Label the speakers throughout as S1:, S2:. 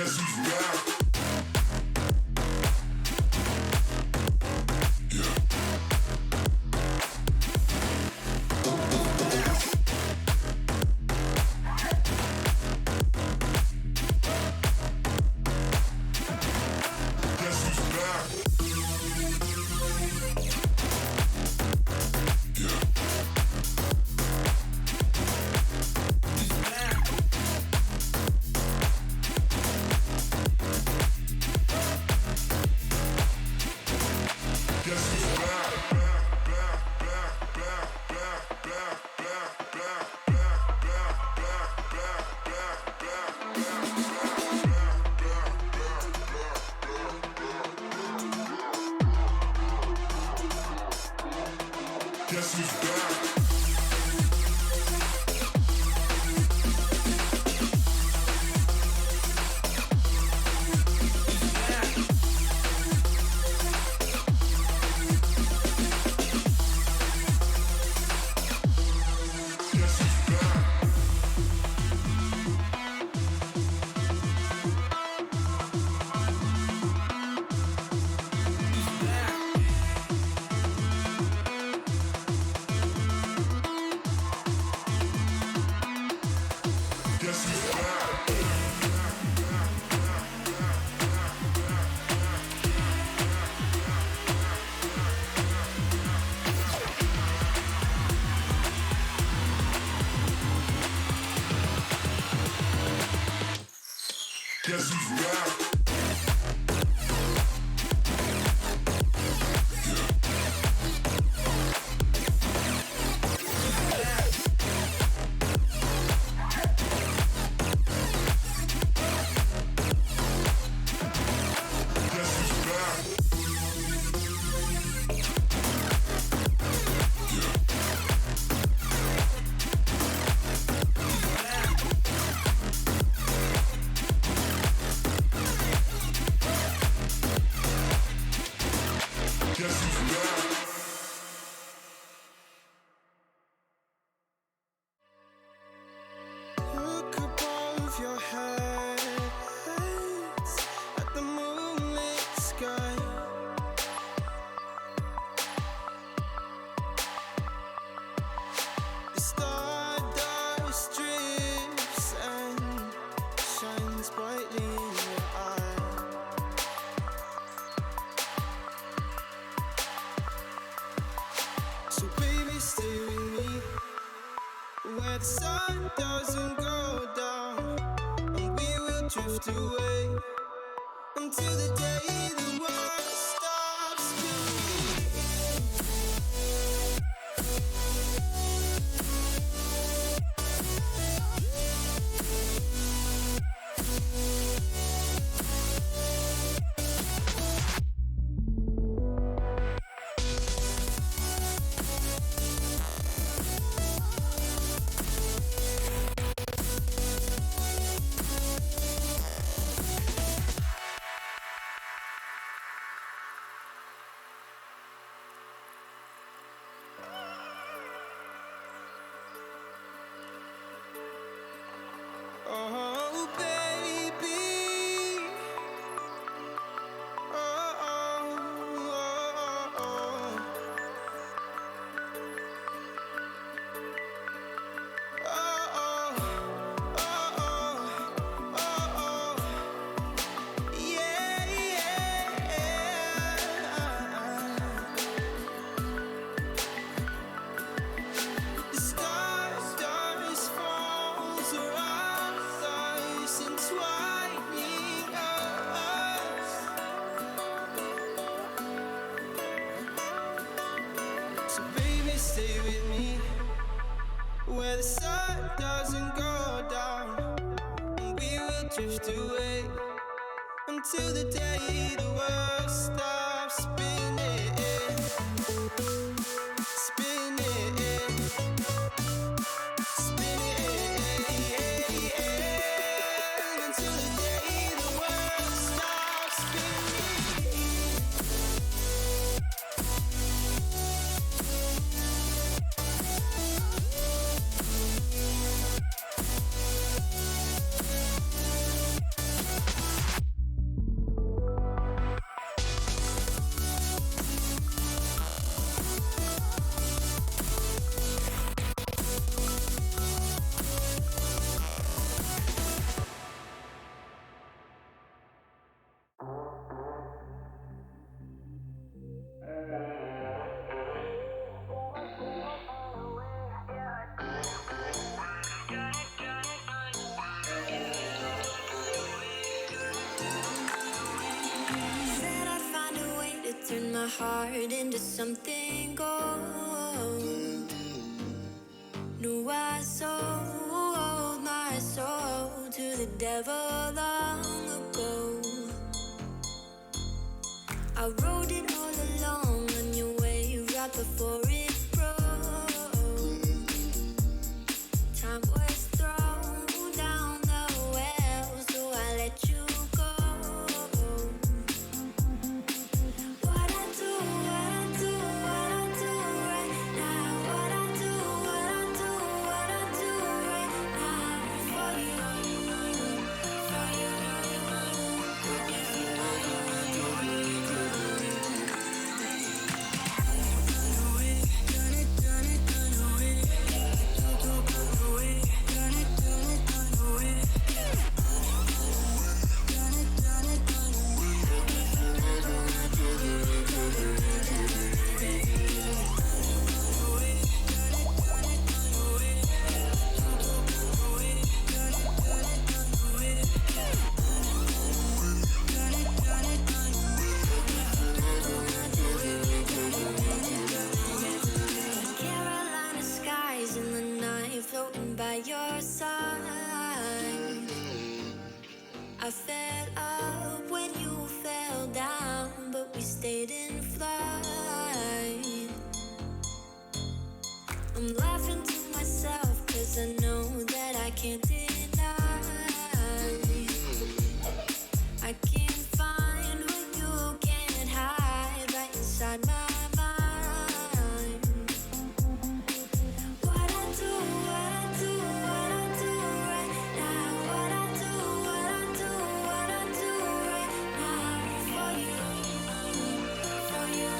S1: Guess who's back? Guess who's back?
S2: Where the sun doesn't go down, and we will drift away until the day the world stops spinning. Oh, baby. Oh, oh, oh, oh. Oh, oh, oh, oh, oh. Yeah, yeah. The stars falls around us, entwining us. So baby, stay with me where the sun doesn't go down, and we will drift away until the day the world stops spinning, spinning, spinning, until the day the world stops spinning. heart into something gold. Knew I sold my soul to the devil long ago. I rode it all along on your way right before it broke. Time was thrown down the well, so I let you go. What I do right now. What I do right now for you, for you. Carolina skies in the night, floating by your side. I fell up when you fell down, but we stayed in flight. I'm laughing to myself, 'cause I know that I can't deny. I can't find what you can't hide right inside my mind. What I do right now. What I do right now for you, for you.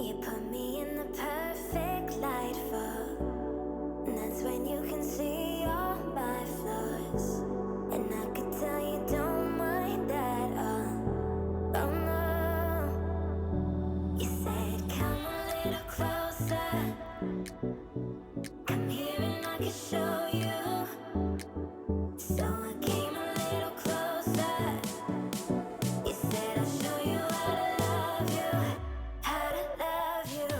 S2: You put me in the perfect light for, and that's when you can see all my flaws. And I could tell you don't mind that, oh no. You said come a little closer, come here and I can show you. So I came a little closer. You said I'll show you how to love you, how to love you.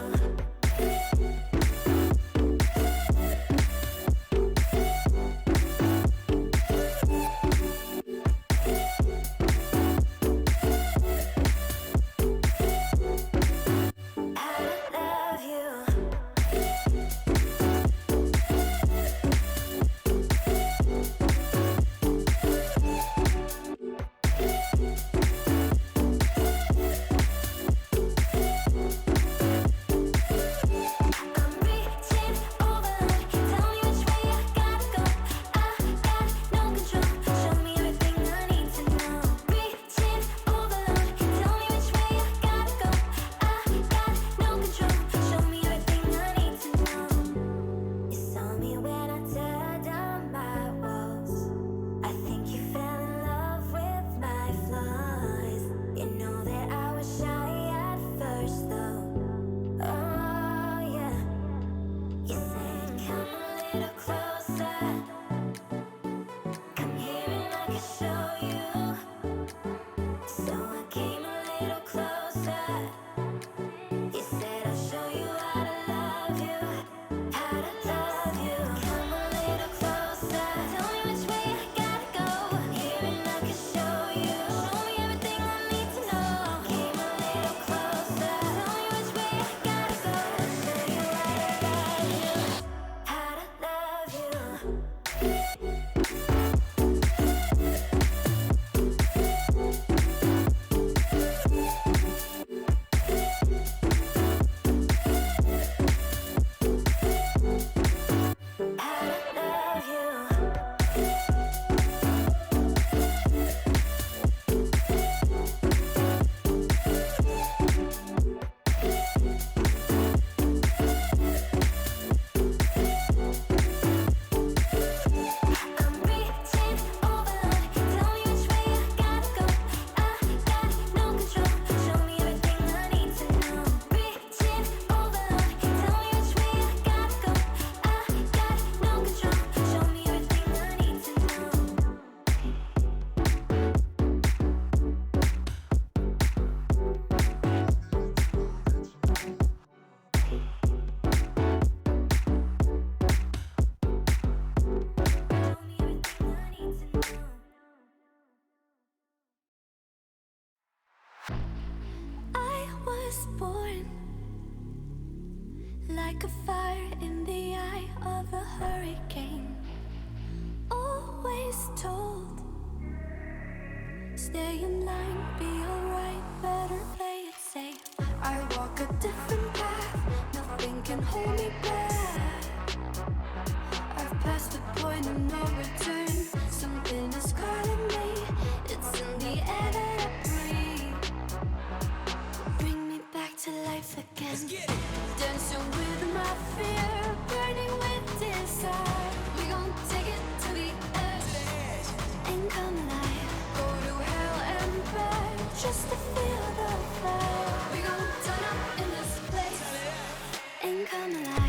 S2: How to love you. like a fire in the eye of a hurricane. Always told, stay in line, be alright, better play it safe. I walk a different path, nothing can hold me back. I've passed the point of no return, something is calling me, it's in the air that I breathe. Bring me back to life again, dancing with my fear, burning with desire. We gon' take it to the edge, and come alive. Go to hell and back, just to feel the fire. We gon' turn up in this place, and come alive.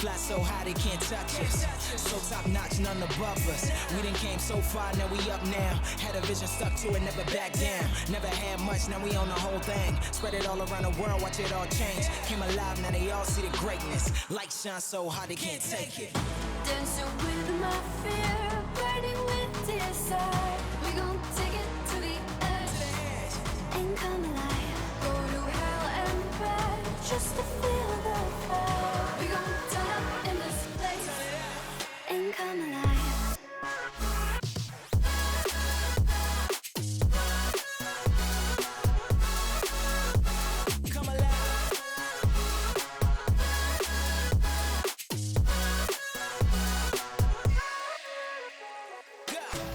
S1: Fly so high they can't touch us. So top notch, none above us. We done came so far, now we up now. Had a vision, stuck to it, never back down. Never had much, now we own the whole thing. Spread it all around the world, watch it all change. Came alive, now they all see the greatness. Light shine so hard they can't take it.
S2: Dancing with my fear, burning with desire. We gon' take it to the edge, and come alive. Go to hell and back, just to feel the fire. We gon' turn up in this place, and come alive.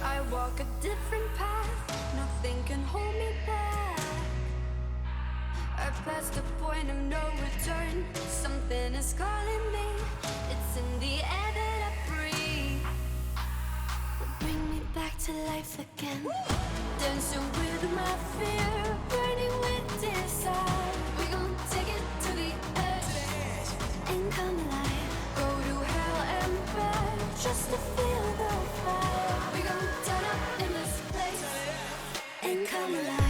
S2: I walk a different path, nothing can hold me back. I passed the point of no return, something is calling me, it's in the air that I breathe. Bring me back to life again, dancing with my fear, burning with desire. We gon' take it to the edge, and come alive. Go to hell and back, just to feel the fire. We gon' turn up in this place, and come alive.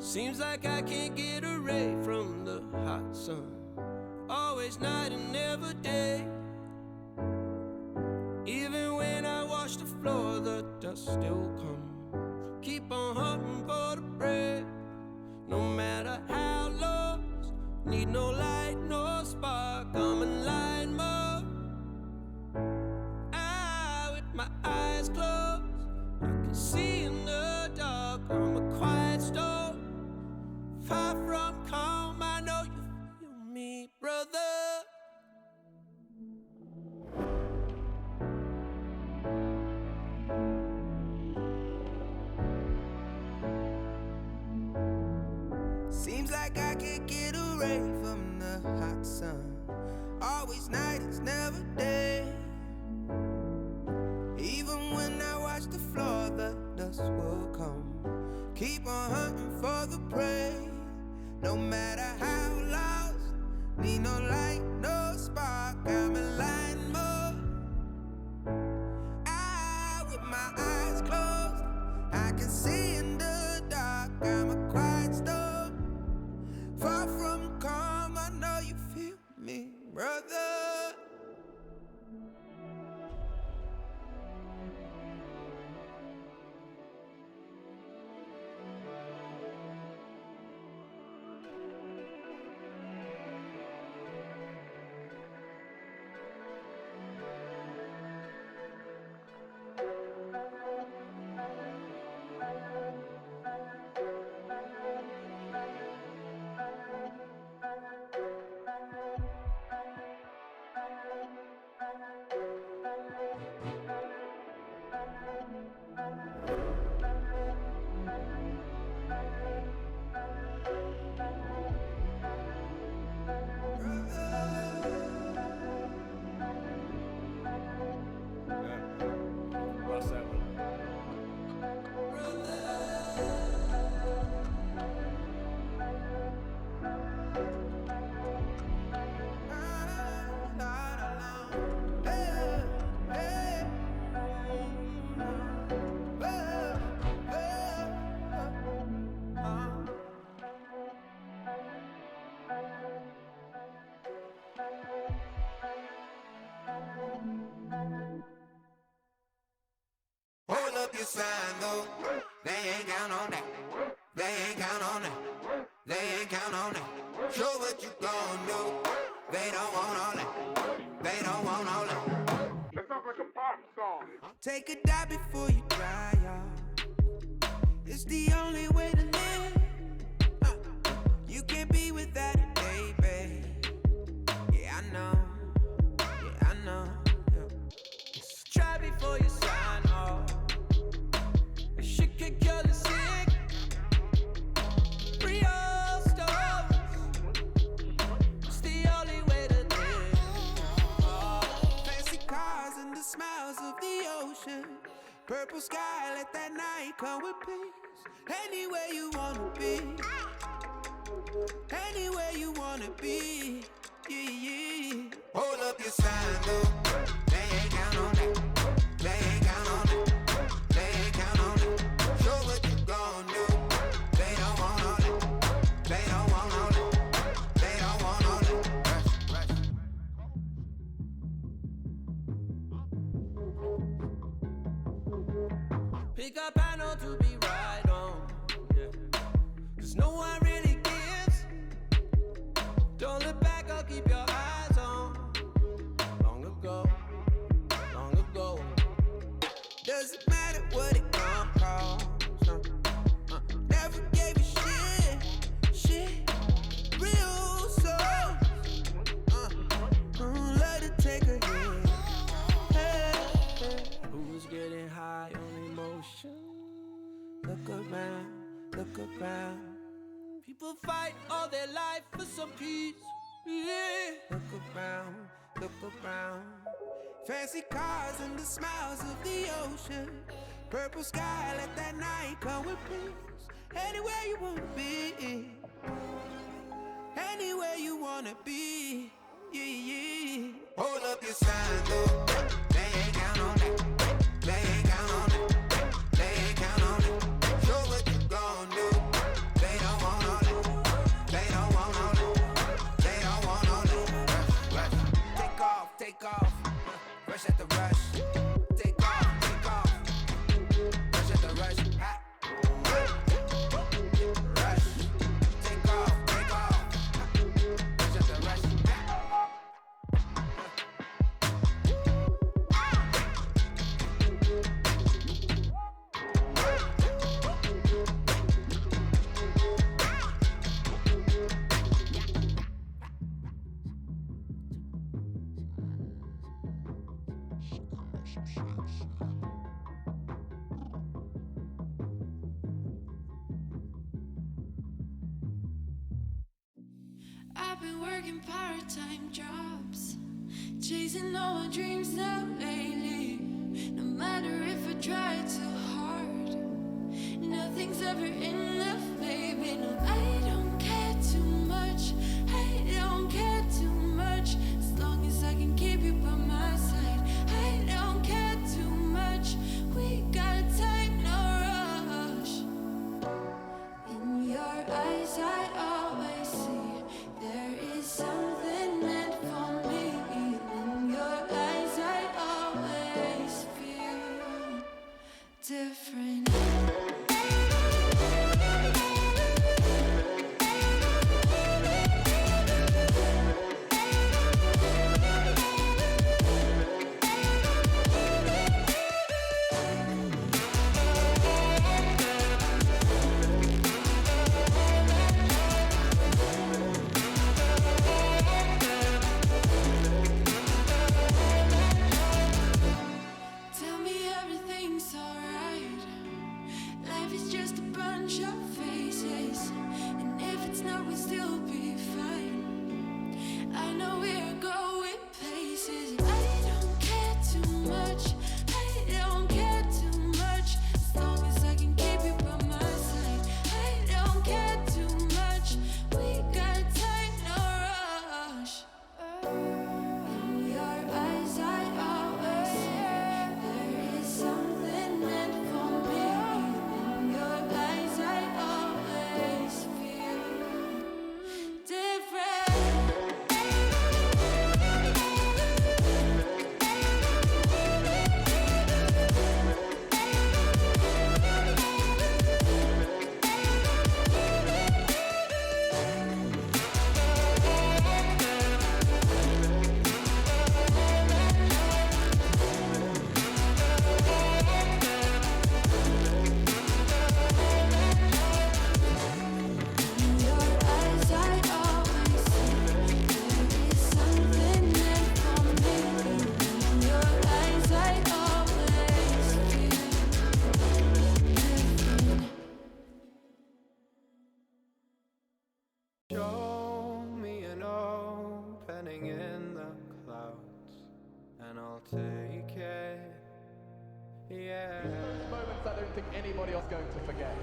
S3: Seems like I can't get away from the hot sun. Always night and never day. Even when I wash the floor, the dust still comes. Keep on hunting for the bread. No matter how lost, need no light, no spark. I'm in line mode. With my eyes closed, I can see in the dark. I'm a quiet storm. Far from calm, I know you feel me, brother.
S4: Seems like I can't get away from the hot sun. Always night, it's never day. Even when I watch the floor, the dust will come. Keep on hunting for the prey. No matter how lost, need no light, no spark. I'm in line mode. With my eyes closed, I can see in the dark. I'm a quiet storm. me, brother. Hold up your sign though, they ain't count on that. They ain't count on that. They ain't count on that. Show what you gon' do. They don't want all that. They don't want all that.
S5: That sounds like a pop song.
S4: Take a dive before you dry, y'all. It's the only way to live. You can't be without it, baby. Yeah, I know. Yeah, I know. Yeah.
S3: Try before you sign off. Shit can kill the sick. Real stories. It's the only way to live.
S4: Fancy cars and the smiles of the ocean. Purple sky, let that night come with peace. Anywhere you wanna be. Anywhere you wanna be. Yeah, yeah. Hold up your sign though. They ain't count on that. They ain't count on that. They ain't count on that. Show what you gon' do. They don't want all that. They don't want all that. They don't want all that.
S3: Pick up panel to be right on. Yeah. Cause no one really gives. Don't look back, I'll keep your eyes on. Long ago, long ago.
S4: Doesn't matter what it gon' cost. Never gave a shit. Real soul. Let it take a hit. Hey.
S3: Who's getting high on emotion?
S4: Look around.
S3: People fight all their life for some peace. Yeah.
S4: Look around. Fancy cars and the smiles of the ocean. Purple sky, let that night come with peace. Anywhere you wanna be. Anywhere you wanna be. Yeah, yeah. Hold up your sign though. They ain't count on that. They ain't count on that. They ain't count on that. Show what you gon' do. They don't want all that. They don't want all that. They don't want all that. Rush. Take off. Rush at the rush. Take off. Rush at the rush. Ha. Rush. Take off. Rush at the rush. Ha.
S6: I've been working part-time jobs, chasing all my dreams out lately. No matter if I try too hard, nothing's ever enough, baby. No, I don't care too much. I don't care too much. As long as I can keep you by my side, I don't care too much. We got time, no rush. In your eyes, I always see there is something meant
S3: I'll take it. Yeah.
S7: Those moments I don't think anybody else is going to forget.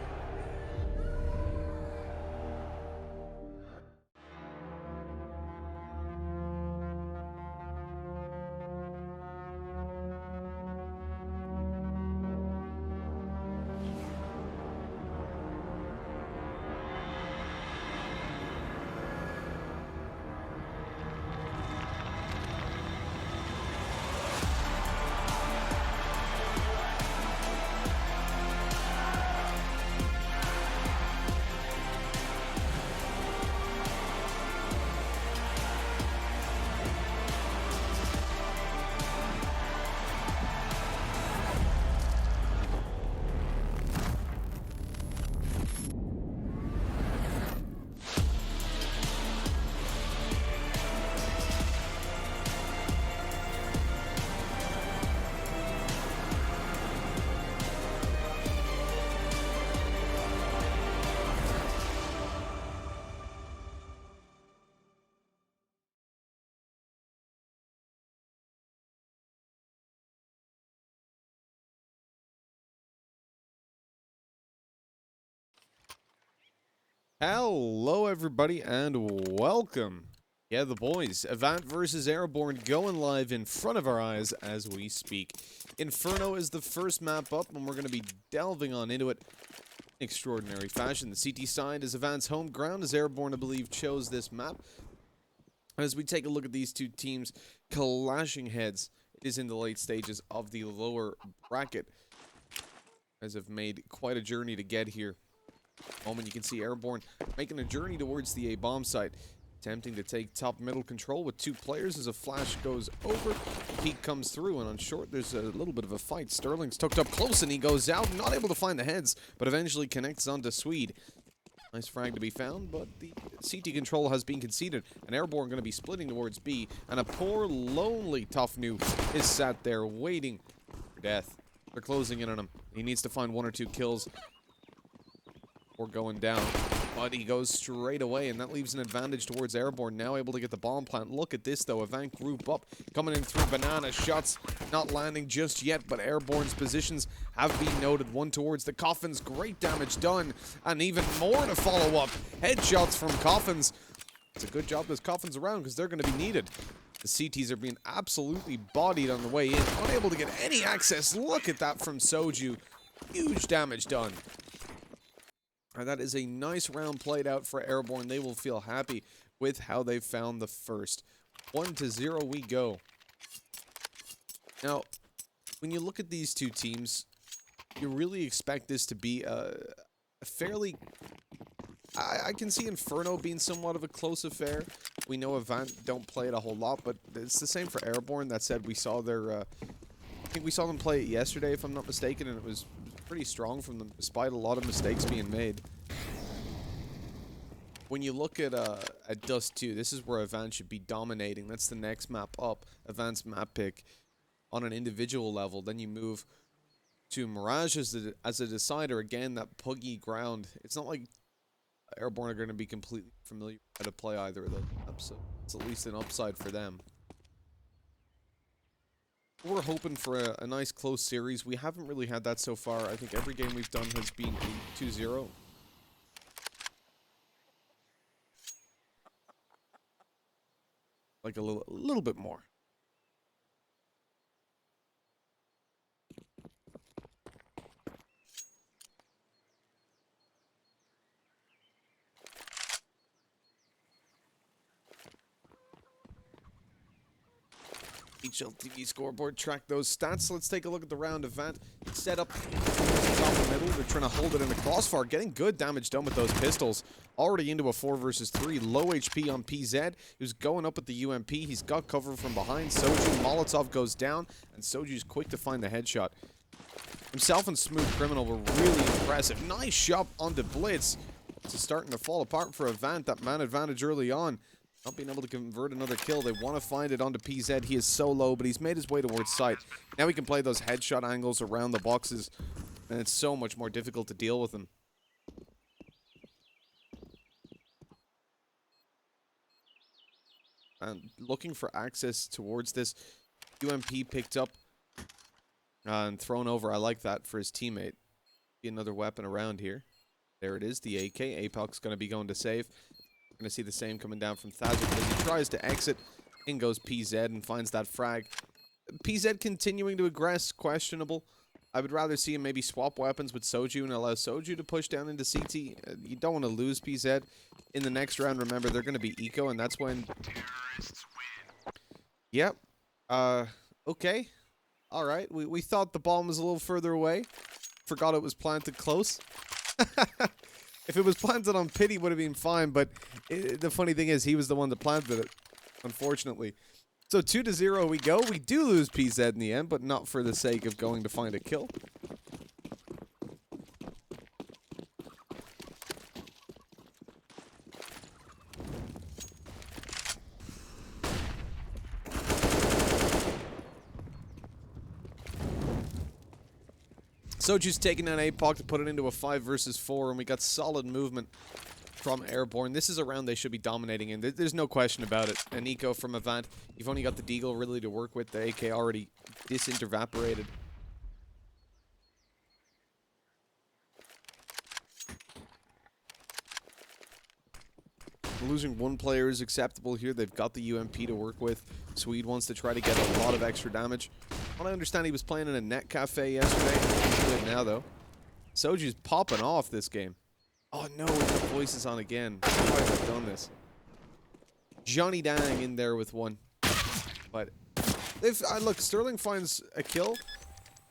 S8: Hello, everybody, and welcome. Yeah, the boys, Avant versus Airborne, going live in front of our eyes as we speak. Inferno is the first map up, and we're going to be delving on into it in extraordinary fashion. The CT side is Avant's home ground, as Airborne, I believe, chose this map. As we take a look at these two teams clashing heads, it is in the late stages of the lower bracket, as have made quite a journey to get here. Moment you can see Airborne making a journey towards the A-bomb site, attempting to take top middle control with two players as a flash goes over. Peak comes through, and on short there's a little bit of a fight. Sterling's tucked up close and he goes out, not able to find the heads, but eventually connects onto Swede. Nice frag to be found, but the CT control has been conceded, and Airborne going to be splitting towards B, and a poor, lonely Tough Noob is sat there waiting for death. They're closing in on him. He needs to find one or two kills or going down, but he goes straight away, and that leaves an advantage towards Airborne, now able to get the bomb plant. Look at this though, Avant group up, coming in through banana shots, not landing just yet, but Airborne's positions have been noted. One towards the Coffins, great damage done, and even more to follow up. Headshots from Coffins. It's a good job there's Coffins around, because they're going to be needed. The CTs are being absolutely bodied on the way in, unable to get any access. Look at that from Soju. Huge damage done. And that is a nice round played out for Airborne. They will feel happy with how they found the first. 1-0 we go. Now, when you look at these two teams, you really expect this to be a fairly... I can see Inferno being somewhat of a close affair. We know Avant don't play it a whole lot, but it's the same for Airborne. That said, we saw their... I think we saw them play it yesterday, if I'm not mistaken, and it was pretty strong from them, despite a lot of mistakes being made. When you look at Dust 2, this is where Avant should be dominating. That's the next map up. Avant's map pick on an individual level. Then you move to Mirage as a decider. Again, that puggy ground. It's not like Airborne are going to be completely familiar with how to play either of those maps, so it's at least an upside for them. We're hoping for a nice close series. We haven't really had that so far. I think every game we've done has been a 2-0. Like a little bit more. HLTV scoreboard, track those stats. Let's take a look at the round. Avant set up top the middle. They're trying to hold it in the crossfire. Getting good damage done with those pistols. Already into a 4 versus 3. Low HP on PZ. He was going up with the UMP. He's got cover from behind. Soju, Molotov goes down, and Soju's quick to find the headshot. Himself and Smooth Criminal were really impressive. Nice shot onto Blitz. This is starting to fall apart for Avant. That man advantage early on. Not being able to convert another kill. They want to find it onto PZ. He is so low, but he's made his way towards site. Now he can play those headshot angles around the boxes, and it's so much more difficult to deal with them. And looking for access towards this. UMP picked up and thrown over. I like that for his teammate. Be another weapon around here. There it is, the AK. Apoc's going to be going to save. We're going to see the same coming down from Thazard as he tries to exit. In goes PZ and finds that frag. PZ continuing to aggress, questionable. I would rather see him maybe swap weapons with Soju and allow Soju to push down into CT. You don't want to lose PZ. In the next round, remember, they're going to be eco, and that's when... Yep. Okay. Alright, we thought the bomb was a little further away. Forgot it was planted close. If it was planted on pit, he would have been fine, but the funny thing is, he was the one that planted it, unfortunately. So 2-0 we go. We do lose PZ in the end, but not for the sake of going to find a kill. Soju's taking down APOC to put it into a 5 versus 4, and we got solid movement from Airborne. This is a round they should be dominating in. There's no question about it. An eco from Avant. You've only got the Deagle really to work with. The AK already disintervaporated. Losing one player is acceptable here. They've got the UMP to work with. Swede wants to try to get a lot of extra damage. Well, I understand he was playing in a net cafe yesterday. He's good now, though. Soju's popping off this game. Oh, no, the voice is on again. Why have I done this? Johnny Dang in there with one. But, if look, Sterling finds a kill.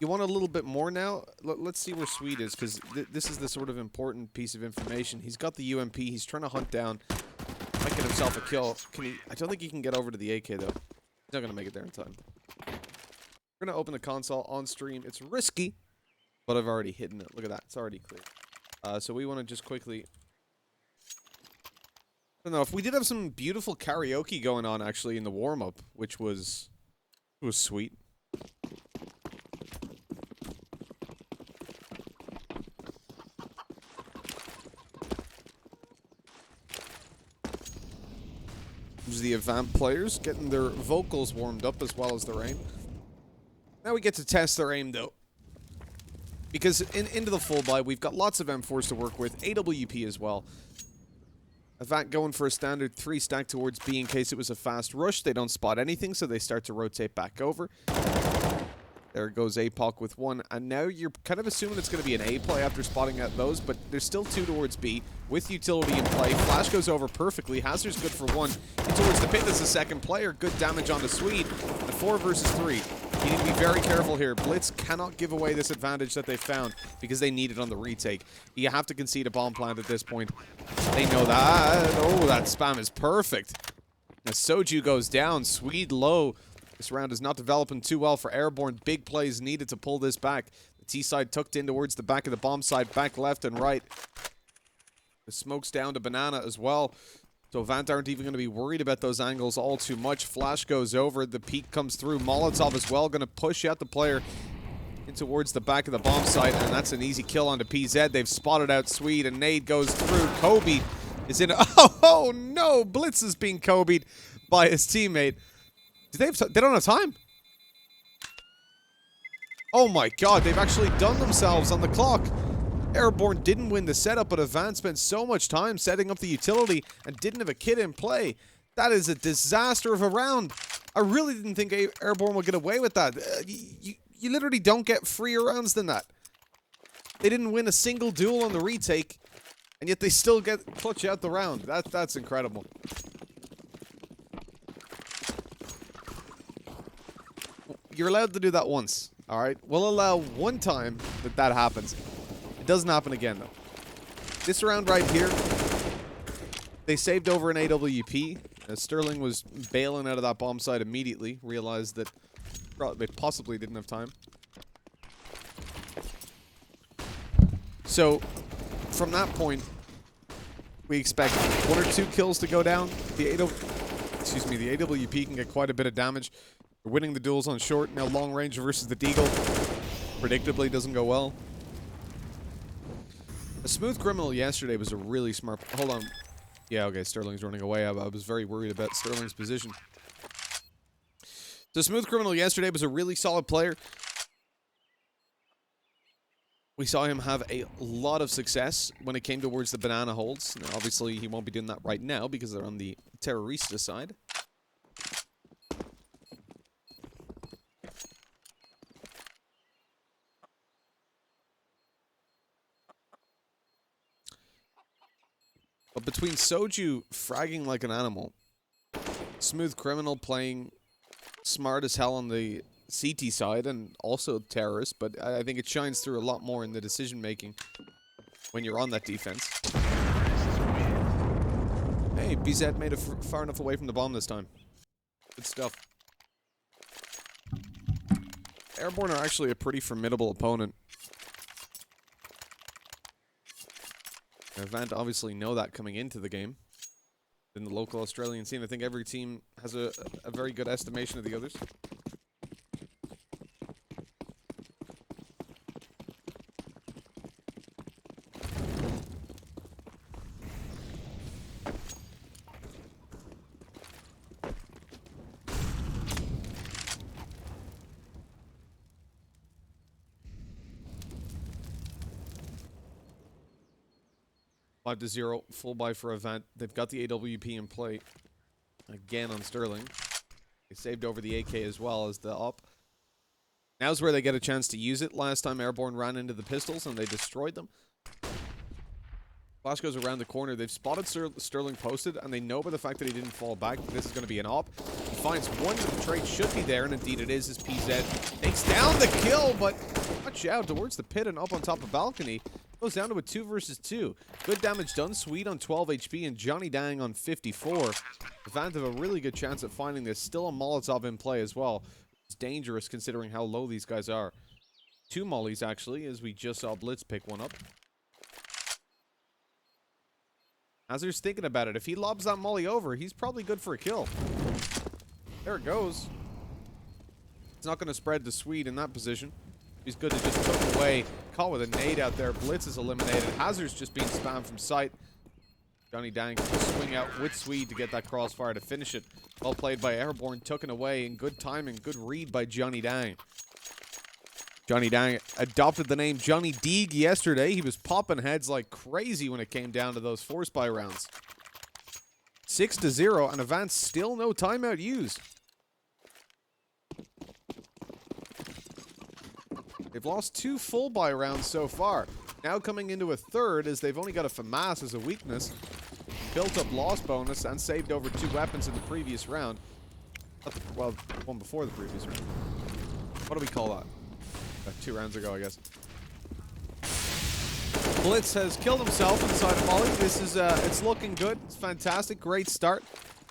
S8: You want a little bit more now? Let's see where Swede is, because this is the sort of important piece of information. He's got the UMP. He's trying to hunt down. Might get himself a kill. Can he? I don't think he can get over to the AK, though. He's not going to make it there in time. We're going to open the console on stream. It's risky, but I've already hidden it. Look at that. It's already clear. So we want to just quickly... I don't know. If we did have some beautiful karaoke going on, actually, in the warm-up, which was sweet. There's the Avant players getting their vocals warmed up as well as their aim. Now we get to test their aim, though. Because into the full buy, we've got lots of M4s to work with. AWP as well. Avant going for a standard 3 stack towards B in case it was a fast rush. They don't spot anything, so they start to rotate back over. There goes APOC with one. And now you're kind of assuming it's going to be an A play after spotting at those, but there's still 2 towards B with utility in play. Flash goes over perfectly. Hazard's good for 1. And towards the pit, there's a second player. Good damage on the Swede. And 4 versus 3. You need to be very careful here. Blitz cannot give away this advantage that they found because they need it on the retake. You have to concede a bomb plant at this point. They know that. Oh, that spam is perfect. As Soju goes down, Swede low. This round is not developing too well for Airborne. Big plays needed to pull this back. The T side tucked in towards the back of the bomb side, back left and right. The smoke's down to Banana as well. So Avant aren't even going to be worried about those angles all too much. Flash goes over. The peek comes through. Molotov as well. Going to push out the player in towards the back of the bomb site. And that's an easy kill onto PZ. They've spotted out Swede. And nade goes through. Kobe is in. Oh no! Blitz is being Kobe'd by his teammate. They don't have time. Oh my god, they've actually done themselves on the clock. Airborne didn't win the setup, but Avant spent so much time setting up the utility and didn't have a kid in play. That is a disaster of a round. I really didn't think Airborne would get away with that. You literally don't get freer rounds than that. They didn't win a single duel on the retake, and yet they still get clutch out the round. That's incredible. You're allowed to do that once, all right? We'll allow one time that happens. It doesn't happen again, though. This round right here, they saved over an AWP. Sterling was bailing out of that bomb site immediately, realized that they possibly didn't have time. So, from that point, we expect 1 or 2 kills to go down. The AWP can get quite a bit of damage. We're winning the duels on short. Now long range versus the Deagle. Predictably doesn't go well. A smooth criminal yesterday was a really smart... Hold on. Yeah, okay, Sterling's running away. I was very worried about Sterling's position. So Smooth Criminal yesterday was a really solid player. We saw him have a lot of success when it came towards the banana holds. Now, obviously, he won't be doing that right now because they're on the Terrorista side. But between Soju fragging like an animal, Smooth Criminal playing smart as hell on the CT side, and also Terrorist, but I think it shines through a lot more in the decision-making when you're on that defense. Hey, BZ made it far enough away from the bomb this time. Good stuff. Airborne are actually a pretty formidable opponent. AVANT obviously know that coming into the game. In the local Australian scene, I think every team has a very good estimation of the others. 5-0, full buy for AVANT. They've got the AWP in play. Again on Sterling. They saved over the AK as well as the op. Now's where they get a chance to use it. Last time Airborne ran into the pistols and they destroyed them. Flash goes around the corner. They've spotted Sterling posted, and they know by the fact that he didn't fall back that this is going to be an op. He finds one that the trade should be there, and indeed it is. His PZ takes down the kill, but watch out towards the pit and up on top of balcony. Goes down to a 2 versus 2. Good damage done. Sweet on 12 HP and Johnny Dang on 54. AVANT have a really good chance at finding this. Still a Molotov in play as well. It's dangerous considering how low these guys are. 2 mollies, actually, as we just saw Blitz pick one up. Hazard's thinking about it. If he lobs that molly over, he's probably good for a kill. There it goes. It's not going to spread to Swede in that position. He's good to just tuck away. Caught with a nade out there. Blitz is eliminated. Hazard's just being spammed from sight. Johnny Dang can swing out with Swede to get that crossfire to finish it. Well played by Airborne, tucking away, and good timing. Good read by Johnny Dang. Johnny Dang adopted the name Johnny Deeg yesterday. He was popping heads like crazy when it came down to those force buy rounds. 6-0, and AVANT still no timeout used. They've lost 2 full buy rounds so far. Now coming into a third, as they've only got a FAMAS as a weakness. Built up loss bonus and saved over 2 weapons in the previous round. Well, one before the previous round. What do we call that? 2 rounds ago, I guess. Blitz has killed himself inside of Molly. This is, it's looking good. It's fantastic. Great start.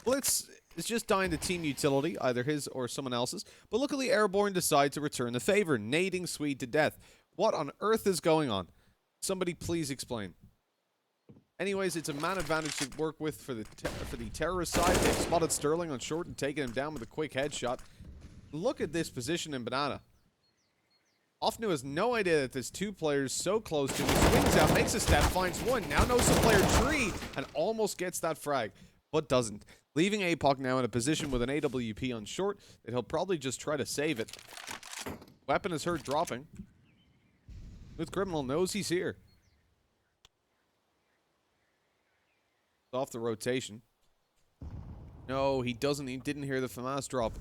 S8: Blitz is just dying to team utility, either his or someone else's. But luckily, Airborne decide to return the favor, nading Swede to death. What on earth is going on? Somebody please explain. Anyways, it's a man advantage to work with for the terrorist side. They've spotted Sterling on short and taken him down with a quick headshot. Look at this position in Banana. Offnu has no idea that there's 2 players so close to him. Swings out, makes a step, finds one. Now knows the player tree and almost gets that frag, but doesn't. Leaving APOC now in a position with an AWP on short that he'll probably just try to save it. Weapon is heard dropping. Smooth Criminal knows he's here. Off the rotation. No, he doesn't. He didn't hear the FAMAS drop.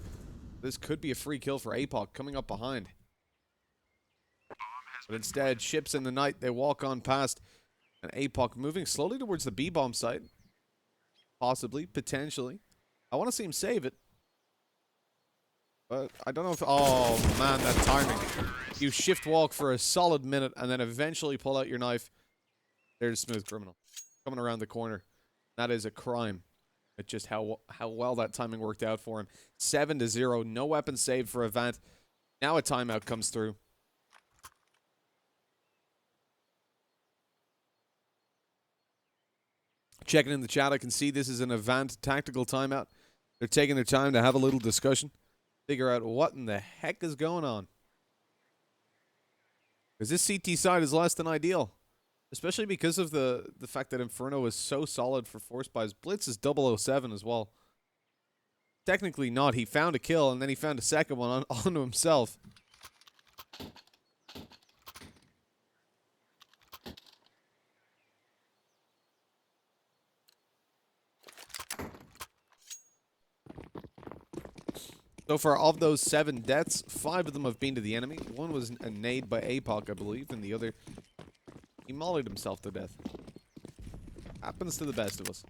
S8: This could be a free kill for APOC coming up behind. But instead, ships in the night. They walk on past. And APOC moving slowly towards the B-bomb site. Possibly. Potentially. I want to see him save it. But I don't know if... Oh, man, that timing. You shift walk for a solid minute and then eventually pull out your knife. There's Smooth Criminal. Coming around the corner. That is a crime. It's just how well that timing worked out for him. 7-0. No weapon saved for AVANT. Now a timeout comes through. Checking in the chat, I can see this is an AVANT tactical timeout. They're taking their time to have a little discussion. Figure out what in the heck is going on. Because this CT side is less than ideal. Especially because of the fact that Inferno is so solid for force buys. Blitz is 007 as well. Technically not. He found a kill, and then he found a second one onto himself. So far, of those 7 deaths, 5 of them have been to the enemy. One was a nade by APOC, I believe, and the other, he mollied himself to death. Happens to the best of us.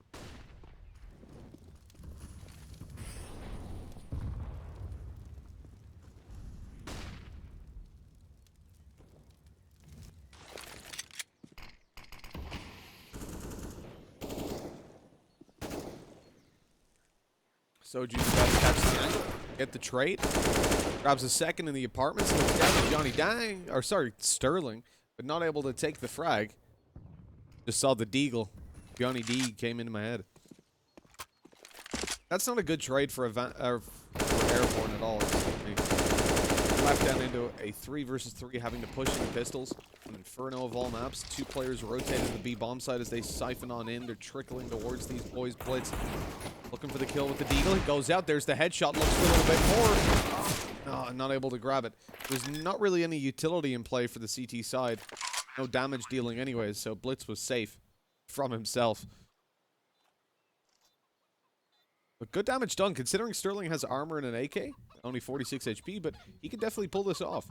S8: Soju's got to catch the angle, get the trade, grabs a second in the apartments, looks down at Johnny Dang, or sorry, Sterling, but not able to take the frag. Just saw the deagle. Johnny D came into my head. That's not a good trade for Airborne at all. Left down into a 3 versus 3, having to push into pistols. An Inferno of all maps. 2 players rotating to the B bomb side as they siphon on in. They're trickling towards these boys. Blitz looking for the kill with the deagle. He goes out. There's the headshot. Looks for a little bit more. Oh, not able to grab it. There's not really any utility in play for the CT side. No damage dealing anyways, so Blitz was safe from himself. But good damage done, considering Sterling has armor and an AK. Only 46 HP, but he can definitely pull this off.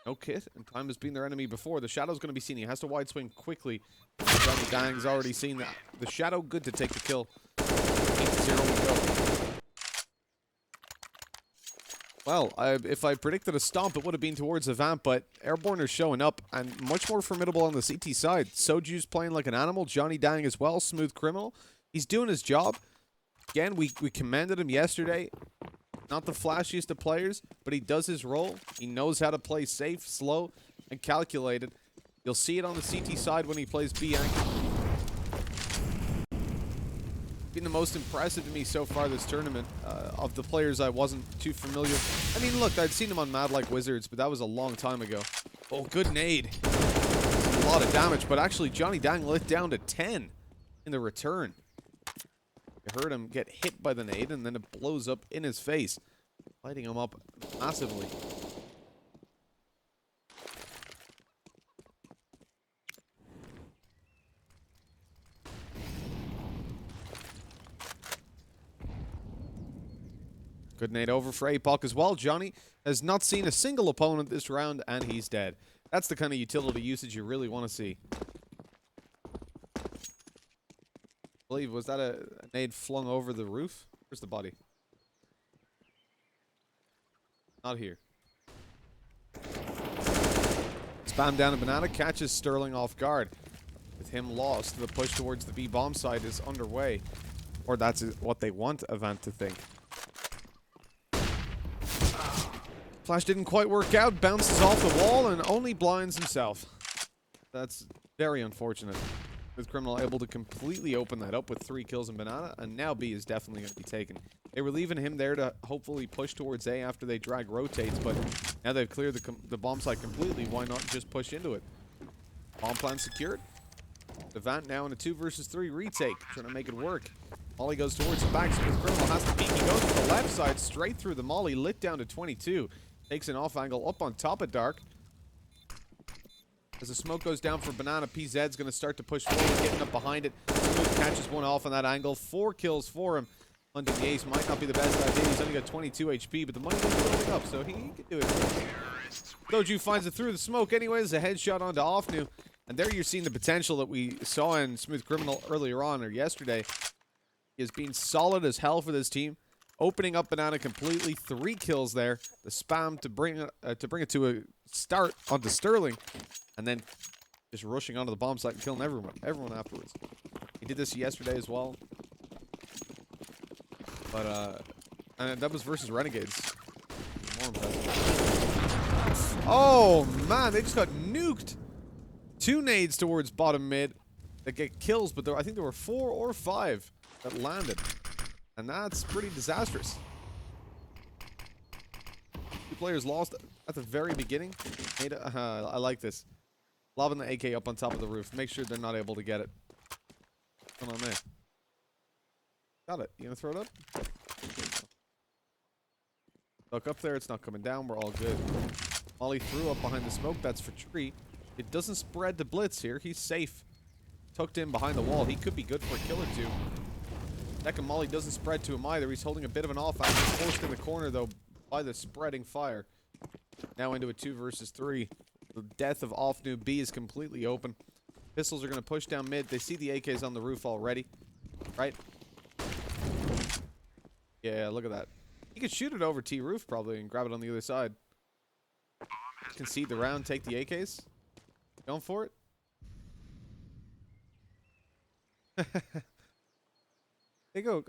S8: No kit, and time has been their enemy before. The Shadow's going to be seen. He has to wide swing quickly. Johnny Dang's already seen that. The Shadow, good to take the kill. 8-0 we go. Well, if I predicted a stomp, it would have been towards Avant, but Airborne are showing up, and much more formidable on the CT side. Soju's playing like an animal. Johnny Dang as well. Smooth Criminal. He's doing his job. Again, we commended him yesterday. Not the flashiest of players, but he does his role. He knows how to play safe, slow, and calculated. You'll see it on the CT side when he plays B anchor. Been the most impressive to me so far this tournament. Of the players I wasn't too familiar. I mean, look, I'd seen him on Mad Like Wizards, but that was a long time ago. Oh, good nade. A lot of damage, but actually Johnny Dang lit down to 10 in the return. You heard him get hit by the nade, and then it blows up in his face, lighting him up massively. Good nade over for APOC as well. Johnny has not seen a single opponent this round, and he's dead. That's the kind of utility usage you really want to see. I believe, was that a nade flung over the roof? Where's the body? Not here. Spam down a banana, catches Sterling off guard. With him lost, the push towards the B bomb side is underway. Or that's what they want Avant to think. Flash didn't quite work out, bounces off the wall, and only blinds himself. That's very unfortunate. With Criminal able to completely open that up with 3 kills and banana, and now B is definitely going to be taken. They were leaving him there to hopefully push towards A after they drag rotates, but now they've cleared the bomb site completely. Why not just push into it? Bomb plan secured. Avant now in a 2 versus 3 retake, trying to make it work. Molly goes towards the back, so Criminal has to peek. He goes to the left side, straight through the Molly, lit down to 22. Takes an off angle up on top of Dark. As the smoke goes down for Banana, PZ's going to start to push forward, getting up behind it. Smooth catches one off on that angle. 4 kills for him. Hunting the ace might not be the best idea. He's only got 22 HP, but the money is building up, so he can do it. Soju finds it through the smoke anyways. A headshot onto Offnu. And there you're seeing the potential that we saw in Smooth Criminal earlier on, or yesterday. He has been solid as hell for this team. Opening up Banana completely. 3 kills there. The spam to bring it to a start onto Sterling. And then just rushing onto the bomb site and killing everyone afterwards. He did this yesterday as well. But, and that was versus Renegades. More impressive. Oh, man, they just got nuked. 2 nades towards bottom mid that get kills, but I think there were 4 or 5 that landed. And that's pretty disastrous. 2 players lost at the very beginning. I like this. Lobbing the AK up on top of the roof. Make sure they're not able to get it. Come on, man. Got it. You gonna throw it up? Look up there. It's not coming down. We're all good. Molly threw up behind the smoke. That's for tree. It doesn't spread the blitz here. He's safe. Tucked in behind the wall. He could be good for a kill or two. Second Molly doesn't spread to him either. He's holding a bit of an off. Actually forced in the corner, though, by the spreading fire. Now into a 2 versus 3. The death of off noob B is completely open. Pistols are going to push down mid. They see the AKs on the roof already. Right? Yeah, look at that. He could shoot it over T roof probably and grab it on the other side. Concede the round, take the AKs. Going for it. Hey, go.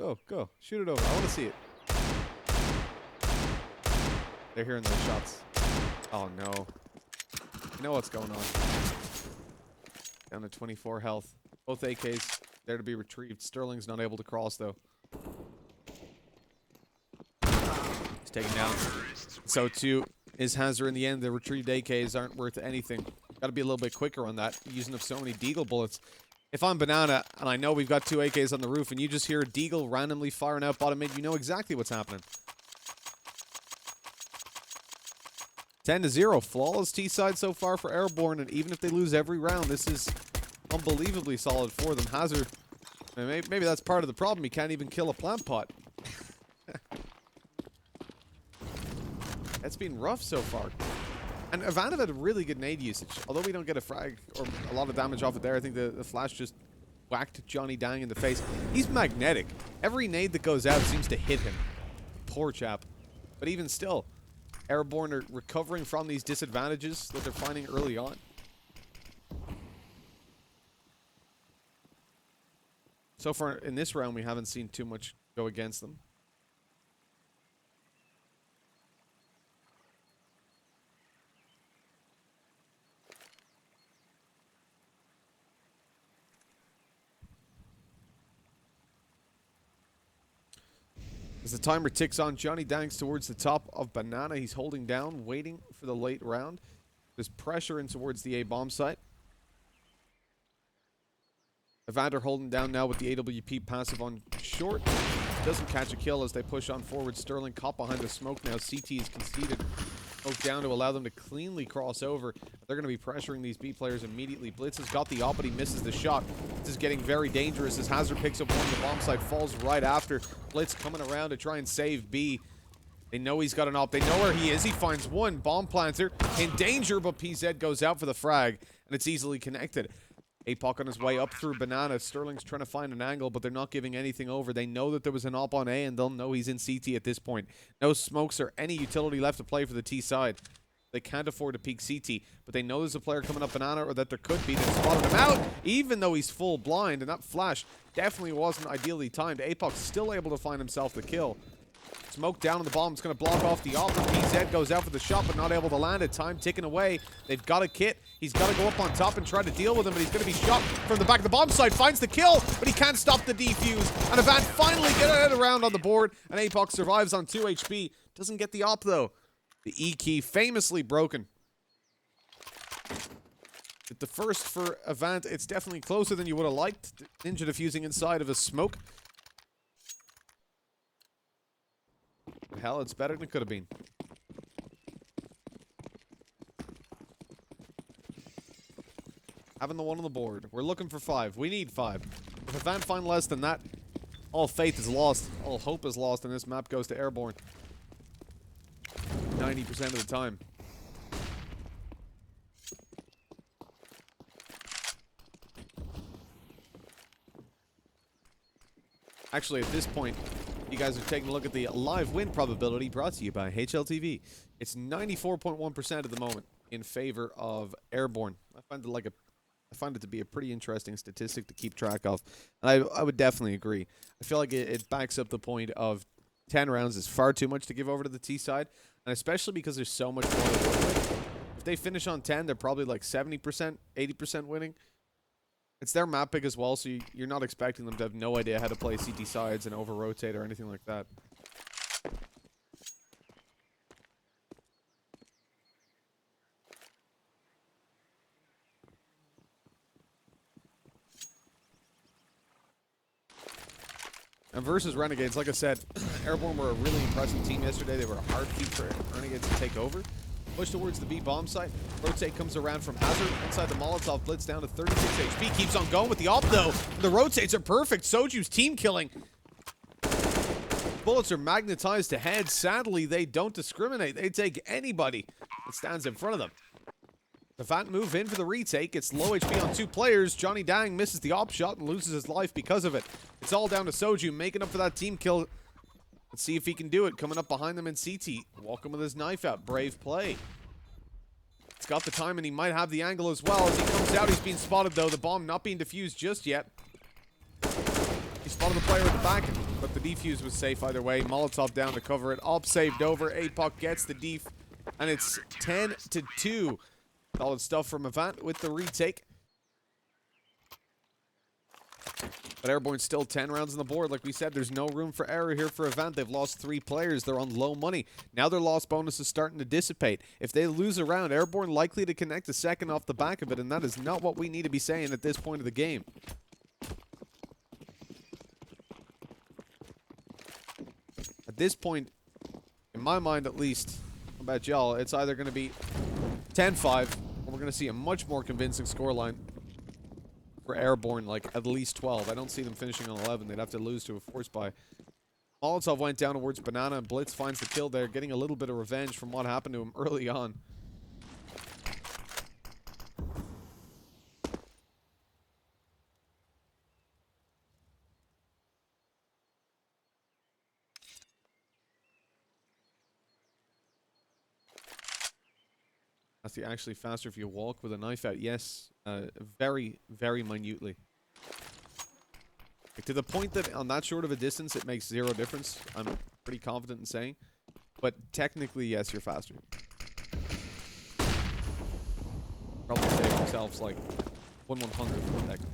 S8: Shoot it over. I want to see it. They're hearing those shots. Oh, no. You know what's going on. Down to 24 health. Both AKs there to be retrieved. Sterling's not able to cross, though. He's taken down. So, too, is Hazard in the end. The retrieved AKs aren't worth anything. Got to be a little bit quicker on that. Using up so many Deagle bullets. If I'm Banana, and I know we've got 2 AKs on the roof, and you just hear Deagle randomly firing out bottom mid, you know exactly what's happening. 10-0. Flawless T-side so far for Airborne, and even if they lose every round, this is unbelievably solid for them. Hazard, maybe that's part of the problem. He can't even kill a plant pot. That's been rough so far. And AVANT have had a really good nade usage. Although we don't get a frag or a lot of damage off it there, I think the flash just whacked Johnny Dang in the face. He's magnetic. Every nade that goes out seems to hit him. Poor chap. But even still, Airborne are recovering from these disadvantages that they're finding early on. So far in this round, we haven't seen too much go against them. As the timer ticks on, Johnny Danks towards the top of Banana. He's holding down, waiting for the late round. There's pressure in towards the A-bomb site. AVANT are holding down now with the AWP passive on short. Doesn't catch a kill as they push on forward. Sterling caught behind the smoke now. CT is conceded. Smoke down to allow them to cleanly cross over. They're going to be pressuring these B players immediately. Blitz has got the op, but he misses the shot. This is getting very dangerous as Hazard picks up one. The bomb site falls right after. Blitz coming around to try and save B. They know he's got an op. They know where he is. He finds one. Bomb planter in danger, but PZ goes out for the frag, and it's easily connected. APOC on his way up through Banana. Sterling's trying to find an angle, but they're not giving anything over. They know that there was an op on A, and they'll know he's in CT at this point. No smokes or any utility left to play for the T side. They can't afford to peek CT, but they know there's a player coming up Banana, or that there could be. They spotted him out, even though he's full blind, and that flash definitely wasn't ideally timed. APOC's still able to find himself the kill. Smoke down on the bomb. It's going to block off the offer. PZ goes out for the shot, but not able to land it. Time ticking away. They've got a kit. He's got to go up on top and try to deal with him, but he's going to be shot from the back of the bomb site. Finds the kill, but he can't stop the defuse. And AVANT finally get out of the round on the board, and APOC survives on 2 HP. Doesn't get the op, though. The E key famously broken. With the first for AVANT, it's definitely closer than you would have liked. Ninja defusing inside of a smoke. Hell, it's better than it could have been. Having the one on the board. We're looking for 5. We need 5. If AVANT find less than that, all faith is lost. All hope is lost, and this map goes to Airborne. 90% of the time. Actually, at this point, you guys are taking a look at the live win probability brought to you by HLTV. It's 94.1% at the moment in favor of Airborne. I find it to be a pretty interesting statistic to keep track of, and I would definitely agree. I feel like it backs up the point of 10 rounds is far too much to give over to the T side, and especially because there's so much more to work with. If they finish on 10, they're probably like 70%, 80% winning. It's their map pick as well, so you're not expecting them to have no idea how to play CT sides and over-rotate or anything like that. And versus Renegades, like I said, Airborne were a really impressive team yesterday. They were a hard feat for Renegades to take over. Push towards the B bomb site. Rotate comes around from Hazard. Inside the Molotov blitz down to 36 HP. Keeps on going with the op though. The rotates are perfect. Soju's team killing. Bullets are magnetized to head. Sadly, they don't discriminate. They take anybody that stands in front of them. AVANT move in for the retake. It's low HP on 2 players. Johnny Dang misses the op shot and loses his life because of it. It's all down to Soju making up for that team kill. Let's see if he can do it. Coming up behind them in CT. Walking with his knife out. Brave play. He's got the time and he might have the angle as well. As he comes out, he's being spotted though. The bomb not being defused just yet. He spotted the player at the back, but the defuse was safe either way. Molotov down to cover it. Op saved over. APOC gets the def. And it's 10-2. Solid stuff from AVANT with the retake. But Airborne still 10 rounds on the board. Like we said, there's no room for error here for AVANT. They've lost 3 players. They're on low money. Now their loss bonus is starting to dissipate. If they lose a round, Airborne likely to connect a second off the back of it, and that is not what we need to be saying at this point of the game. At this point, in my mind at least, how about y'all, it's either going to be 10-5, or we're going to see a much more convincing scoreline for Airborne, like at least 12. I don't see them finishing on 11. They'd have to lose to a force buy. Molotov went down towards Banana, and Blitz finds the kill there, getting a little bit of revenge from what happened to him early on. That's actually faster if you walk with a knife out. Yes, very, very minutely. Like, to the point that on that short of a distance, it makes 0 difference. I'm pretty confident in saying. But technically, yes, you're faster. Probably save themselves like 1/100th of a second.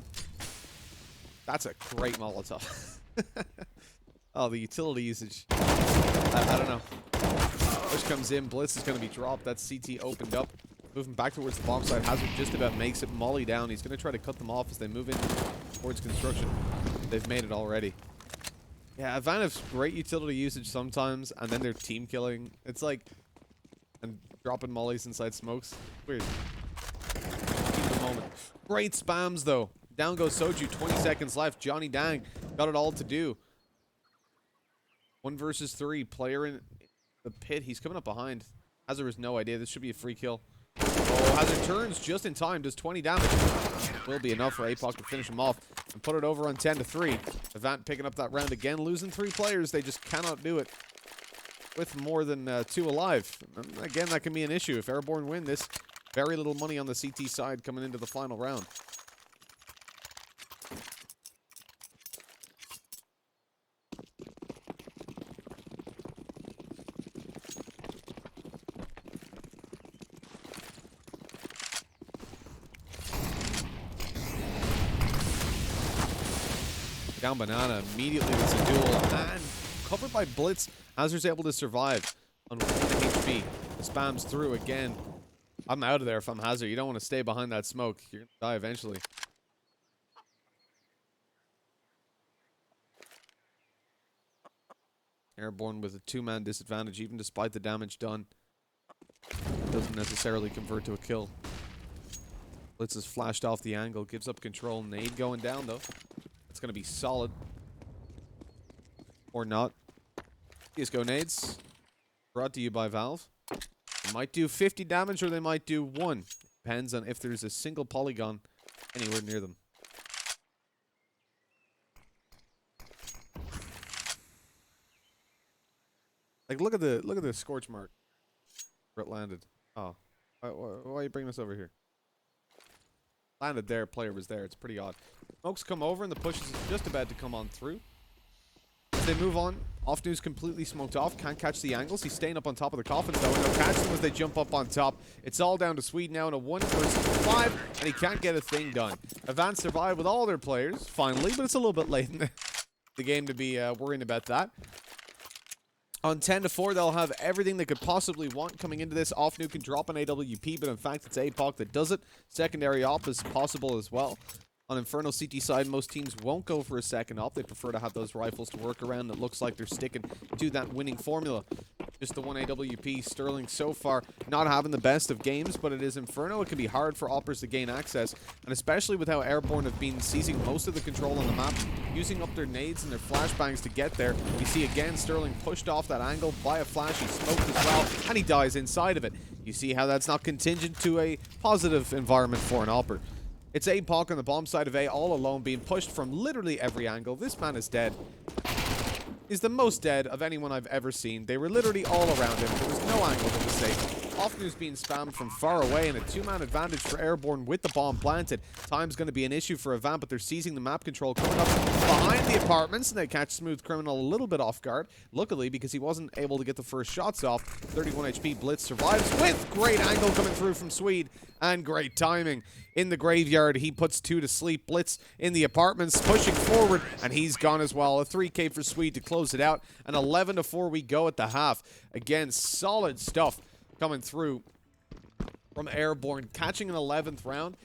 S8: That's a great Molotov. Oh, the utility usage. I don't know. Push comes in. Blitz is going to be dropped. That CT opened up. Moving back towards the bomb site. Hazard just about makes it. Molly down. He's going to try to cut them off as they move in towards construction. They've made it already. Yeah, AVANT has great utility usage sometimes, and then they're team killing. It's like... and dropping mollies inside smokes. Weird. Keep the moment. Great spams, though. Down goes Soju. 20 seconds left. Johnny Dang got it all to do. 1 versus 3. Player in the pit. He's coming up behind. Hazard has no idea. This should be a free kill. Oh, Hazard turns just in time. Does 20 damage. Will be enough for APOC to finish him off and put it over on 10-3. AVANT picking up that round again. Losing 3 players. They just cannot do it with more than 2 alive. And again, that can be an issue. If Airborne win this, very little money on the CT side coming into the final round. Down Banana immediately with a duel, and covered by Blitz. Hazard's able to survive on 1 HP. Spams through again. I'm out of there if I'm Hazard. You don't want to stay behind that smoke. You're going to die eventually. Airborne with a 2-man disadvantage, even despite the damage done. It doesn't necessarily convert to a kill. Blitz is flashed off the angle, gives up control. Nade going down, though. It's going to be solid. Or not. CSGO nades. Brought to you by Valve. They might do 50 damage or they might do 1. Depends on if there's a single polygon anywhere near them. Like, look at the scorch mark where it landed. Oh. Why are you bringing this over here? Landed there, player was there. It's pretty odd. Smokes come over and the push is just about to come on through. As they move on, Off-News completely smoked off. Can't catch the angles. He's staying up on top of the coffin though, and they'll catch them as they jump up on top. It's all down to Swede now in a 1 versus 5, and he can't get a thing done. AVANT survived with all their players, finally, but it's a little bit late in the game to be worrying about that. On 10-4, they'll have everything they could possibly want coming into this. Off-New can drop an AWP, but in fact, it's APOC that does it. Secondary op is possible as well. On Inferno CT side, most teams won't go for a second op. They prefer to have those rifles to work around. It looks like they're sticking to that winning formula. Just the one AWP. Sterling so far not having the best of games, but it is Inferno. It can be hard for oppers to gain access, and especially with how Airborne have been seizing most of the control on the map, using up their nades and their flashbangs to get there. We see again Sterling pushed off that angle by a flash. He smoked as well, and he dies inside of it. You see how that's not contingent to a positive environment for an opper. It's APOC on the bomb side of A, all alone, being pushed from literally every angle. This man is dead. He's the most dead of anyone I've ever seen. They were literally all around him. There was no angle that was safe. Often he was being spammed from far away, and a two-man advantage for Airborne with the bomb planted. Time's going to be an issue for AVANT, but they're seizing the map control, coming up behind the apartments, and they catch Smooth Criminal a little bit off guard. Luckily, because he wasn't able to get the first shots off, 31 HP Blitz survives with great angle coming through from Swede, and great timing. In the graveyard, he puts 2 to sleep. Blitz in the apartments, pushing forward, and he's gone as well. A 3K for Swede to close it out, and 11-4 we go at the half. Again, solid stuff coming through from Airborne, catching an 11th round.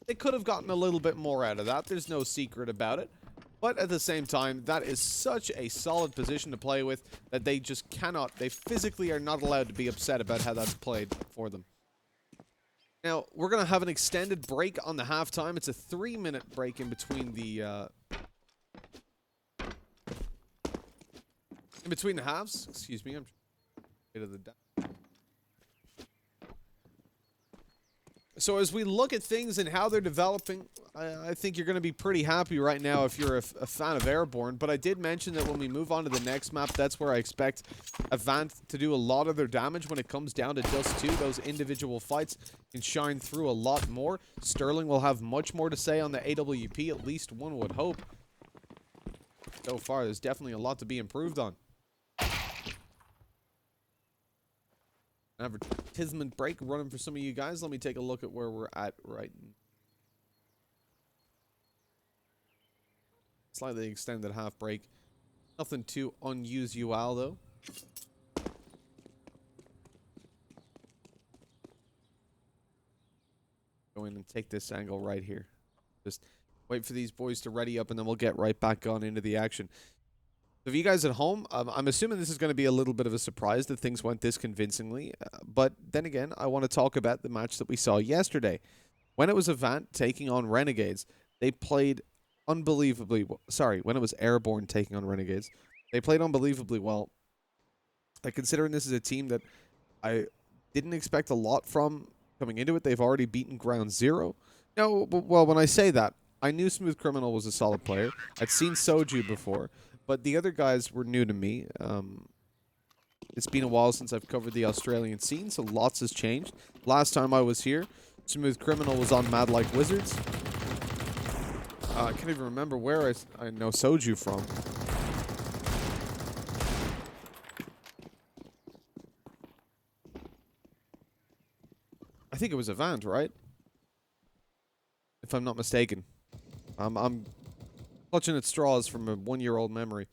S8: They could have gotten a little bit more out of that. There's no secret about it. But at the same time, that is such a solid position to play with that they just cannot, they physically are not allowed to be upset about how that's played for them. Now, we're going to have an extended break on the halftime. It's a 3-minute break in between the halves. Excuse me, I'm bit of the. So as we look at things and how they're developing, I think you're going to be pretty happy right now if you're a fan of Airborne. But I did mention that when we move on to the next map, that's where I expect AVANT to do a lot of their damage when it comes down to Dust 2. Those individual fights can shine through a lot more. Sterling will have much more to say on the AWP, at least one would hope. So far, there's definitely a lot to be improved on. Advertisement break running for some of you guys. Let me take a look at where we're at right now. Slightly extended half break. Nothing too unusual though. Go in and take this angle right here. Just wait for these boys to ready up and then we'll get right back on into the action. If you guys at home, I'm assuming this is going to be a little bit of a surprise that things went this convincingly. But then again, I want to talk about the match that we saw yesterday. When it was AVANT taking on Renegades, they played unbelievably well. Sorry, when it was Airborne taking on Renegades, they played unbelievably well. Considering this is a team that I didn't expect a lot from coming into it, they've already beaten Ground Zero. No, well, when I say that, I knew Smooth Criminal was a solid player. I'd seen Soju before. But the other guys were new to me. It's been a while since I've covered the Australian scene, so lots has changed. Last time I was here, Smooth Criminal was on Mad Like Wizards. I can't even remember where I know Soju from. I think it was AVANT, right? If I'm not mistaken. I'm clutching at straws from a one-year-old memory.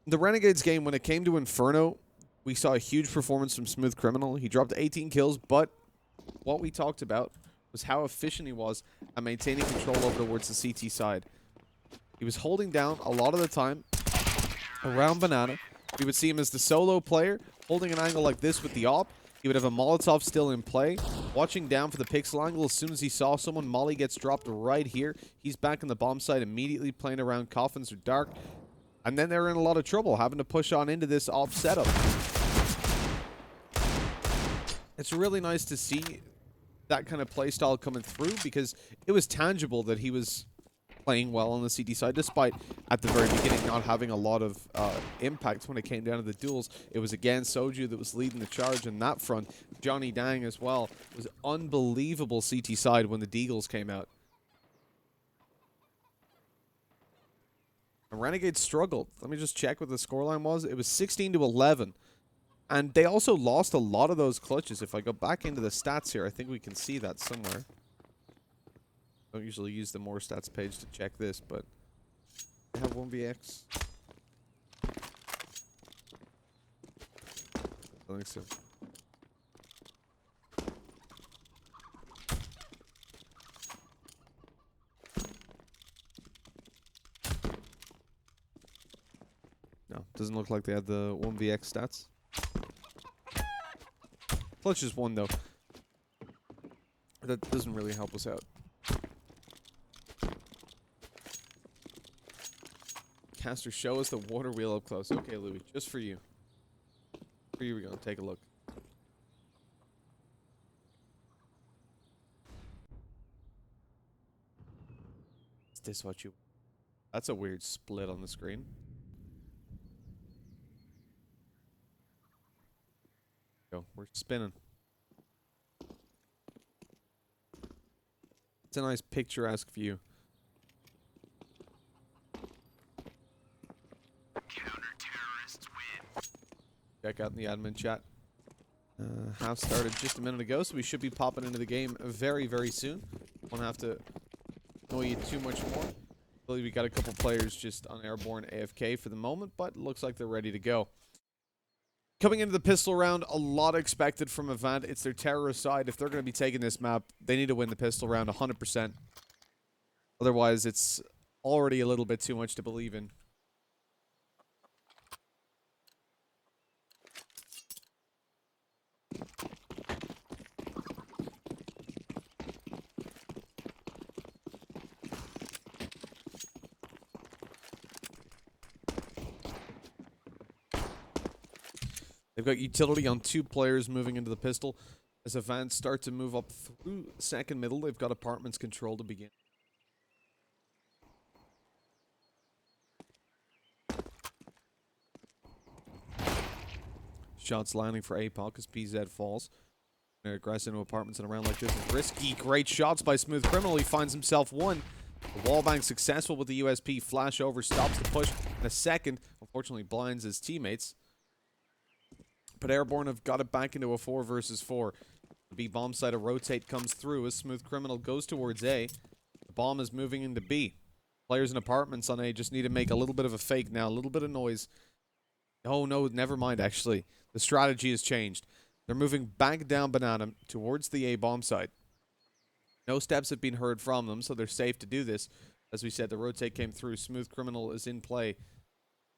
S8: The Renegades game, when it came to Inferno, we saw a huge performance from Smooth Criminal. He dropped 18 kills, but what we talked about was how efficient he was at maintaining control over towards the CT side. He was holding down a lot of the time around Banana. We would see him as the solo player, holding an angle like this with the AWP. He would have a Molotov still in play, watching down for the pixel angle. As soon as he saw someone, Molly gets dropped right here. He's back on the bomb site, immediately playing around coffins or dark. And then they're in a lot of trouble, having to push on into this AWP setup. It's really nice to see that kind of play style coming through, because it was tangible that he was playing well on the CT side, despite at the very beginning not having a lot of impact when it came down to the duels. It was again Soju that was leading the charge on that front. Johnny Dang as well. It was unbelievable CT side when the Deagles came out. And Renegades struggled. Let me just check what the scoreline was. It was 16-11. And they also lost a lot of those clutches. If I go back into the stats here, I think we can see that somewhere. Don't usually use the more stats page to check this, but I have 1vx. I think so. No, doesn't look like they had the 1vx stats. Clutch is 1 though. That doesn't really help us out. Caster, show us the water wheel up close. Okay, Louis, just for you. Here we go. Take a look. Is this what you... That's a weird split on the screen. Go. We're spinning. It's a nice picturesque view.
S9: Counter-terrorists win.
S8: Check out in the admin chat. Half started just a minute ago, so we should be popping into the game very, very soon. Won't have to annoy you too much more. I believe we got a couple players just on Airborne AFK for the moment, but looks like they're ready to go. Coming into the pistol round, a lot expected from AVANT. It's their terrorist side. If they're going to be taking this map, they need to win the pistol round 100%. Otherwise, it's already a little bit too much to believe in. They've got utility on 2 players moving into the pistol. As AVANT start to move up through second middle, they've got apartments control to begin. Shots landing for APOC as PZ falls. They're aggressive into apartments and around like this is risky. Great shots by Smooth Criminal. He finds himself 1. The wallbang successful with the USP. Flash over, stops the push in a second. Unfortunately blinds his teammates. But Airborne have got it back into a 4 versus 4. The B bomb side, a rotate comes through as Smooth Criminal goes towards A. The bomb is moving into B. Players in apartments on A just need to make a little bit of a fake now, a little bit of noise. Oh no, never mind actually. The strategy has changed. They're moving back down Banana towards the A bomb side. No steps have been heard from them, so they're safe to do this. As we said, the rotate came through. Smooth Criminal is in play.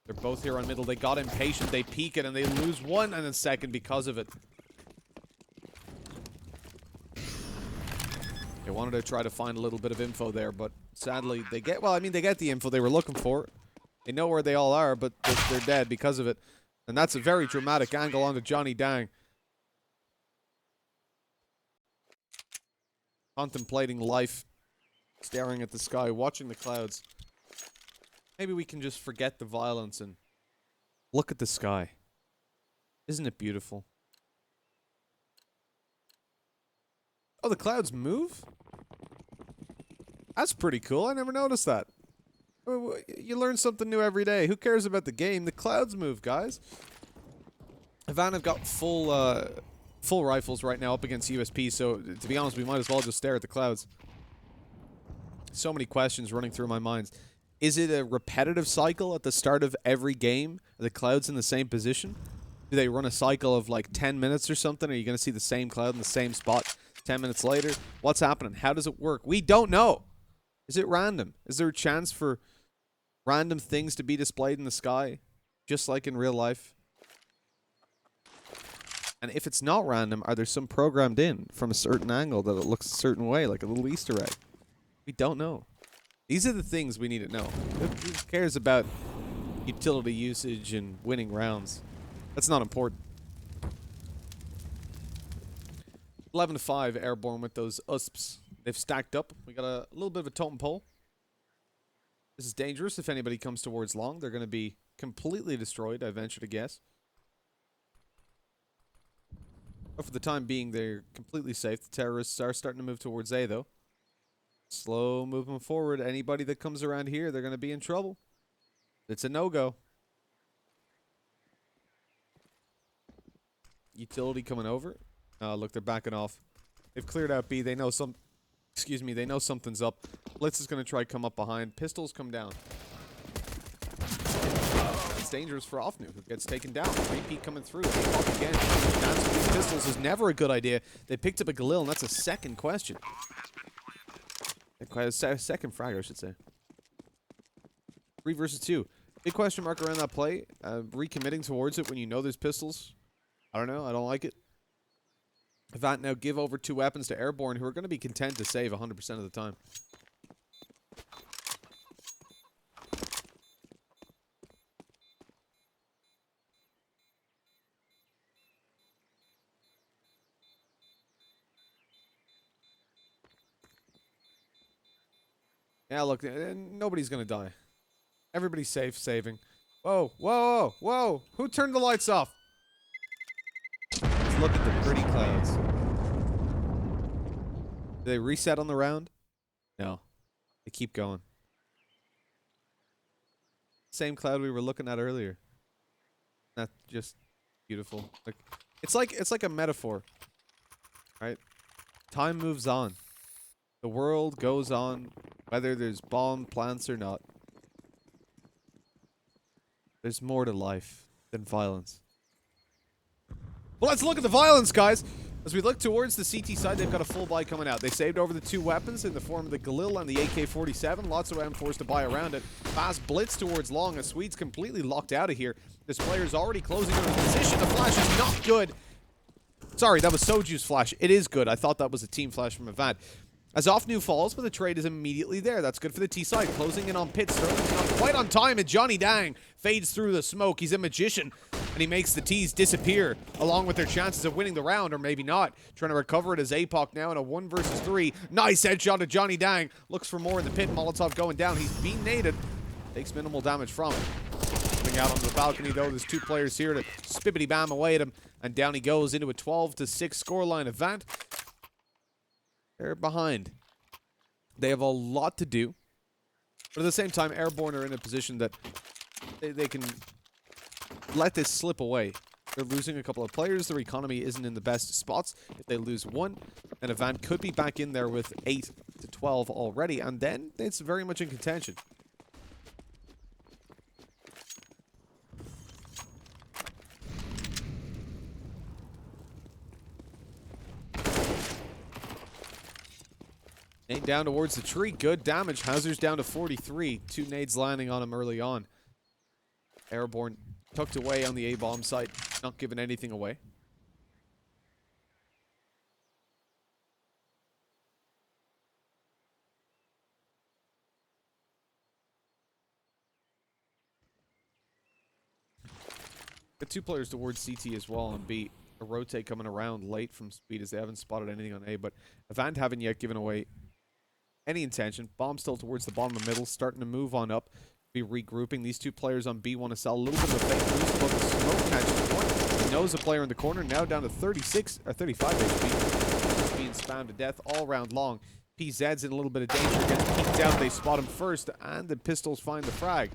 S8: They're both here on middle. They got impatient. They peek it, and they lose 1 and a second because of it. They wanted to try to find a little bit of info there, but sadly, they get... Well, I mean, they get the info they were looking for. They know where they all are, but they're dead because of it. And that's a very dramatic angle onto Johnny Dang. Contemplating life. Staring at the sky, watching the clouds. Maybe we can just forget the violence and look at the sky. Isn't it beautiful? Oh, the clouds move? That's pretty cool. I never noticed that. You learn something new every day. Who cares about the game? The clouds move, guys. AVANT have got full rifles right now up against USP, so to be honest, we might as well just stare at the clouds. So many questions running through my mind. Is it a repetitive cycle at the start of every game? Are the clouds in the same position? Do they run a cycle of like 10 minutes or something? Are you going to see the same cloud in the same spot 10 minutes later? What's happening? How does it work? We don't know. Is it random? Is there a chance for random things to be displayed in the sky? Just like in real life? And if it's not random, are there some programmed in from a certain angle that it looks a certain way, like a little Easter egg? We don't know. These are the things we need to know. Who cares about utility usage and winning rounds? That's not important. 11-5 Airborne with those USPs. They've stacked up. We got a little bit of a totem pole. This is dangerous. If anybody comes towards long, they're going to be completely destroyed, I venture to guess. But for the time being, they're completely safe. The terrorists are starting to move towards A, though. Slow movement forward. Anybody that comes around here, they're going to be in trouble. It's a no-go. Utility coming over. Look, they're backing off. They've cleared out B. They know they know something's up. Blitz is going to try to come up behind. Pistols come down. It's dangerous for Offnu, who gets taken down. Repeat coming through. APOC again. Dancing with pistols is never a good idea. They picked up a Galil, and that's a second question. Second frag, I should say. 3 versus 2. Big question mark around that play. Recommitting towards it when you know there's pistols. I don't know. I don't like it. Avant now give over 2 weapons to Airborne, who are going to be content to save 100% of the time. Yeah, look, nobody's going to die. Everybody's safe, saving. Whoa, whoa, whoa. Who turned the lights off? Let's look at the pretty clouds. Do they reset on the round? No. They keep going. Same cloud we were looking at earlier. That's just beautiful. Like it's like a metaphor. Right? Time moves on. The world goes on, whether there's bomb plants or not. There's more to life than violence. Well, let's look at the violence, guys. As we look towards the CT side, they've got a full buy coming out. They saved over the 2 weapons in the form of the Galil and the AK-47. Lots of M4s to buy around it. Fast blitz towards long. A Swede's completely locked out of here. This player's already closing on his position. The flash is not good. Sorry, that was Soju's flash. It is good. I thought that was a team flash from Avant. As Offnu falls, but the trade is immediately there. That's good for the T side. Closing in on Pitt. Sterling's not quite on time, and Johnny Dang fades through the smoke. He's a magician, and he makes the T's disappear, along with their chances of winning the round, or maybe not. Trying to recover it as APOC now in a 1 versus 3. Nice headshot to Johnny Dang. Looks for more in the pit. Molotov going down. He's being naded. Takes minimal damage from it. Coming out onto the balcony, though, there's 2 players here to spibbity-bam away at him, and down he goes into a 12-6 scoreline event. They're behind. They have a lot to do. But at the same time, Airborne are in a position that they can let this slip away. They're losing a couple of players. Their economy isn't in the best spots. If they lose 1, then Avant could be back in there with 8 to 12 already. And then it's very much in contention. Nade down towards the tree. Good damage. Hazard's down to 43. 2 nades landing on him early on. Airborne tucked away on the A-bomb site. Not giving anything away. Got 2 players towards CT as well on B. A rotate coming around late from speed as they haven't spotted anything on A, but Avant haven't yet given away any intention. Bomb still towards the bottom of middle, starting to move on up. Be regrouping. These 2 players on B want to sell a little bit of a fake boost, but the smoke catches one. He knows a player in the corner, now down to 36 or 35 HP. He's being spammed to death all round long. PZ's in a little bit of danger, gets peeked out. They spot him first, and the pistols find the frag.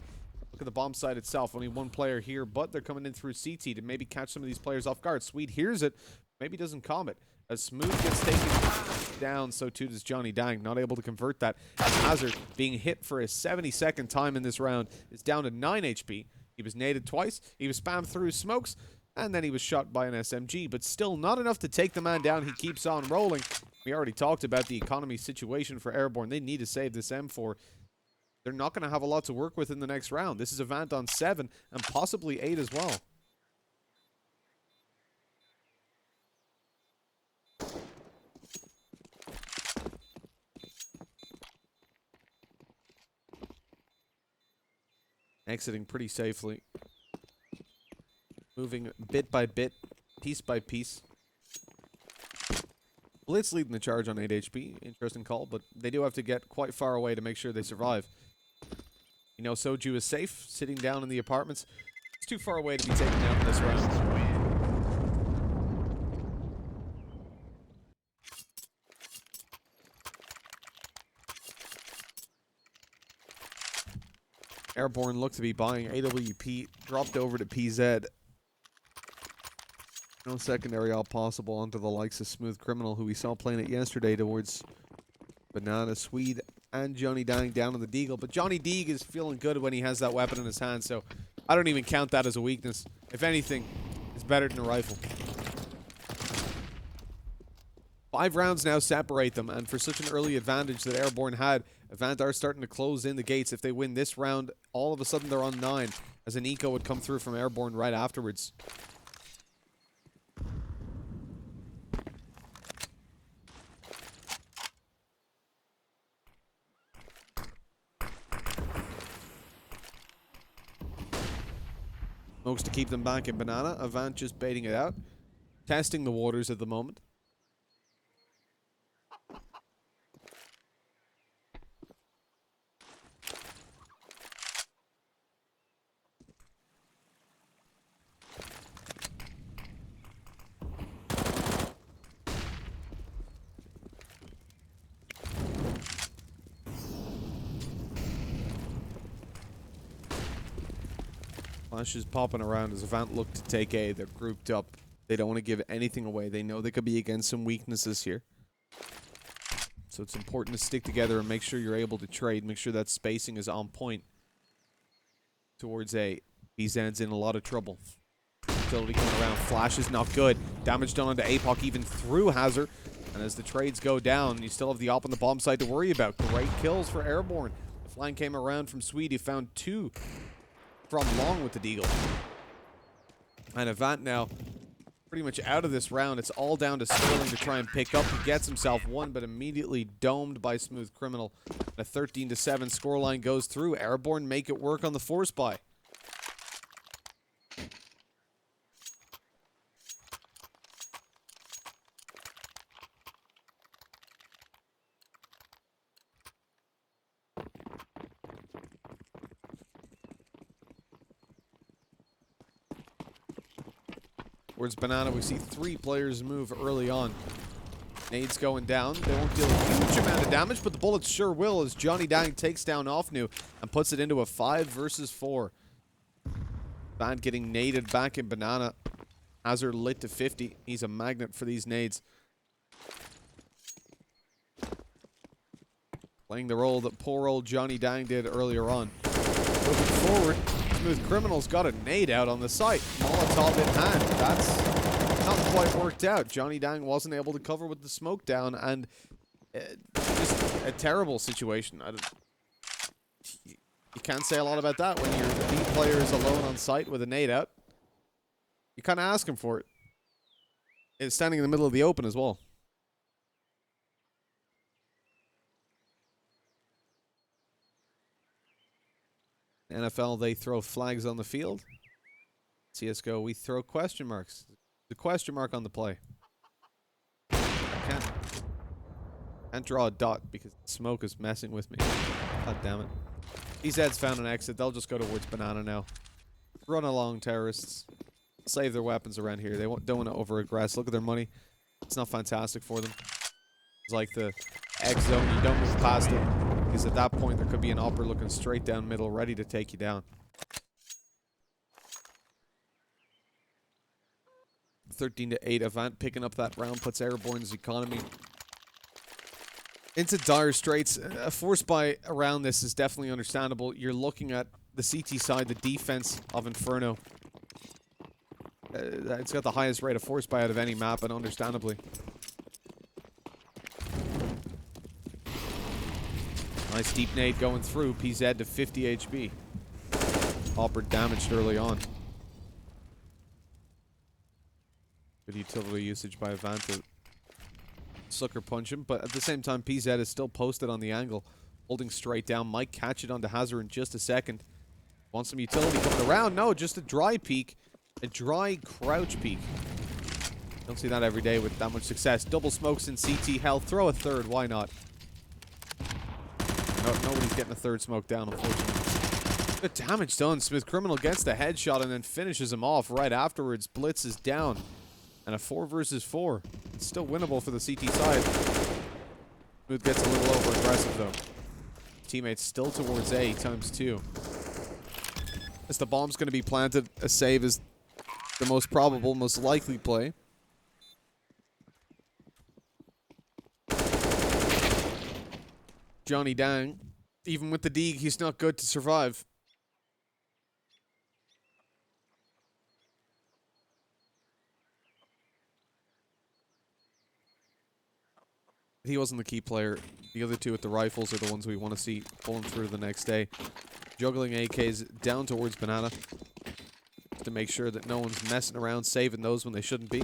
S8: Look at the bomb site itself. Only 1 player here, but they're coming in through CT to maybe catch some of these players off guard. Swede hears it, maybe doesn't calm it. As Smooth gets taken down, so too does Johnny Dang. Not able to convert that. As Hazard, being hit for his 72nd time in this round, is down to 9 HP. He was naded twice. He was spammed through smokes, and then he was shot by an SMG. But still not enough to take the man down. He keeps on rolling. We already talked about the economy situation for Airborne. They need to save this M4. They're not going to have a lot to work with in the next round. This is Avant on 7 and possibly 8 as well. Exiting pretty safely. Moving bit by bit, piece by piece. Blitz leading the charge on 8 HP. Interesting call, but they do have to get quite far away to make sure they survive. You know, Soju is safe, sitting down in the apartments. It's too far away to be taken down in this round. Airborne looked to be buying AWP, dropped over to PZ. No secondary all possible onto the likes of Smooth Criminal, who we saw playing it yesterday towards Banana, Swede, and Johnny Dang down on the Deagle. But Johnny Deagle is feeling good when he has that weapon in his hand, so I don't even count that as a weakness. If anything, it's better than a rifle. 5 rounds now separate them, and for such an early advantage that Airborne had, Avant are starting to close in the gates. If they win this round, all of a sudden they're on 9, as an eco would come through from Airborne right afterwards. Smokes to keep them back in Banana. Avant just baiting it out. Testing the waters at the moment. Flash is popping around as Avant look to take A. They're grouped up. They don't want to give anything away. They know they could be against some weaknesses here. So it's important to stick together and make sure you're able to trade. Make sure that spacing is on point towards A. BZ's in a lot of trouble. Utility coming around. Flash is not good. Damage done onto APOC even through Hazard. And as the trades go down, you still have the op on the bomb side to worry about. Great kills for Airborne. The flank came around from Swede. Found 2 from Long with the deagle. And Avant now pretty much out of this round. It's all down to Sterling to try and pick up. He gets himself 1, but immediately domed by Smooth Criminal. A 13-7 scoreline goes through. Airborne make it work on the force buy. Towards Banana, we see 3 players move early on. Nades going down. They won't deal a huge amount of damage, but the bullets sure will as Johnny Dang takes down Offnu and puts it into a 5 versus 4. Band getting naded back in Banana. Hazard lit to 50. He's a magnet for these nades. Playing the role that poor old Johnny Dang did earlier on. Moving forward. Smooth Criminal's got a nade out on the site. Molotov in hand. That's not quite worked out. Johnny Dang wasn't able to cover with the smoke down, and just a terrible situation. You can't say a lot about that when your lead player is alone on site with a nade out. You kind of ask him for it. It's standing in the middle of the open as well. NFL, they throw flags on the field. CSGO, we throw question marks. The question mark on the play. Can't draw a dot because the smoke is messing with me. God damn it. BZ's found an exit. They'll just go towards Banana now. Run along, terrorists. Save their weapons around here. They don't want to over-aggress. Look at their money. It's not fantastic for them. It's like the X zone. You don't move past it. Because at that point, there could be an upper looking straight down middle, ready to take you down. 13-8 Avant picking up that round, puts Airborne's economy into dire straits. A force buy around this is definitely understandable. You're looking at the CT side, the defense of Inferno. It's got the highest rate of force buy out of any map, and understandably. Nice deep nade going through. PZ to 50 HP. Hopper damaged early on. Good utility usage by Avant to sucker punch him, but at the same time, PZ is still posted on the angle, holding straight down. Might catch it onto Hazard in just a second. Want some utility coming around? No, just a dry peek. A dry crouch peek. Don't see that every day with that much success. Double smokes in CT health. Throw a third. Why not? No, nobody's getting a third smoke down, unfortunately. Good damage done. Smooth Criminal gets the headshot and then finishes him off right afterwards. Blitz is down. And a 4 versus 4. It's still winnable for the CT side. Smooth gets a little over aggressive though. Teammates still towards A ×2. As the bomb's going to be planted, a save is the most probable, most likely play. Johnny Dang, even with the Deeg, he's not good to survive. He wasn't the key player. The other two with the rifles are the ones we want to see pulling through the next day. Juggling AKs down towards Banana to make sure that no one's messing around saving those when they shouldn't be.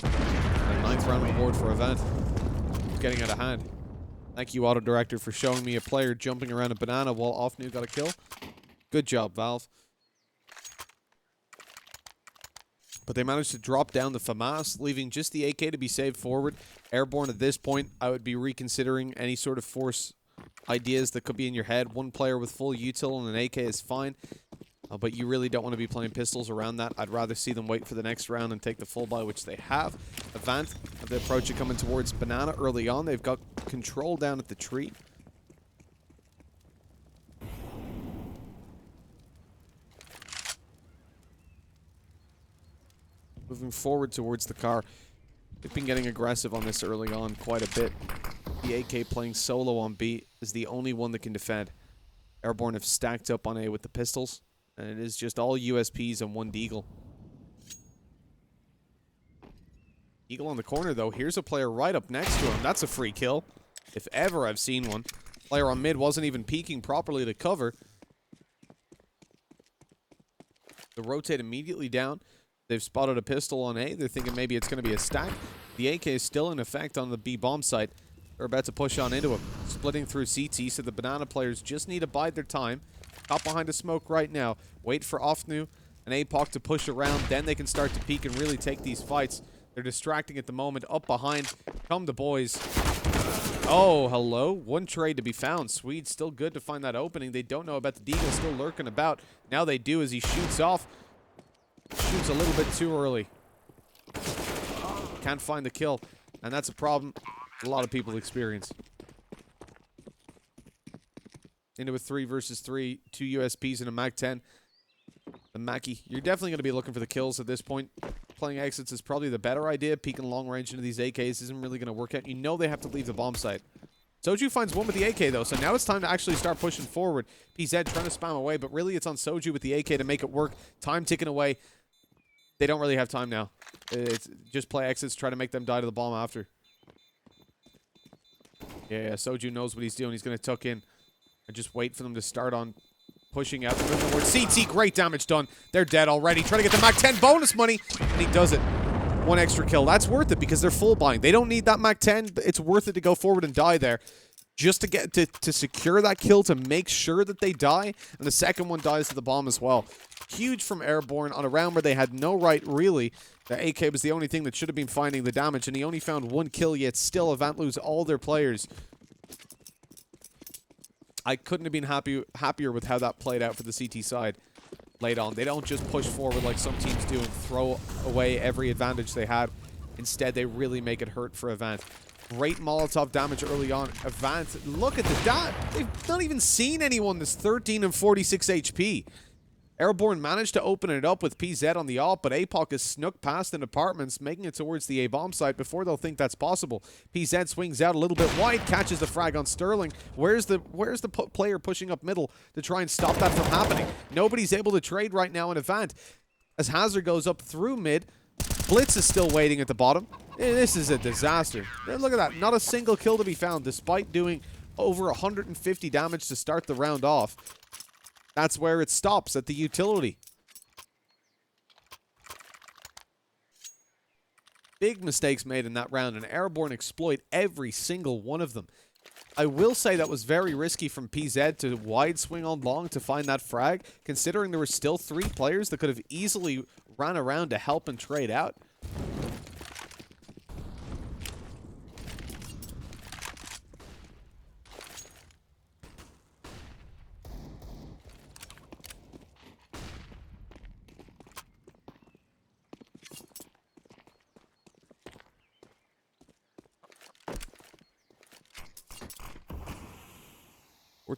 S8: And 9th round on the board for AVANT. Getting out of hand. Thank you, Auto Director, for showing me a player jumping around a Banana while Offnu got a kill. Good job, Valve. But they managed to drop down the FAMAS, leaving just the AK to be saved forward. Airborne at this point, I would be reconsidering any sort of force ideas that could be in your head. One player with full util and an AK is fine, but you really don't want to be playing pistols around that. I'd rather see them wait for the next round and take the full buy, which they have. AVANT, the approach coming towards Banana early on. They've got control down at the tree. Moving forward towards the car. They've been getting aggressive on this early on quite a bit. The AK playing solo on B is the only one that can defend. Airborne have stacked up on A with the pistols, and it is just all USPs and one Deagle. Eagle on the corner, though. Here's a player right up next to him. That's a free kill, if ever I've seen one. Player on mid wasn't even peeking properly to cover. They rotate immediately down. They've spotted a pistol on A. They're thinking maybe it's going to be a stack. The AK is still in effect on the B bomb site. They're about to push on into him. Splitting through CT, so the Banana players just need to bide their time. Hop behind a smoke right now. Wait for Offnu and APOC to push around. Then they can start to peek and really take these fights. They're distracting at the moment. Up behind come the boys. Oh, hello. One trade to be found. Swede's still good to find that opening. They don't know about the Deagle still lurking about. Now they do as he shoots off. Shoots a little bit too early. Can't find the kill. And that's a problem a lot of people experience. Into a 3 versus 3. 2 USPs and a MAC-10. The Mackie. You're definitely going to be looking for the kills at this point. Playing exits is probably the better idea. Peeking long range into these AKs isn't really going to work out. You know they have to leave the bomb site. Soju finds one with the AK, though, so now it's time to actually start pushing forward. PZ trying to spam away, but really it's on Soju with the AK to make it work. Time ticking away. They don't really have time now. It's just play exits, try to make them die to the bomb after. Yeah, Soju knows what he's doing. He's going to tuck in and just wait for them to start on pushing out. CT, great damage done. They're dead already. Trying to get the MAC-10 bonus money, and he does it. One extra kill. That's worth it because they're full buying. They don't need that MAC-10. It's worth it to go forward and die there. Just to get to secure that kill, to make sure that they die. And the second one dies to the bomb as well. Huge from Airborne on a round where they had no right, really. The AK was the only thing that should have been finding the damage, and he only found one kill, yet still AVANT lose all their players. I couldn't have been happier with how that played out for the CT side late on. They don't just push forward like some teams do and throw away every advantage they had. Instead, they really make it hurt for AVANT. Great Molotov damage early on. AVANT, look at the dot. They've not even seen anyone that's 13 and 46 HP. Airborne managed to open it up with PZ on the alt, but APOC has snuck past in apartments, making it towards the A-bomb site before they'll think that's possible. PZ swings out a little bit wide, catches the frag on Sterling. Where's the player pushing up middle to try and stop that from happening? Nobody's able to trade right now in AVANT. As Hazard goes up through mid, Blitz is still waiting at the bottom. This is a disaster. Look at that. Not a single kill to be found, despite doing over 150 damage to start the round off. That's where it stops, at the utility. Big mistakes made in that round, and Airborne exploit every single one of them. I will say that was very risky from PZ to wide swing on long to find that frag, considering there were still 3 players that could have easily ran around to help and trade out.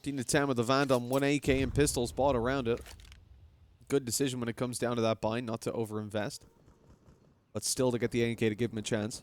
S8: To 10 with AVANT on 1 AK and pistols bought around it. Good decision when it comes down to that bind, not to overinvest. But still to get the AK to give him a chance.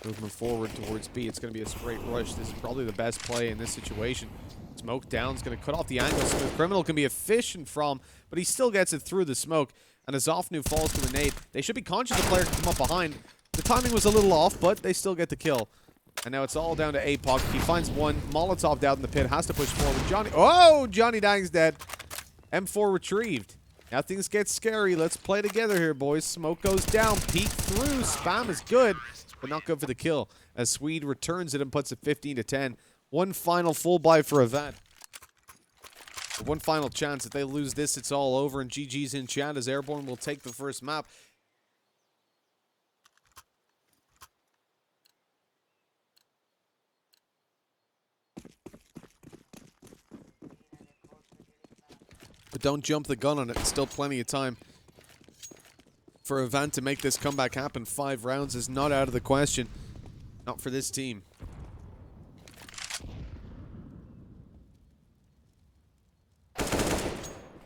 S8: Movement forward towards B. It's going to be a straight rush. This is probably the best play in this situation. Smoke down is going to cut off the angle. Smooth Criminal can be efficient from, but he still gets it through the smoke. And as Zofnu falls to a nade, they should be conscious the player can come up behind. The timing was a little off, but they still get the kill. And now it's all down to APOC. He finds one. Molotov down in the pit. Has to push forward. Johnny. Oh! Johnny Dang's dead. M4 retrieved. Now things get scary. Let's play together here, boys. Smoke goes down. Peek through. Spam is good, but not good for the kill. As Swede returns it and puts it 15-10. One final full buy for AVANT. One final chance. If they lose this, it's all over. And GG's in chat as Airborne will take the first map. But don't jump the gun on it. Still plenty of time for AVANT to make this comeback happen. 5 rounds is not out of the question. Not for this team.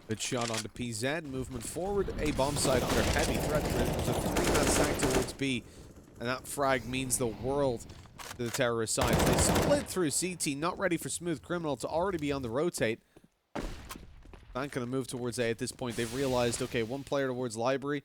S8: Good shot onto PZ. Movement forward. A bomb site under heavy threat. There's a 3-man stack towards B. And that frag means the world to the terrorist side. They split through CT. Not ready for Smooth Criminal to already be on the rotate. Not going to move towards A at this point. They've realized, okay, one player towards library.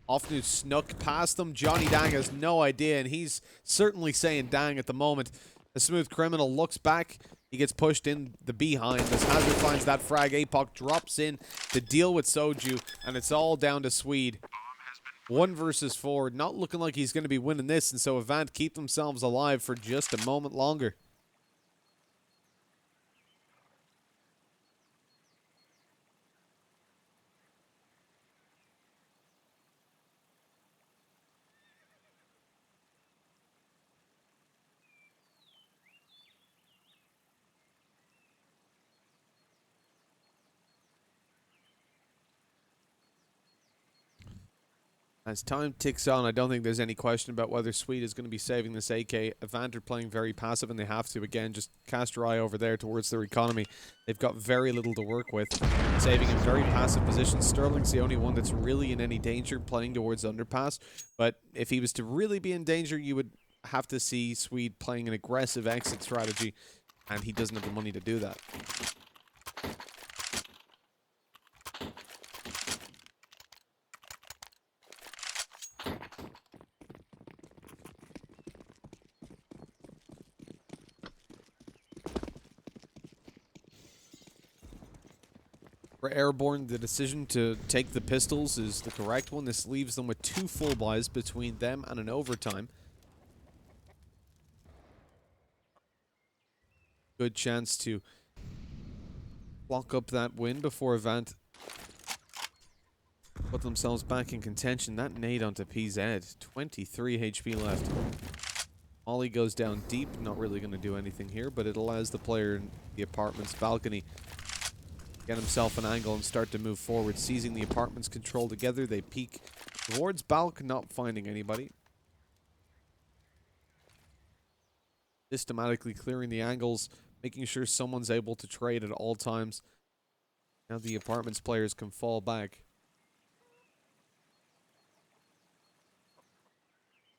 S8: Offnu snuck past them. Johnny Dang has no idea, and he's certainly saying dang at the moment. The Smooth Criminal looks back. He gets pushed in the behind. As Hazard finds that frag, APOC drops in to deal with Soju, and it's all down to Swede. 1 versus 4. Not looking like he's going to be winning this, and so AVANT keep themselves alive for just a moment longer. As time ticks on, I don't think there's any question about whether Swede is going to be saving this AK. AVANT are playing very passive, and they have to. Again, just cast your eye over there towards their economy. They've got very little to work with. Saving in very passive positions. Sterling's the only one that's really in any danger playing towards underpass. But if he was to really be in danger, you would have to see Swede playing an aggressive exit strategy, and he doesn't have the money to do that. For Airborne, the decision to take the pistols is the correct one. This leaves them with 2 full buys between them and an overtime. Good chance to lock up that win before AVANT put themselves back in contention. That nade onto PZ. 23 HP left. Ollie goes down deep. Not really going to do anything here, but it allows the player in the apartment's balcony get himself an angle and start to move forward. Seizing the apartment's control together, they peek towards Balk, not finding anybody. Systematically clearing the angles, making sure someone's able to trade at all times. Now the apartment's players can fall back.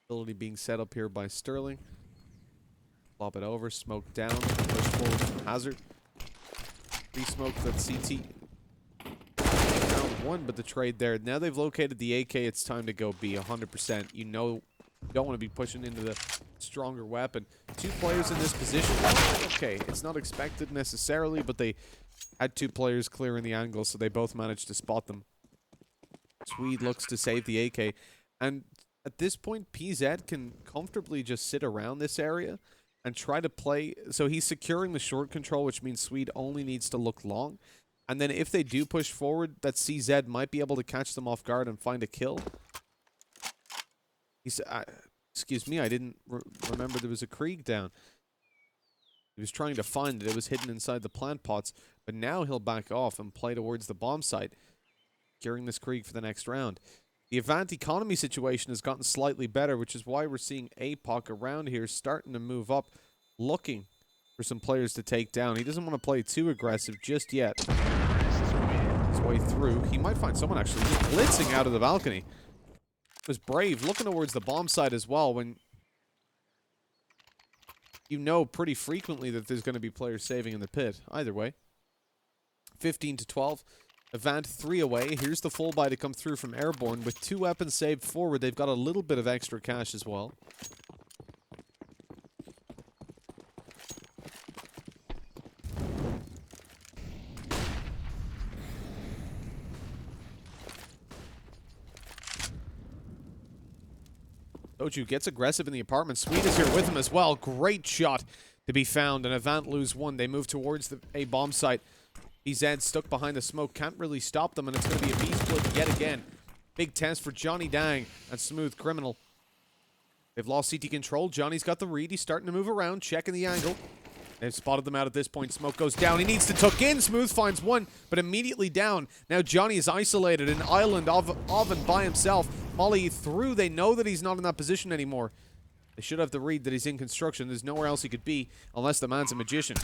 S8: Ability being set up here by Sterling. Flop it over, smoke down, push forward from Hazard. Re-smoke that CT. Round 1, but the trade there. Now they've located the AK, it's time to go B 100%. You know, you don't want to be pushing into the stronger weapon. 2 players in this position. Okay, it's not expected necessarily, but they had 2 players clearing the angle, so they both managed to spot them. Swede looks to save the AK, and at this point, PZ can comfortably just sit around this area and try to play. So he's securing the short control, which means Swede only needs to look long. And then if they do push forward, that CZ might be able to catch them off guard and find a kill. He's, excuse me, I didn't remember there was a Krieg down. He was trying to find it. It was hidden inside the plant pots. But now he'll back off and play towards the bomb site, securing this Krieg for the next round. The AVANT economy situation has gotten slightly better, which is why we're seeing APOC around here starting to move up, looking for some players to take down. He doesn't want to play too aggressive just yet. His way through. He might find someone actually just blitzing out of the balcony. It was brave, looking towards the bomb site as well when you know pretty frequently that there's going to be players saving in the pit. Either way. 15 to 12. AVANT 3 away. Here's the full buy to come through from Airborne. With 2 weapons saved forward, they've got a little bit of extra cash as well. Soju gets aggressive in the apartment. Sweet is here with him as well. Great shot to be found, and AVANT lose 1. They move towards a bomb site. PZ stuck behind the smoke. Can't really stop them, and it's going to be a B-split yet again. Big test for Johnny Dang and Smooth Criminal. They've lost CT control. Johnny's got the read. He's starting to move around, checking the angle. They've spotted them out at this point. Smoke goes down. He needs to tuck in. Smooth finds 1, but immediately down. Now Johnny is isolated, an island of and by himself. Molly through. They know that he's not in that position anymore. They should have the read that he's in construction. There's nowhere else he could be unless the man's a magician.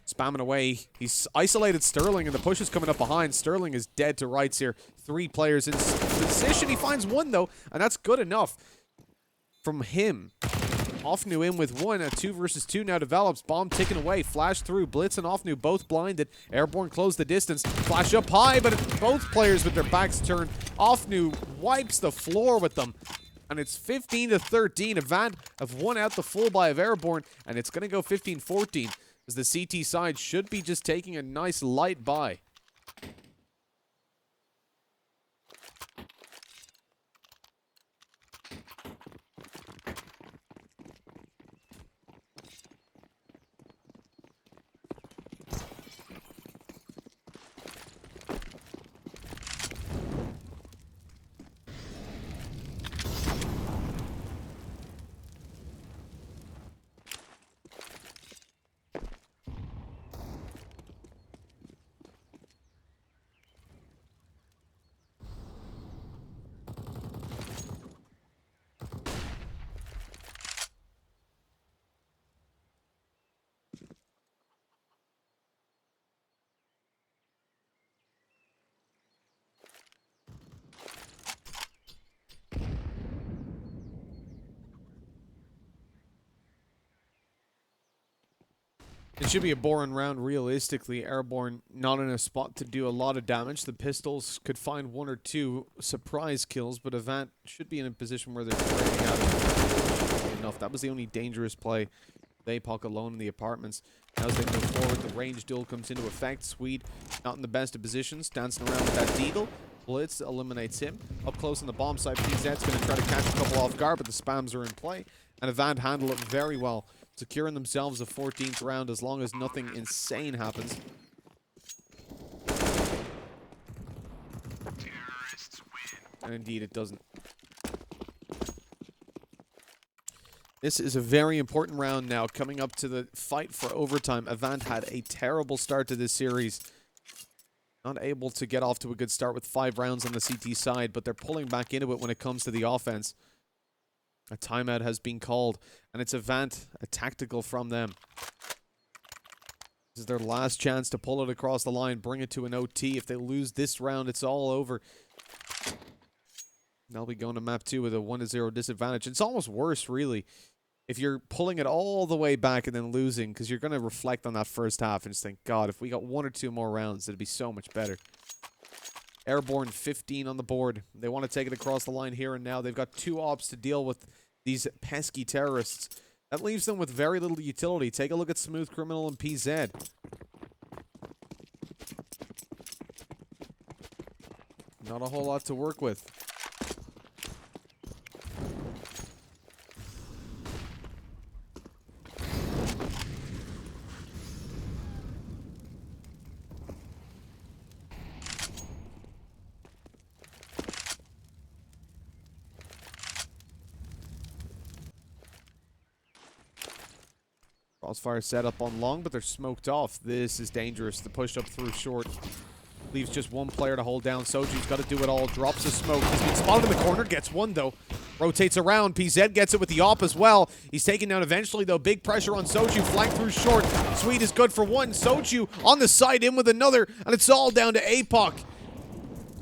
S8: Spamming away. He's isolated Sterling, and the push is coming up behind. Sterling is dead to rights here. 3 players in position. He finds 1, though, and that's good enough from him. Offnu in with 1. A 2 versus 2 now develops. Bomb ticking away. Flash through. Blitz and Offnu both blinded. Airborne close the distance. Flash up high, but both players with their backs turned. Offnu wipes the floor with them. And it's 15 to 13. AVANT have won out the full buy of Airborne, and it's going to go 15-14. As the CT side should be just taking a nice light buy. It should be a boring round realistically. Airborne not in a spot to do a lot of damage. The pistols could find 1 or 2 surprise kills, but AVANT should be in a position where they're trading out enough. That was the only dangerous play. APOC alone in the apartments. Now as they move forward, the range duel comes into effect. Swede not in the best of positions, dancing around with that deagle. Blitz eliminates him. Up close on the bomb site, PZ's going to try to catch a couple off guard, but the spams are in play. And AVANT handle it very well, securing themselves a 14th round as long as nothing insane happens. And indeed it doesn't. This is a very important round now, coming up to the fight for overtime. AVANT had a terrible start to this series. Not able to get off to a good start with 5 rounds on the CT side, but they're pulling back into it when it comes to the offense. A timeout has been called, and it's AVANT, a tactical from them. This is their last chance to pull it across the line, bring it to an OT. If they lose this round, it's all over. They'll be going to map 2 with a 1-0 disadvantage. It's almost worse, really, if you're pulling it all the way back and then losing, because you're going to reflect on that first half and just think, God, if we got 1 or 2 more rounds, it'd be so much better. Airborne 15 on the board. They want to take it across the line here and now. They've got 2 ops to deal with these pesky terrorists. That leaves them with very little utility. Take a look at Smooth Criminal and PZ. Not a whole lot to work with. Crossfire set up on long, but they're smoked off. This is dangerous. The push up through short leaves just 1 player to hold down. Soju's got to do it all. Drops the smoke. He's been spotted in the corner. Gets 1, though. Rotates around. PZ gets it with the op as well. He's taken down eventually, though. Big pressure on Soju. Flank through short. Sweet is good for 1. Soju on the side in with another. And it's all down to APOC.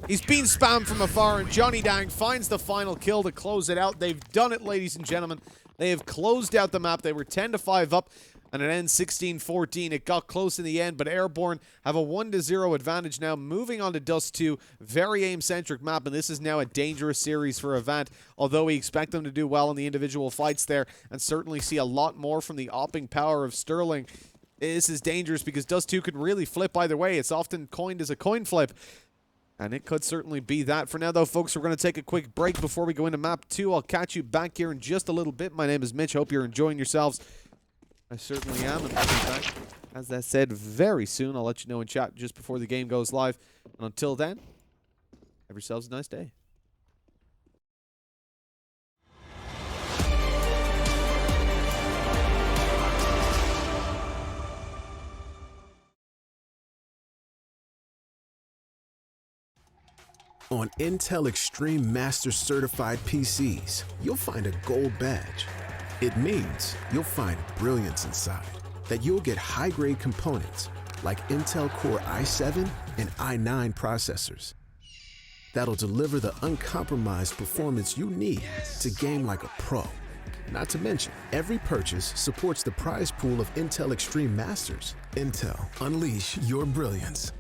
S8: He's been spammed from afar, and Johnny Dang finds the final kill to close it out. They've done it, ladies and gentlemen. They have closed out the map. They were 10-5 up, and it ends 16-14. It got close in the end, but Airborne have a 1-0 advantage now. Moving on to Dust 2, very aim-centric map, and this is now a dangerous series for Avant, although we expect them to do well in the individual fights there, and certainly see a lot more from the opping power of Sterling. This is dangerous because Dust 2 could really flip either way. It's often coined as a coin flip, and it could certainly be that. For now, though, folks, we're going to take a quick break before we go into map 2. I'll catch you back here in just a little bit. My name is Mitch. Hope you're enjoying yourselves. I certainly am, and I'll be back, as I said, very soon. I'll let you know in chat just before the game goes live. And until then, have yourselves a nice day.
S10: On Intel Extreme Master Certified PCs, you'll find a gold badge. It means you'll find brilliance inside, that you'll get high-grade components like Intel Core i7 and i9 processors that'll deliver the uncompromised performance you need to game like a pro. Not to mention, every purchase supports the prize pool of Intel Extreme Masters. Intel, unleash your brilliance.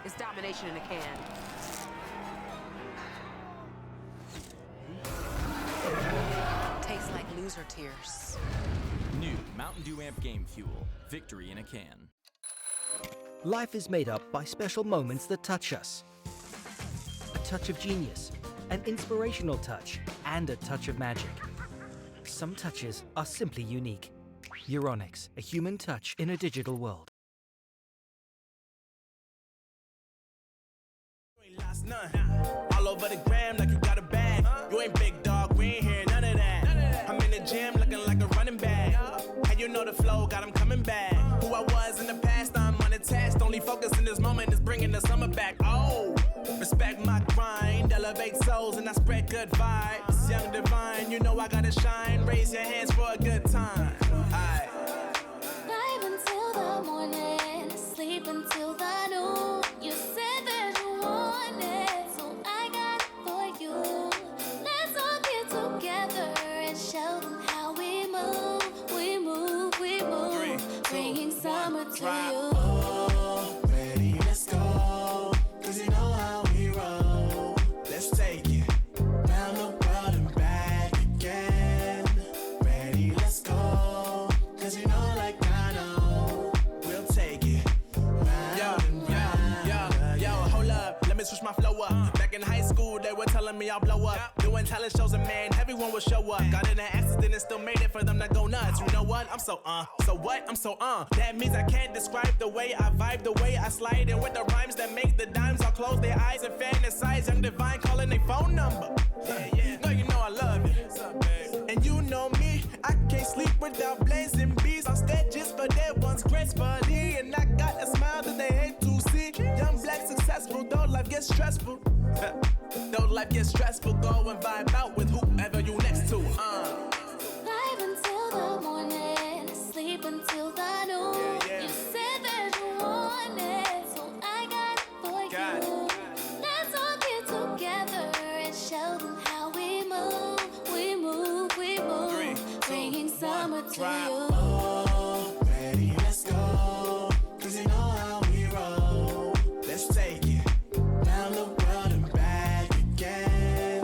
S11: It's domination in a can. Tastes like loser tears.
S12: New Mountain Dew Amp Game Fuel. Victory in a can.
S13: Life is made up by special moments that touch us. A touch of genius, an inspirational touch, and a touch of magic. Some touches are simply unique. Euronics, a human touch in a digital world.
S14: All over the gram like you got a bag. You ain't big dog, we ain't hearing none of that. I'm in the gym looking like a running back. How you know the flow got him coming back? Who I was in the past, I'm unattached. Only focus in this moment is bringing the summer back. Oh, respect my grind, elevate souls and I spread good vibes. Young divine, you know I gotta shine. Raise your hands for a good time. Aight.
S6: Live until the morning, sleep until the noon. You said that you want it, so I got it for you. Let's all get together and show them how we move. We move, we move. 3, 2, bringing summer to you.
S14: Oh, ready, let's go. 'Cause you know how we roll. Let's take it round the world and back again. Ready, let's go. 'Cause you know like I know. We'll take it round and round. Yo, hold up, let me switch my flow up. Back in high school, they were telling me I'll blow up. Doing talent shows and man, everyone will show up. Got in an accident and still made it for them to go nuts. You know what? I'm so what? I'm so That means I can't describe the way I vibe, the way I slide. And with the rhymes that make the dimes, I'll close their eyes and fantasize. Young divine calling their phone number. Yeah. No, you know I love you. What's up, babe? And you know me, I can't sleep without blazing beats on stages for their ones gracefully. And I got a smile that they hate to see. Young black successful, though life gets stressful. Though life gets stressful, go and vibe out with whoever you next to.
S6: Live until the morning, sleep until the noon.
S14: Yeah.
S6: You said that you want it, so I got it for you. Let's all get together and show them how we move. We move, we move.
S14: 3, 2,
S6: bringing summer to
S14: drop.
S6: you.
S14: Oh, ready, let's go. 'Cause you know how we roll. Let's take it round the world and back again.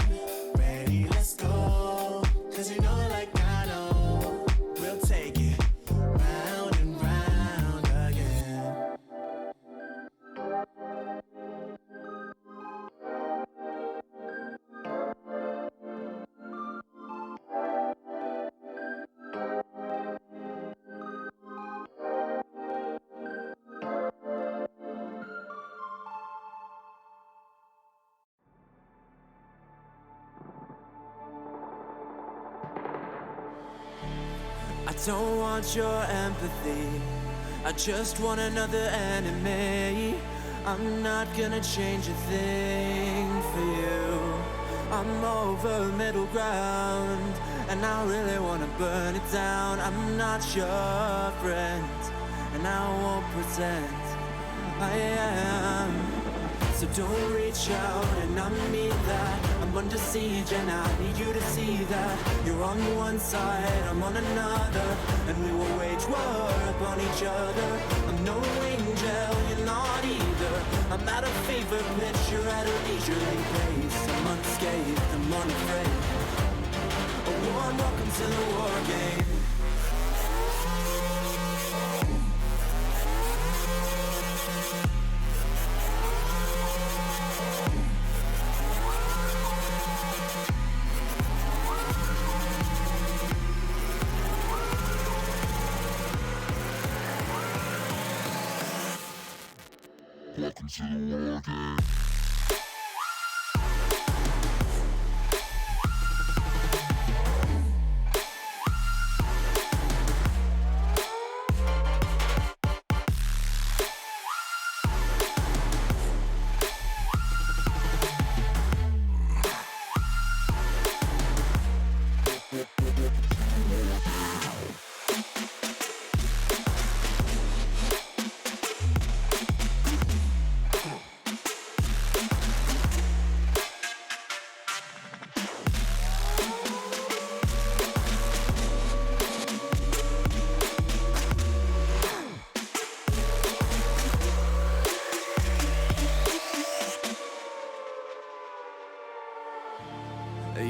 S14: Ready, let's go. 'Cause you know like I know. We'll take it round and round again.
S2: don't want your empathy. I just want another enemy. I'm not gonna change a thing for you. I'm over middle ground, and I really wanna burn it down. I'm not your friend, and I won't pretend I am. So don't reach out, and I mean that. I'm under siege, and I need you to see that. You're on one side, I'm on another, and we will wage war upon each other. I'm no angel, you're not either. I'm at a fever pitch, you're at a leisurely pace. I'm unscathed, I'm unafraid. A warm welcome to the war game.
S15: Welcome to the war game.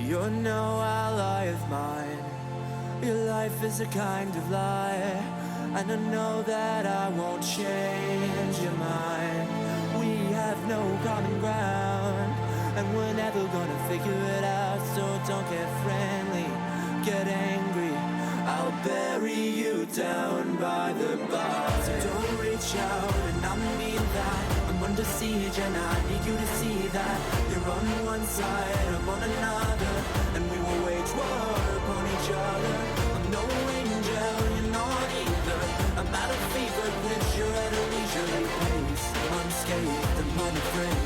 S2: You're no ally of mine. Your life is a kind of lie, and I know that I won't change your mind. We have no common ground, and we're never gonna figure it out. So don't get friendly, get angry. I'll bury you down by the bar. So don't reach out, and I mean that. I'm under siege, and I need you to see that. You're on one side, I'm on another, and we will wage war upon each other. I'm no angel, you're not either. I'm at a fever pitch, you're at a leisurely pace. I'm unscathed, I'm unafraid.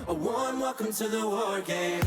S2: A warm welcome to the war game.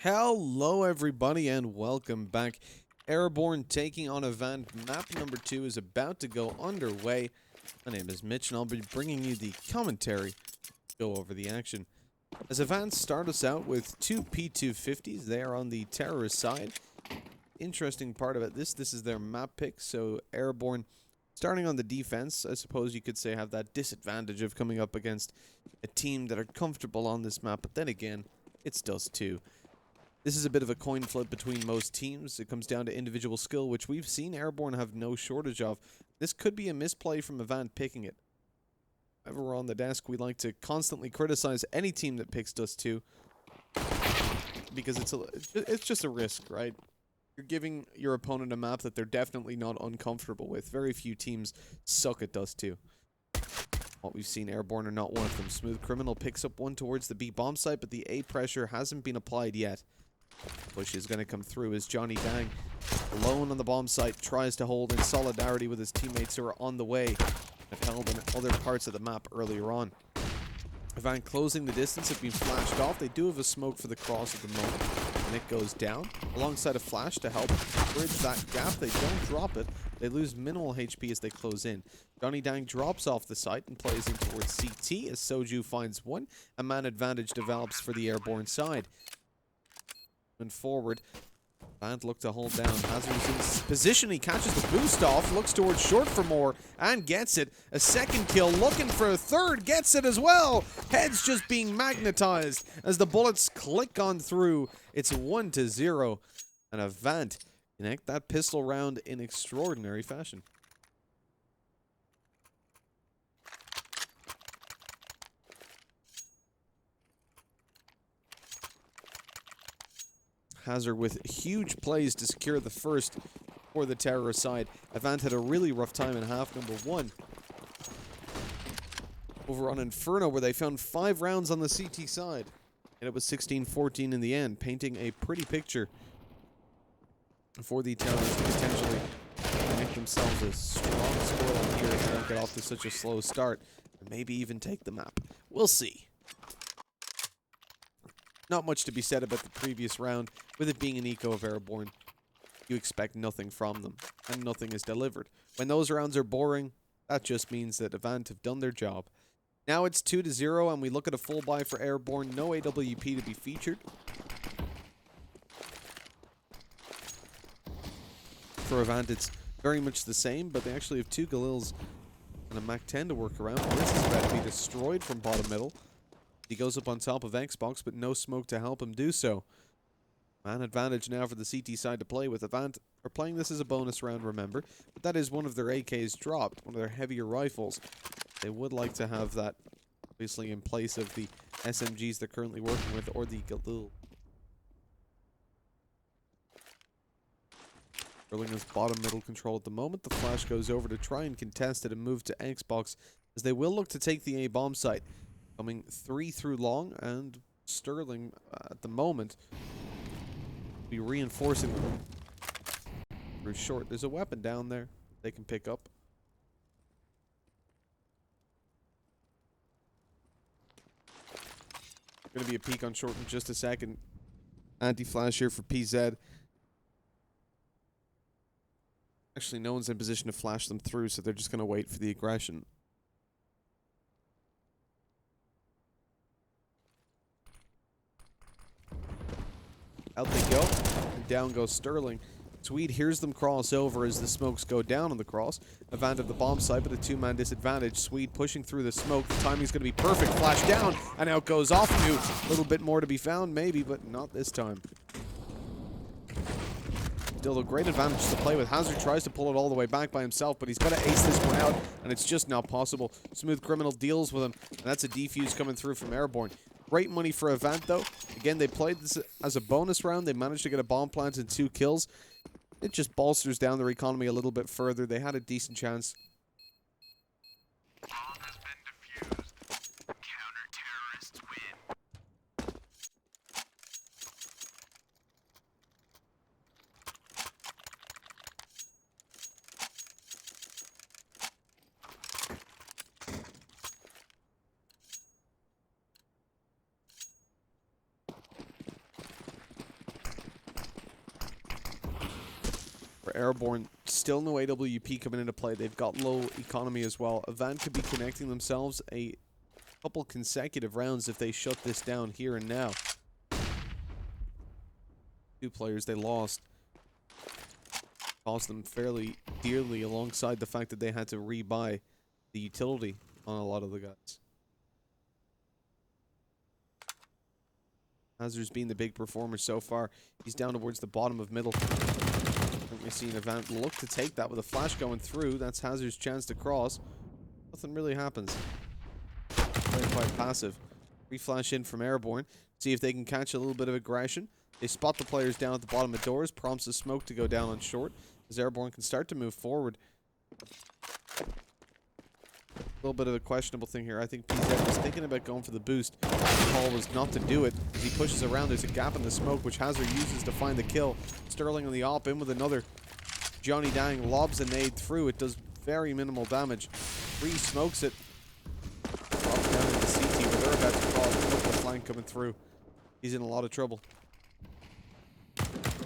S8: Hello everybody and welcome back. Airborne taking on AVANT. Map number 2 is about to go underway. My name is Mitch and I'll be bringing you the commentary. Go over the action. As AVANT start us out with two P250s, they are on the terrorist side. Interesting part about this is their map pick, so Airborne starting on the defense, I suppose you could say have that disadvantage of coming up against a team that are comfortable on this map, but then again, it's Dust 2. This is a bit of a coin flip between most teams. It comes down to individual skill, which we've seen Airborne have no shortage of. This could be a misplay from AVANT picking it. Whenever we're on the desk, we like to constantly criticize any team that picks Dust 2. Because it's just a risk, right? You're giving your opponent a map that they're definitely not uncomfortable with. Very few teams suck at Dust 2. What we've seen, Airborne are not one of them. Smooth Criminal picks up one towards the B bomb site, but the A pressure hasn't been applied yet. Push is going to come through as Johnny Dang, alone on the bomb site, tries to hold in solidarity with his teammates who are on the way, have held in other parts of the map earlier on. AVANT closing the distance have been flashed off. They do have a smoke for the cross at the moment. Nick goes down alongside a flash to help bridge that gap. They don't drop it. They lose minimal HP as they close in. Johnny Dang drops off the site and plays in towards CT as Soju finds one. A man advantage develops for the Airborne side. And forward, AVANT look to hold down. Hazard's in position. He catches the boost off, looks towards short for more, and gets it. A second kill, looking for a third, gets it as well. Heads just being magnetized as the bullets click on through. It's 1-0, and AVANT connect that pistol round in extraordinary fashion. Hazard with huge plays to secure the first for the terrorist side. AVANT had a really rough time in half number 1. Over on Inferno, where they found 5 rounds on the CT side. And it was 16-14 in the end, painting a pretty picture for the terrorists to potentially make themselves a strong scoreline here if they don't get off to such a slow start. And maybe even take the map. We'll see. Not much to be said about the previous round. With it being an eco of Airborne, you expect nothing from them, and nothing is delivered. When those rounds are boring, that just means that AVANT have done their job. Now it's 2-0, and we look at a full buy for Airborne. No AWP to be featured. For AVANT, it's very much the same, but they actually have 2 Galils and a Mac-10 to work around. This is about to be destroyed from bottom middle. He goes up on top of Xbox, but no smoke to help him do so. Man advantage now for the CT side to play with. AVANT are playing this as a bonus round, remember. But that is one of their AKs dropped, one of their heavier rifles. They would like to have that, obviously, in place of the SMGs they're currently working with, or the Galil. Sterling has bottom middle control at the moment. The flash goes over to try and contest it and move to Xbox, as they will look to take the A bomb site. Coming 3 through long, and Sterling, at the moment, be reinforcing them through short. There's a weapon down there they can pick up. Going to be a peek on short in just a second. Anti-flash here for PZ. Actually, no one's in position to flash them through, so they're just going to wait for the aggression. Out they go, and down goes Sterling. Swede hears them cross over as the smokes go down on the cross. AVANT of the bomb site, but a 2-man disadvantage. Swede pushing through the smoke. The timing's going to be perfect. Flash down, and out goes Offenu. A little bit more to be found, maybe, but not this time. Still a great advantage to play with. Hazard tries to pull it all the way back by himself, but he's got to ace this one out, and it's just not possible. Smooth Criminal deals with him, and that's a defuse coming through from Airborne. Great money for AVANT, though. Again, they played this as a bonus round. They managed to get a bomb plant and 2 kills. It just bolsters down their economy a little bit further. They had a decent chance.
S9: Bomb has been defused. Counter-terrorists win.
S8: For Airborne, still no AWP coming into play. They've got low economy as well. AVANT could be connecting themselves a couple consecutive rounds if they shut this down here and now. 2 players they lost. Cost them fairly dearly alongside the fact that they had to rebuy the utility on a lot of the guys. Hazard's been the big performer so far. He's down towards the bottom of middle. We're seeing Avant look to take that with a flash going through. That's Hazard's chance to cross. Nothing really happens. They're quite passive. Reflash in from Airborne. See if they can catch a little bit of aggression. They spot the players down at the bottom of doors. Prompts the smoke to go down on short. As Airborne can start to move forward. A little bit of a questionable thing here. I think PZ was thinking about going for the boost. The call was not to do it. As he pushes around, there's a gap in the smoke, which Hazard uses to find the kill. Sterling on the op in with another. Johnny Dang lobs a nade through. It does very minimal damage. Free smokes it. Drops down into CT, but they're about to cross. Look at the flank coming through. He's in a lot of trouble.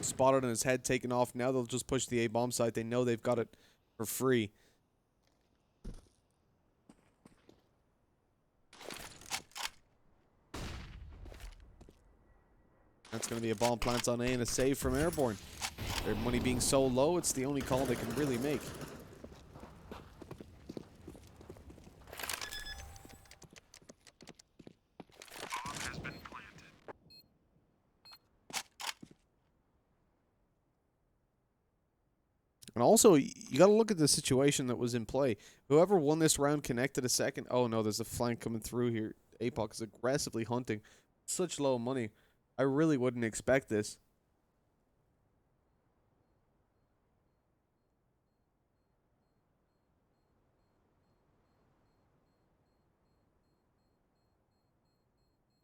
S8: Spotted and his head taken off. Now they'll just push the A-bomb site. They know they've got it for free. That's going to be a bomb plant on A and a save from Airborne. Their money being so low, it's the only call they can really make. And also, you got to look at the situation that was in play. Whoever won this round connected a second. Oh no, there's a flank coming through here. APOC is aggressively hunting. Such low money. I really wouldn't expect this.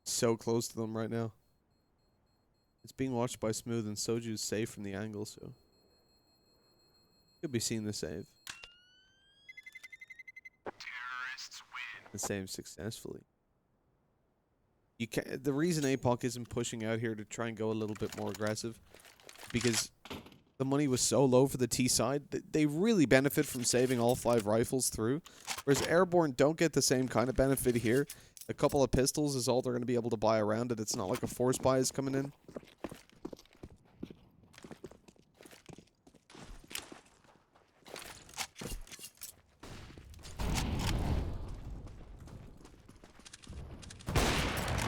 S8: So close to them right now. It's being watched by Smooth, and Soju's safe from the angle, so could be seeing the save.
S9: Terrorists win.
S8: The save successfully. You can the reason APOC isn't pushing out here to try and go a little bit more aggressive, because the money was so low for the T side. They really benefit from saving all 5 rifles through, whereas Airborne don't get the same kind of benefit here. A couple of pistols is all they're going to be able to buy around it. It's not like a force buy is coming in.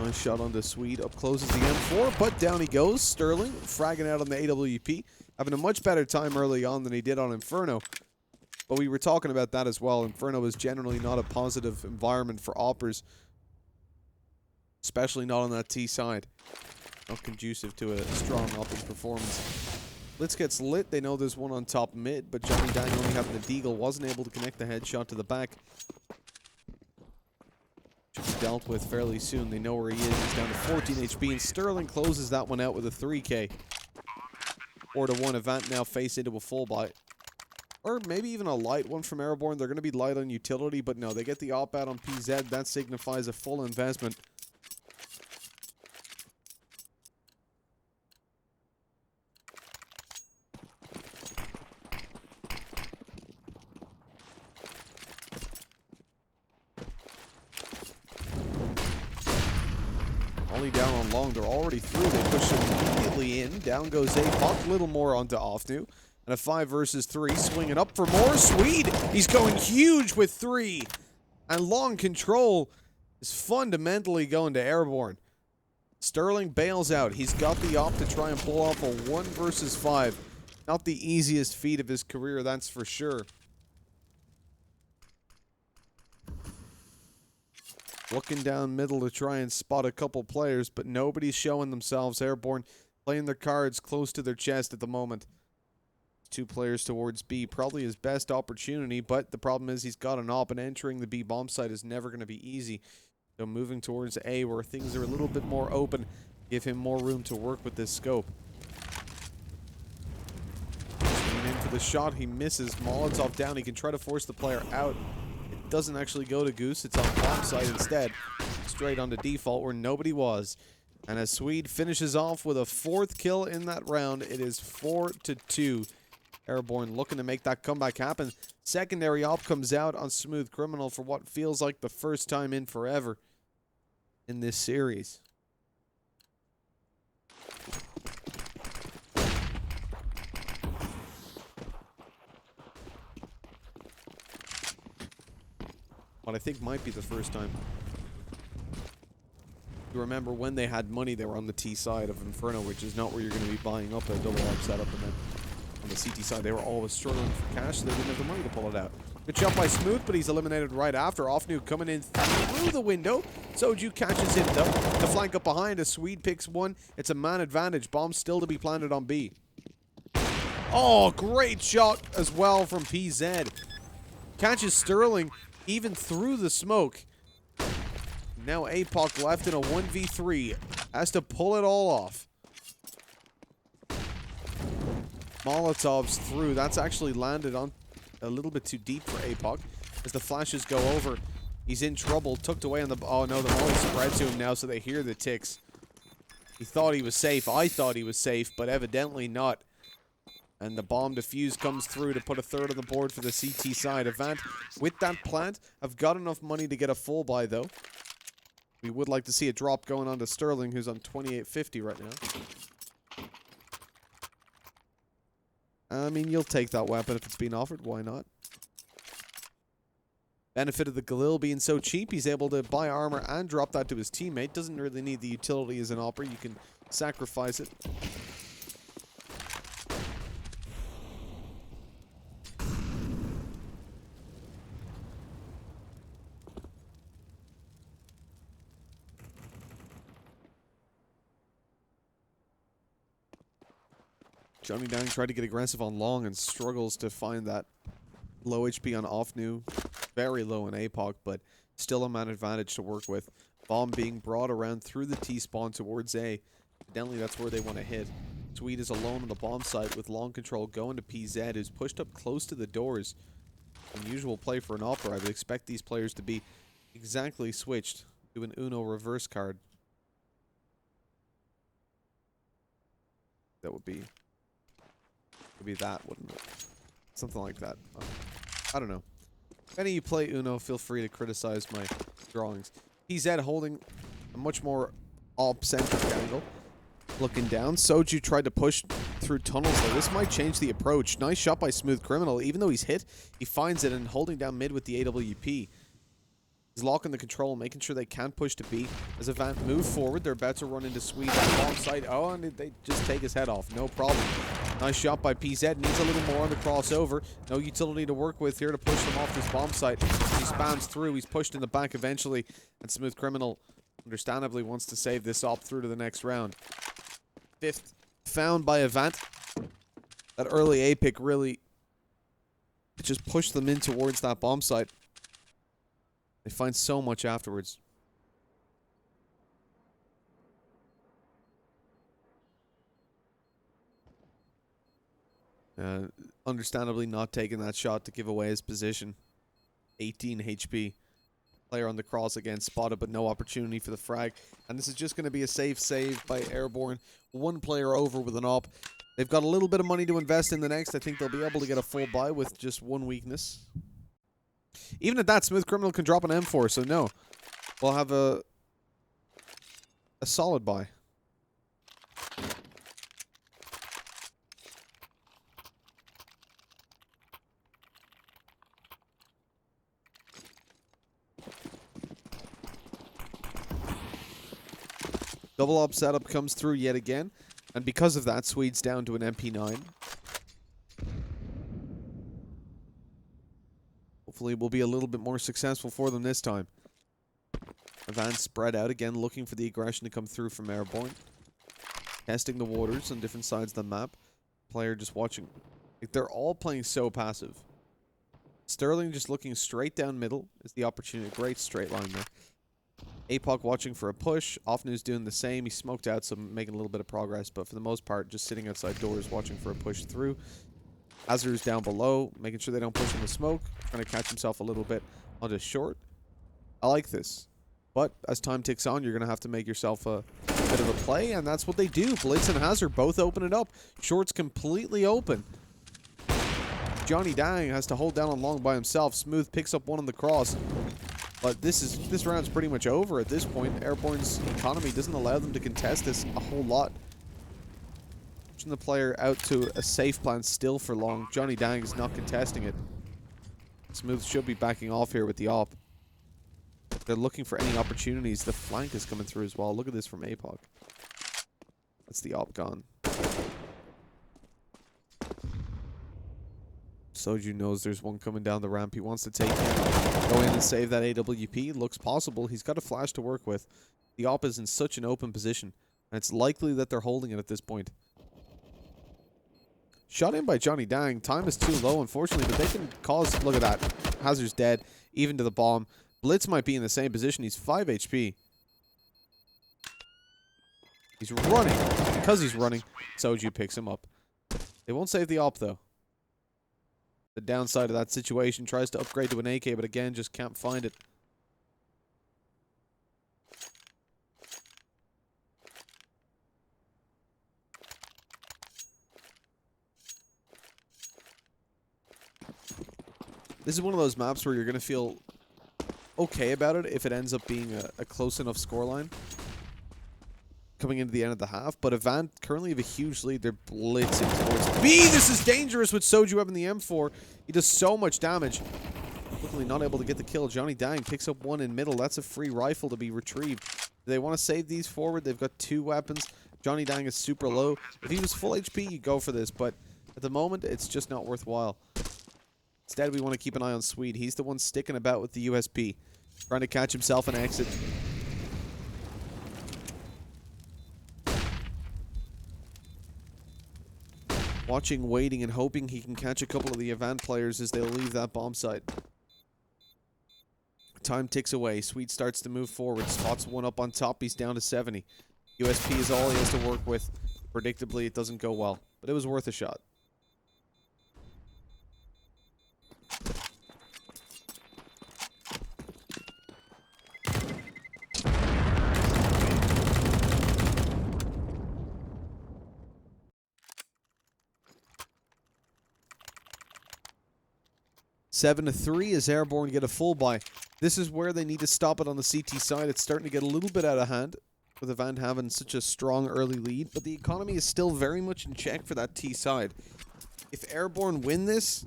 S8: Nice shot on the Swede. Up close is the M4, but down he goes. Sterling fragging out on the AWP. Having a much better time early on than he did on Inferno. But we were talking about that as well. Inferno is generally not a positive environment for oppers. Especially not on that T side. Not conducive to a strong opper's performance. Blitz gets lit. They know there's one on top mid, but Johnny Dang only having the deagle wasn't able to connect the headshot to the back. Should be dealt with fairly soon. They know where he is. He's down to 14 HP, and Sterling closes that one out with a 3K. 4-1. Avant now face into a full buy. Or maybe even a light one from Airborne. They're going to be light on utility, but no, they get the op out on PZ. That signifies a full investment. Down on long, they're already through. They push immediately in. Down goes APOC, little more onto Offnu. And a 5 versus 3, swinging up for more. Swede, he's going huge with 3. And long control is fundamentally going to Airborne. Sterling bails out. He's got the op to try and pull off a 1 versus 5. Not the easiest feat of his career, that's for sure. Looking down middle to try and spot a couple players, but nobody's showing themselves. Airborne playing their cards close to their chest at the moment. 2 players towards B, probably his best opportunity, but the problem is he's got an op, and entering the B bomb site is never going to be easy. So moving towards A, where things are a little bit more open, give him more room to work with this scope. Swinging in for the shot, he misses. Molotov down, he can try to force the player out. Doesn't actually go to Goose, it's on bomb site instead. Straight onto default where nobody was. And as Swede finishes off with a 4th kill in that round, it is 4-2. Airborne looking to make that comeback happen. Secondary op comes out on Smooth Criminal for what feels like the first time in forever in this series. What I think might be the first time. You remember when they had money, they were on the T side of Inferno, which is not where you're going to be buying up a double arc setup, and then on the CT side, they were always struggling for cash, so they didn't have the money to pull it out. Good shot by Smooth, but he's eliminated right after. Offnu coming in through the window. Soju catches him, though. The flank up behind as Swede picks one. It's a man advantage. Bomb still to be planted on B. Oh, great shot as well from PZ. Catches Sterling even through the smoke. Now APOC left in a 1v3. Has to pull it all off. Molotovs through. That's actually landed on a little bit too deep for APOC. As the flashes go over, he's in trouble. Tucked away on the... Oh no, the molly spread to him now, so they hear the ticks. He thought he was safe. I thought he was safe, but evidently not. And the bomb defuse comes through to put a third on the board for the CT side. Avant, with that plant, have got enough money to get a full buy, though. We would like to see a drop going on to Sterling, who's on 2850 right now. I mean, you'll take that weapon if it's being offered. Why not? Benefit of the Galil being so cheap, he's able to buy armor and drop that to his teammate. Doesn't really need the utility as an opera. You can sacrifice it. Johnny Dang tried to get aggressive on long and struggles to find that low HP on Offnu. Very low in APOC, but still a man advantage to work with. Bomb being brought around through the T-spawn towards A. Evidently, that's where they want to hit. Swede is alone on the bomb site with long control going to PZ, who's pushed up close to the doors. Unusual play for an opera. I would expect these players to be exactly switched to an Uno reverse card. That would be that, wouldn't it? Something like that. I don't know. If any of you play Uno, feel free to criticize my drawings. PZ holding a much more op-centric angle. Looking down. Soju tried to push through tunnels there. This might change the approach. Nice shot by Smooth Criminal. Even though he's hit, he finds it and holding down mid with the AWP. He's locking the control, making sure they can't push to B. As Avant move forward, they're about to run into Swede alongside. Oh, and they just take his head off. No problem. Nice shot by PZ. Needs a little more on the crossover. No utility to work with here to push them off this bomb site. He spams through. He's pushed in the back eventually. And Smooth Criminal, understandably, wants to save this op through to the next round. Fifth found by Avant. That early A pick really just pushed them in towards that bomb site. They find so much afterwards. Understandably not taking that shot to give away his position. 18 HP. Player on the cross again, spotted, but no opportunity for the frag. And this is just going to be a safe save by Airborne. One player over with an op. They've got a little bit of money to invest in the next. I think they'll be able to get a full buy with just one weakness. Even at that, Smooth Criminal can drop an M4, so no. We'll have a solid buy. Double op setup comes through yet again, and because of that, Swede's down to an MP9. Hopefully it will be a little bit more successful for them this time. Avant spread out again, looking for the aggression to come through from Airborne. Testing the waters on different sides of the map. Player just watching. Like, they're all playing so passive. Sterling just looking straight down middle is the opportunity. Great straight line there. APOC watching for a push. Offnu's doing the same. He smoked out, so making a little bit of progress, but for the most part, just sitting outside doors watching for a push through. Azur's down below, making sure they don't push in the smoke. Trying to catch himself a little bit on his short. I like this. But as time ticks on, you're going to have to make yourself a bit of a play, and that's what they do. Blitz and Hazard both open it up. Short's completely open. Johnny Dang has to hold down on long by himself. Smooth picks up one on the cross. But this round's pretty much over at this point. Airborne's economy doesn't allow them to contest this a whole lot. Pushing the player out to a safe plan still for long. Johnny Dang is not contesting it. Smooth should be backing off here with the op. They're looking for any opportunities. The flank is coming through as well. Look at this from APOC. That's the op gone. Soju knows there's one coming down the ramp. He wants to take him. Go in and save that AWP. Looks possible. He's got a flash to work with. The op is in such an open position. And it's likely that they're holding it at this point. Shot in by Johnny Dang. Time is too low, unfortunately, but they can cause... Look at that. Hazard's dead. Even to the bomb. Blitz might be in the same position. He's 5 HP. He's running. Because he's running, Soju picks him up. They won't save the op, though. The downside of that situation, tries to upgrade to an AK, but again, just can't find it. This is one of those maps where you're going to feel okay about it if it ends up being a close enough scoreline coming into the end of the half. But AVANT currently have a huge lead. They're blitzing towards B. This is dangerous with Soju having the M4. He does so much damage. Luckily not able to get the kill. Johnny Dang picks up one in middle. That's a free rifle to be retrieved. Do they want to save these forward? They've got 2 weapons. Johnny Dang is super low. If he was full HP, you'd go for this. But at the moment, it's just not worthwhile. Instead, we want to keep an eye on Swede. He's the one sticking about with the USP. Trying to catch himself an exit. Watching, waiting, and hoping he can catch a couple of the AVANT players as they'll leave that bomb site. Time ticks away. Swede starts to move forward. Spots one up on top. He's down to 70. USP is all he has to work with. Predictably, it doesn't go well. But it was worth a shot. Seven to 3 as Airborne get a full buy. This is where they need to stop it on the CT side. It's starting to get a little bit out of hand with AVANT having such a strong early lead, but the economy is still very much in check for that T side. If Airborne win this,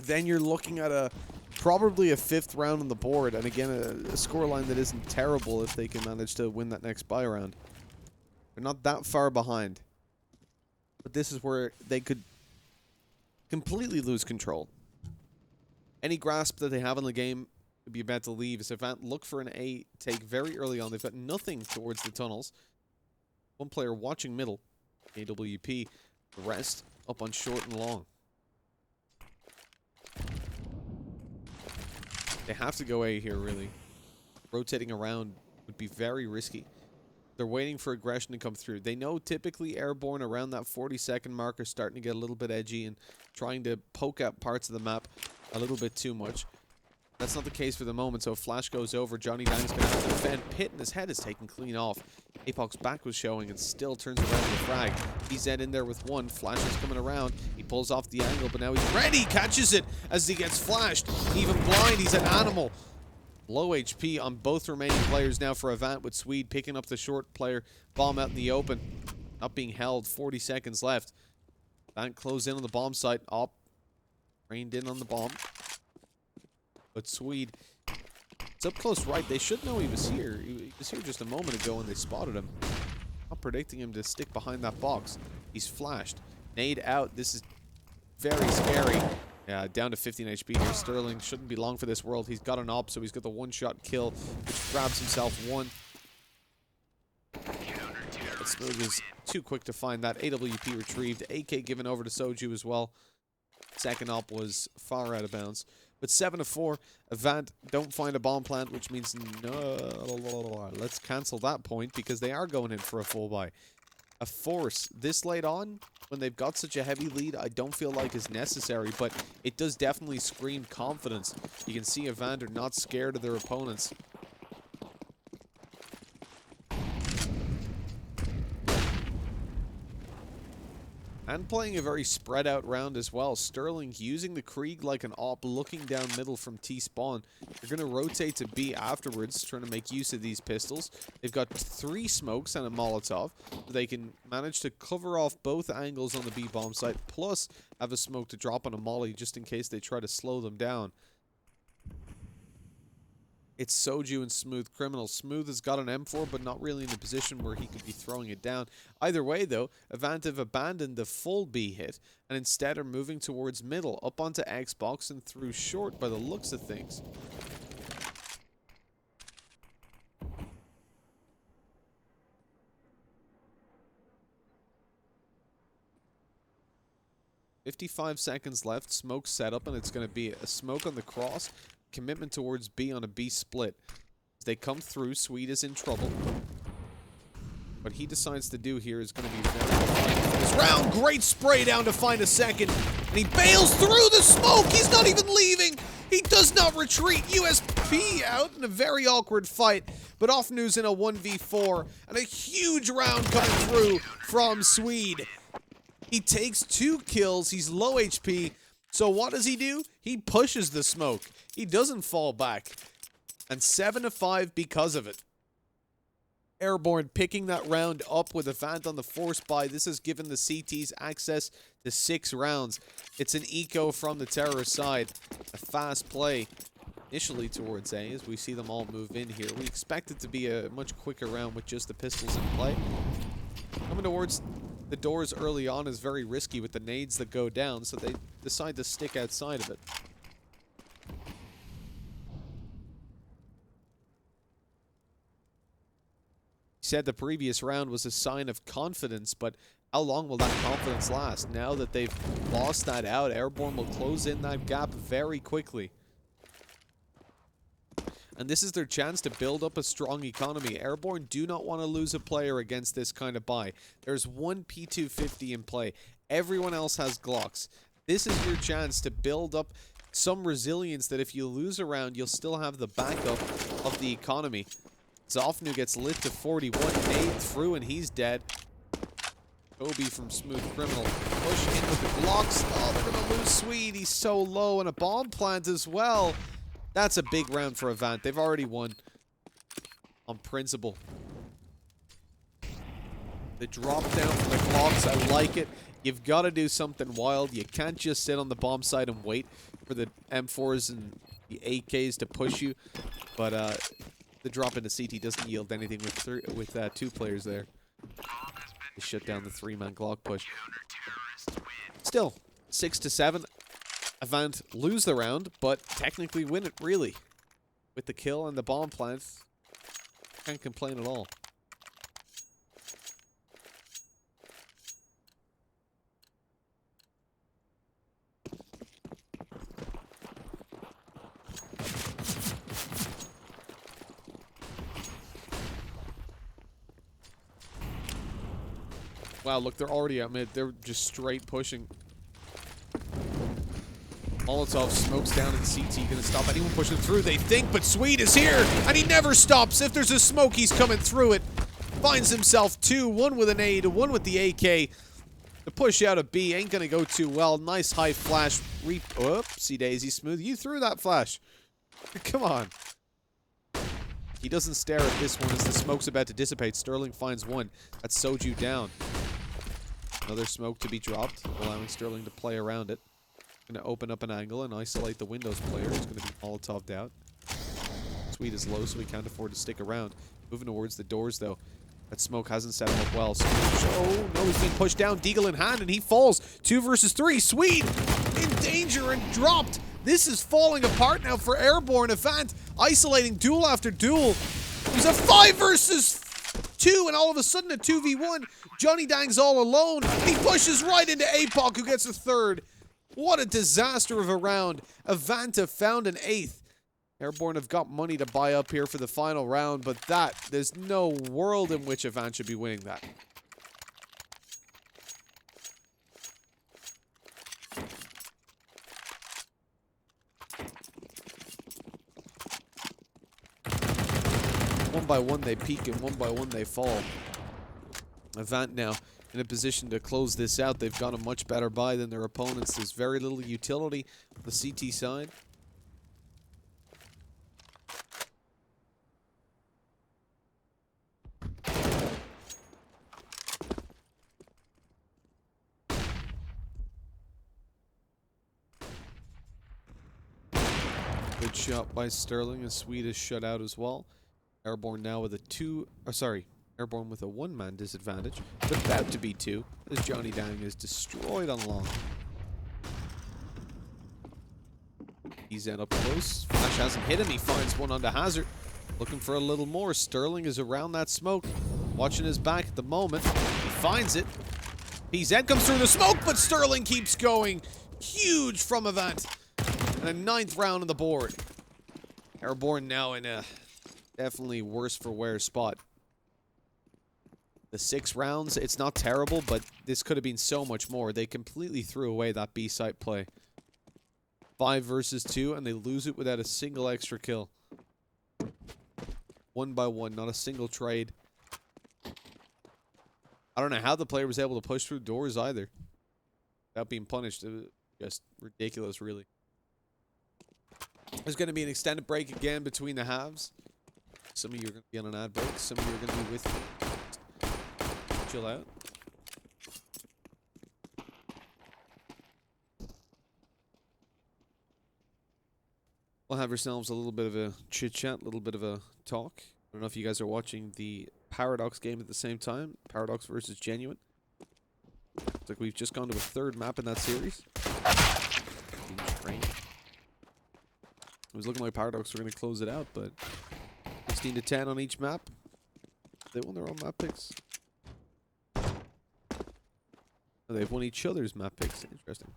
S8: then you're looking at probably a 5th round on the board, and again a scoreline that isn't terrible if they can manage to win that next buy round. They're not that far behind, but this is where they could completely lose control. Any grasp that they have in the game would be about to leave. As AVANT look for an A take very early on. They've got nothing towards the tunnels. One player watching middle. AWP. The rest up on short and long. They have to go A here, really. Rotating around would be very risky. They're waiting for aggression to come through. They know typically Airborne around that 40-second mark are starting to get a little bit edgy and trying to poke out parts of the map a little bit too much. That's not the case for the moment, so if flash goes over, Johnny Dang's going to have to defend. Pit and his head is taken clean off. APOC's back was showing and still turns around to the frag. He's in there with one. Flash is coming around. He pulls off the angle, but now he's ready. Catches it as he gets flashed. Even blind, he's an animal. Low HP on both remaining players now for AVANT, with Swede picking up the short player. Bomb out in the open. Not being held. 40 seconds left. AVANT close in on the bomb site. Op rained in on the bomb. But Swede, it's up close right. They should know he was here. He was here just a moment ago and they spotted him. Not predicting him to stick behind that box. He's flashed. Nade out. This is very scary. Yeah, down to 15 HP here. Sterling shouldn't be long for this world. He's got an op, so he's got the one-shot kill, which grabs himself one. But Smooth is too quick to find that. AWP retrieved. AK given over to Soju as well. Second op was far out of bounds. But 7 to 4, AVANT don't find a bomb plant, which means no. Let's cancel that point because they are going in for a full buy. A force this late on, when they've got such a heavy lead, I don't feel like is necessary, but it does definitely scream confidence. You can see AVANT are not scared of their opponents. And playing a very spread out round as well. Sterling using the Krieg like an op, looking down middle from T-spawn. They're going to rotate to B afterwards, trying to make use of these pistols. They've got 3 smokes and a Molotov. They can manage to cover off both angles on the B bomb site, plus have a smoke to drop on a molly just in case they try to slow them down. It's Soju and Smooth Criminal. Smooth has got an M4, but not really in the position where he could be throwing it down. Either way, though, AVANT have abandoned the full B hit, and instead are moving towards middle, up onto Xbox and through short by the looks of things. "55 seconds left. Smoke set up, and it's going to be a smoke on the cross. Commitment towards B on a B split. As they come through, Swede is in trouble. What he decides to do here is going to be very this round. Great spray down to find a second. And he bails through the smoke. He's not even leaving. He does not retreat. USP out in a very awkward fight. But off news in a 1v4. And a huge round coming through from Swede. He takes 2 kills. He's low HP. So what does he do? He pushes the smoke. He doesn't fall back. And 7-5 because of it. Airborne picking that round up with AVANT on the force buy. This has given the CTs access to 6 rounds. It's an eco from the terrorist side. A fast play initially towards A as we see them all move in here. We expect it to be a much quicker round with just the pistols in play. Coming towards the doors early on is very risky with the nades that go down, so they decide to stick outside of it. He said the previous round was a sign of confidence, but how long will that confidence last? Now that they've lost that out, Airborne will close in that gap very quickly. And this is their chance to build up a strong economy. Airborne do not want to lose a player against this kind of buy. There's 1 P250 in play. Everyone else has Glocks. This is your chance to build up some resilience that if you lose a round, you'll still have the backup of the economy. Zofnu gets lit to 41, nade through, and he's dead. Kobe from Smooth Criminal. Push in with the Glocks. Oh, they're going to lose Swede. He's so low, and a bomb plant as well. That's a big round for AVANT. They've already won on principle. The drop down from the Glocks, I like it. You've got to do something wild. You can't just sit on the bomb site and wait for the M4s and the AKs to push you. But the drop into CT doesn't yield anything with 2 players there. They shut down the 3-man Glock push. Still, 6-7. AVANT lose the round, but technically win it, really. With the kill and the bomb plant, can't complain at all. Wow, look, they're already out mid. They're just straight pushing. Molotov smokes down in CT, gonna stop anyone pushing through, they think, but Swede is here, and he never stops. If there's a smoke, he's coming through it. Finds himself 2, 1 with an aid, 1 with the AK. The push out of B ain't gonna go too well. Nice high flash. Oopsie daisy, Smooth. You threw that flash. Come on. He doesn't stare at this one as the smoke's about to dissipate. Sterling finds 1. That's Soju down. Another smoke to be dropped, allowing Sterling to play around it. Going to open up an angle and isolate the Windows player. Who's going to be Molotov'd out. Swede is low, so he can't afford to stick around. Moving towards the doors, though. That smoke hasn't set him up well. So, oh, no, he's being pushed down. Deagle in hand, and he falls. 2 versus 3. Swede in danger and dropped. This is falling apart now for Airborne. AVANT isolating duel after duel. It was a 5 versus 2, and all of a sudden a 2v1. Johnny Dang's all alone. He pushes right into APOC, who gets a 3rd. What a disaster of a round. AVANT have found an 8th. Airborne have got money to buy up here for the final round, but there's no world in which AVANT should be winning that. One by one they peak and one by one they fall. AVANT now in a position to close this out. They've got a much better buy than their opponents. There's very little utility on the CT side. Good shot by Sterling. A Swedish shutout as well. Airborne now with a Airborne with a one-man disadvantage. But about to be two, as Johnny Dang is destroyed on long. He's up close. Flash hasn't hit him. He finds one onto Hazard. Looking for a little more. Sterling is around that smoke. Watching his back at the moment. He finds it. PZ comes through the smoke, but Sterling keeps going. Huge from AVANT. And a 9th round on the board. Airborne now in a definitely worse for wear spot. The 6 rounds, it's not terrible, but this could have been so much more. They completely threw away that B site play. 5 versus 2, and they lose it without a single extra kill. 1 by 1, not a single trade. I don't know how the player was able to push through doors either. Without being punished. It was just ridiculous, really. There's going to be an extended break again between the halves. Some of you are going to be on an ad break. Some of you are going to be with me. Chill out. We'll have ourselves a little bit of a chit-chat, a little bit of a talk. I don't know if you guys are watching the Paradox game at the same time. Paradox versus Genuine. Looks like we've just gone to a 3rd map in that series. It was looking like Paradox were going to close it out, but 16 to 10 on each map. They won their own map picks. Oh, they've won each other's map picks. Interesting.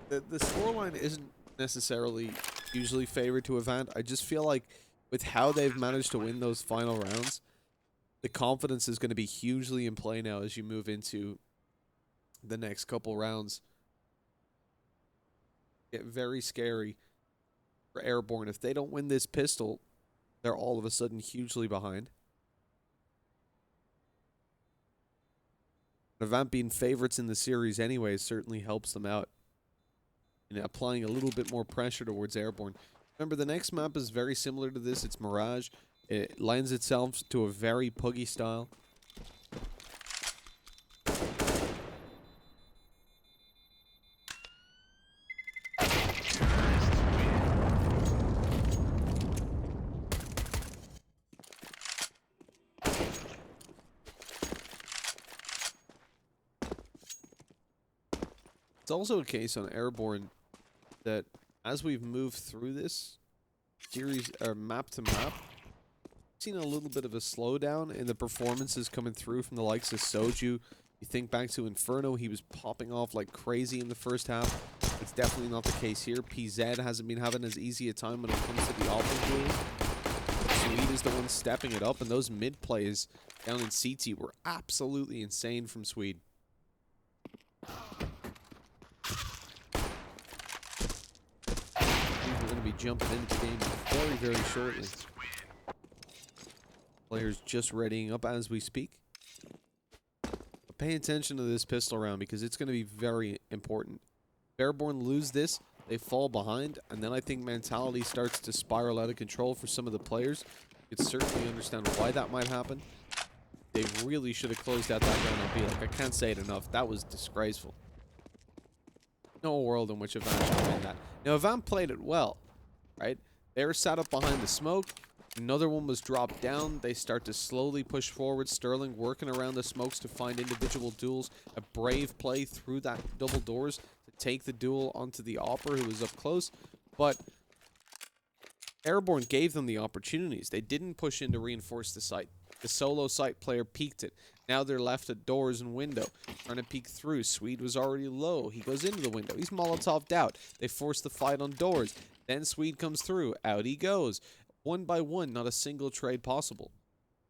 S8: The scoreline isn't necessarily usually favored to AVANT. I just feel like with how they've managed to win those final rounds, the confidence is going to be hugely in play now as you move into the next couple rounds. Get very scary for Airborne. If they don't win this pistol, they're all of a sudden hugely behind. AVANT being favorites in the series anyway certainly helps them out in applying a little bit more pressure towards Airborne. Remember, the next map is very similar to this. It's Mirage. It lends itself to a very puggy style. It's also a case on Airborne that as we've moved through this series, or map to map, we've seen a little bit of a slowdown in the performances coming through from the likes of Soju. You think back to Inferno, he was popping off like crazy in the first half. It's definitely not the case here. PZ hasn't been having as easy a time when it comes to the offense duels. Swede is the one stepping it up, and those mid plays down in CT were absolutely insane from Swede. Be jumping into the game very, very shortly. Players just readying up as we speak. But pay attention to this pistol round because it's going to be very important. If Airborne lose this, they fall behind, and then I think mentality starts to spiral out of control for some of the players. You could certainly understand why that might happen. They really should have closed out that round on B. Like, I can't say it enough. That was disgraceful. No world in which AVANT should win that. Now, AVANT played it well. Right? They were sat up behind the smoke. Another one was dropped down. They start to slowly push forward. Sterling working around the smokes to find individual duels. A brave play through that double doors to take the duel onto the Opera who was up close. But Airborne gave them the opportunities. They didn't push in to reinforce the site. The solo site player peeked it. Now they're left at doors and window. Trying to peek through. Swede was already low. He goes into the window. He's Molotov'd out. They force the fight on doors. Then Swede comes through. Out he goes. 1 by 1, not a single trade possible.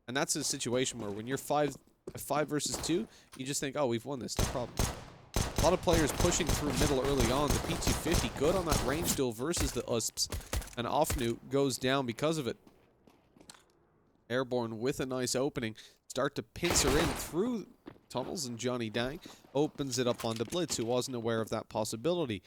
S8: And that's a situation where when you're 5 At 5 versus 2, you just think, oh, we've won this, no problem. A lot of players pushing through middle early on. The P250 good on that range duel versus the USPs. And Offnu goes down because of it. Airborne with a nice opening. Start to pincer in through tunnels, and Johnny Dang opens it up onto Blitz, who wasn't aware of that possibility.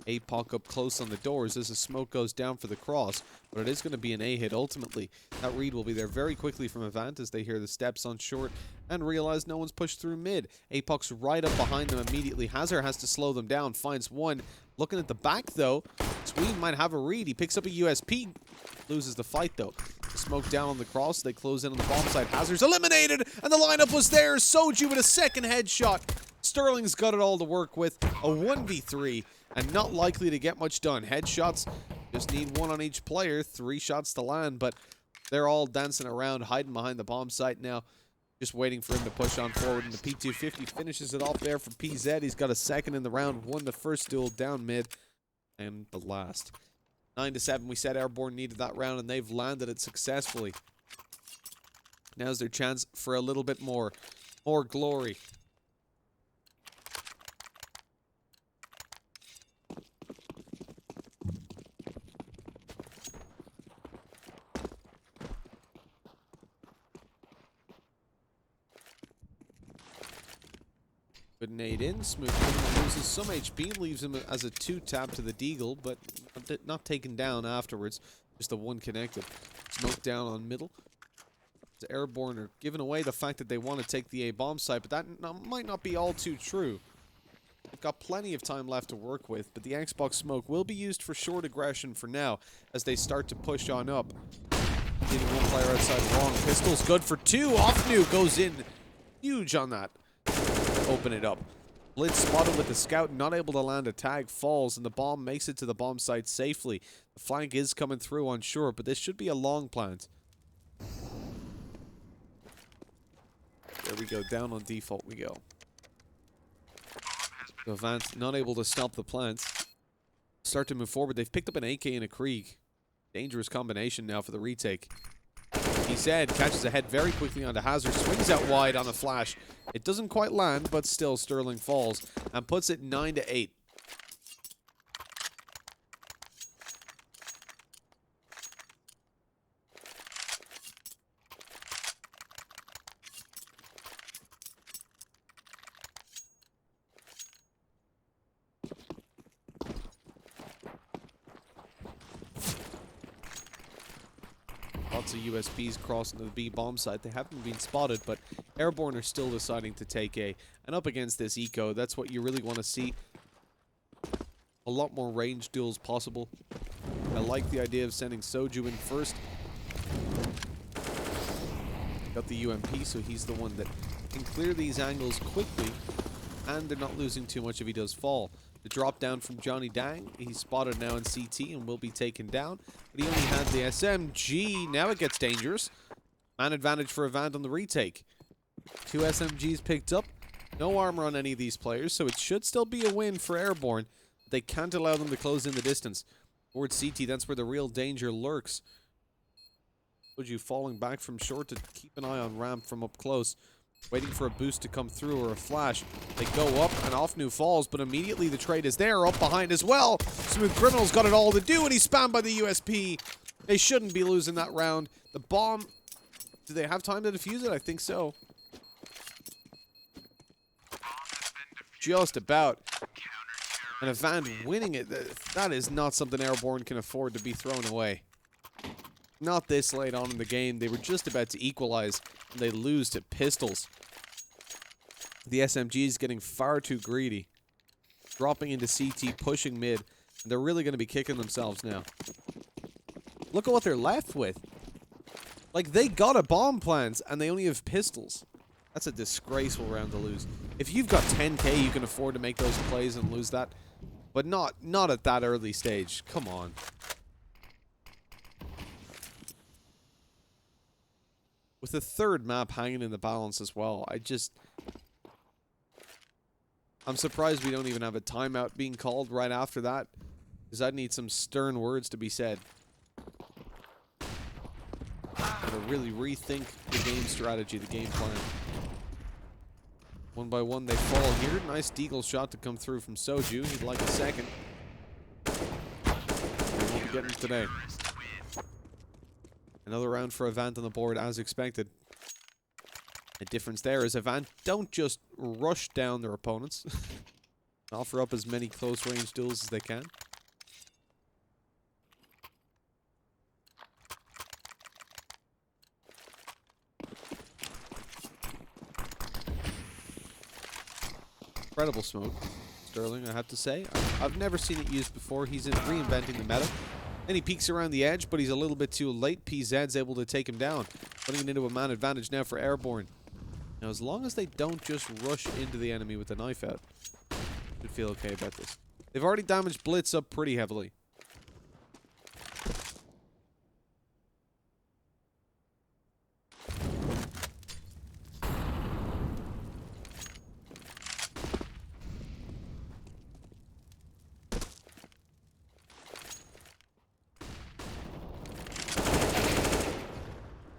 S8: APOC up close on the doors as the smoke goes down for the cross, but it is going to be an A hit ultimately. That read will be there very quickly from Avant as they hear the steps on short and realize no one's pushed through mid. APOC's right up behind them immediately. Hazard has to slow them down, finds one. Looking at the back though, Swede might have a read. He picks up a USP, loses the fight though. The smoke down on the cross, they close in on the bomb side. Hazard's eliminated, and the lineup was there. Soju with a second headshot. Sterling's got it all to work with. A 1v3. And not likely to get much done. Headshots, just need one on each player. 3 shots to land, but they're all dancing around, hiding behind the bomb site now. Just waiting for him to push on forward. And the P250 finishes it off there for PZ. He's got a second in the round. Won the first duel down mid. And the last. 9-7. We said Airborne needed that round, and they've landed it successfully. Now's their chance for a little bit more. More glory. Good nade in, smooth loses some HP, leaves him as a 2-tap to the Deagle, but not taken down afterwards. Just the one connected. Smoke down on middle. The Airborne are giving away the fact that they want to take the A bomb site, but that might not be all too true. They've got plenty of time left to work with, but the Xbox smoke will be used for short aggression for now as they start to push on up. Leaving one player outside long. Pistol's good for 2. Offnu goes in huge on that. Open it up. Blitz spotted with the scout, not able to land a tag, falls, and the bomb makes it to the bomb site safely. The flank is coming through on short, but this should be a long plant. There we go, down on default we go. So Avant not able to stop the plants. Start to move forward. They've picked up an AK and a Krieg. Dangerous combination now for the retake. He said, catches ahead very quickly onto Hazard, swings out wide on a flash. It doesn't quite land, but still Sterling falls and puts it 9-8. Lots of USBs crossing to the B bomb site. They haven't been spotted, but Airborne are still deciding to take A. And up against this eco, that's what you really want to see. A lot more range duels possible. I like the idea of sending Soju in first. Got the UMP, so he's the one that can clear these angles quickly. And they're not losing too much if he does fall. The drop down from Johnny Dang. He's spotted now in CT and will be taken down. But he only had the SMG. Now it gets dangerous. Man advantage for Avant on the retake. 2 SMGs picked up. No armor on any of these players, so it should still be a win for Airborne. They can't allow them to close in the distance. Towards CT, that's where the real danger lurks. Soju falling back from short to keep an eye on ramp from up close. Waiting for a boost to come through or a flash. They go up and Offnu falls, but immediately the trade is there, up behind as well. Smooth Criminal's got it all to do, and he's spammed by the USP. They shouldn't be losing that round. The bomb, do they have time to defuse it? I think so. Just about. And Avant winning it, that is not something Airborne can afford to be thrown away. Not this late on in the game. They were just about to equalize, and they lose to pistols. The SMG is getting far too greedy. Dropping into CT, pushing mid. And they're really going to be kicking themselves now. Look at what they're left with. Like, they got a bomb plant, and they only have pistols. That's a disgraceful round to lose. If you've got 10k, you can afford to make those plays and lose that. But not at that early stage. Come on. With the third map hanging in the balance as well, I'm surprised we don't even have a timeout being called right after that. Because I'd need some stern words to be said. To really rethink the game strategy, the game plan. One by one, they fall here. Nice deagle shot to come through from Soju. He'd like a second. They won't be getting it today. Another round for AVANT on the board, as expected. The difference there is AVANT don't just rush down their opponents. Offer up as many close-range duels as they can. Incredible smoke, Sterling, I have to say. I've never seen it used before. He's reinventing the meta. And he peeks around the edge, but he's a little bit too late. PZ's able to take him down, putting it into a man advantage now for Airborne. Now, as long as they don't just rush into the enemy with the knife out, should feel okay about this. They've already damaged Blitz up pretty heavily.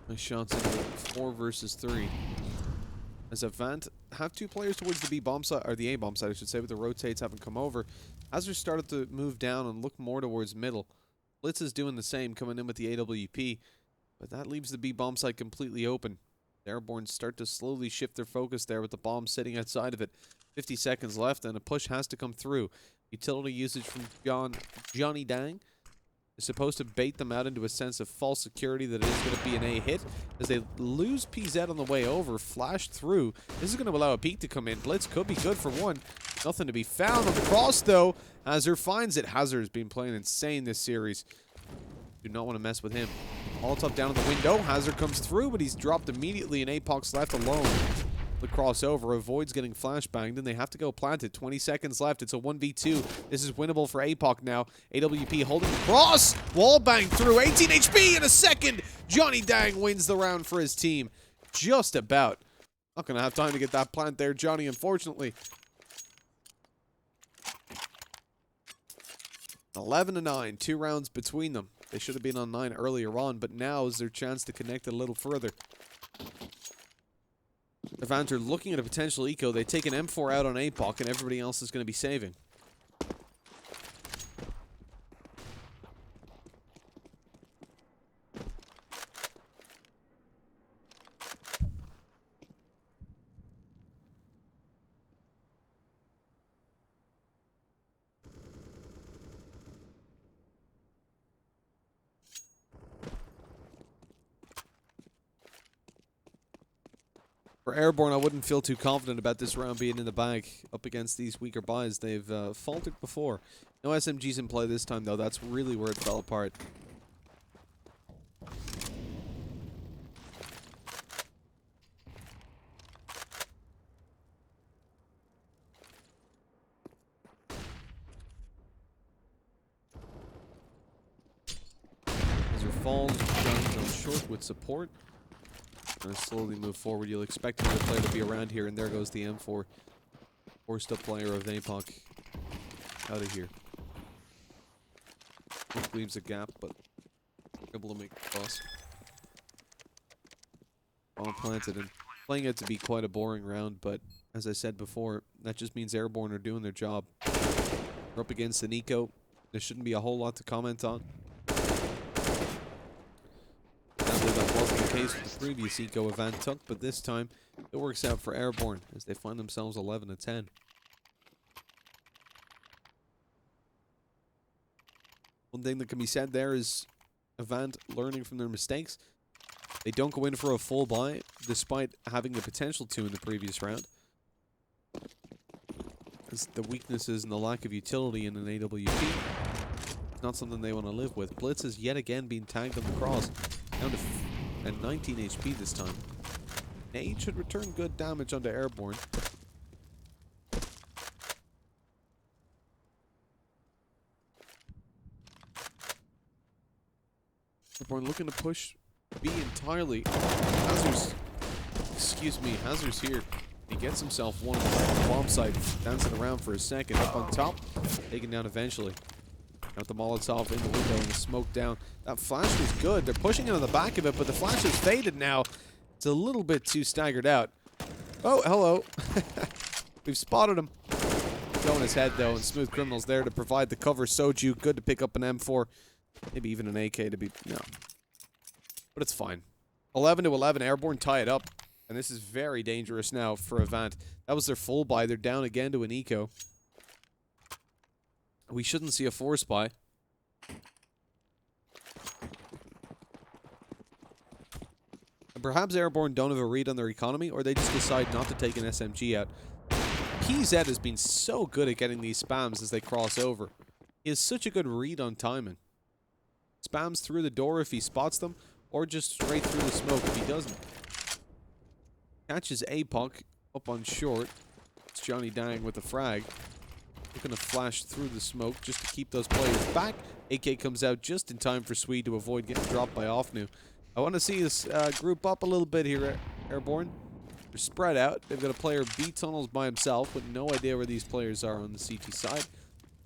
S8: Nice shots into 4 versus 3. As AVANT have 2 players towards the B bomb side, or the A bomb side, I should say, with the rotates haven't come over. Hazard started to move down and look more towards middle. Blitz is doing the same, coming in with the AWP, but that leaves the B bomb side completely open. The Airborne start to slowly shift their focus there with the bomb sitting outside of it. 50 seconds left, and a push has to come through. Utility usage from Johnny Dang is supposed to bait them out into a sense of false security that it is going to be an A hit. As they lose PZ on the way over, flash through. This is going to allow a peek to come in. Blitz could be good for one. Nothing to be found on the cross, though. Hazard finds it. Hazard has been playing insane this series. Do not want to mess with him. Molotov down in the window. Hazard comes through, but he's dropped immediately, and Apoc's left alone. The crossover avoids getting flashbanged, and they have to go plant it. 20 seconds left. It's a 1v2. This is winnable for APOC now. AWP holding the cross. Wallbang through. 18 HP in a second. Johnny Dang wins the round for his team. Just about. Not going to have time to get that plant there, Johnny, unfortunately. 11-9. 2 rounds between them. They should have been on 9 earlier on, but now is their chance to connect a little further. AVANT are looking at a potential eco. They take an M4 out on APOC, and everybody else is going to be saving. For Airborne, I wouldn't feel too confident about this round being in the bag up against these weaker buys. They've faltered before. No SMGs in play this time, though. That's really where it fell apart. As your falls, guns short with support. Gonna slowly move forward. You'll expect another player to be around here, and there goes the M4. Forced up player of APOC out of here. Which leaves a gap, but able to make the cross. All planted, and playing it to be quite a boring round, but as I said before, that just means Airborne are doing their job. We're up against an eco. There shouldn't be a whole lot to comment on. That wasn't the case with the previous eco AVANT took, but this time it works out for Airborne as they find themselves 11-10. One thing that can be said there is AVANT learning from their mistakes. They don't go in for a full buy, despite having the potential to in the previous round. It's the weaknesses and the lack of utility in an AWP. It's not something they want to live with. Blitz has yet again been tagged on the cross. Down to 19 HP this time. Nade should return good damage onto Airborne. Airborne looking to push B entirely. Hazard's here. He gets himself one on the bomb site, dancing around for a second. Up on top, taken down eventually. Got the Molotov in the window and the smoke down. That flash was good. They're pushing it on the back of it, but the flash has faded now. It's a little bit too staggered out. Oh, hello. We've spotted him. Going his head, though, and Smooth Criminal's there to provide the cover. Soju, good to pick up an M4. Maybe even an AK to be... No. But it's fine. 11 to 11. Airborne tie it up. And this is very dangerous now for Avant. That was their full buy. They're down again to an eco. We shouldn't see a force buy. And perhaps Airborne don't have a read on their economy, or they just decide not to take an SMG out. PZ has been so good at getting these spams as they cross over. He has such a good read on timing. Spams through the door if he spots them, or just straight through the smoke if he doesn't. Catches APOC up on short. It's Johnny Dang with the frag. Looking to flash through the smoke just to keep those players back. AK comes out just in time for Swede to avoid getting dropped by Offnu. I want to see this group up a little bit here, Airborne. They're spread out. They've got a player B tunnels by himself with no idea where these players are on the CT side.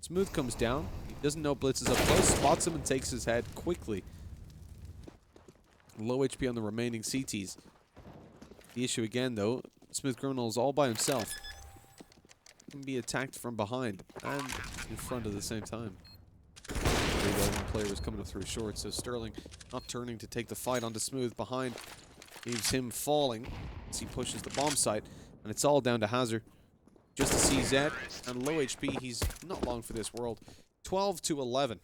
S8: Smooth comes down. He doesn't know Blitz is up close. Spots him and takes his head quickly. Low HP on the remaining CTs. The issue again, though, Smooth Criminal is all by himself. Can be attacked from behind and in front at the same time. One player was coming up through short, so Sterling not turning to take the fight onto Smooth behind. Leaves him falling as he pushes the bomb site, and it's all down to Hazard. Just a CZ, and low HP, he's not long for this world. 12 to 11.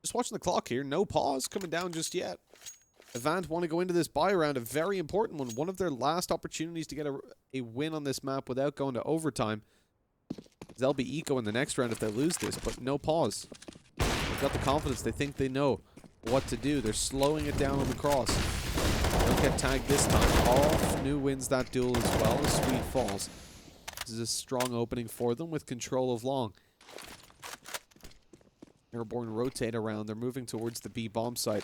S8: Just watching the clock here, no pause coming down just yet. Avant want to go into this buy round, a very important one. One of their last opportunities to get a win on this map without going to overtime. They'll be eco in the next round if they lose this, but no pause. They've got the confidence. They think they know what to do. They're slowing it down on the cross. Don't get tagged this time. Offnu wins that duel as well as Swede falls. This is a strong opening for them with control of long. Airborne rotate around. They're moving towards the B bomb site.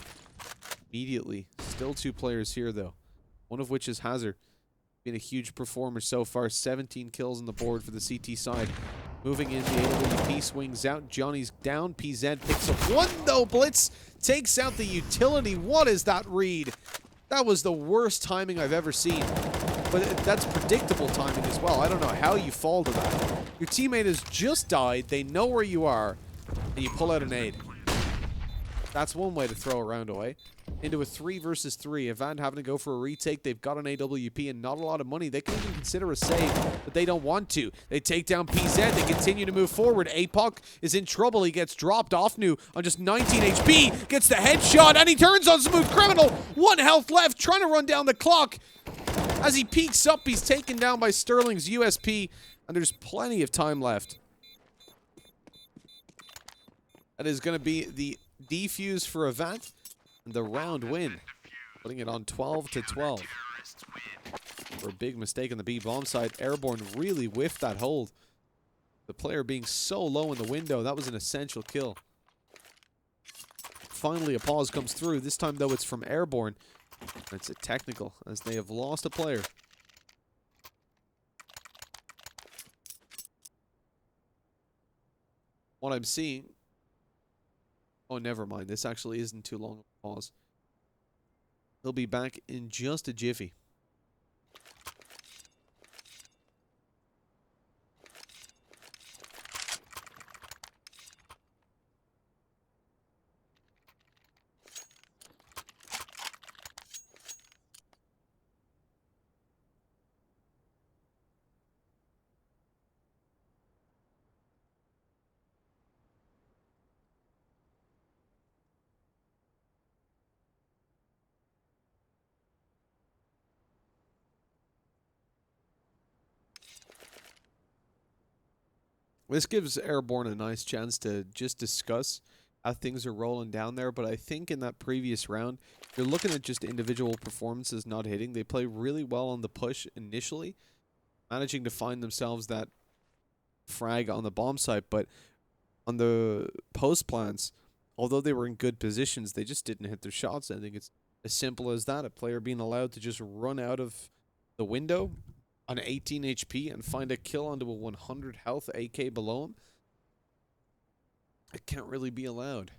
S8: Immediately. Still two players here, though. One of which is Hazard. Been a huge performer so far. 17 kills on the board for the CT side. Moving in, the AWP swings out. Johnny's down. PZ picks up one, though. Blitz takes out the utility. What is that read? That was the worst timing I've ever seen. But that's predictable timing as well. I don't know how you fall to that. Your teammate has just died. They know where you are. And you pull out an aid. That's one way to throw a round away. Into a 3 versus 3. Avant having to go for a retake. They've got an AWP and not a lot of money. They can even consider a save, but they don't want to. They take down PZ. They continue to move forward. APOC is in trouble. He gets dropped off new on just 19 HP. Gets the headshot, and he turns on Smooth Criminal. 1 health left, trying to run down the clock. As he peeks up, he's taken down by Sterling's USP, and there's plenty of time left. That is going to be the defuse for Avant. And the round win, putting it on 12 to 12. For a big mistake on the B bomb side, Airborne really whiffed that hold. The player being so low in the window, that was an essential kill. Finally, a pause comes through. This time, though, it's from Airborne. It's a technical, as they have lost a player. What I'm seeing... Oh, never mind. This actually isn't too long of a pause. He'll be back in just a jiffy. This gives Airborne a nice chance to just discuss how things are rolling down there, but I think in that previous round, you're looking at just individual performances not hitting. They play really well on the push initially, managing to find themselves that frag on the bomb site, but on the post plants, although they were in good positions, they just didn't hit their shots. I think it's as simple as that. A player being allowed to just run out of the window on 18 HP and find a kill onto a 100 health AK below him. It can't really be allowed.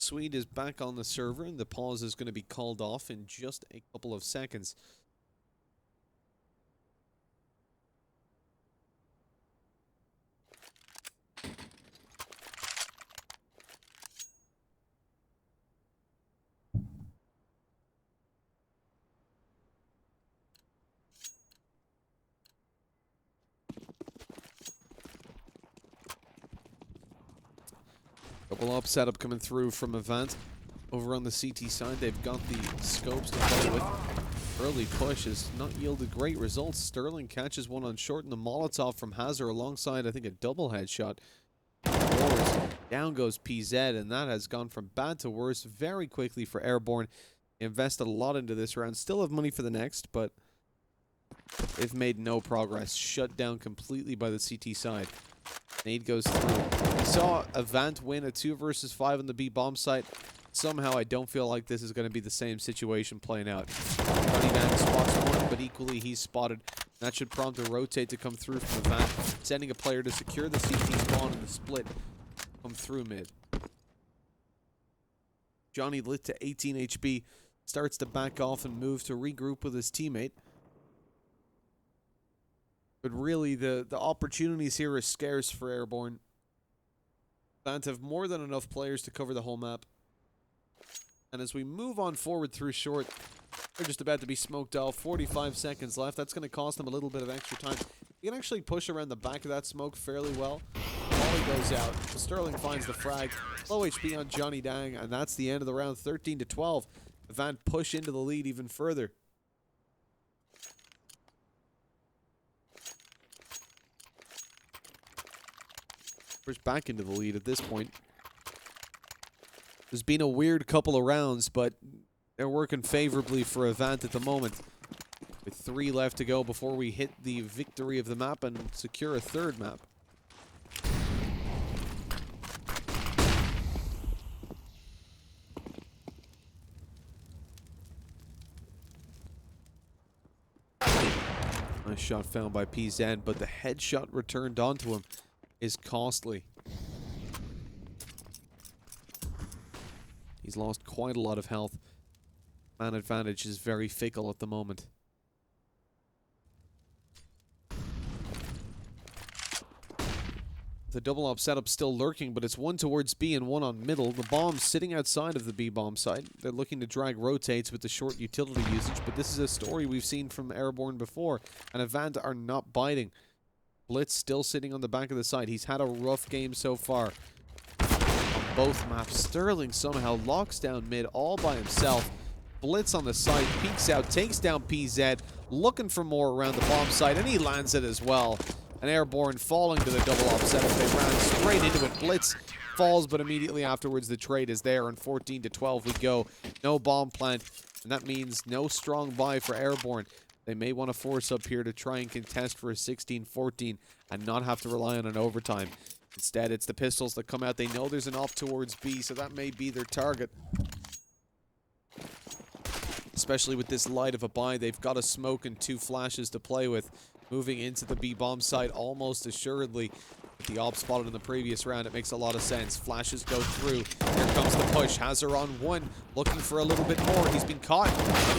S8: Swede is back on the server, and the pause is going to be called off in just a couple of seconds. Double up setup coming through from AVANT. Over on the CT side, they've got the scopes to play with. Early push has not yielded great results. Sterling catches one on short, and the Molotov from Hazard alongside, I think, a double headshot. Down goes PZ, and that has gone from bad to worse very quickly for Airborne. They invested a lot into this round. Still have money for the next, but they've made no progress. Shut down completely by the CT side. Nade goes through. We saw AVANT win a 2 versus 5 on the B bomb site. Somehow I don't feel like this is going to be the same situation playing out. Johnny Dang spots one, but equally he's spotted. That should prompt a rotate to come through from AVANT, sending a player to secure the CT spawn and the split come through mid. Johnny, lit to 18 HP, starts to back off and move to regroup with his teammate. But really, the opportunities here are scarce for Airborne. AVANT have more than enough players to cover the whole map. And as we move on forward through short, they're just about to be smoked off. 45 seconds left. That's going to cost them a little bit of extra time. You can actually push around the back of that smoke fairly well. Molly goes out. Sterling finds the frag. Low HP on Johnny Dang, and that's the end of the round. 13-12. AVANT push into the lead even further. Push back into the lead at this point. There's been a weird couple of rounds, but they're working favorably for AVANT at the moment. With 3 left to go before we hit the victory of the map and secure a third map. Nice shot found by PZ, but the headshot returned onto him is costly. He's lost quite a lot of health. Man advantage is very fickle at the moment. The double op setup still lurking, but it's one towards B and one on middle. The bomb's sitting outside of the B bomb site. They're looking to drag rotates with the short utility usage, but this is a story we've seen from Airborne before, and AVANT are not biting. Blitz still sitting on the back of the site. He's had a rough game so far. Both maps. Sterling somehow locks down mid all by himself. Blitz on the side, peeks out, takes down PZ, looking for more around the bomb site, and he lands it as well. An Airborne falling to the double op setup. They ran straight into it. Blitz falls, but immediately afterwards the trade is there, and 14-12 we go. No bomb plant, and that means no strong buy for Airborne. They may want to force up here to try and contest for a 16-14 and not have to rely on an overtime. Instead, it's the pistols that come out. They know there's an op towards B, so that may be their target. Especially with this light of a buy, they've got a smoke and 2 flashes to play with. Moving into the B bomb site almost assuredly. With the op spotted in the previous round, it makes a lot of sense. Flashes go through. Here comes the push. Hazard on 1, looking for a little bit more. He's been caught,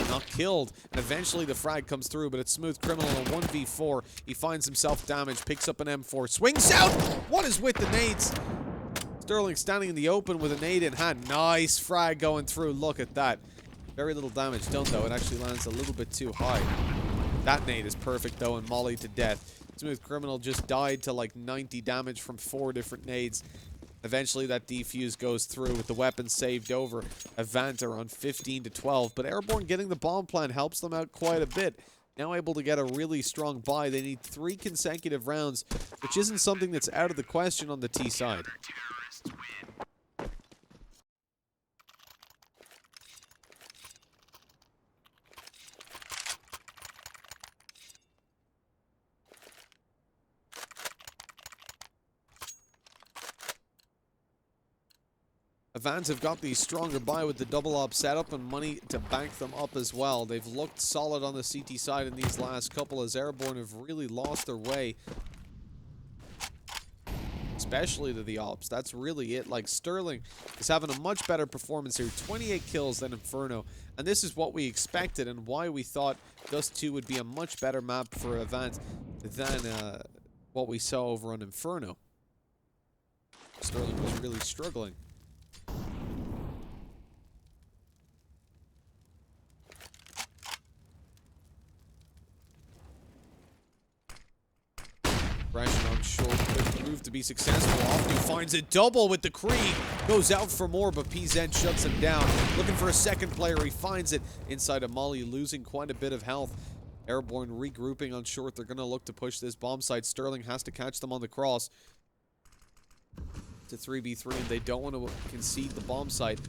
S8: not killed. And eventually the frag comes through, but it's Smooth Criminal on 1v4. He finds himself damaged, picks up an M4, swings out. What is with the nades? Sterling standing in the open with a nade in hand. Nice frag going through. Look at that. Very little damage done, though. It actually lands a little bit too high. That nade is perfect, though, and Molly to death. Smooth Criminal just died to like 90 damage from 4 different nades. Eventually that defuse goes through with the weapon saved over. AVANT are on 15-12, but Airborne getting the bomb plant helps them out quite a bit. Now able to get a really strong buy. They need 3 consecutive rounds, which isn't something that's out of the question on the T side. AVANT have got the stronger buy with the double op setup and money to back them up as well. They've looked solid on the CT side in these last couple as Airborne have really lost their way. especially to the Alps. That's really it. Like, Sterling is having a much better performance here. 28 kills than Inferno. And this is what we expected and why we thought Dust 2 would be a much better map for AVANT than what we saw over on Inferno. Sterling was really struggling. Pressure on short, quick move to be successful. Often finds a double with the Krieg. Goes out for more, but PZ shuts him down. Looking for a second player, he finds it inside of Molly, losing quite a bit of health. Airborne regrouping on short. They're going to look to push this bomb site. Sterling has to catch them on the cross. To 3v3, and they don't want to concede the bomb site.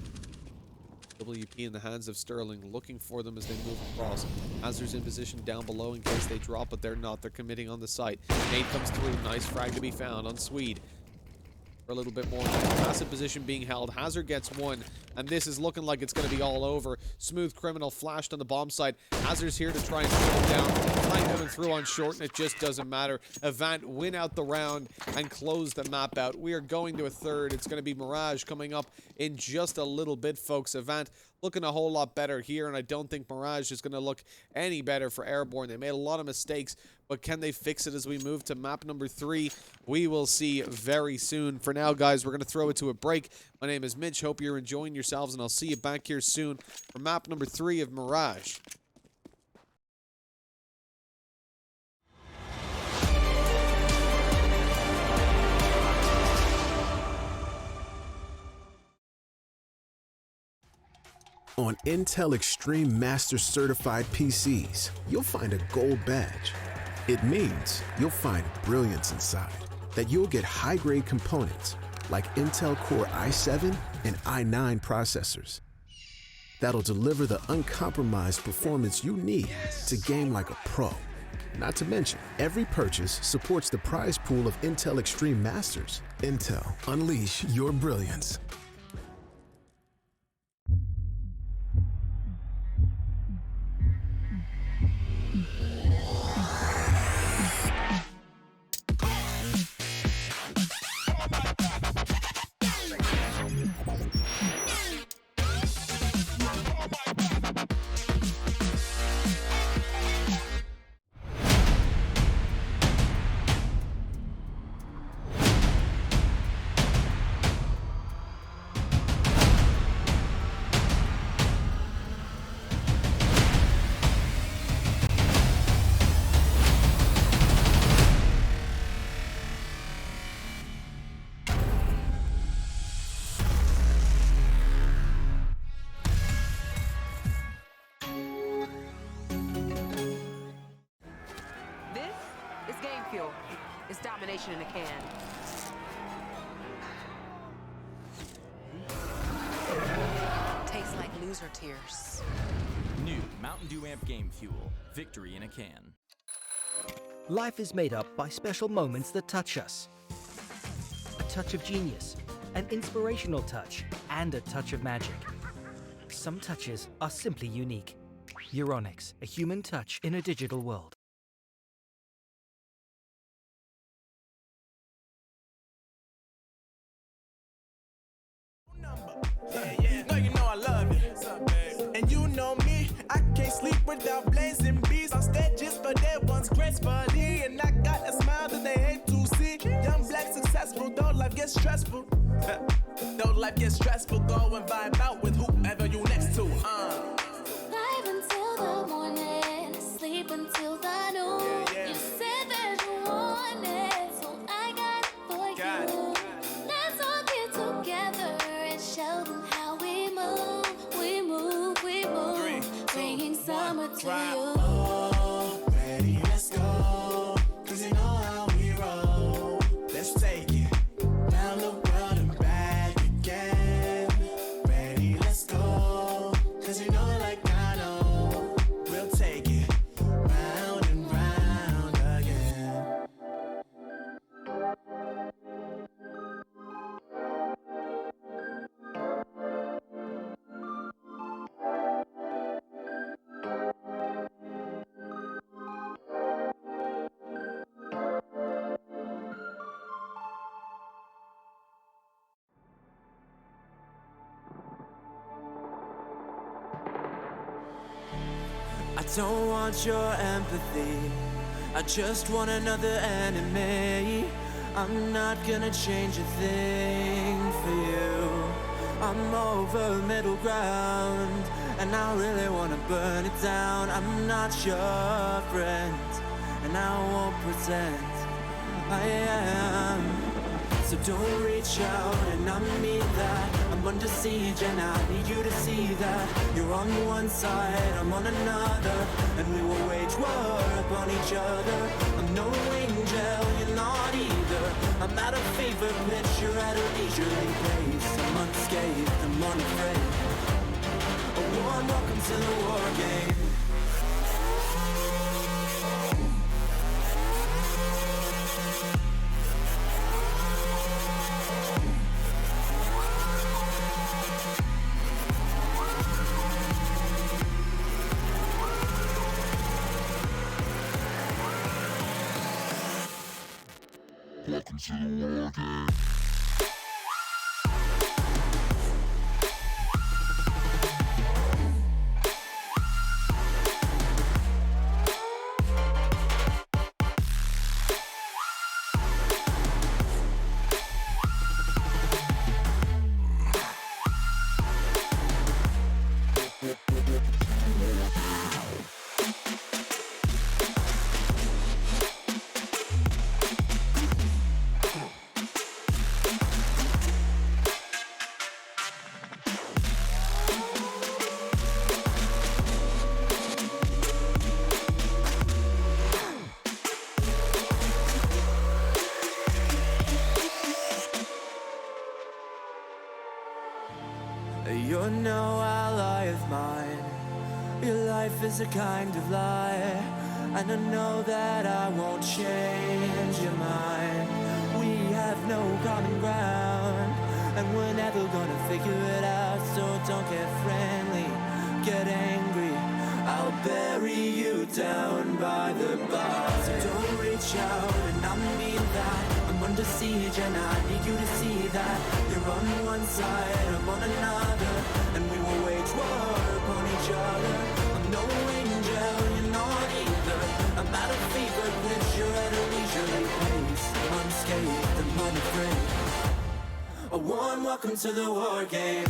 S8: WP in the hands of Sterling, looking for them as they move across. Hazard's in position down below in case they drop, but they're not. They're committing on the site. Nate comes through. Nice frag to be found on Swede. For a little bit more. Passive position being held. Hazard gets one, and this is looking like it's going to be all over. Smooth Criminal flashed on the bomb site. Hazard's here to try and slow him down. Flank coming through on short, and it just doesn't matter. AVANT win out the round and close the map out. We are going to a third. It's going to be Mirage coming up in just a little bit, folks. AVANT looking a whole lot better here, and I don't think Mirage is going to look any better for Airborne. They made a lot of mistakes, but can they fix it as we move to map number 3? We will see very soon. For now, guys, we're going to throw it to a break. My name is Mitch. Hope you're enjoying yourselves, and I'll see you back here soon for map number 3 of Mirage.
S10: On Intel Extreme Master Certified PCs, you'll find a gold badge. It means you'll find brilliance inside, that you'll get high-grade components like Intel Core i7 and i9 processors that'll deliver the uncompromised performance you need to game like a pro. Not to mention, every purchase supports the prize pool of Intel Extreme Masters. Intel, unleash your brilliance.
S11: It's domination in a can. Tastes like loser tears.
S12: New Mountain Dew Amp Game Fuel. Victory in a can.
S13: Life is made up by special moments that touch us. A touch of genius, an inspirational touch, and a touch of magic. Some touches are simply unique. Euronics, a human touch in a digital world.
S14: No, you know I love you. And you know me, I can't sleep without blazing beats. On stages for their ones gracefully. And I got a smile that they hate to see. Young, black, successful, though life gets stressful. Though life gets stressful, go and vibe out with whoever you next to.
S6: Live until the morning, sleep until the noon. You said that you want it, so I got it for you. Let's all get together and show them how we move. We move, we move. 3, 2, bringing summer to you.
S14: Oh, ready, let's go. 'Cause you know how we roll. Let's take it round the world and back again. Ready, let's go. 'Cause you know like I know. We'll take it round and round again. don't want your empathy. I just want another enemy. I'm not gonna change a thing for you. I'm over middle ground, and I really wanna burn it down. I'm not your friend, and I won't pretend I am. So don't reach out, and I mean that. I'm under siege, and I need you to see that. You're on one side, I'm on another, and we will wage war upon each other. I'm no angel, you're not either. I'm at a fever pitch, you're at a leisurely pace. I'm unscathed, I'm unafraid. A warm welcome to the war game.
S15: Welcome to the war game.
S14: You're no ally of mine. Your life is a kind of lie, and I know that I won't change your mind. We have no common ground, and we're never gonna figure it out. So don't get friendly, get angry. I'll bury you down by the bar. So don't reach out, and I mean that. I'm under siege, and I need you to see that. You're on one side, I'm on another, and we will wage war upon each other. I'm no angel, you're not either. I'm at a fever pitch, you're at a leisurely pace. I'm unscathed, I'm unafraid. A warm welcome to the war game.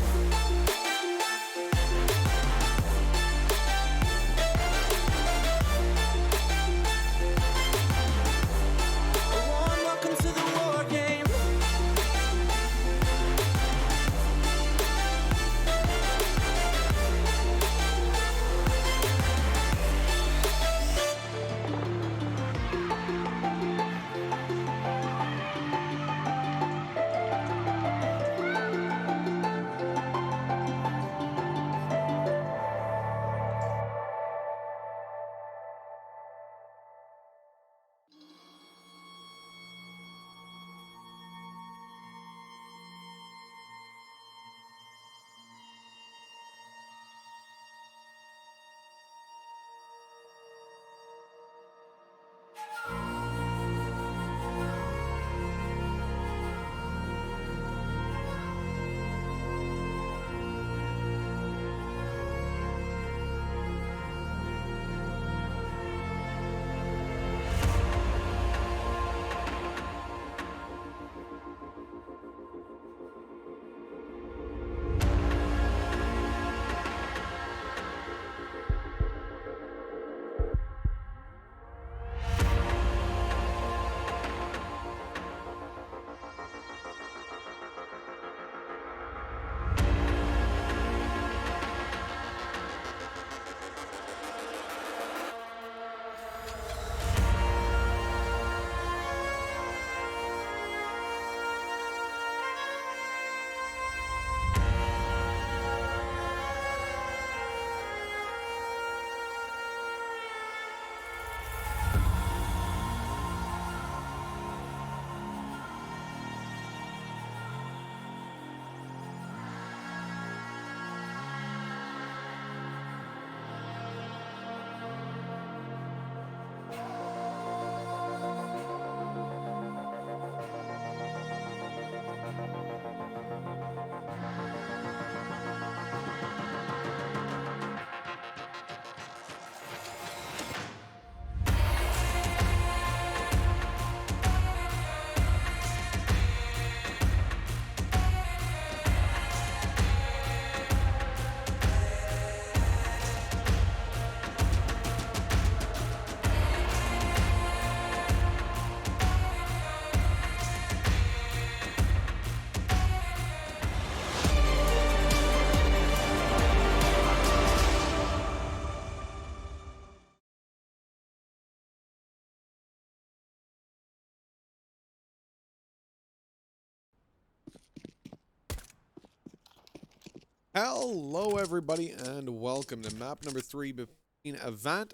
S8: Hello everybody and welcome to map number 3 between Avant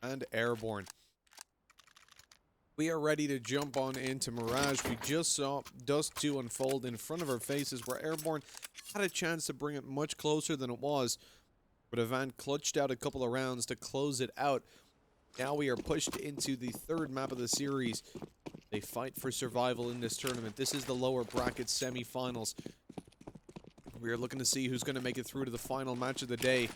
S8: and Airborne. We are ready to jump on into Mirage. We just saw Dust 2 unfold in front of our faces where Airborne had a chance to bring it much closer than it was. But Avant clutched out a couple of rounds to close it out. Now we are pushed into the third map of the series. They fight for survival in this tournament. This is the lower bracket semi-finals. We are looking to see who's going to make it through to the final match of the day.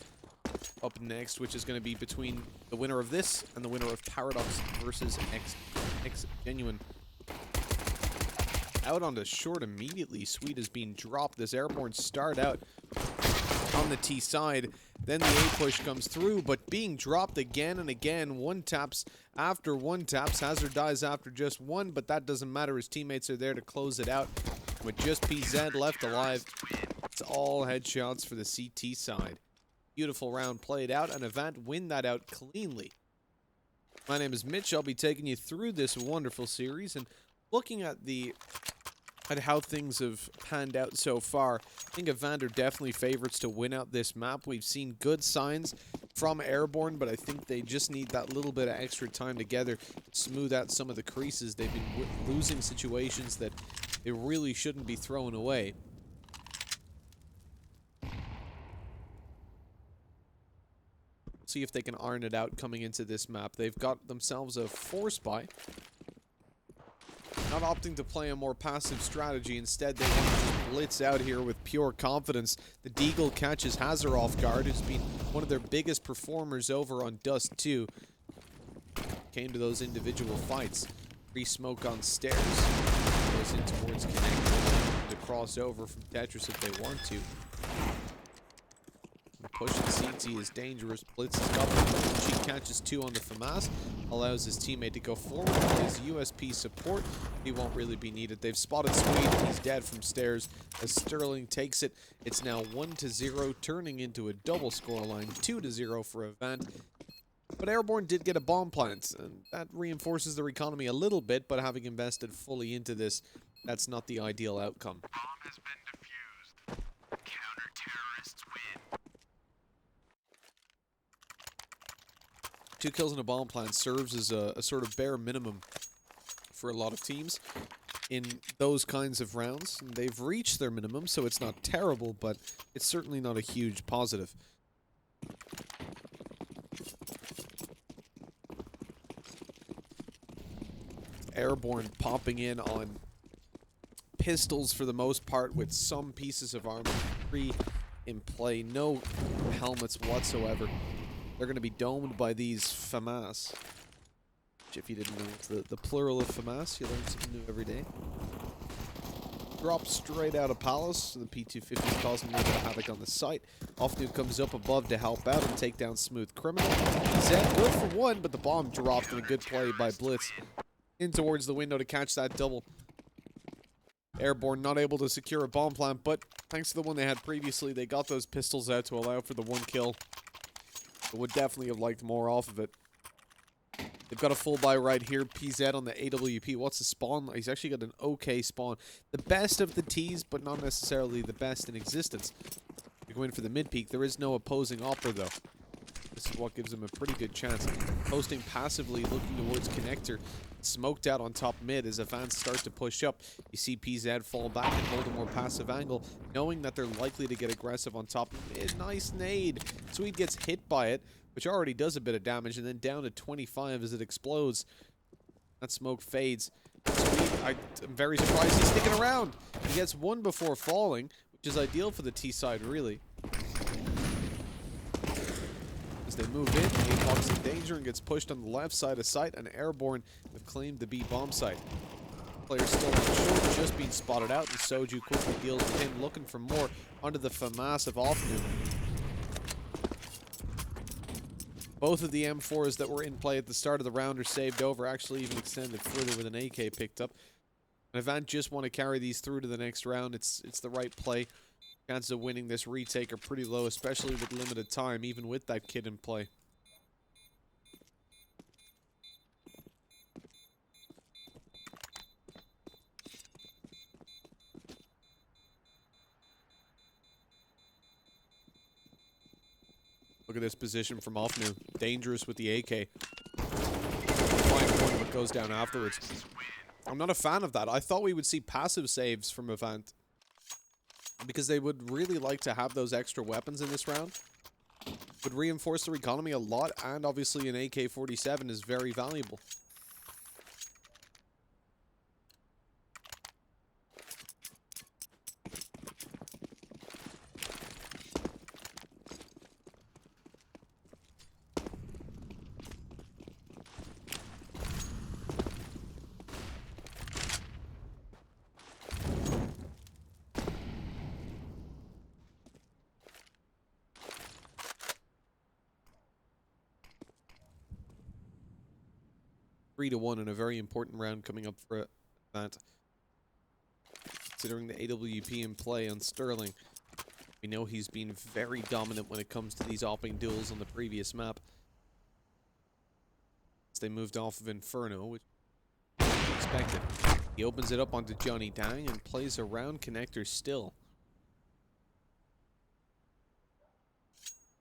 S8: Up next, which is going to be between the winner of this and the winner of Paradox versus X Genuine. Out on the short immediately. Sweet is being dropped. This Airborne start out on the T side. Then the A push comes through, but being dropped again and again. One taps after one taps. Hazard dies after just one, but that doesn't matter. His teammates are there to close it out. With just PZ left alive, it's all headshots for the CT side. Beautiful round played out, and Avant win that out cleanly. My name is Mitch. I'll be taking you through this wonderful series and looking at how things have panned out so far. I think Avant are definitely favorites to win out this map. We've seen good signs from Airborne, but I think they just need that little bit of extra time together to smooth out some of the creases. They've been losing situations that they really shouldn't be throwing away. See if they can iron it out coming into this map. They've got themselves a 4-spy. Not opting to play a more passive strategy. Instead, they want to just blitz out here with pure confidence. The Deagle catches Hazard off guard, who's been one of their biggest performers over on Dust 2. Came to those individual fights. Free smoke on stairs. Goes in towards Connect to cross over from Tetris if they want to. Pushing CT is dangerous. Blitz is covered. She catches 2 on the FAMAS. Allows his teammate to go forward. Plays USP support. He won't really be needed. They've spotted Swede. He's dead from stairs. As Sterling takes it, it's now 1-0, turning into a double scoreline. 2-0 for Avant. But Airborne did get a bomb plant, and that reinforces their economy a little bit, but having invested fully into this, that's not the ideal outcome.
S9: Bomb has been defused. Counter-terrorists win.
S8: 2 kills and a bomb plant serves as a sort of bare minimum for a lot of teams in those kinds of rounds. And they've reached their minimum, so it's not terrible, but it's certainly not a huge positive. Airborne popping in on pistols for the most part, with some pieces of armor free in play. No helmets whatsoever. They're going to be domed by these FAMAS. Which, if you didn't know, it's the plural of FAMAS. You learn something new every day. Drop straight out of Palace. The P250 is causing a little bit of havoc on the site. Offnude comes up above to help out and take down Smooth Criminal. Zed good for 1, but the bomb dropped in a good play by Blitz. In towards the window to catch that double. Airborne not able to secure a bomb plant, but thanks to the one they had previously, they got those pistols out to allow for the 1 kill. But would definitely have liked more off of it. They've got a full buy right here. PZ on the AWP. What's the spawn? He's actually got an okay spawn. The best of the T's, but not necessarily the best in existence. You're going for the mid-peak. There is no opposing opera, though. This is what gives him a pretty good chance. Posting passively, looking towards Connector. Smoked out on top mid as Avant start to push up. You see PZ fall back and hold a more passive angle, knowing that they're likely to get aggressive on top mid. Nice nade. Swede gets hit by it, which already does a bit of damage, and then down to 25 as it explodes. That smoke fades. Swede, I'm very surprised he's sticking around. He gets 1 before falling, which is ideal for the T side, really. As they move in, Apox in danger and gets pushed on the left side of site, and Airborne have claimed the B bomb site. Player still on short, just being spotted out, and Soju quickly deals with him, looking for more onto the FAMAS of Offnoon. Both of the M4s that were in play at the start of the round are saved over, actually even extended further with an AK picked up. And Avant just want to carry these through to the next round. It's the right play. Chances of winning this retake are pretty low, especially with limited time, even with that kid in play. Look at this position from Offnu. Dangerous with the AK. Find one but goes down afterwards. I'm not a fan of that. I thought we would see passive saves from AVANT, because they would really like to have those extra weapons in this round. Would reinforce their economy a lot, and obviously an AK-47 is very valuable. 3-1 in a very important round coming up for that. Considering the AWP in play on Sterling, we know he's been very dominant when it comes to these opping duels on the previous map. As they moved off of Inferno, which was expected. He opens it up onto Johnny Dang and plays around connector still.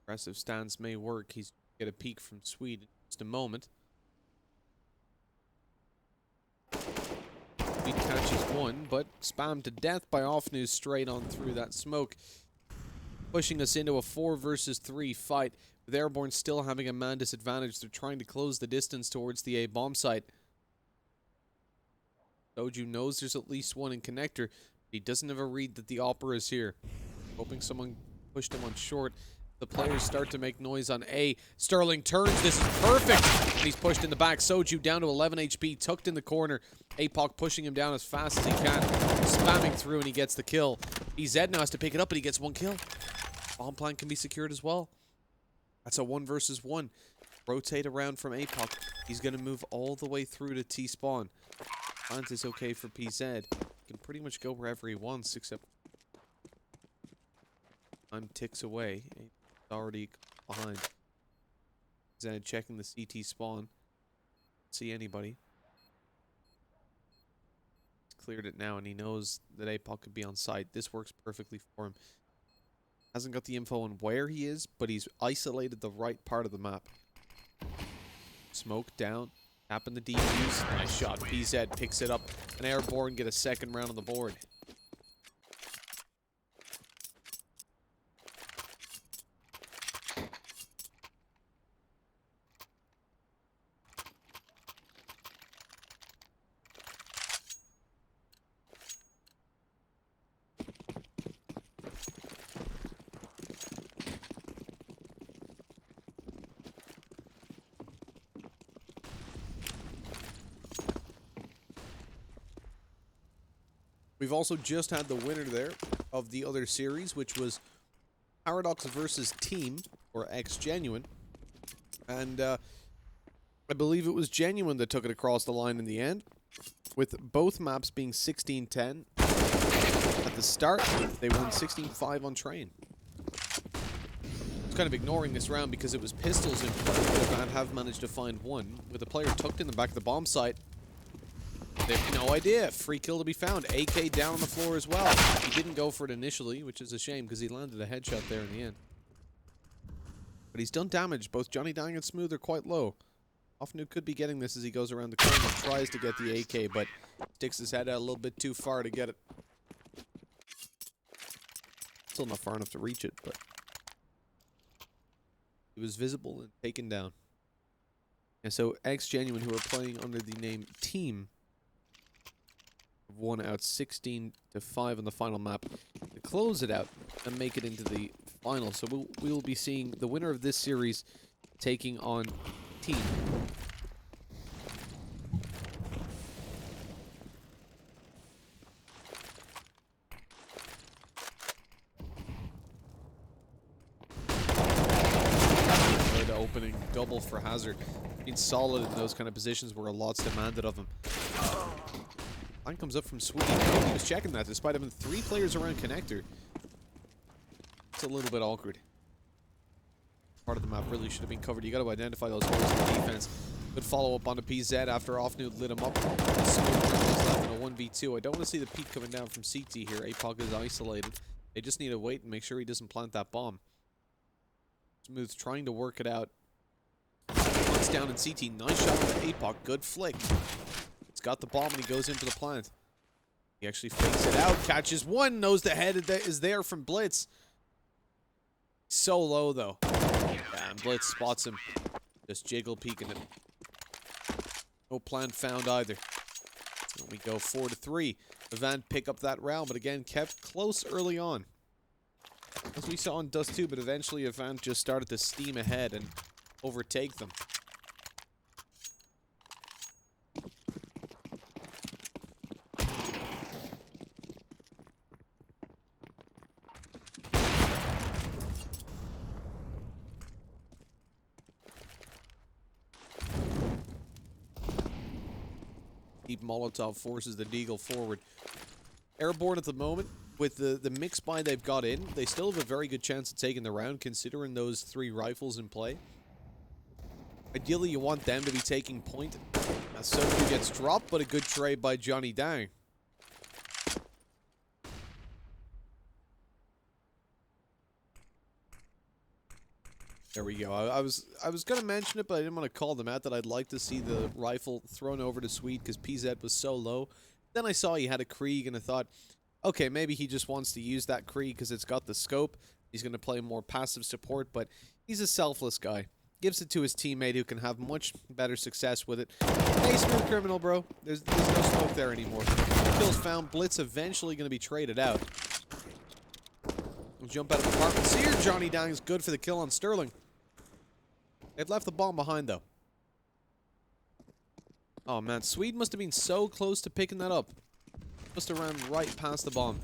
S8: Aggressive stance may work. He's get a peek from Swede in just a moment. He catches one, but spammed to death by Offnews straight on through that smoke. Pushing us into a 4 versus 3 fight, with Airborne still having a man disadvantage. They're trying to close the distance towards the A bomb site. Soju knows there's at least one in connector. He doesn't have a read that the Opera is here. Hoping someone pushed him on short. The players start to make noise on A. Sterling turns. This is perfect. And he's pushed in the back. Soju down to 11 HP, tucked in the corner. APOC pushing him down as fast as he can. Spamming through, and he gets the kill. EZ now has to pick it up, and he gets one kill. Bomb plant can be secured as well. That's a 1 versus 1. Rotate around from APOC. He's going to move all the way through to T-spawn. Plant is okay for PZ. He can pretty much go wherever he wants, except time ticks away. Already behind. Zed checking the CT spawn. See anybody. He's cleared it now, and he knows that APOC could be on site. This works perfectly for him. Hasn't got the info on where he is, but he's isolated the right part of the map. Smoke down. Tapping the defuse. Nice shot. PZ picks it up. And Airborne get a second round on the board. We've also just had the winner there of the other series, which was Paradox versus Team, or X Genuine. And I believe it was Genuine that took it across the line in the end, with both maps being 16-10. At the start, they won 16-5 on Train. I was kind of ignoring this round because it was pistols in play, and have managed to find one, with a player tucked in the back of the bomb site. They have no idea. Free kill to be found. AK down on the floor as well. He didn't go for it initially, which is a shame because he landed a headshot there in the end. But he's done damage. Both Johnny Dang and Smooth are quite low. Offnu could be getting this as he goes around the corner and tries to get the AK, but sticks his head out a little bit too far to get it. Still not far enough to reach it, but he was visible and taken down. And so X Genuine, who are playing under the name Team, won out 16-5 on the final map to close it out and make it into the final. So we'll be seeing the winner of this series taking on Team. The opening double for Hazard. Being solid in those kind of positions where a lot's demanded of him. Line comes up from Swede. He was checking that despite having 3 players around connector. It's a little bit awkward. Part of the map really should have been covered. You got to identify those holes in the defense. Good follow up onto PZ after Offnude lit him up. Smoke is left in a 1v2. I don't want to see the peak coming down from CT here. APOC is isolated. They just need to wait and make sure he doesn't plant that bomb. Smooth trying to work it out. Runs down in CT. Nice shot with APOC. Good flick. He's got the bomb and he goes in for the plant. He actually fakes it out. Catches one. Knows the head is there from Blitz. So low, though. Yeah, and Blitz spots him. Just jiggle peeking it. No plan found either. And we go 4-3. AVANT pick up that round, but again, kept close early on. As we saw in Dust 2, but eventually AVANT just started to steam ahead and overtake them. Deep Molotov forces the Deagle forward. Airborne at the moment, with the mix buy they've got in, they still have a very good chance of taking the round, considering those 3 rifles in play. Ideally, you want them to be taking point. As Soju gets dropped, but a good trade by Johnny Dang. There we go. I was gonna mention it, but I didn't want to call them out that I'd like to see the rifle thrown over to Swede because PZ was so low. Then I saw he had a Krieg and I thought, okay, maybe he just wants to use that Krieg because it's got the scope. He's gonna play more passive support, but he's a selfless guy. Gives it to his teammate who can have much better success with it. Hey, Smooth Criminal, bro. There's no smoke there anymore. Kills found. Blitz eventually gonna be traded out. We'll jump out of apartments here. Johnny Dang is good for the kill on Sterling. They've left the bomb behind, though. Oh, man. Swede must have been so close to picking that up. Must have ran right past the bomb.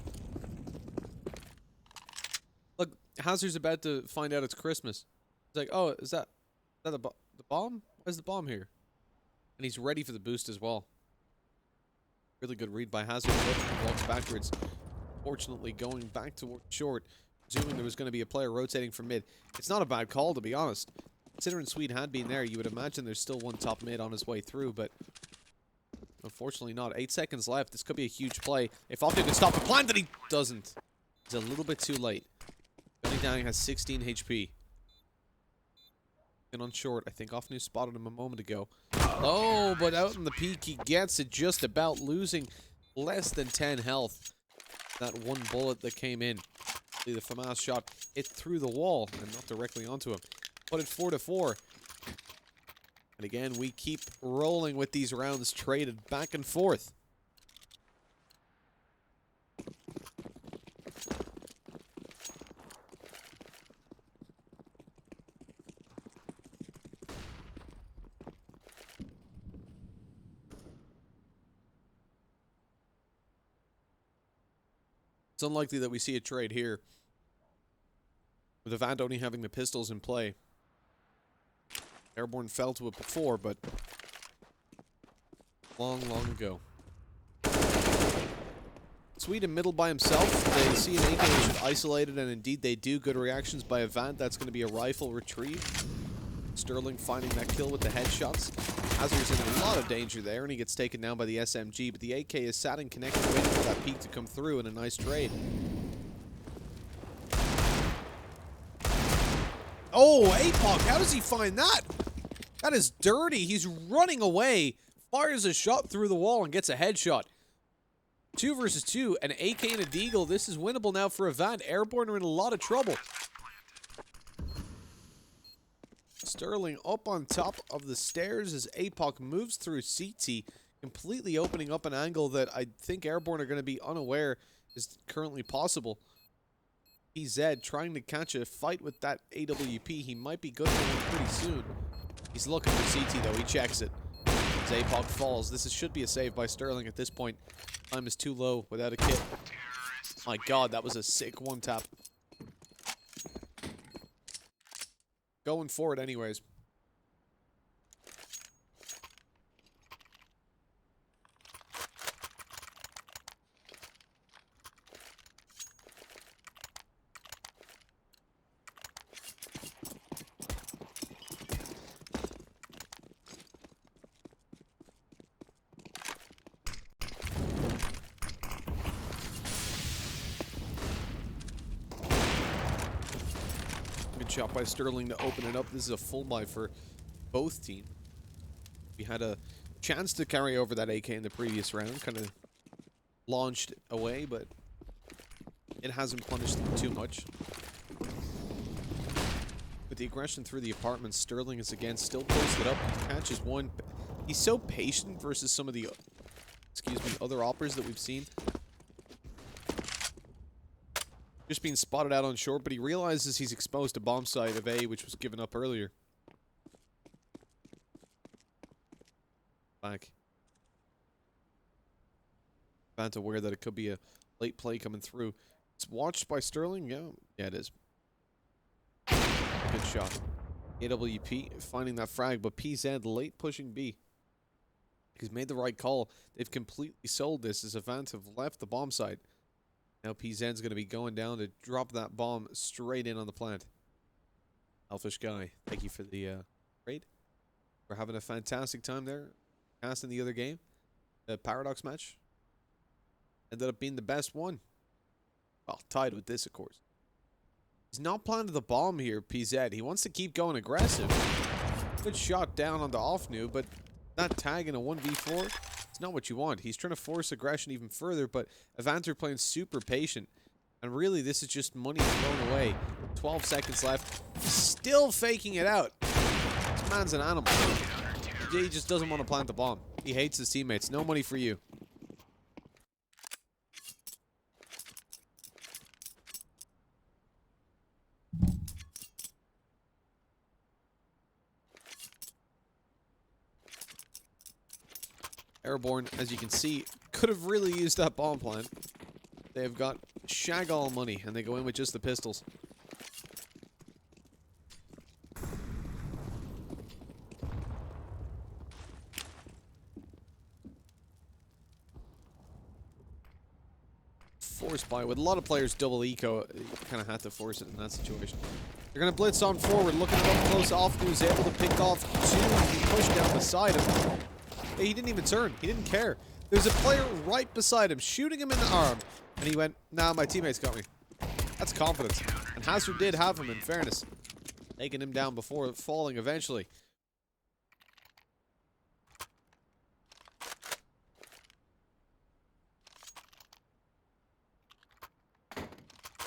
S8: Look, Hazard's about to find out it's Christmas. He's like, oh, is that the bomb? Where's the bomb here? And he's ready for the boost as well. Really good read by Hazard. Walks backwards. Fortunately, going back toward short. Presuming there was going to be a player rotating from mid. It's not a bad call, to be honest. Considering Swede had been there, you would imagine there's still one top mid on his way through, but unfortunately not. 8 seconds left. This could be a huge play. If Optic could stop the plant, that he doesn't. He's a little bit too late. Johnny Dang has 16 HP. And on short, I think Offnew spotted him a moment ago. Oh, but out in the peak, he gets it, just about losing less than 10 health. That one bullet that came in. The FAMAS shot hit through the wall and not directly onto him. Put it 4-4. And again, we keep rolling with these rounds traded back and forth. It's unlikely that we see a trade here, with AVANT only having the pistols in play. Airborne fell to it before, but long ago. Sweden middle by himself. They see an AK, they should isolate it, and indeed they do. Good reactions by AVANT. That's going to be a rifle retrieve. Sterling finding that kill with the headshots. Hazard's in a lot of danger there, and he gets taken down by the SMG, but the AK is sat and connected, waiting for that peak to come through, and a nice trade. Oh, APOC, how does he find that? That is dirty. He's running away, fires a shot through the wall, and gets a headshot. 2 versus 2, an AK and a Deagle. This is winnable now for AVANT. Airborne are in a lot of trouble. Sterling up on top of the stairs as APOC moves through CT, completely opening up an angle that I think Airborne are going to be unaware is currently possible. PZ trying to catch a fight with that AWP. He might be good for one pretty soon. He's looking for CT though. He checks it. As APOC falls. This should be a save by Sterling at this point. Time is too low without a kit. My god, that was a sick one tap. Going for it anyways. Good shot by Sterling to open it up. This is a full buy for both teams. We had a chance to carry over that AK in the previous round. Kind of launched away, but it hasn't punished them too much. With the aggression through the apartment, Sterling is again still posted up. Catches one. He's so patient versus some of the, other operas that we've seen. Just being spotted out on short, but he realizes he's exposed to bomb site of A, which was given up earlier. Back. AVANT aware that it could be a late play coming through. It's watched by Sterling. Yeah, it is. Good shot. AWP finding that frag, but PZ late pushing B. He's made the right call. They've completely sold this as AVANT have left the bomb site. Now PZ's going to be going down to drop that bomb straight in on the plant. Elfish guy, thank you for the raid. We're having a fantastic time there. Casting the other game. The Paradox match ended up being the best one. Well, tied with this, of course. He's not planted the bomb here, PZ. He wants to keep going aggressive. Good shot down on the off-new, but that tag in a 1v4, it's not what you want. He's trying to force aggression even further, but AVANT are playing super patient. And really, this is just money thrown away. 12 seconds left. He's still faking it out. This man's an animal. He just doesn't want to plant the bomb. He hates his teammates. No money for you. Airborne, as you can see, could have really used that bomb plant. They have got shag all money, and they go in with just the pistols. Forced by, with a lot of players double eco, you kind of had to force it in that situation. They're going to blitz on forward, looking up close. Off-New's able to pick off two. He pushed down beside him. He didn't even turn. He didn't care. There's a player right beside him, shooting him in the arm. And he went, nah, my teammates got me. That's confidence. And Hazard did have him, in fairness. Taking him down before falling eventually.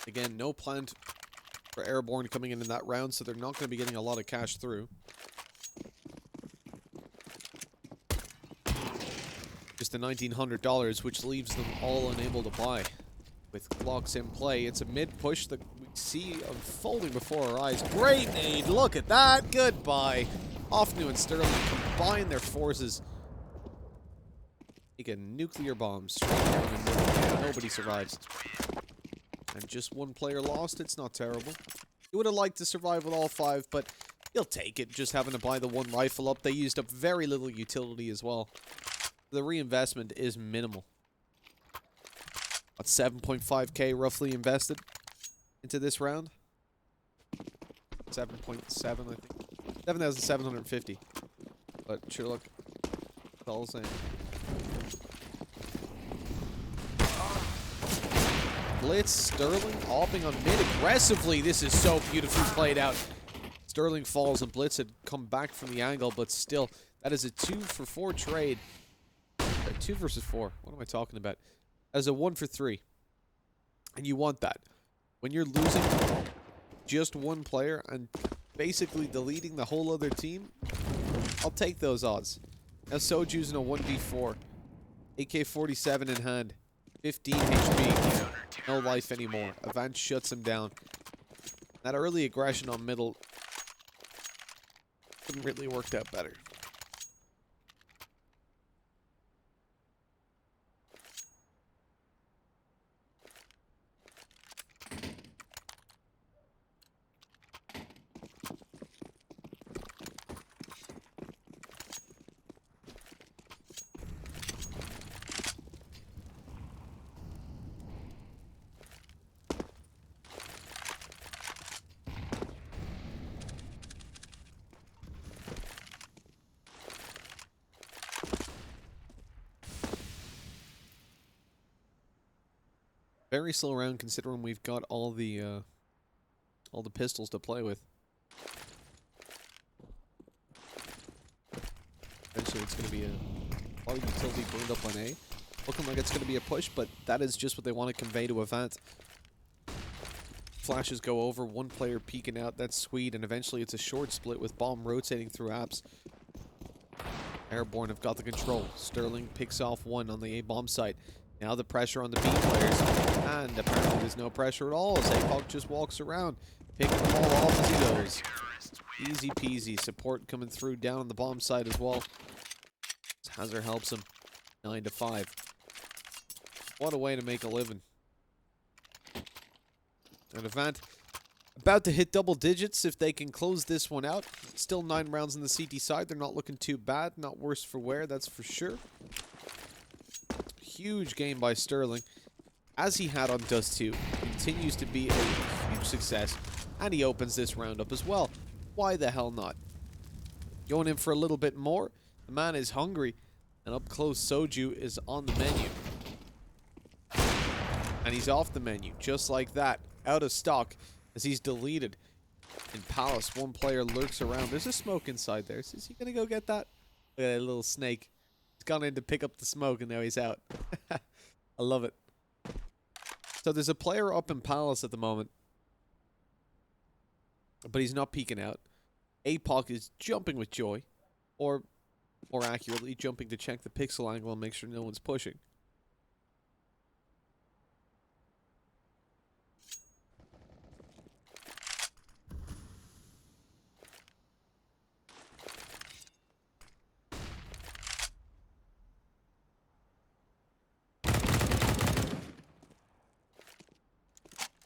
S8: Again, no plant for Airborne coming in that round, so they're not going to be getting a lot of cash through. Just the $1,900, which leaves them all unable to buy. With clocks in play, it's a mid-push that we see unfolding before our eyes. Great nade, look at that, goodbye. Off-New and Sterling combine their forces. Make a nuclear bomb straight down the middle. Nobody survives. And just one player lost, it's not terrible. You would have liked to survive with all five, but you'll take it, just having to buy the one rifle up. They used up very little utility as well. The reinvestment is minimal. About 7.5k roughly invested into this round. 7.7, I think. 7,750. But sure, look. It's all the same. Blitz, Sterling, opping on mid aggressively. This is so beautifully played out. Sterling falls and Blitz had come back from the angle, but still, that is a 2-for-4 trade. 2 versus 4. What am I talking about? As a 1 for 3. And you want that. When you're losing just one player and basically deleting the whole other team, I'll take those odds. Now Soju's in a 1v4. AK-47 in hand. 15 HP. No life anymore. AVANT shuts him down. That early aggression on middle couldn't really worked out better. Very slow round considering we've got all the all the pistols to play with. Eventually it's going to be a lot of utility burned up on A. Looking like it's going to be a push, but that is just what they want to convey to AVANT. Flashes go over, one player peeking out, that's Swede, and eventually it's a short split with bomb rotating through apps. Airborne have got the control. Sterling picks off one on the A bomb site. Now the pressure on the B players, and apparently there's no pressure at all as APOC just walks around, picking the ball off as he goes. Easy peasy. Support coming through down on the bomb site as well. Hazard helps him. 9-5. What a way to make a living. And AVANT about to hit double digits if they can close this one out. Still 9 rounds on the CT side. They're not looking too bad. Not worse for wear, that's for sure. Huge game by Sterling. As he had on Dust 2. Continues to be a huge success. And he opens this round up as well. Why the hell not? Going in for a little bit more. The man is hungry. And up close, Soju is on the menu. And he's off the menu. Just like that. Out of stock. As he's deleted. In Palace, one player lurks around. There's a smoke inside there. Is he going to go get that? Look at that little snake. He's gone in to pick up the smoke and now he's out. I love it. So there's a player up in Palace at the moment. But he's not peeking out. APOC is jumping with joy. Or, more accurately, jumping to check the pixel angle and make sure no one's pushing.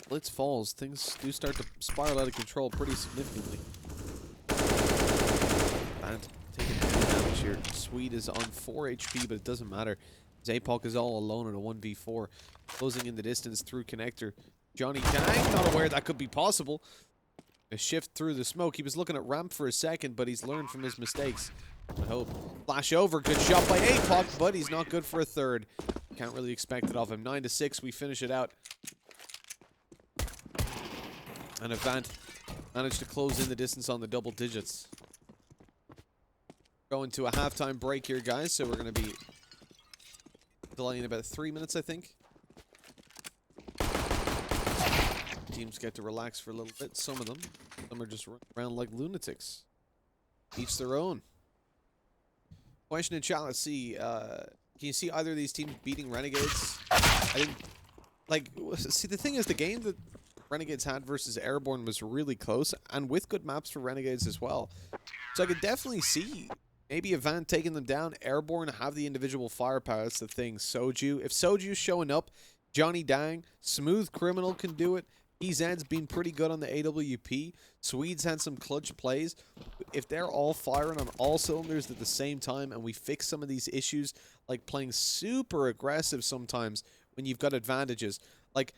S8: Blitz falls, things do start to spiral out of control pretty significantly. AVANT taking damage here. Swede is on 4 HP, but it doesn't matter. APOC is all alone in a 1v4. Closing in the distance through connector. Johnny Dang, not aware that could be possible. A shift through the smoke. He was looking at ramp for a second, but he's learned from his mistakes. I hope. Flash over, good shot by APOC, but he's not good for a third. Can't really expect it of him. 9-6, we finish it out. And AVANT managed to close in the distance on the double digits. Going to a halftime break here, guys, so we're going to be delaying about 3 minutes, I think. Teams get to relax for a little bit, some of them. Some are just running around like lunatics. Each their own. Question in chat, let's see. Can you see either of these teams beating Renegades? I didn't... Like, see, the thing is, the game that Renegades had versus Airborne was really close, and with good maps for Renegades as well. So I could definitely see maybe AVANT taking them down. Airborne have the individual firepower. That's the thing. Soju. If Soju's showing up, Johnny Dang, Smooth Criminal can do it. EZ's been pretty good on the AWP. Swedes had some clutch plays. If they're all firing on all cylinders at the same time and we fix some of these issues, like playing super aggressive sometimes when you've got advantages, like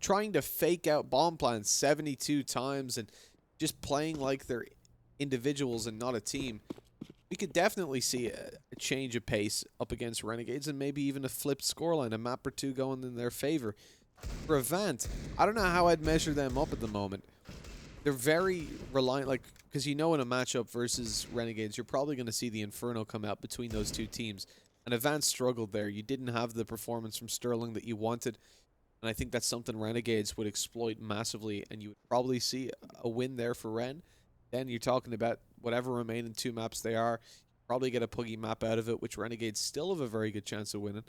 S8: trying to fake out bomb plans 72 times and just playing like they're individuals and not a team, we could definitely see a change of pace up against Renegades and maybe even a flipped scoreline, a map or two going in their favor. For AVANT, I don't know how I'd measure them up at the moment. They're very reliant, like, because you know in a matchup versus Renegades, you're probably going to see the Inferno come out between those two teams. And AVANT struggled there. You didn't have the performance from Sterling that you wanted. And I think that's something Renegades would exploit massively. And you would probably see a win there for Ren. Then you're talking about whatever remaining 2 maps they are. Probably get a Puggy map out of it, which Renegades still have a very good chance of winning.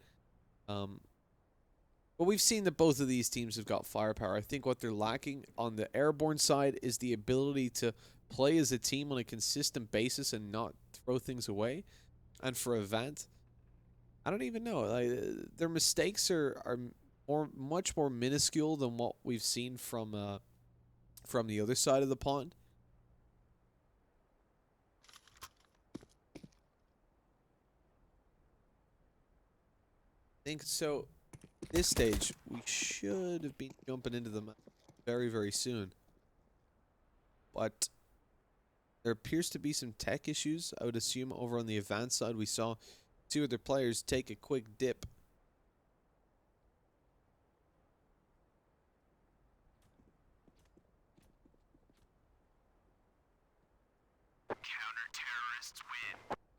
S8: But we've seen that both of these teams have got firepower. I think what they're lacking on the Airborne side is the ability to play as a team on a consistent basis and not throw things away. And for AVANT, I don't even know. Like, their mistakes are much more minuscule than what we've seen from the other side of the pond. I think so. At this stage, we should have been jumping into the map very, very soon. But there appears to be some tech issues. I would assume over on the AVANT side, we saw 2 other players take a quick dip.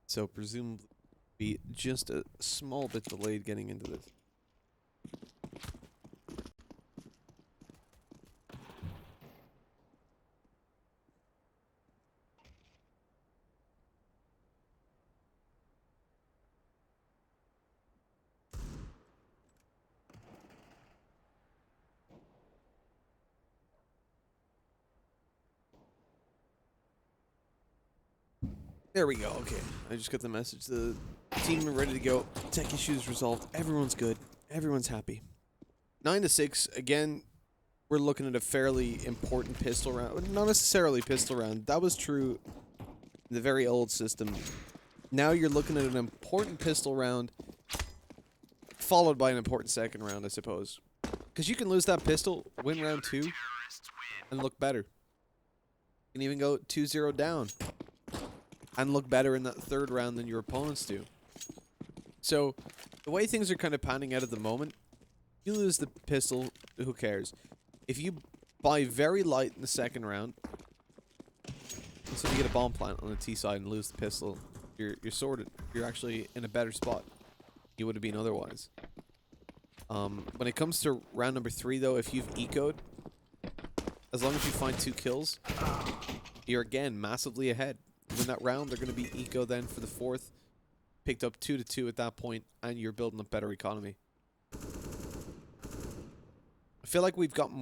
S8: So presumably be just a small bit delayed getting into this. There we go. Okay, I just got the message. The team are ready to go. Tech issues resolved. Everyone's good. Everyone's happy. 9-6. Again, we're looking at a fairly important pistol round. Not necessarily pistol round. That was true in the very old system. Now you're looking at an important pistol round, followed by an important second round, I suppose. Because you can lose that pistol, win round 2, and look better. You can even go 2-0 down and look better in that third round than your opponents do. So, the way things are kind of panning out at the moment, you lose the pistol, who cares? If you buy very light in the second round, so you get a bomb plant on the T side and lose the pistol, you're sorted. You're actually in a better spot you would have been otherwise. When it comes to round number 3, though, if you've ecoed, as long as you find 2 kills, you're again massively ahead. In that round, they're going to be eco then for the 4th. Picked up 2-2 at that point, and you're building a better economy. I feel like we've got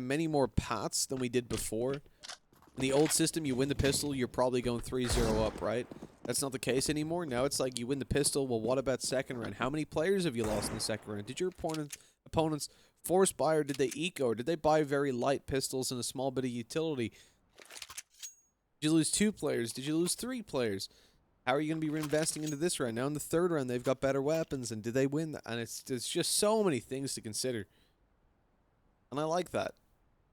S8: many more paths than we did before. In the old system, you win the pistol, you're probably going 3-0 up, right? That's not the case anymore. Now it's like you win the pistol, well, what about second round? How many players have you lost in the second round? Did your opponents force buy, or did they eco? Or did they buy very light pistols and a small bit of utility? Did you lose 2 players? Did you lose 3 players? How are you going to be reinvesting into this round? Now in the third round, they've got better weapons, and did they win that? And there's just so many things to consider. And I like that.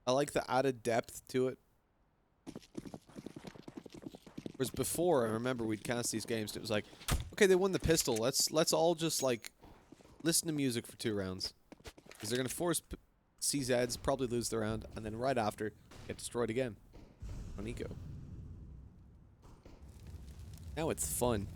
S8: I like the added depth to it. Whereas before, I remember we'd cast these games, and it was like, okay, they won the pistol. Let's all just, like, listen to music for 2 rounds. Because they're going to force CZs, probably lose the round, and then right after, get destroyed again on eco. Now it's fun.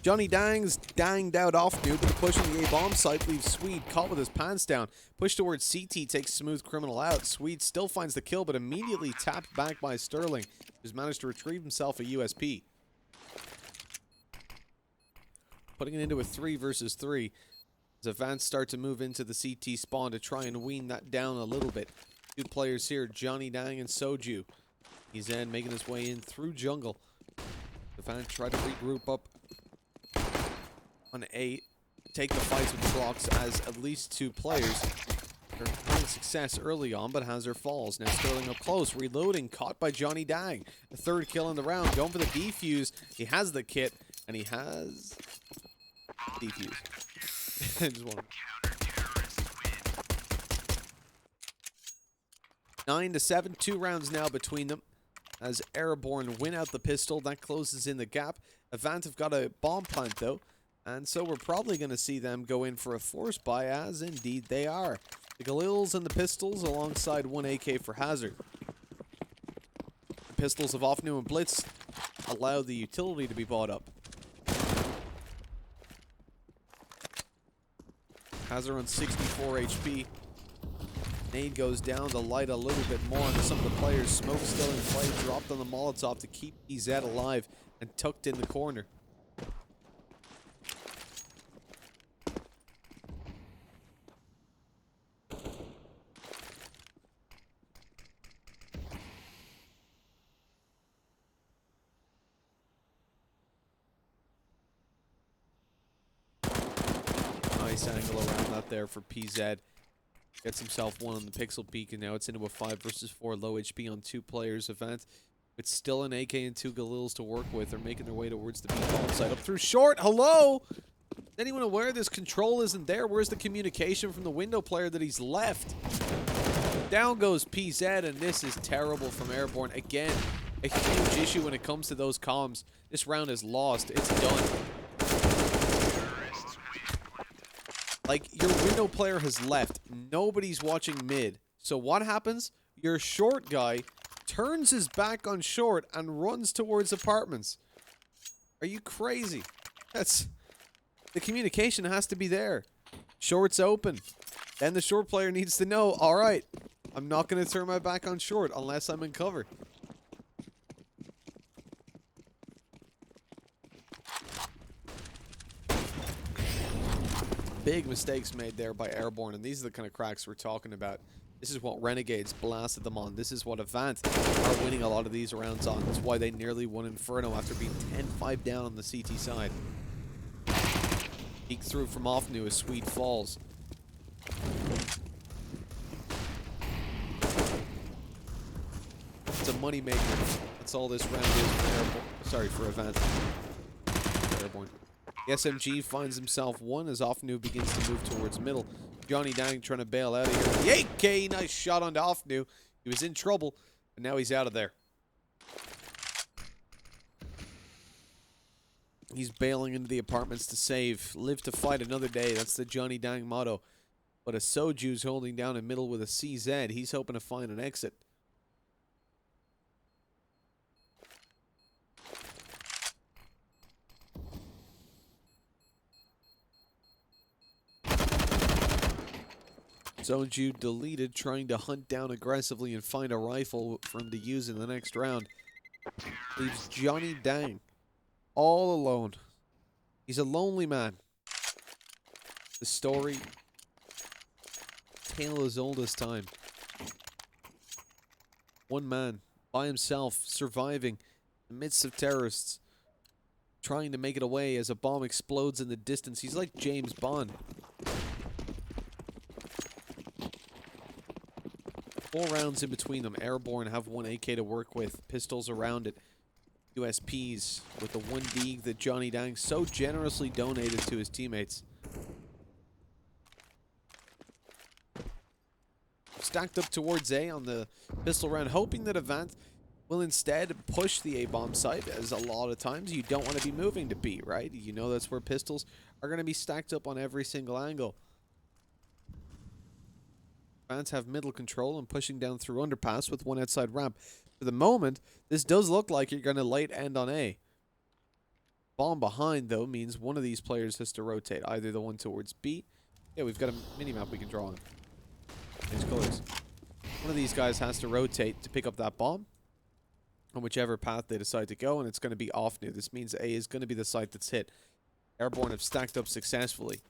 S8: Johnny Dang's danged out off noob, but the push on the A-bomb site leaves Swede caught with his pants down. Push towards CT takes Smooth Criminal out. Swede still finds the kill, but immediately tapped back by Sterling, who's managed to retrieve himself a USP. Putting it into a 3 versus 3. As AVANT start to move into the CT spawn to try and wean that down a little bit. 2 players here, Johnny Dang and Soju. He's in, making his way in through jungle. AVANT try to regroup up on A, take the fights with blocks as at least 2 players are having success early on, but has their falls. Now Sterling up close, reloading, caught by Johnny Dang. A 3rd kill in the round, going for the defuse. He has the kit, and he has defuse. Just one. 9-7, 2 rounds now between them. As Airborne win out the pistol, that closes in the gap. AVANT have got a bomb plant though, and so we're probably going to see them go in for a force buy, as indeed they are. The Galils and the pistols alongside 1 AK for Hazard. The pistols of Offnu and Blitz allow the utility to be bought up. Hazard on 64 HP. Nade goes down to light a little bit more onto some of the players. Smoke still in play, dropped on the Molotov to keep EZ alive and tucked in the corner. Nice angle around that there for PZ. Gets himself 1 on the pixel peak, and now it's into a 5 versus 4 low HP on 2 players AVANT. It's still an AK and 2 Galils to work with. They're making their way towards the B-bomb site. Up through short. Hello? Is anyone aware this control isn't there? Where's the communication from the window player that he's left? Down goes PZ, and this is terrible from Airborne. Again, a huge issue when it comes to those comms. This round is lost. It's done. Like, your window player has left. Nobody's watching mid. So what happens? Your short guy turns his back on short and runs towards apartments. Are you crazy? That's... The communication has to be there. Short's open. Then the short player needs to know, alright, I'm not going to turn my back on short unless I'm in cover. Big mistakes made there by Airborne, and these are the kind of cracks we're talking about. This is what Renegades blasted them on. This is what AVANT are winning a lot of these rounds on. That's why they nearly won Inferno after being 10-5 down on the CT side. Peek through from Offnu as Sweet falls. It's a money maker. That's all this round is for Airborne. Sorry, for AVANT. Airborne. The SMG finds himself one as Offnu begins to move towards middle. Johnny Dang trying to bail out of here. The AK, nice shot onto Offnu. He was in trouble, and now he's out of there. He's bailing into the apartments to save. Live to fight another day. That's the Johnny Dang motto. But a Soju's holding down in middle with a CZ. He's hoping to find an exit. Soju deleted, trying to hunt down aggressively and find a rifle for him to use in the next round. Leaves Johnny Dang all alone. He's a lonely man. The story, tale as old as time. One man, by himself, surviving in the midst of terrorists, trying to make it away as a bomb explodes in the distance. He's like James Bond. 4 rounds in between them. Airborne have one AK to work with. Pistols around it. USPs with the 1 Deeg that Johnny Dang so generously donated to his teammates. Stacked up towards A on the pistol round, hoping that AVANT will instead push the A-bomb site, as a lot of times you don't want to be moving to B, right? You know that's where pistols are going to be stacked up on every single angle. AVANT have middle control and pushing down through underpass with one outside ramp. For the moment, this does look like you're going to late end on A. Bomb behind, though, means one of these players has to rotate. Either the one towards B. Yeah, we've got a mini-map we can draw on. Change colors. One of these guys has to rotate to pick up that bomb on whichever path they decide to go, and it's going to be off new. This means A is going to be the site that's hit. Airborne have stacked up successfully.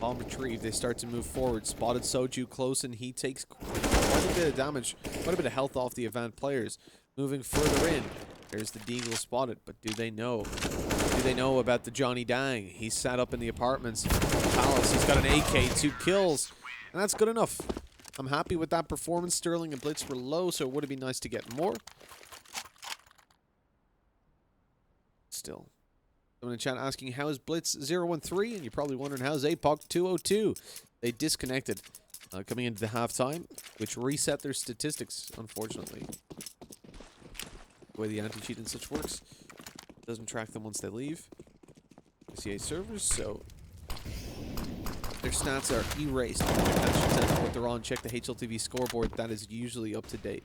S8: Bomb retrieved. They start to move forward. Spotted Soju close, and he takes quite a bit of damage, quite a bit of health off the AVANT players. Moving further in. There's the Deagle spotted, but do they know? Do they know about the Johnny Dang? He's sat up in the apartments. Palace, he's got an AK, 2 kills, and that's good enough. I'm happy with that performance. Sterling and Blitz were low, so it would have been nice to get more. Still. Someone in chat asking, how is Blitz 013? And you're probably wondering, how's APOC 202? They disconnected coming into the halftime, which reset their statistics, unfortunately. The way the anti-cheat and such works. Doesn't track them once they leave. CA servers, so their stats are erased. That should tell you what they're on. Check the HLTV scoreboard. That is usually up to date.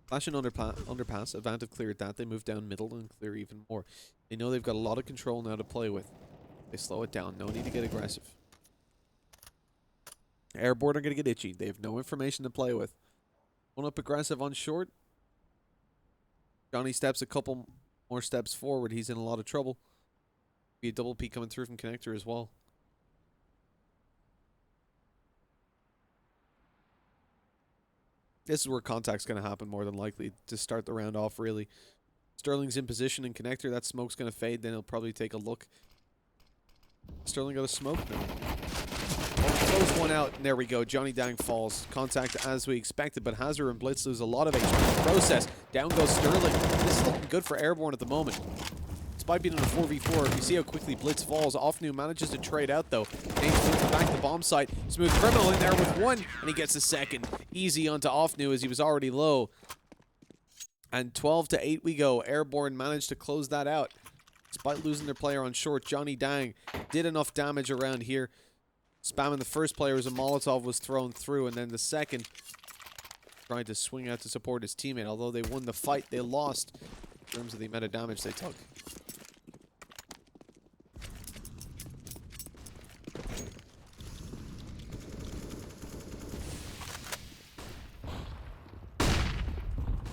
S8: Flash and underpass. AVANT have cleared that. They move down middle and clear even more. They know they've got a lot of control now to play with. They slow it down. No need to get aggressive. Airborne are going to get itchy. They have no information to play with. One up aggressive on short. Johnny steps a couple more steps forward. He's in a lot of trouble. Be a double peek coming through from connector as well. This is where contact's going to happen more than likely to start the round off, really. Sterling's in position in connector. That smoke's going to fade. Then he'll probably take a look. Sterling got a smoke now. Close one out, and there we go. Johnny Dang falls. Contact as we expected, but Hazard and Blitz lose a lot of HP in the process. Down goes Sterling. This is looking good for Airborne at the moment. Despite being in a 4v4, you see how quickly Blitz falls. Offnu manages to trade out, though. James moves back to the bomb site. Smooth Criminal in there with one, and he gets a second. Easy onto Offnu as he was already low. And 12-8 we go. Airborne managed to close that out. It's despite losing their player on short. Johnny Dang did enough damage around here. Spamming the first player as a Molotov was thrown through, and then the second trying to swing out to support his teammate. Although they won the fight, they lost in terms of the amount of damage they took.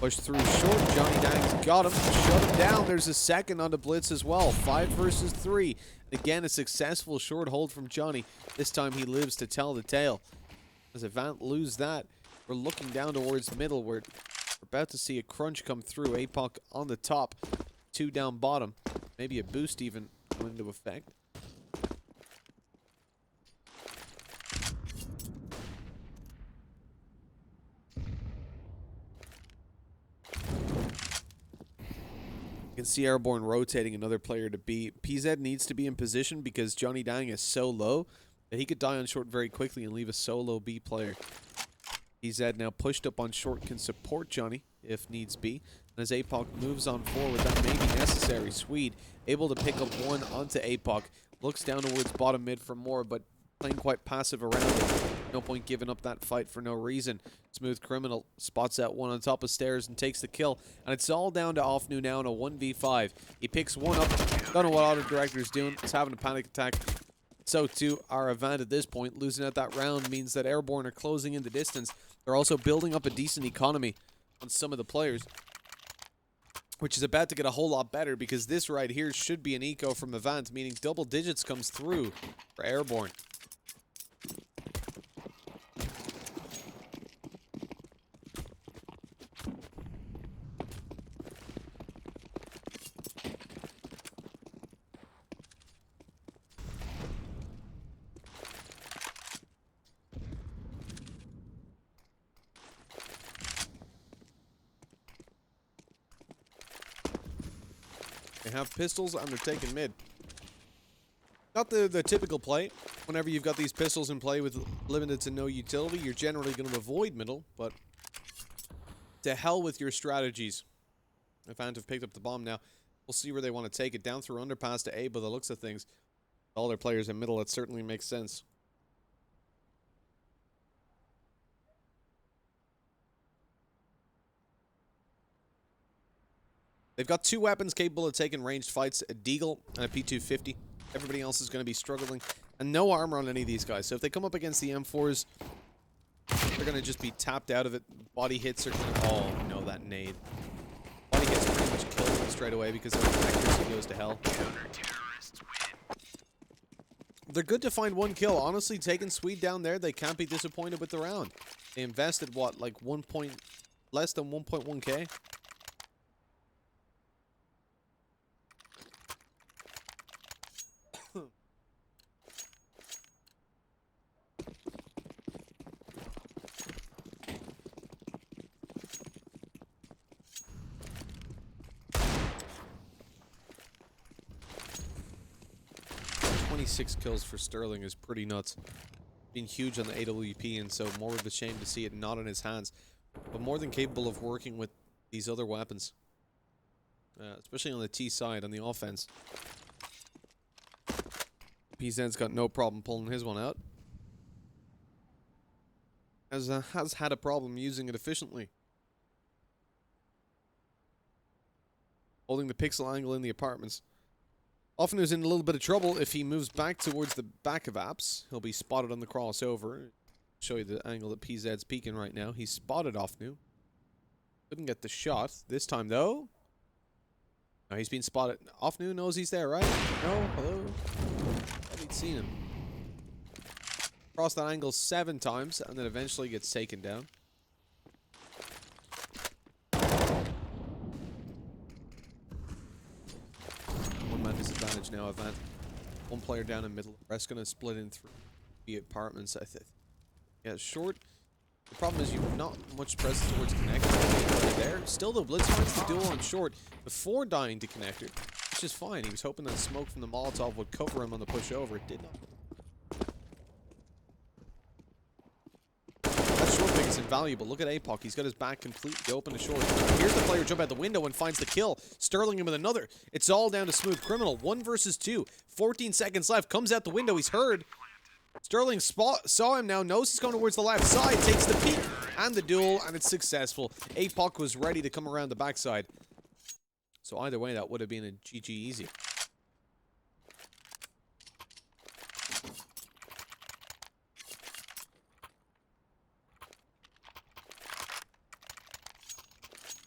S8: Push through short. Johnny Dang's got him. Shut him down. There's a second on the blitz as well. 5 versus 3. Again, a successful short hold from Johnny. This time he lives to tell the tale. As AVANT lose that, we're looking down towards middle. We're about to see a crunch come through. APOC on the top. 2 down bottom. Maybe a boost even come into effect. You can see Airborne rotating another player to B. PZ needs to be in position because Johnny Dang is so low that he could die on short very quickly and leave a solo B player. PZ now pushed up on short, can support Johnny if needs be. And as APOC moves on forward, that may be necessary. Swede able to pick up one onto APOC. Looks down towards bottom mid for more, but playing quite passive around it. No point giving up that fight for no reason. Smooth Criminal spots that one on top of stairs and takes the kill. And it's all down to Offnu now in a 1v5. He picks one up. Don't know what Auto Director's doing. He's having a panic attack. So too are AVANT at this point. Losing out that round means that Airborne are closing in the distance. They're also building up a decent economy on some of the players, which is about to get a whole lot better because this right here should be an eco from AVANT, meaning double digits comes through for Airborne. They have pistols and they're taking mid. Not the typical play. Whenever you've got these pistols in play with limited to no utility, you're generally going to avoid middle, but to hell with your strategies. AVANT have picked up the bomb now. We'll see where they want to take it. Down through underpass to A, by the looks of things. All their players in middle, it certainly makes sense. They've got 2 weapons capable of taking ranged fights, a Deagle and a P250. Everybody else is going to be struggling. And no armor on any of these guys. So if they come up against the M4s, they're going to just be tapped out of it. Body hits are going to... Oh, no, that nade. Body hits pretty much kills them straight away because their accuracy goes to hell. They're good to find 1 kill. Honestly, taking Swede down there, they can't be disappointed with the round. They invested, what, like less than 1.1k? Six kills for Sterling is pretty nuts. Been huge on the AWP, and so more of a shame to see it not in his hands. But more than capable of working with these other weapons. Especially on the T side, on the offense. PZ's got no problem pulling his one out. Has had a problem using it efficiently. Holding the pixel angle in the apartments. Often is in a little bit of trouble if he moves back towards the back of apps. He'll be spotted on the crossover. Show you the angle that PZ's peeking right now. He's spotted Offnu. Couldn't get the shot this time though. No, he's been spotted. Offnu knows he's there, right? No? Hello? Thought he'd seen him. Cross that angle 7 times and then eventually gets taken down. Disadvantage now, AVANT. 1 player down in middle. Rest gonna split in through the apartments, I think. Yeah, short. The problem is you've not much presence towards connector there. Still though, Blitz finds the duel on short before dying to connector, which is fine. He was hoping that smoke from the Molotov would cover him on the push over. It did not. That short pick is in valuable. Look at APOC. He's got his back completely open to short. Here's the player jump out the window and finds the kill. Sterling him with another. It's all down to Smooth Criminal. 1 versus 2. 14 seconds left. Comes out the window. He's heard. Sterling saw him now. Knows he's going towards the left side. Takes the peek and the duel. And it's successful. APOC was ready to come around the backside. So either way, that would have been a GG easy.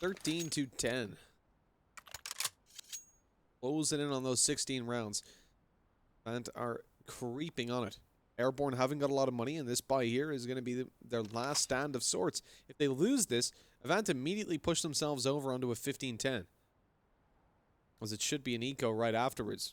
S8: (13-10). Closing in on those 16 rounds. And are creeping on it. Airborne haven't got a lot of money, and this buy here is going to be their last stand of sorts. If they lose this, AVANT immediately push themselves over onto a 15-10. As it should be an eco right afterwards.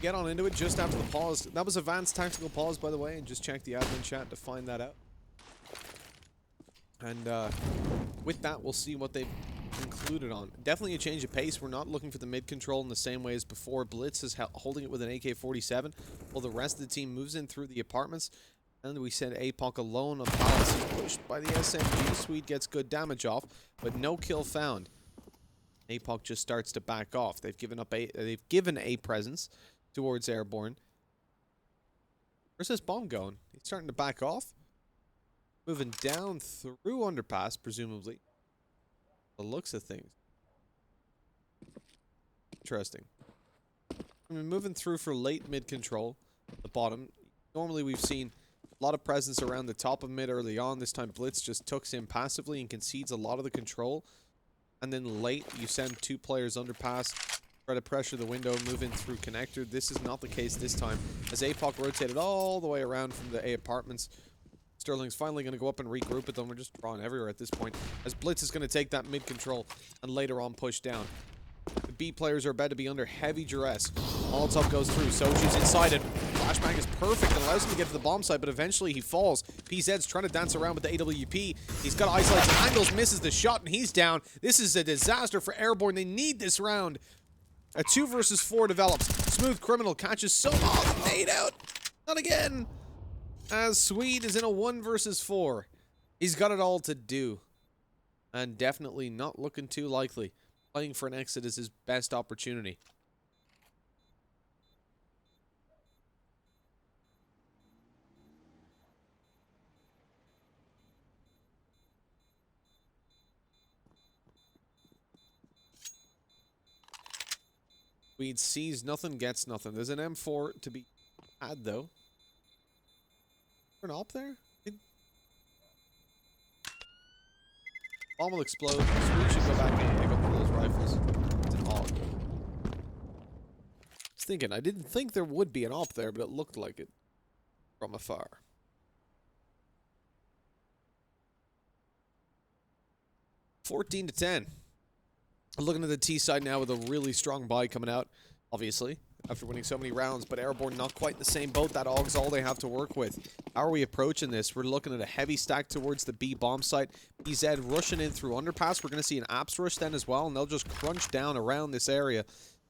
S8: Get on into it just after the pause. That was AVANT's tactical pause, by the way, and just check the admin chat to find that out. And with that, we'll see what they've concluded on. Definitely a change of pace. We're not looking for the mid control in the same way as before. Blitz is holding it with an AK-47, while the rest of the team moves in through the apartments. And we send APOC alone on palace, pushed by the SMG. Swede gets good damage off, but no kill found. APOC just starts to back off. They've given a presence towards Airborne. Where's this bomb going? He's starting to back off. Moving down through underpass, presumably. The looks of things. Interesting. I mean, moving through for late mid control. The bottom. Normally we've seen a lot of presence around the top of mid early on. This time Blitz just tucks in passively and concedes a lot of the control. And then late, you send 2 players underpass. Try to pressure the window, move in through connector. This is not the case this time, as APOC rotated all the way around from the A apartments. Sterling's finally going to go up and regroup with them. We're just drawing everywhere at this point, as Blitz is going to take that mid control and later on push down. The B players are about to be under heavy duress. Molotov goes through. Soji's inside it. Flashbang is perfect and allows him to get to the bomb site, but eventually he falls. PZ's trying to dance around with the AWP. He's got to isolate some angles, misses the shot, and he's down. This is a disaster for Airborne. They need this round. A 2 versus 4 develops. Smooth Criminal catches so nade out. Not again. As Swede is in a 1 versus 4. He's got it all to do. And definitely not looking too likely. Playing for an exit is his best opportunity. Swede sees nothing, gets nothing. There's an M4 to be had, though. Is there an op there? Bomb will explode. Swede should go back and pick up one of those rifles. It's an AUG. I was thinking, I didn't think there would be an op there, but it looked like it from afar. (14-10). Looking at the T side now with a really strong buy coming out, obviously, after winning so many rounds, but Airborne not quite in the same boat. That AUG's all they have to work with. How are we approaching this? We're looking at a heavy stack towards the B bomb site. BZ rushing in through underpass. We're going to see an apps rush then as well, and they'll just crunch down around this area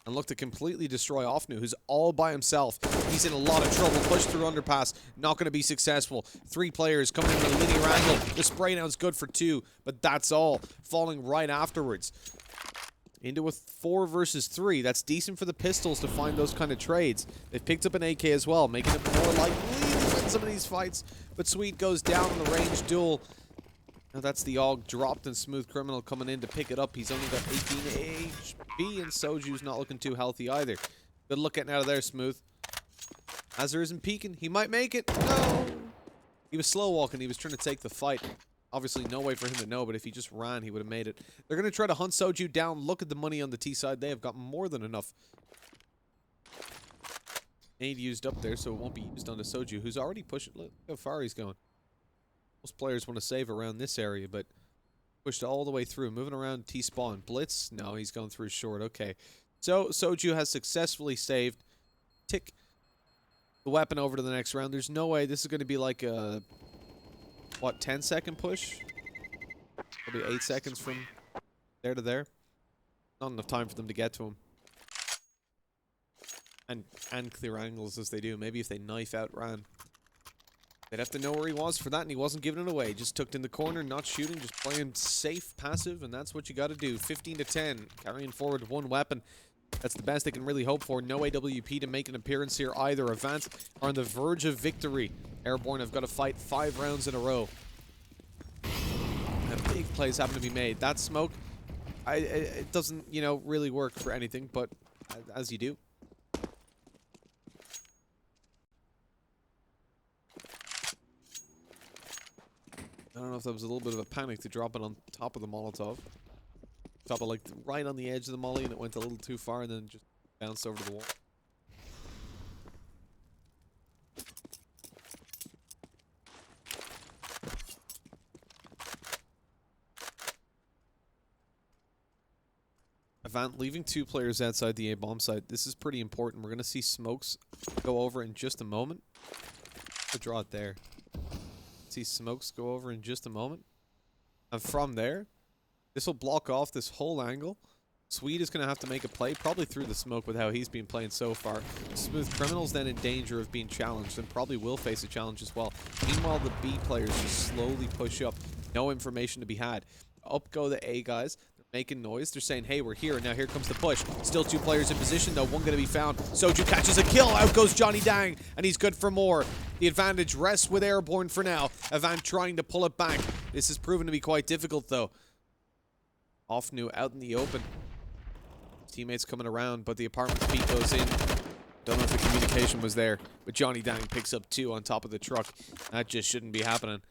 S8: and look to completely destroy Offnu, who's all by himself. He's in a lot of trouble. Push through underpass. Not going to be successful. 3 players coming in with a linear angle. The spray down's good for 2, but that's all. Falling right afterwards. Into a 4 versus 3. That's decent for the pistols to find those kind of trades. They've picked up an AK as well, making it more likely to win some of these fights. But Sweet goes down on the range duel. Now that's the AUG dropped, and Smooth Criminal coming in to pick it up. He's only got 18 HP, and Soju's not looking too healthy either. Good look getting out of there, Smooth. Azur isn't peeking. He might make it. No! He was slow walking. He was trying to take the fight. Obviously, no way for him to know, but if he just ran, he would have made it. They're going to try to hunt Soju down. Look at the money on the T side. They have got more than enough. Aid used up there, so it won't be used onto Soju, who's already pushing. Look how far he's going. Most players want to save around this area, but Pushed all the way through. Moving around T-spawn. Blitz? No, he's going through short. Okay. So, Soju has successfully saved. Tick the weapon over to the next round. There's no way this is going to be like a, what, 10-second push? Probably 8 seconds from there to there. Not enough time for them to get to him. And clear angles as they do. Maybe if they knife out Ran. They'd have to know where he was for that, and he wasn't giving it away. Just tucked in the corner, not shooting, just playing safe, passive, and that's what you got to do. 15 to 10, carrying forward one weapon. That's the best they can really hope for. No AWP to make an appearance here either. AVANT are on the verge of victory. Airborne have got to fight 5 rounds in a row. And big plays happen to be made. That smoke, it doesn't, you know, really work for anything, but as you do. I don't know if that was a little bit of a panic to drop it on top of the Molotov. Top of, like, right on the edge of the molly, and it went a little too far and then just bounced over the wall. AVANT leaving 2 players outside the A-bomb site. This is pretty important. We're going to see smokes go over in just a moment. I'll draw it there. See smokes go over in just a moment. And from there, this will block off this whole angle. Swede is going to have to make a play, probably through the smoke with how he's been playing so far. Smooth Criminal's then in danger of being challenged and probably will face a challenge as well. Meanwhile, the B players just slowly push up. No information to be had. Up go the A guys. Making noise. They're saying, hey, we're here. Now here comes the push. Still 2 players in position, though. One going to be found. Soju catches a kill. Out goes Johnny Dang, and he's good for more. The advantage rests with Airborne for now. AVANT trying to pull it back. This has proven to be quite difficult, though. Offnu out in the open. Teammates coming around, but the apartment peak goes in. Don't know if the communication was there, but Johnny Dang picks up 2 on top of the truck. That just shouldn't be happening.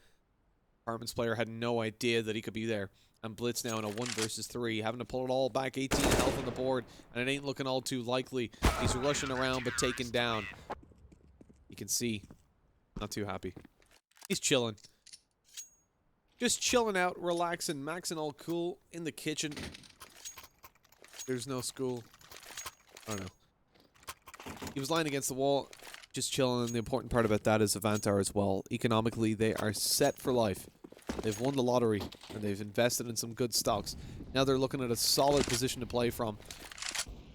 S8: Apartments player had no idea that he could be there. And Blitz now in a 1 versus 3, having to pull it all back. 18 health on the board, and it ain't looking all too likely. He's rushing around, but taken down. You can see, not too happy. He's chilling. Just chilling out, relaxing, maxing all cool in the kitchen. There's no school. I don't know. He was lying against the wall, just chilling, and the important part about that is AVANT are as well. Economically, they are set for life. They've won the lottery, and they've invested in some good stocks. Now they're looking at a solid position to play from.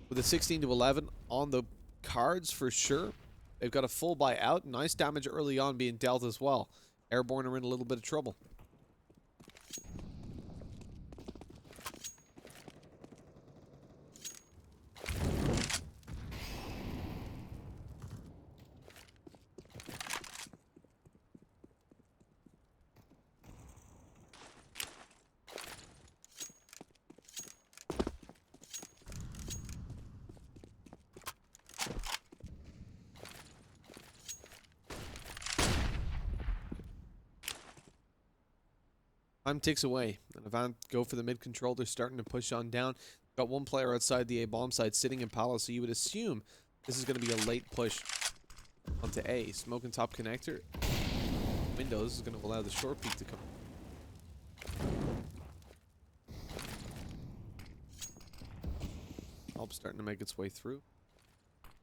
S8: With a 16 to 11 on the cards for sure. They've got a full buy out. Nice damage early on being dealt as well. Airborne are in a little bit of trouble. Time ticks away, and AVANT go for the mid-control. They're starting to push on down. Got 1 player outside the A-bomb side sitting in Palace, so you would assume this is going to be a late push onto A. Smoke and top connector. Windows is going to allow the short peek to come. Help starting to make its way through.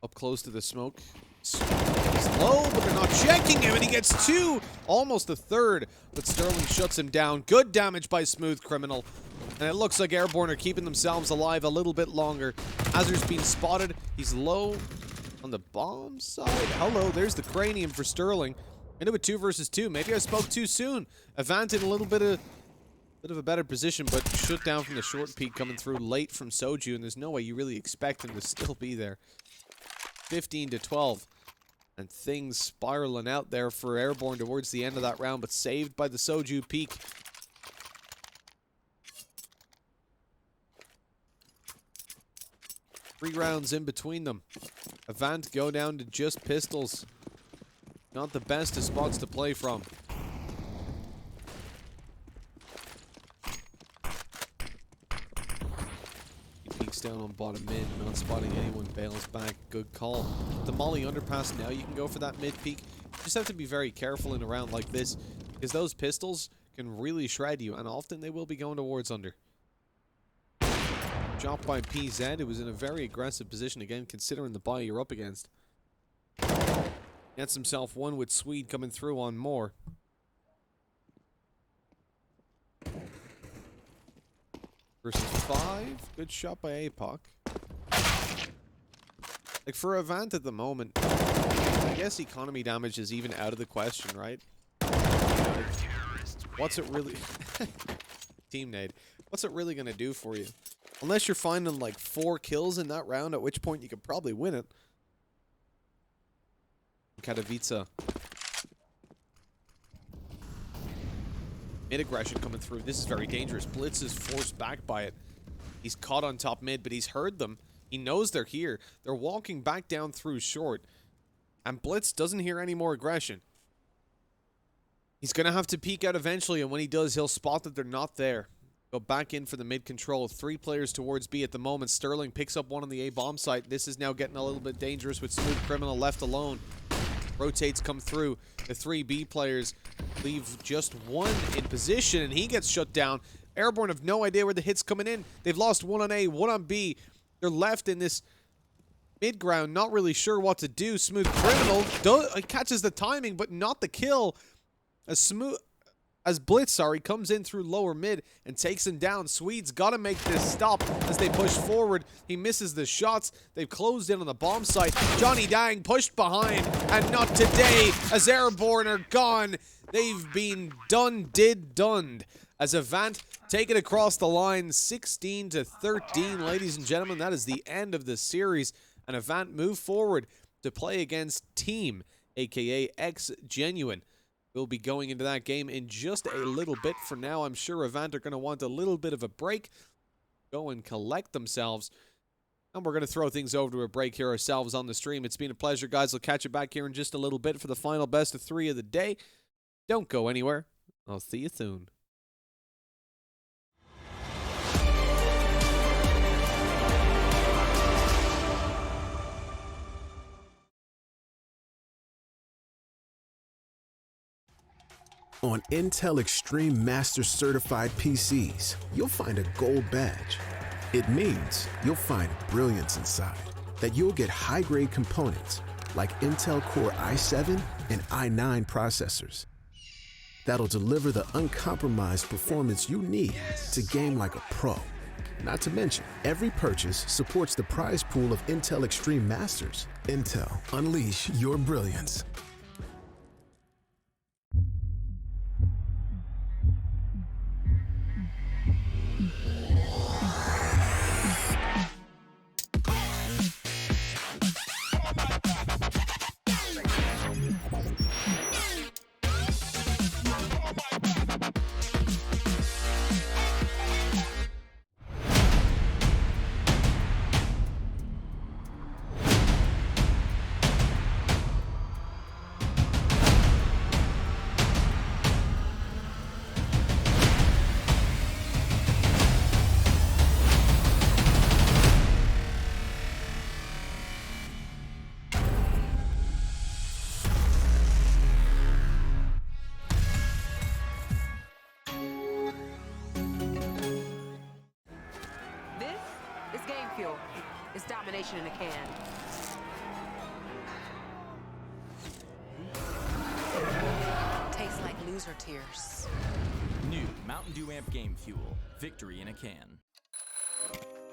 S8: Up close to the smoke. He's low, but they're not checking him, and he gets 2, almost a 3rd, but Sterling shuts him down. Good damage by Smooth Criminal, and it looks like Airborne are keeping themselves alive a little bit longer. Hazard's being spotted. He's low on the bomb side. Hello, there's the cranium for Sterling. Into a 2 versus 2. Maybe I spoke too soon. AVANT in a little bit of a better position, but shut down from the short peak coming through late from Soju, and there's no way you really expect him to still be there. 15 to 12. And things spiraling out there for Airborne towards the end of that round, but saved by the Soju peak. Three rounds in between them. AVANT go down to just pistols. Not the best of spots to play from. Peeks down on bottom mid, not spotting anyone, bails back, good call. The Molly underpass now, you can go for that mid peak. You just have to be very careful in a round like this, because those pistols can really shred you, and often they will be going towards under. Shot by PZ, who was in a very aggressive position again, considering the buy you're up against. Gets himself one with Swede coming through on more. Versus 5. Good shot by APOC. Like, for AVANT at the moment, I guess economy damage is even out of the question, right? Like, what's it really... Team nade. What's it really going to do for you? Unless you're finding, like, 4 kills in that round, at which point you could probably win it. Katowice. Mid aggression coming through. This is very dangerous. Blitz is forced back by it. He's caught on top mid, but he's heard them. He knows they're here. They're walking back down through short. And Blitz doesn't hear any more aggression. He's going to have to peek out eventually, and when he does, he'll spot that they're not there. Go back in for the mid control. 3 players towards B at the moment. Sterling picks up one on the A bomb site. This is now getting a little bit dangerous with Smooth Criminal left alone. Rotates come through. The 3 B players leave just one in position, and he gets shut down. Airborne have no idea where the hit's coming in. They've lost 1 on A, 1 on B. They're left in this mid-ground, not really sure what to do. Smooth Criminal catches the timing, but not the kill. As Blitz, comes in through lower mid and takes him down. Swede's got to make this stop as they push forward. He misses the shots. They've closed in on the bomb site. Johnny Dang pushed behind, and not today as Airborne are gone. They've been done. As AVANT take it across the line, 16-13, ladies and gentlemen. That is the end of the series, and AVANT move forward to play against Team, aka X Genuine. We'll be going into that game in just a little bit. For now, I'm sure AVANT are going to want a little bit of a break, go and collect themselves, and we're going to throw things over to a break here ourselves on the stream. It's been a pleasure, guys. I'll catch you back here in just a little bit for the final best of 3 of the day. Don't go anywhere. I'll see you soon.
S10: On Intel Extreme Master Certified PCs, you'll find a gold badge. It means you'll find brilliance inside, that you'll get high-grade components like Intel Core i7 and i9 processors that'll deliver the uncompromised performance you need to game like a pro. Not to mention, every purchase supports the prize pool of Intel Extreme Masters. Intel, unleash your brilliance.
S11: It's domination in a can. Tastes like loser tears.
S12: New Mountain Dew Amp Game Fuel. Victory in a can.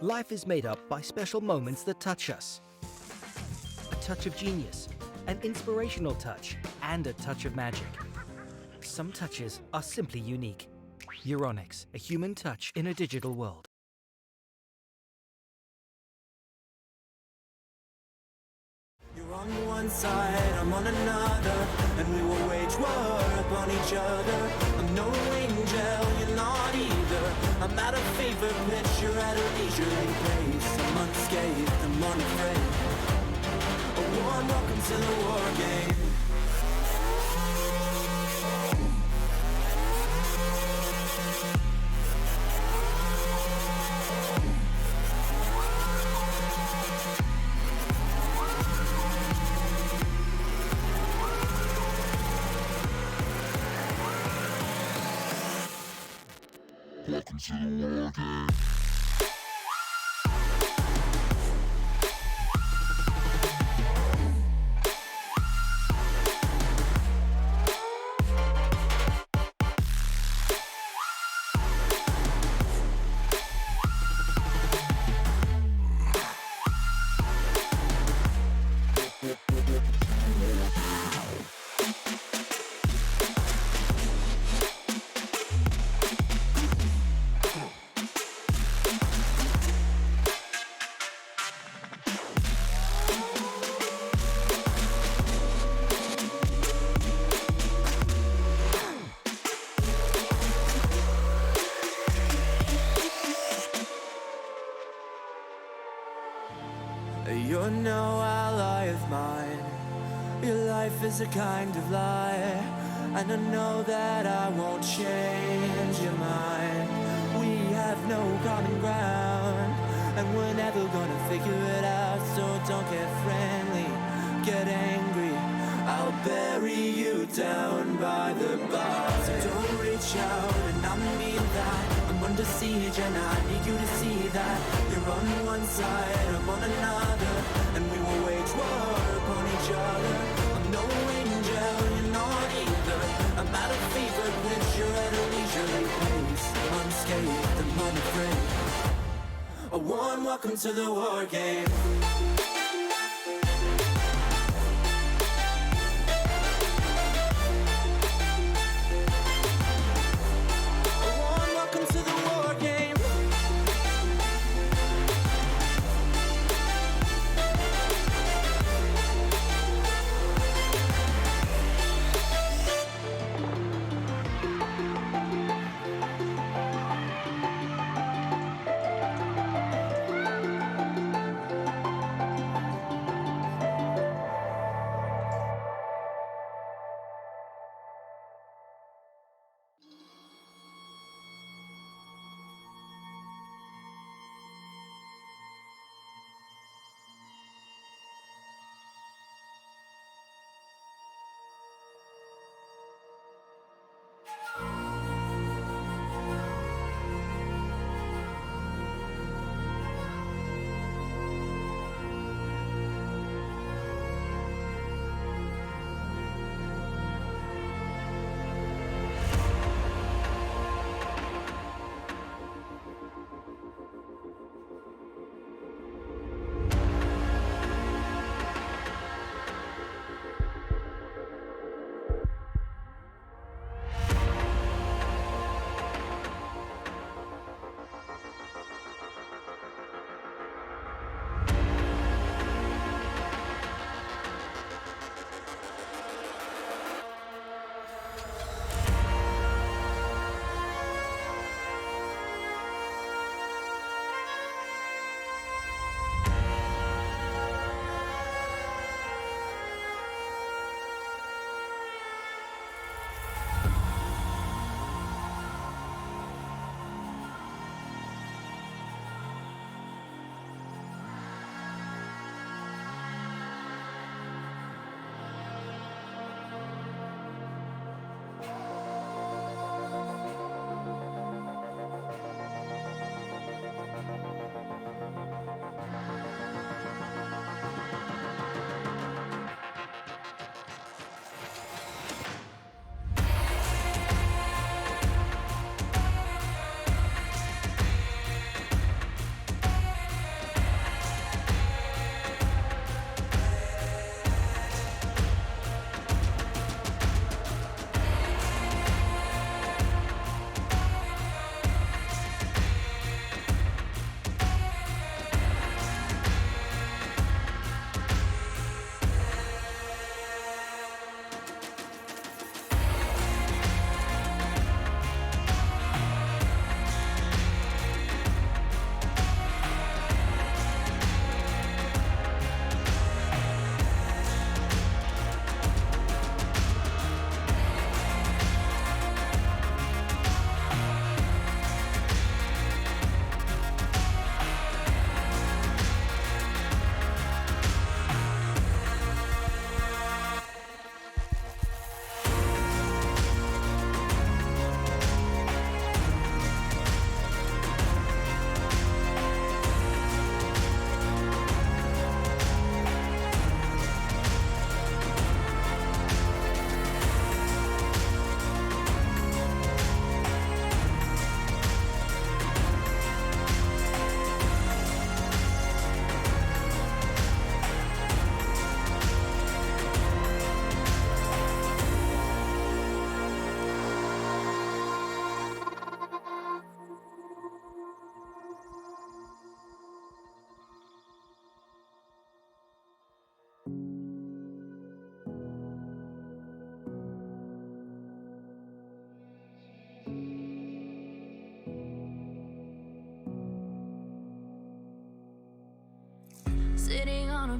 S13: Life is made up by special moments that touch us. A touch of genius, an inspirational touch, and a touch of magic. Some touches are simply unique. Euronics, a human touch in a digital world.
S14: You're on one side, I'm on another, and we will wage war upon each other. I'm no angel, you're not either. I'm at a fever pitch, you're at a leisurely pace. I'm unscathed, I'm unafraid. A warm welcome to the war game.
S15: to the war game.
S2: You're no ally of mine. Your life is a kind of lie, and I know that I won't change your mind. We have no common ground, and we're never gonna figure it out. So don't get friendly, get angry. I'll bury you down by the bar. So don't reach out, and I mean that. I'm under siege, and I need you to see that. You're on one side, I'm on another, and we will wage war upon each other. I'm no angel, you're not either. I'm at a fever pitch, you're at a leisurely pace. Unscathed, I'm unafraid. A warm welcome to the war game.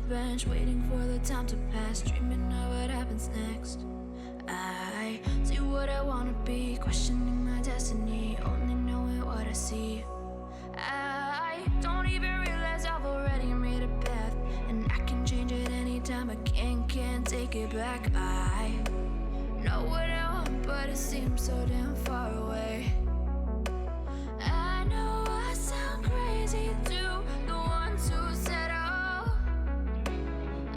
S6: bench, waiting for the time to pass, dreaming of what happens next. I see what I wanna be, questioning my destiny, only knowing what I see. I don't even realize I've already made a path, and I can change it anytime. I can't take it back. I know what I want, but it seems so damn far away. I know I sound crazy to the ones who said oh.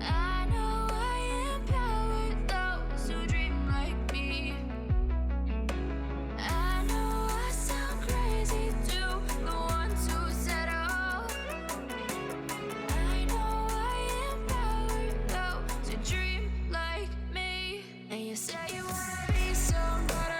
S6: I know I empower those who dream like me. I know I sound crazy to the ones who said oh. I know I empower those who dream like me. And you say you wanna be somebody.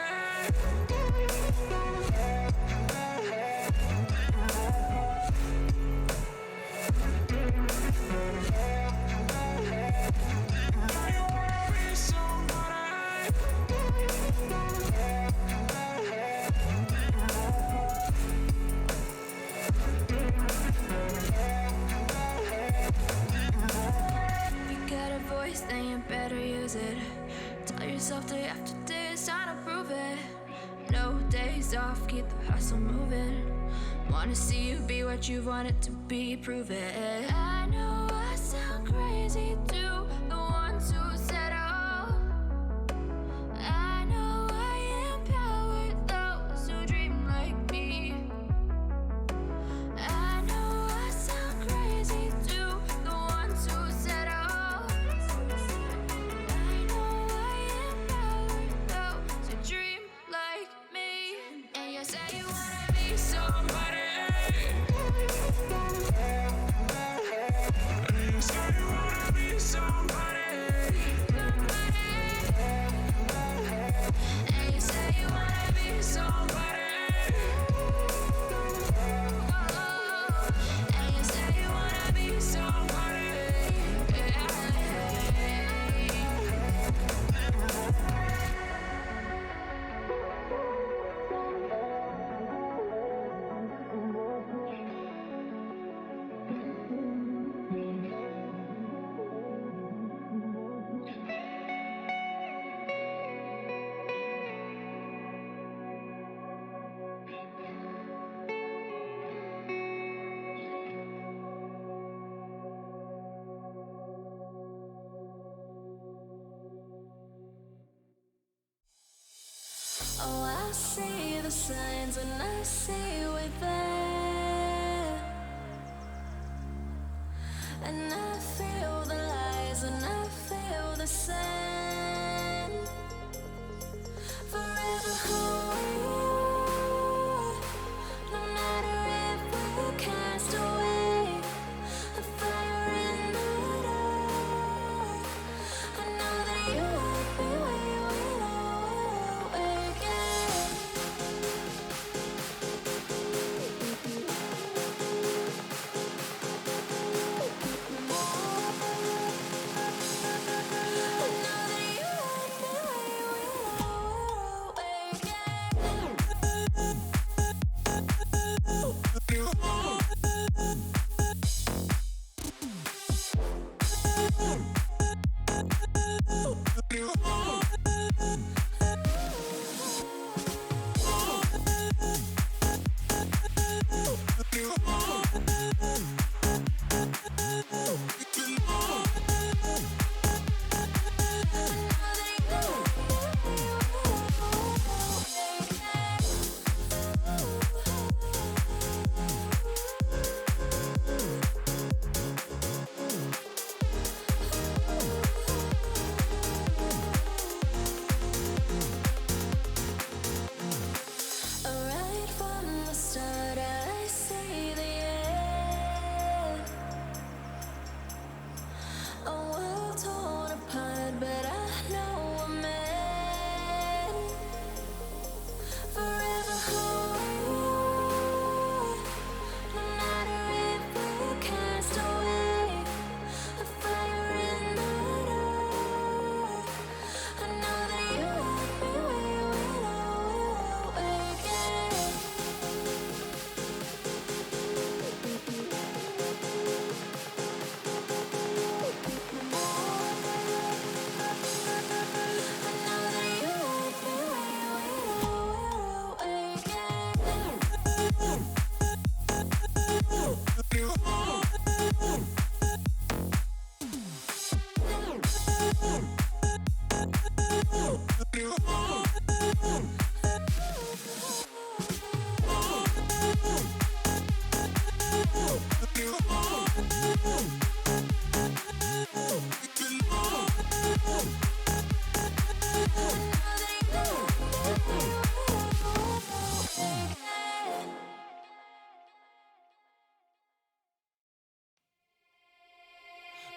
S6: Then you better use it. Tell yourself day after day it's time to prove it. No days off, keep the hustle moving. Wanna see you be what you wanted to be, prove it. I know I sound crazy to the ones who said oh. I know I empower those who dream like me. I know I sound crazy to the ones who said oh. Oh, I see the signs and I see we're there. And I feel the lies and I feel the sand. Forever who we are, no matter if we're cast away. A fire in the dark. I know that you won't be where we know we're again. I know that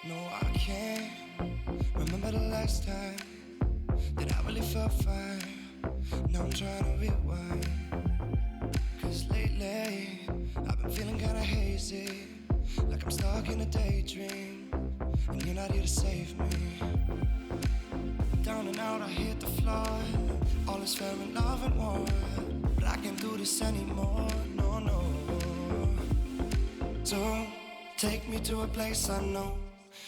S2: No, I can't remember the last time that I really felt fine. Now I'm trying to rewind. Cause lately, I've been feeling kinda hazy, like I'm stuck in a daydream, and you're not here to save me. Down and out, I hit the floor. All is fair in love and war, but I can't do this anymore, no, no. Don't take me to a place I know,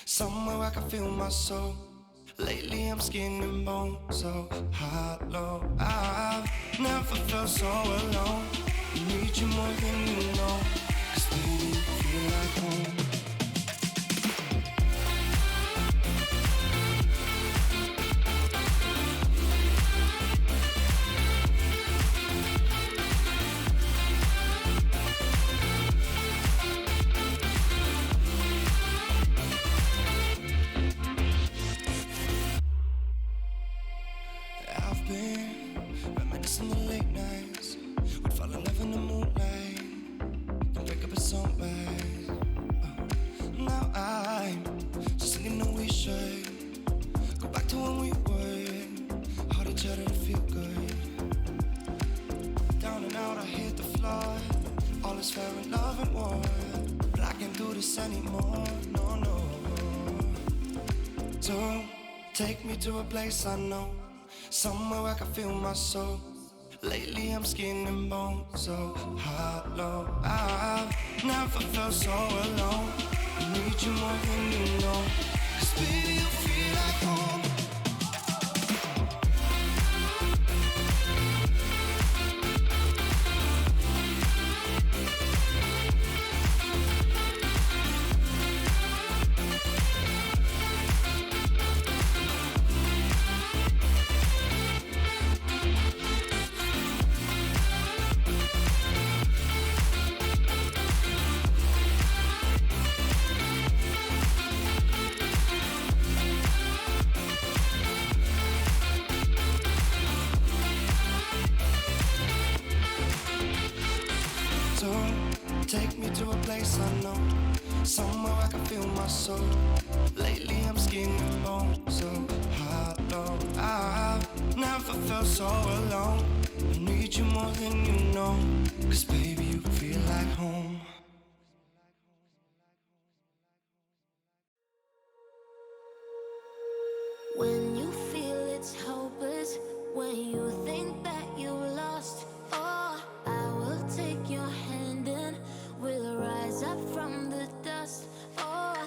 S2: somewhere I can feel my soul. Lately I'm skin and bone, so hollow. I've never felt so alone. Need you more than you know, 'cause baby, you feel like home. I've been reminiscing the late nights. We'd fall in love in the moonlight, then wake up at sunrise. Now I'm just thinking that we should go back to when we were, hold each other to feel good. Down and out, I hit the floor. All is fair in love and war, but I can't do this anymore, no, no. Don't take me to a place I know, somewhere I can feel my soul. Lately I'm skin and bone, so hollow. I've never felt so alone. I need you more than you know, 'cause baby, you feel like home. Take me to a place I know, somewhere I can feel my soul. Lately I'm skin and bone, so hollow. I've never felt so alone. I need you more than you know, 'cause baby, you feel like home.
S6: When you feel it's hopeless, when you think that you're lost, oh, I will take your hand and we'll rise up from the dust. Oh,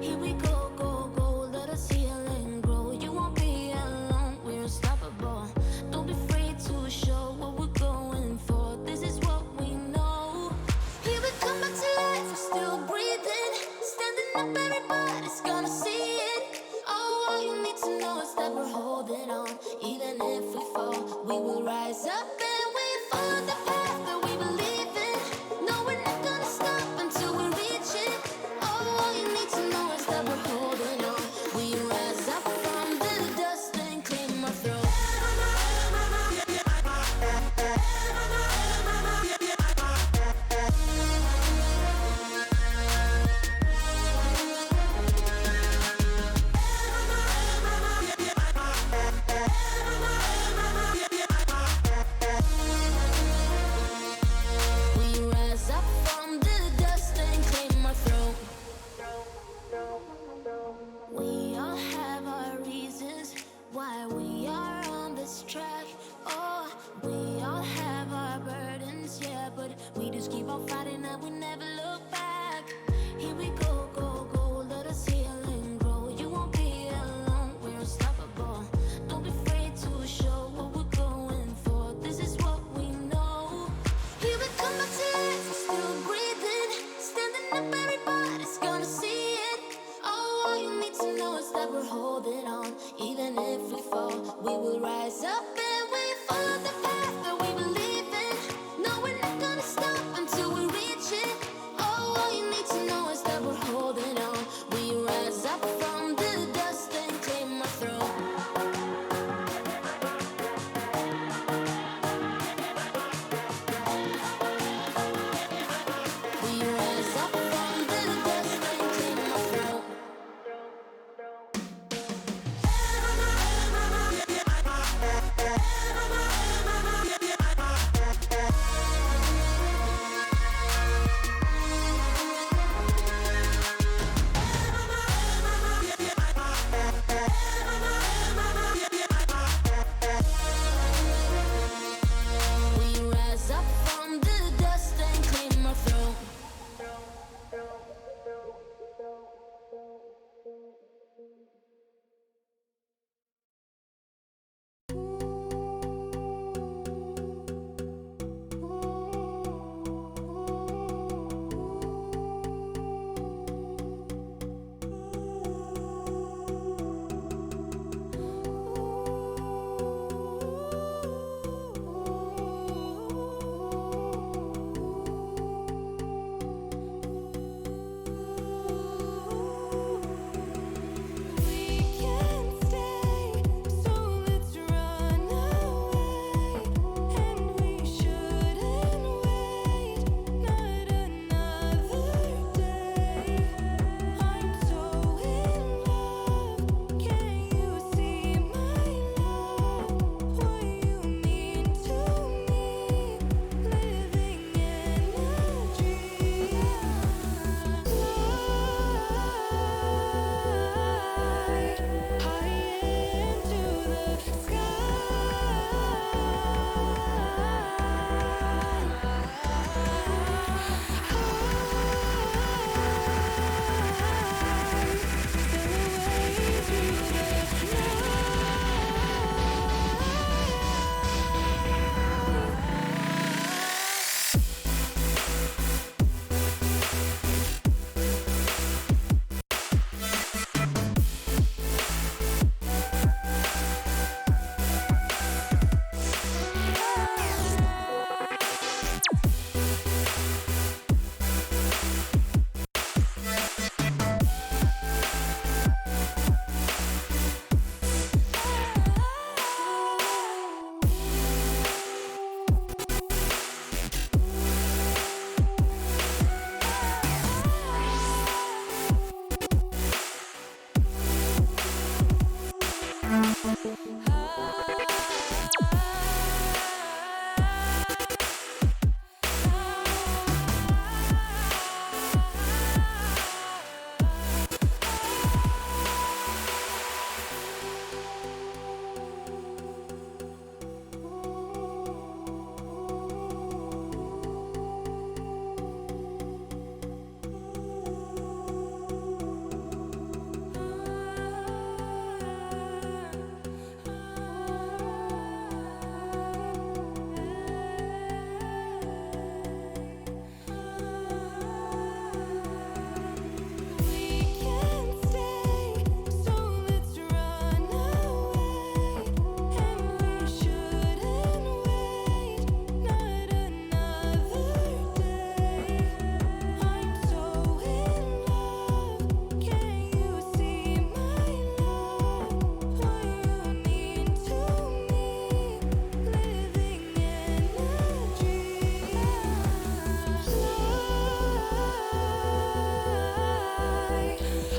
S6: here we go, go, go, let us heal and grow. You won't be alone, we're unstoppable. Don't be afraid to show what we're going for. This is what we know. Here we come back to life, we're still breathing. Standing up, everybody's gonna see it. Oh, all you need to know is that we're holding on. Even if we fall, we will rise up and we follow the path that we believe in. No, we're not gonna stop until we reach it. Oh, all you need to know is that we're holding on. We rise up from the dust and claim our throne. We rise up from the dust and claim our throne. We all have our reasons why we are on this track. Oh, we all have our burdens, yeah, but we just keep on fighting and we never look back. Here we go, go, go, let us heal and grow. You won't be alone, we're unstoppable. Don't be afraid to show what we're going for. This is what we know. Here we come back to life, we're still breathing. Standing up, everybody's gonna see it. Oh, all you need to know is that we're holding on. Even if we fall, we will rise rise up and we follow the path that we believe in. No, we're not gonna stop until we reach it. Oh, all you need to know is that we're holding on. We rise up from the dust and claim our throne. We rise up from the dust and claim our throne. We rise up from the dust and claim our throne. We can't stay, so let's run away. And we shouldn't wait, not another day. I'm so in love, can you see my love? What you mean to me, living in a dream.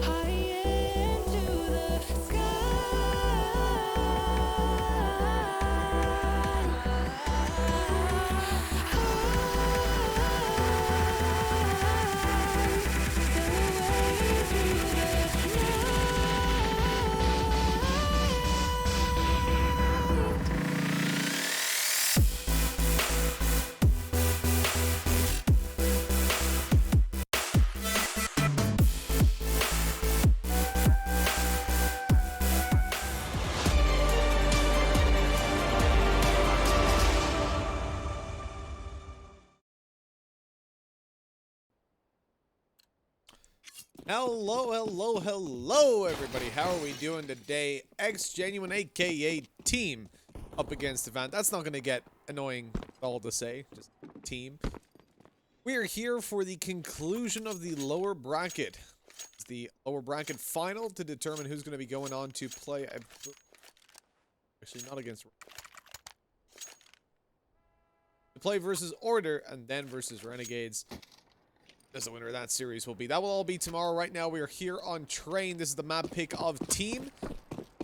S6: High into the
S8: Hello, hello, hello, everybody. How are we doing today? X Genuine, aka Team up against AVANT. That's not going to get annoying at all to say. Just team. We are here for the conclusion of the lower bracket. It's the lower bracket final to determine who's going to be going on to play. Actually, not against. To play versus Order and then versus Renegades. As the winner of that series will be. That will all be tomorrow. Right now, we are here on Train. This is the map pick of Team.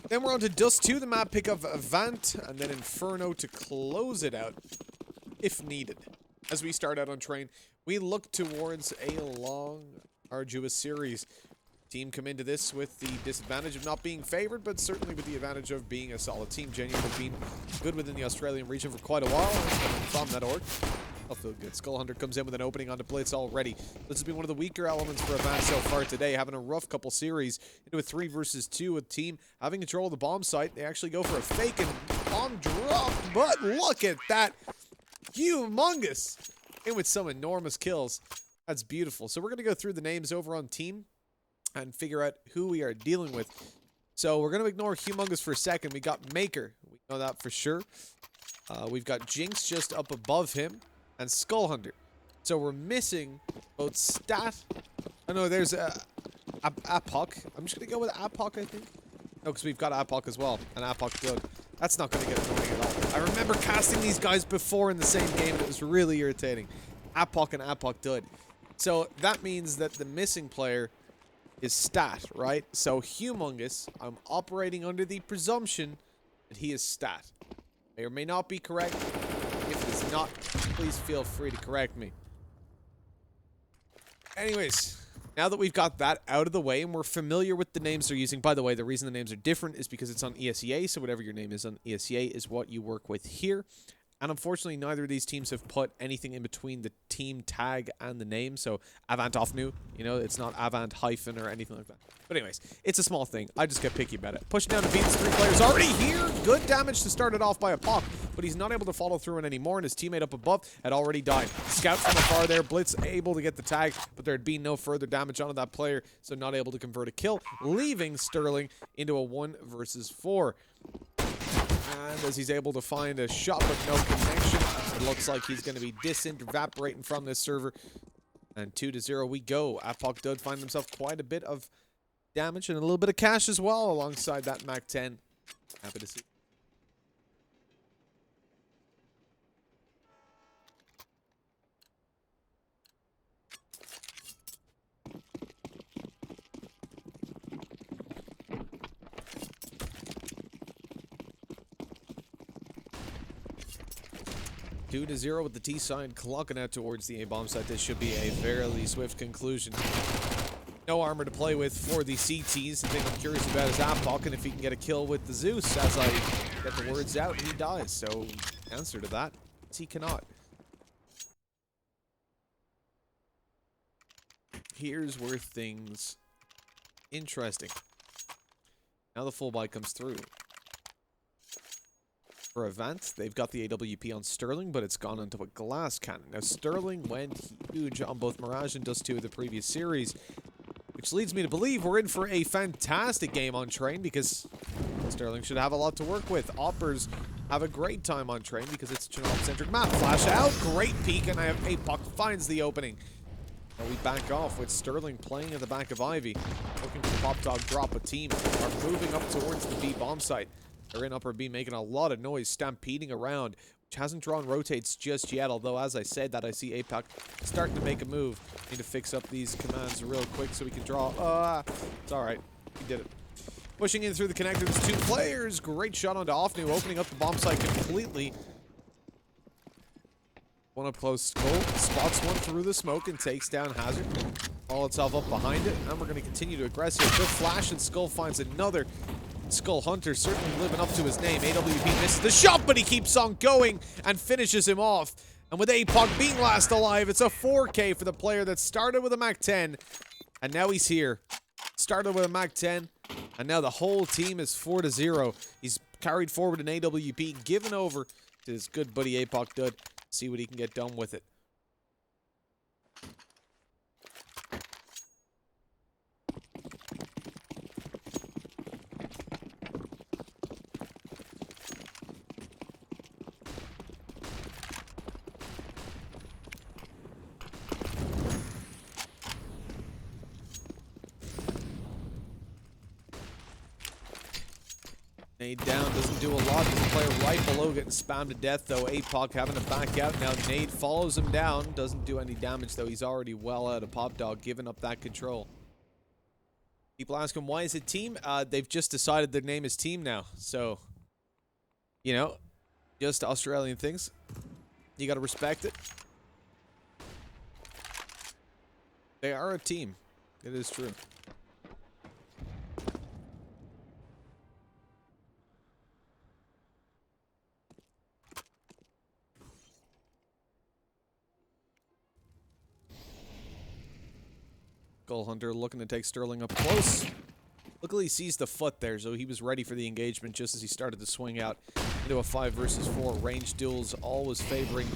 S8: Then we're on to Dust 2, the map pick of AVANT, and then Inferno to close it out, if needed. As we start out on Train, we look towards a long, arduous series. Team come into this with the disadvantage of not being favored, but certainly with the advantage of being a solid team. Genuinely been good within the Australian region for quite a while, from that org. I'll feel good. Skull Hunter comes in with an opening onto Blitz already. This has been one of the weaker elements for AVANT so far today, having a rough couple series into a 3 versus 2 with Team having control of the bomb site. They actually go for a fake and bomb drop, but look at that. Humongous. In with some enormous kills. That's beautiful. So we're going to go through the names over on Team and figure out who we are dealing with. So we're going to ignore Humongous for a second. We got Maker. We know that for sure. We've got Jinx just up above him. And Skull Hunter. So we're missing both Stat. Oh no, there's Apoc. I'm just going to go with Apoc, I think. No, because we've got Apoc as well. And Apoc good. That's not going to get annoying at all. I remember casting these guys before in the same game and it was really irritating. Apoc and Apoc good. So that means that the missing player is Stat, right? So Humongous, I'm operating under the presumption that he is Stat. May or may not be correct. If it is not, please feel free to correct me. Anyways, now that we've got that out of the way and we're familiar with the names they're using, by the way, the reason the names are different is because it's on ESEA, so whatever your name is on ESEA is what you work with here. And unfortunately, neither of these teams have put anything in between the team tag and the name. So AVANT off new, you know, it's not AVANT hyphen or anything like that. But anyways, it's a small thing. I just get picky about it. Pushing down to beat these 3 players already here. Good damage to start it off by a pop, but he's not able to follow through it anymore. And his teammate up above had already died. Scout from afar there. Blitz able to get the tag, but there had been no further damage onto that player, so not able to convert a kill, leaving Sterling into a 1 versus 4. And as he's able to find a shot but no connection, it looks like he's going to be disintevaporating from this server. And 2-0 we go. Apoc does find himself quite a bit of damage and a little bit of cash as well alongside that Mac 10. Happy to see. 2-0 with the T sign clocking out towards the A-bomb site. This should be a fairly swift conclusion. No armor to play with for the CTs. The thing I'm curious about is Apoc and if he can get a kill with the Zeus. As I get the words out, he dies. So, answer to that is he cannot. Here's where things interesting. Now the full buy comes through. For AVANT, they've got the AWP on Sterling, but it's gone into a glass cannon. Now, Sterling went huge on both Mirage and Dust 2 of the previous series, which leads me to believe we're in for a fantastic game on Train because Sterling should have a lot to work with. Oppers have a great time on Train because it's a Chernobyl-centric map. Flash out, great peek, and I have Apoc finds the opening. Now we back off with Sterling playing at the back of Ivy, looking for Pop Dog drop. A team are moving up towards the B bomb site. They're in upper B, making a lot of noise, stampeding around, which hasn't drawn rotates just yet, although as I said that, I see Apoc starting to make a move. Need to fix up these commands real quick so we can draw. It's alright. He did it. Pushing in through the connector, there's 2 players. Great shot onto Offnew, opening up the bomb site completely. One up close, Gold spots one through the smoke and takes down Hazard. All itself up behind it, and we're going to continue to aggress here. Good flash, and Skull finds another. Skull Hunter certainly living up to his name. AWP misses the shot, but he keeps on going and finishes him off. And with Apoc being last alive, it's a 4K for the player that started with a Mac 10. And now he's here. Started with a Mac 10, and now the whole team is 4-0. He's carried forward an AWP, given over to his good buddy Apoc Dud. See what he can get done with it. Nade down, doesn't do a lot. There's a player right below getting spammed to death, though. APOC having to back out. Now Nade follows him down. Doesn't do any damage, though. He's already well out of Pop Dog, giving up that control. People ask him, why is it team? They've just decided their name is team now. So, you know, just Australian things. You gotta respect it. They are a team. It is true. Skull Hunter looking to take Sterling up close. Luckily, he sees the foot there, so he was ready for the engagement just as he started to swing out into a 5 versus 4. Range duels always favoring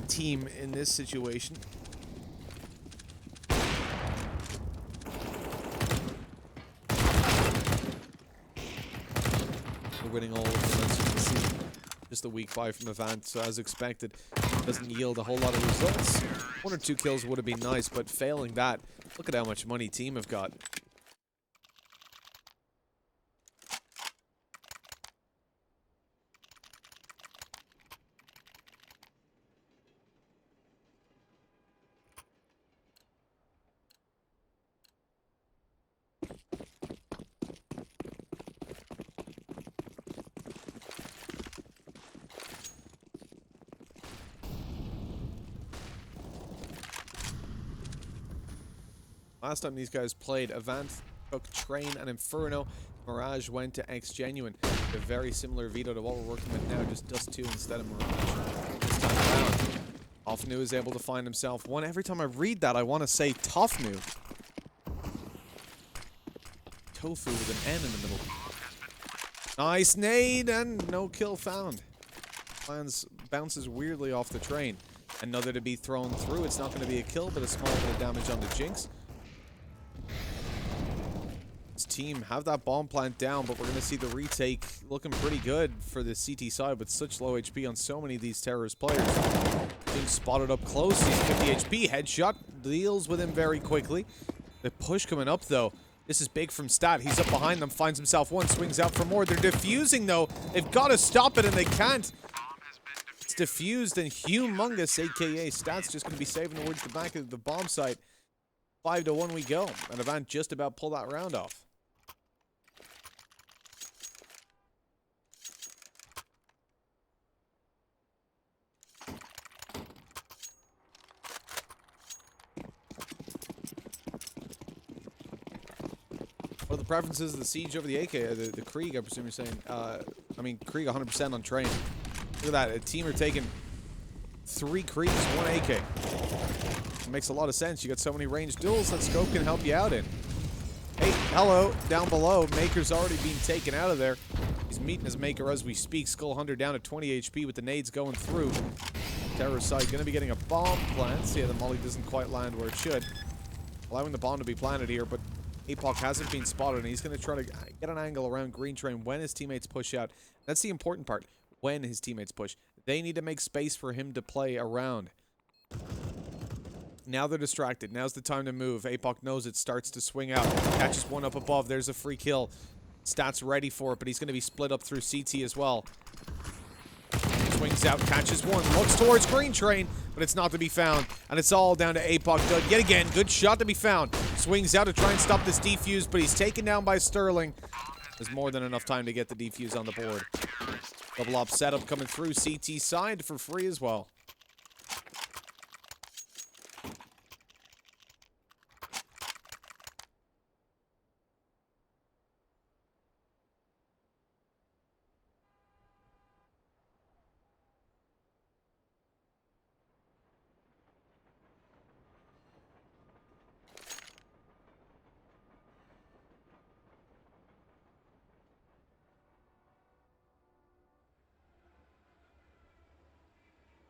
S8: team in this situation. We're winning all of them, as you can see. Just a weak fight from AVANT, so as expected, doesn't yield a whole lot of results. 1 or 2 kills would have been nice, but failing that, look at how much money team have got. Last time these guys played, AVANT took Train and Inferno. Mirage went to X Genuine. A very similar veto to what we're working with now, just Dust 2 instead of Mirage. This time around, Tofnu is able to find himself one. Every time I read that, I want to say Tofnu. Tofu with an N in the middle. Nice nade and no kill found. Plans bounces weirdly off the Train. Another to be thrown through. It's not going to be a kill, but a small bit of damage on the Jinx. This team have that bomb plant down, but we're going to see the retake looking pretty good for the CT side with such low HP on so many of these terrorist players. Being spotted up close. He's 50 HP. Headshot deals with him very quickly. The push coming up, though. This is big from Stat. He's up behind them, finds himself one, swings out for more. They're defusing, though. They've got to stop it, and they can't. It's defused and humongous, aka Stat's just going to be saving towards the back of the bomb site. 5-1 we go, and AVANT just about pull that round off. What are the preferences of the Siege over the AK? The Krieg, I presume you're saying. I mean, Krieg 100% on Train. Look at that. A team are taking 3 Kriegs, 1 AK. It makes a lot of sense. You got so many ranged duels that Scope can help you out in. Hey, hello, down below. Maker's already being taken out of there. He's meeting his Maker as we speak. Skull Hunter down to 20 HP with the nades going through. Terror side going to be getting a bomb plant. See, the molly doesn't quite land where it should. Allowing the bomb to be planted here, but APOC hasn't been spotted, and he's going to try to get an angle around Green Train when his teammates push out. That's the important part. When his teammates push, they need to make space for him to play around. Now they're distracted. Now's the time to move. APOC knows it, starts to swing out. Catches one up above. There's a free kill. Stat's ready for it, but he's going to be split up through CT as well. Swings out, catches one, looks towards Green Train, but it's not to be found. And it's all down to APOC. Good, yet again, good shot to be found. Swings out to try and stop this defuse, but he's taken down by Sterling. There's more than enough time to get the defuse on the board. Double op setup coming through CT side for free as well.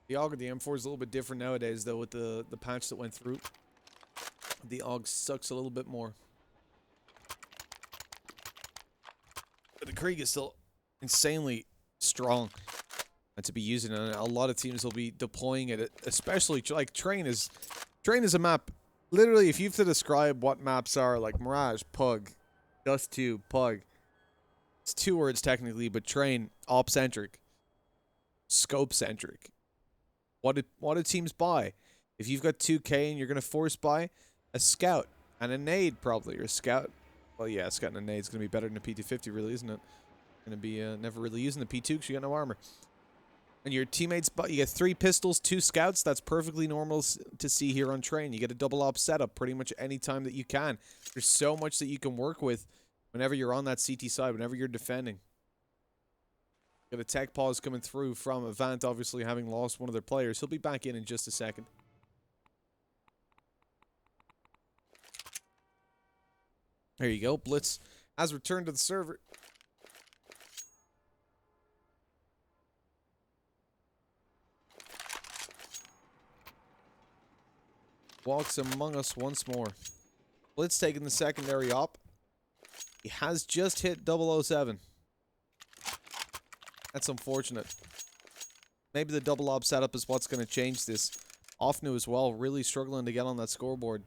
S8: The AUG of the M4 is a little bit different nowadays, though, with the patch that went through. The AUG sucks a little bit more. But the Krieg is still insanely strong to be using, and a lot of teams will be deploying it, especially, like, Train is a map. Literally, if you have to describe what maps are, like Mirage, Pug, Dust 2, Pug, It's 2 words technically, but train, op-centric, scope-centric. What do teams buy? If you've got 2K and you're going to force buy a scout and a nade probably, or a scout. Well, yeah, a scout and a nade is going to be better than a P250 really, isn't it? Going to be never really using the P2 because you got no armor. And your teammates, you get 3 pistols, 2 scouts. That's perfectly normal to see here on train. You get a double op setup pretty much any time that you can. There's so much that you can work with whenever you're on that CT side, whenever you're defending. Got a tech pause coming through from AVANT, obviously having lost one of their players. He'll be back in just a second. There you go. Blitz has returned to the server. Walks among us once more. Blitz taking the secondary op. He has just hit 007. That's unfortunate. Maybe the double op setup is what's going to change this. Offnu as well, really struggling to get on that scoreboard.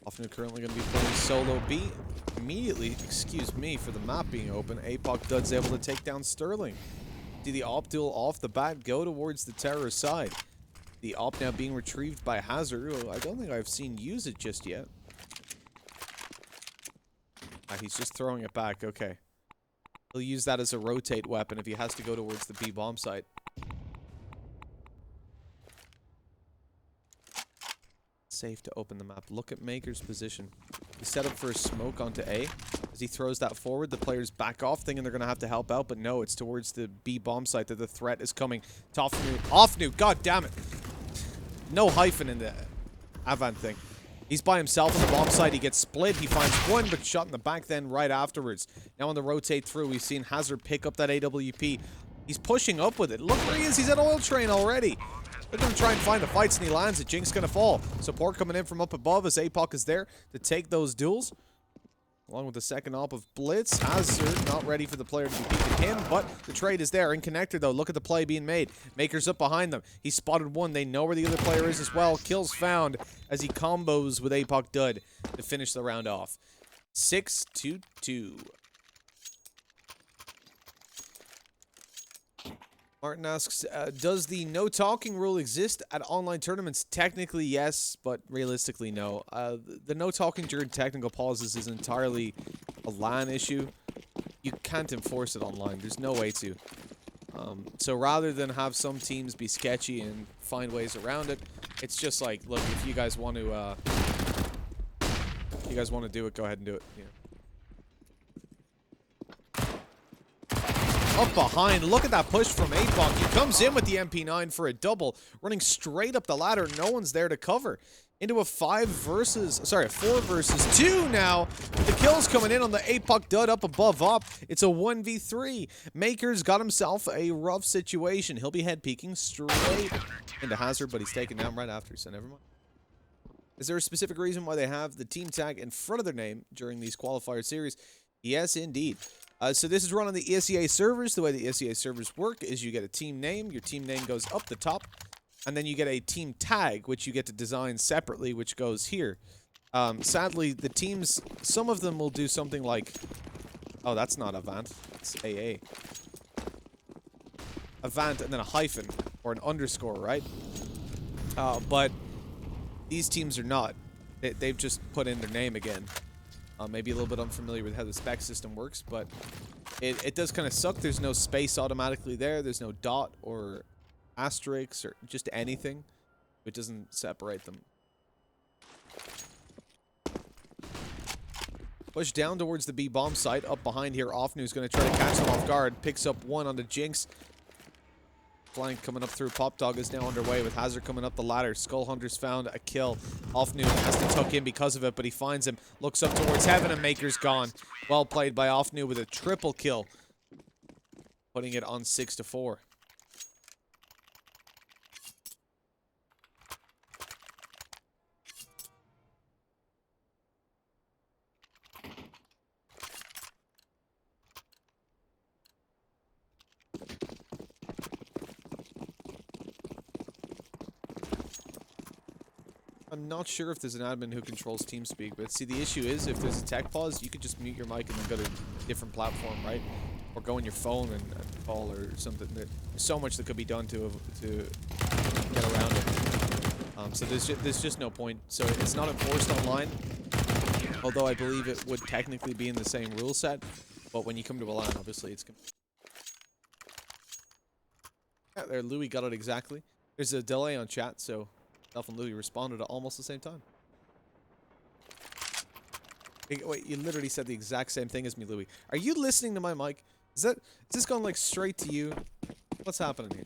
S8: Offnu currently going to be playing solo B. Immediately, excuse me for the map being open, APOC Dud's able to take down Sterling. See the op duel off the bat go towards the terror side. The op now being retrieved by Hazard, who I don't think I've seen use it just yet. He's just throwing it back, okay. He'll use that as a rotate weapon if he has to go towards the B bomb site. Safe to open the map. Look at Maker's position. He's set up for a smoke onto A. As he throws that forward, the players back off, thinking they're going to have to help out, but no, it's towards the B bomb site that the threat is coming. Offnu, god damn it. No hyphen in the AVANT thing. He's by himself on the bomb site. He gets split. He finds one, but shot in the back then right afterwards. Now on the rotate through, we've seen Hazard pick up that AWP. He's pushing up with it. Look where he is. He's at oil train already. They're going to try and find the fights, and he lands it. Jinx going to fall. Support coming in from up above as APOC is there to take those duels. Along with the second op of Blitz. Hazard not ready for the player to be peeking him, but the trade is there. In connector, though. Look at the play being made. Maker's up behind them. He spotted one. They know where the other player is as well. Kills found as he combos with APOC Dud to finish the round off. 6-2-2. Martin asks, does the no talking rule exist at online tournaments? Technically, yes, but realistically, no. The no talking during technical pauses is entirely a LAN issue. You can't enforce it online. There's no way to. So rather than have some teams be sketchy and find ways around it, it's just like, look, if you guys want to, do it, go ahead and do it. Yeah. Up behind, look at that push from APOC. He comes in with the MP9 for a double, running straight up the ladder. No one's there to cover. Into a 4 versus 2 now. The kills coming in on the APOC Dud up above op. It's a 1v3. Maker's got himself a rough situation. He'll be head peeking straight into Hazard, but he's taken down right after, so never mind. Is there a specific reason why they have the team tag in front of their name during these qualifier series? Yes, indeed. So this is run on the ESEA servers. The way the ESEA servers work is you get a team name. Your team name goes up the top. And then you get a team tag, which you get to design separately, which goes here. Sadly, the teams, some of them will do something like... Oh, that's not AVANT. It's AA. AVANT and then a hyphen or an underscore, right? But these teams are not. They've just put in their name again. Maybe a little bit unfamiliar with how the spec system works, but it does kind of suck. There's no space automatically there. There's no dot or asterisk or just anything. It doesn't separate them. Push down towards the B bomb site. Up behind here, Offnu's going to try to catch them off guard. Picks up one on the Jinx. Flank coming up through. Pop Dog is now underway with Hazard coming up the ladder. Skull Hunter's found a kill. Offnu has to tuck in because of it, but he finds him. Looks up towards heaven and Maker's gone. Well played by Offnu with a triple kill. Putting it on 6-4. I'm not sure if there's an admin who controls TeamSpeak, but see, the issue is if there's a tech pause, you could just mute your mic and then go to a different platform, right? Or go on your phone and call or something. There's so much that could be done to get around it. So there's just no point. So it's not enforced online, although I believe it would technically be in the same rule set. But when you come to a LAN, obviously it's... Yeah, there, Louis got it exactly. There's a delay on chat, so Self and Louis responded at almost the same time. Hey, wait, you literally said the exact same thing as me, Louis. Are you listening to my mic? Is this going like straight to you? What's happening here?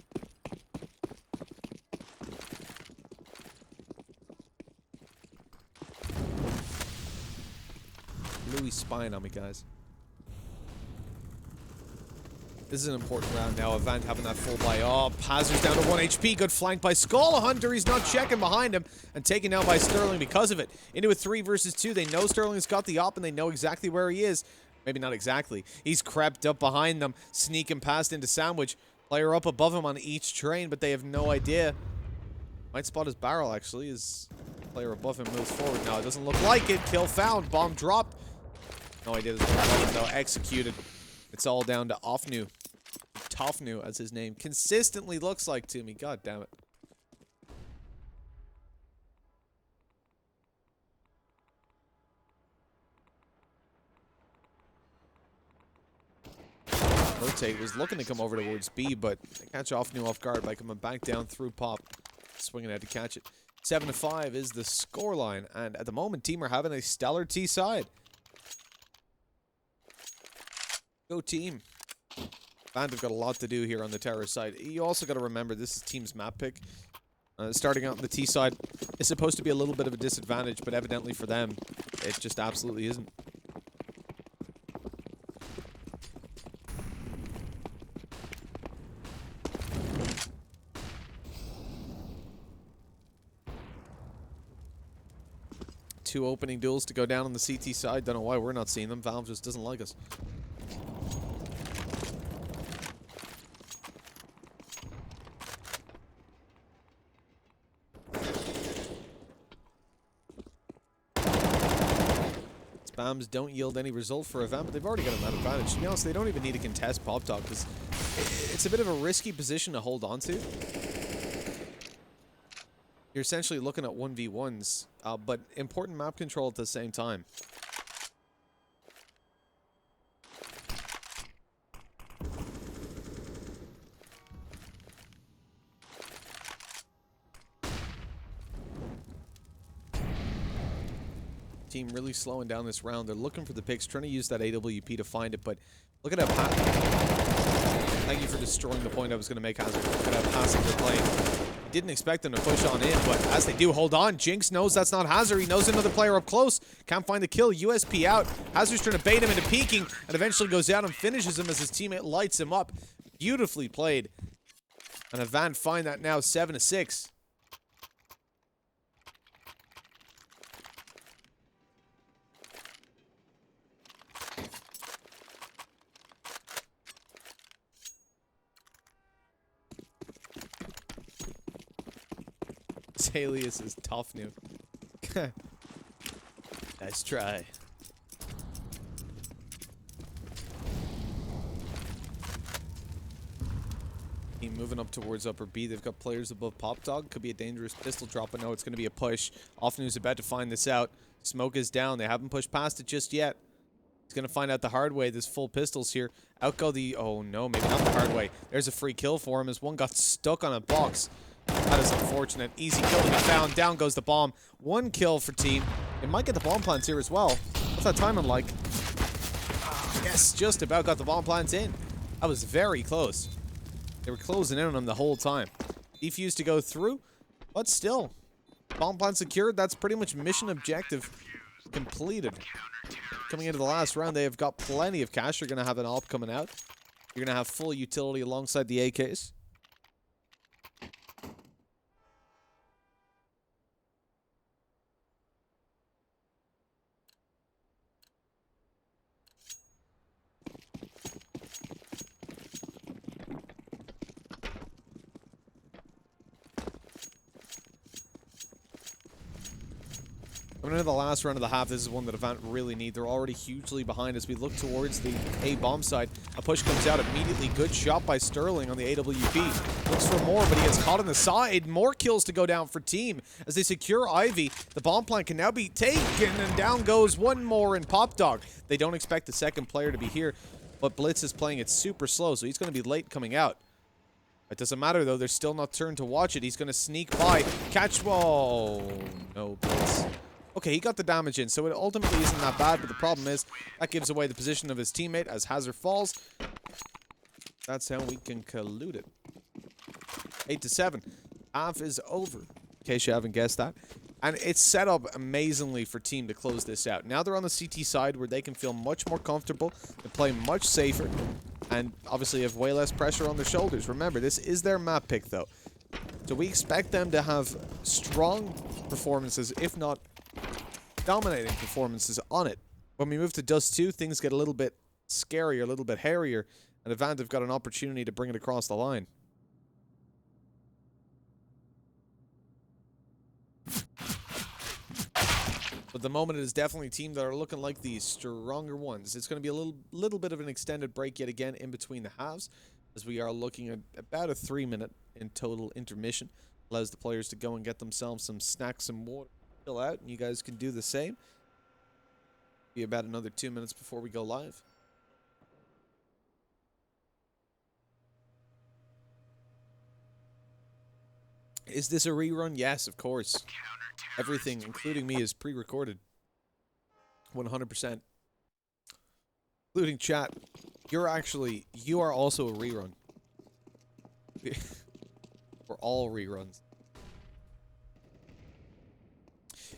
S8: Louis spying on me, guys. This is an important round now. AVANT having that full buy. Oh, Hazard's down to 1 HP. Good flank by Skull Hunter. He's not checking behind him. And taken out by Sterling because of it. Into a 3 versus 2. They know Sterling's got the op and they know exactly where he is. Maybe not exactly. He's crept up behind them. Sneaking past into Sandwich. Player up above him on each train, but they have no idea. Might spot his barrel, actually, as player above him moves forward. No, it doesn't look like it. Kill found. Bomb dropped. No idea. Though executed. It's all down to Ofnu. Tofnu, as his name consistently looks like to me. God damn it. Rotate was looking to come over towards B, but they catch Ofnu off guard by coming back down through pop. Swinging ahead to catch it. 7-5 is the scoreline, and at the moment, team are having a stellar T side. Go team. AVANT have got a lot to do here on the terror side. You also got to remember this is team's map pick. Starting out on the T side is supposed to be a little bit of a disadvantage, but evidently for them, it just absolutely isn't. Two opening duels to go down on the CT side. Don't know why we're not seeing them. Valve just doesn't like us. Spams don't yield any result for AVANT, but they've already got an advantage. To be honest, they don't even need to contest Pop Dog because it's a bit of a risky position to hold on to. You're essentially looking at 1v1s, but important map control at the same time. Team really slowing down this round. They're looking for the picks, trying to use that AWP to find it, but look at how thank you for destroying the point I was going to make, Hazard. Look at how passive they're playing. Didn't expect them to push on in, but as they do, hold on. Jinx knows that's not Hazard. He knows another player up close. Can't find the kill. USP out. Hazard's trying to bait him into peeking, and eventually goes down and finishes him as his teammate lights him up. Beautifully played. And AVANT find that now 7-6. Alias is tough new. Nice try. Team moving up towards upper B. They've got players above Pop Dog. Could be a dangerous pistol drop, but no, it's going to be a push. Offnu's about to find this out. Smoke is down. They haven't pushed past it just yet. He's going to find out the hard way. There's full pistols here. Out go the... Oh, no, maybe not the hard way. There's a free kill for him as one got stuck on a box. That is unfortunate. Easy kill to be found. Down goes the bomb. One kill for team. They might get the bomb plants here as well. What's that timing like? Yes, just about got the bomb plants in. That was very close. They were closing in on him the whole time. Defuse to go through, but still. Bomb plant secured. That's pretty much mission objective completed. Coming into the last round, they have got plenty of cash. You're going to have an AWP coming out. You're going to have full utility alongside the AKs. Coming into the last round of the half, this is one that AVANT really need. They're already hugely behind as we look towards the A bomb side. A push comes out immediately. Good shot by Sterling on the AWP. Looks for more, but he gets caught on the side. More kills to go down for team as they secure Ivy. The bomb plant can now be taken, and down goes one more in Pop Dog. They don't expect the second player to be here, but Blitz is playing it super slow, so he's going to be late coming out. It doesn't matter, though. They're still not turned to watch it. He's going to sneak by. Catch. Whoa. No, Blitz. Okay, he got the damage in, so it ultimately isn't that bad, but the problem is that gives away the position of his teammate as Hazard falls. That's how we can collude it. 8-7. Half is over, in case you haven't guessed that. And it's set up amazingly for team to close this out. Now they're on the CT side where they can feel much more comfortable and play much safer, and obviously have way less pressure on their shoulders. Remember, this is their map pick, though. So we expect them to have strong performances, if not dominating performances on it. When we move to Dust 2, things get a little bit scarier, a little bit hairier, and AVANT have got an opportunity to bring it across the line. But at the moment, it is definitely a team that are looking like the stronger ones. It's going to be a little bit of an extended break yet again in between the halves, as we are looking at about a 3-minute in total intermission. Allows the players to go and get themselves some snacks and water. Chill out, and you guys can do the same. Be about another 2 minutes before we go live. Is this a rerun? Yes, of course. Everything, including me, is pre-recorded. 100%. Including chat. You are also a rerun. We're all reruns.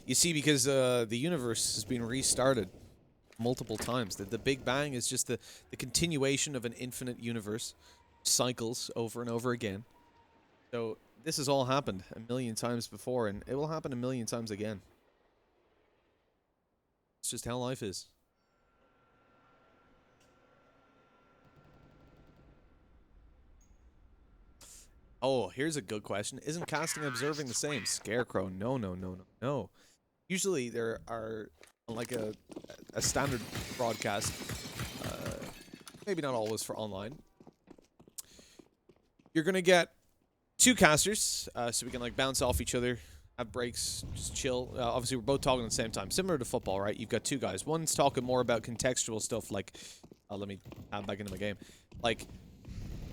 S8: You see, because the universe has been restarted multiple times. The Big Bang is just the continuation of an infinite universe. Cycles over and over again. So this has all happened a million times before, and it will happen a million times again. It's just how life is. Oh, here's a good question. Isn't casting and observing the same? Scarecrow. No. Usually there are, like a standard broadcast, maybe not always for online, you're going to get two casters, so we can like bounce off each other, have breaks, just chill. Obviously, we're both talking at the same time. Similar to football, right? You've got two guys. One's talking more about contextual stuff like, let me add back into my game. Like,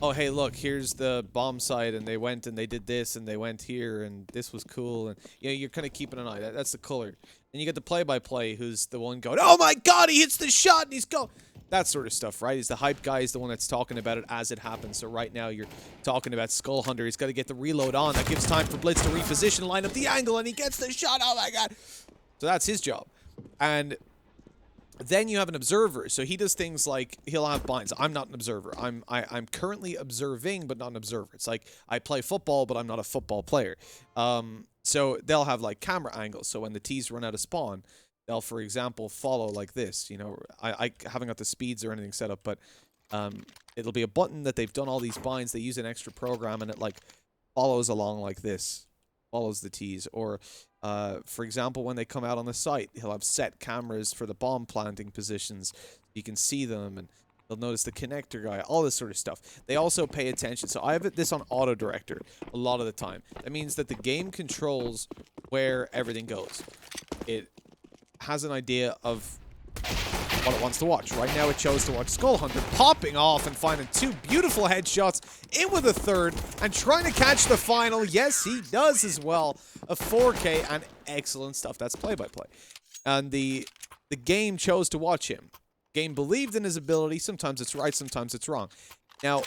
S8: oh, hey, look, here's the bomb site, and they went and they did this, and they went here, and this was cool. And, you know, you're kind of keeping an eye. That's the color. And you get the play-by-play, who's the one going, oh, my God, he hits the shot, and he's going. That sort of stuff, right? He's the hype guy. He's the one that's talking about it as it happens. So right now, you're talking about Skull Hunter. He's got to get the reload on. That gives time for Blitz to reposition, line up the angle, and he gets the shot. Oh, my God. So that's his job. And then you have an observer. So he does things like he'll have binds. I'm not an observer. I'm currently observing, but not an observer. It's like I play football, but I'm not a football player. So they'll have like camera angles. So when the T's run out of spawn, they'll, for example, follow like this. You know, I haven't got the speeds or anything set up, but it'll be a button that they've done all these binds. They use an extra program, and it like follows along like this, follows the T's. Or for example, when they come out on the site, he'll have set cameras for the bomb planting positions. You can see them, and you'll notice the connector guy, all this sort of stuff. They also pay attention. So I have this on auto director a lot of the time. That means that the game controls where everything goes. It has an idea of what it wants to watch. Right now it chose to watch Skull Hunter popping off and finding two beautiful headshots, in with a third, and trying to catch the final. Yes, he does as well. A 4K and excellent stuff. That's play-by-play. And the game chose to watch him. Game believed in his ability. Sometimes it's right, sometimes it's wrong. Now,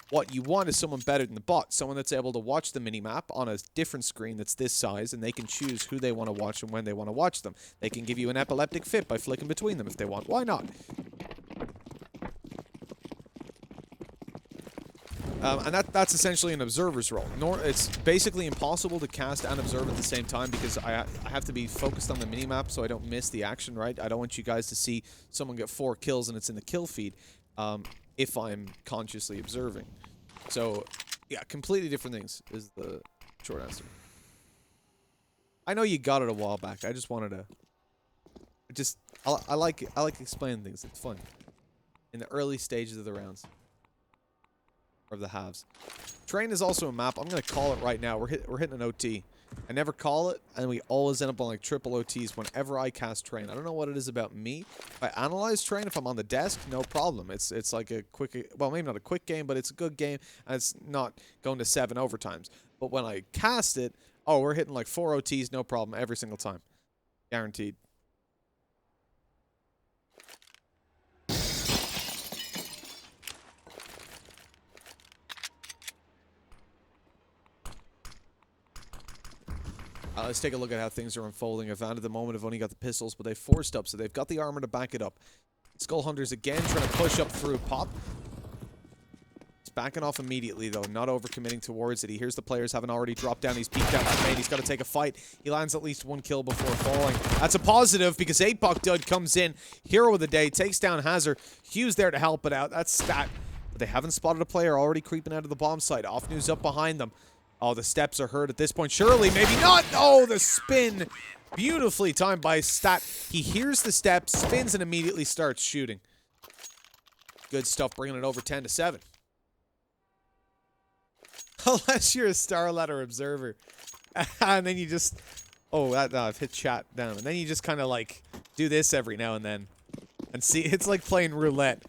S8: what you want is someone better than the bot. Someone that's able to watch the minimap on a different screen that's this size, and they can choose who they want to watch and when they want to watch them. They can give you an epileptic fit by flicking between them if they want. Why not? And that's essentially an observer's role. It's basically impossible to cast and observe at the same time because I have to be focused on the minimap so I don't miss the action, right? I don't want you guys to see someone get 4 kills and it's in the kill feed if I'm consciously observing. So, yeah, completely different things is the short answer. I know you got it a while back. I just wanted to I like explaining things. It's fun. In the early stages of the rounds. Or of the halves. Train is also a map. I'm gonna call it right now. We're hitting an OT. I never call it, and we always end up on like triple OTs whenever I cast Train. I don't know what it is about me. If I analyze Train, if I'm on the desk, no problem. It's like a quick, well, maybe not a quick game, but it's a good game, and it's not going to 7 overtimes. But when I cast it, oh, we're hitting like 4 OTs, no problem, every single time. Guaranteed. Let's take a look at how things are unfolding. AVANT at the moment have only got the pistols, but they've forced up, so they've got the armor to back it up. Skull Hunters again trying to push up through. Pop. He's backing off immediately, though, not overcommitting towards it. He hears the players haven't already dropped down. He's peeked out that main. He's got to take a fight. He lands at least 1 kill before falling. That's a positive because Apoc Dud comes in. Hero of the day, takes down Hazard. Hugh's there to help it out. That's stat. But they haven't spotted a player already creeping out of the bomb site. Off news up behind them. Oh, the steps are heard at this point. Surely, maybe not. Oh, the spin. Beautifully timed by Stat. He hears the steps, spins, and immediately starts shooting. Good stuff, bringing it over 10-7. Unless you're a Star Ladder observer. And then you just... Oh, I've hit chat down. And then you just kind of, like, do this every now and then. And see, it's like playing roulette.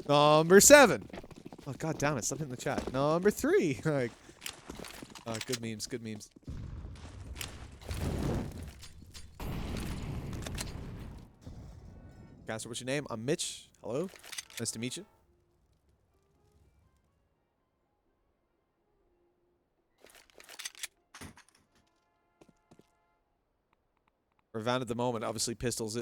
S8: Number 7. Oh, god damn it. Stop in the chat. Number 3. Like... good memes, good memes. Caster, what's your name? I'm Mitch. Hello. Nice to meet you. We're AVANT at the moment, obviously pistols.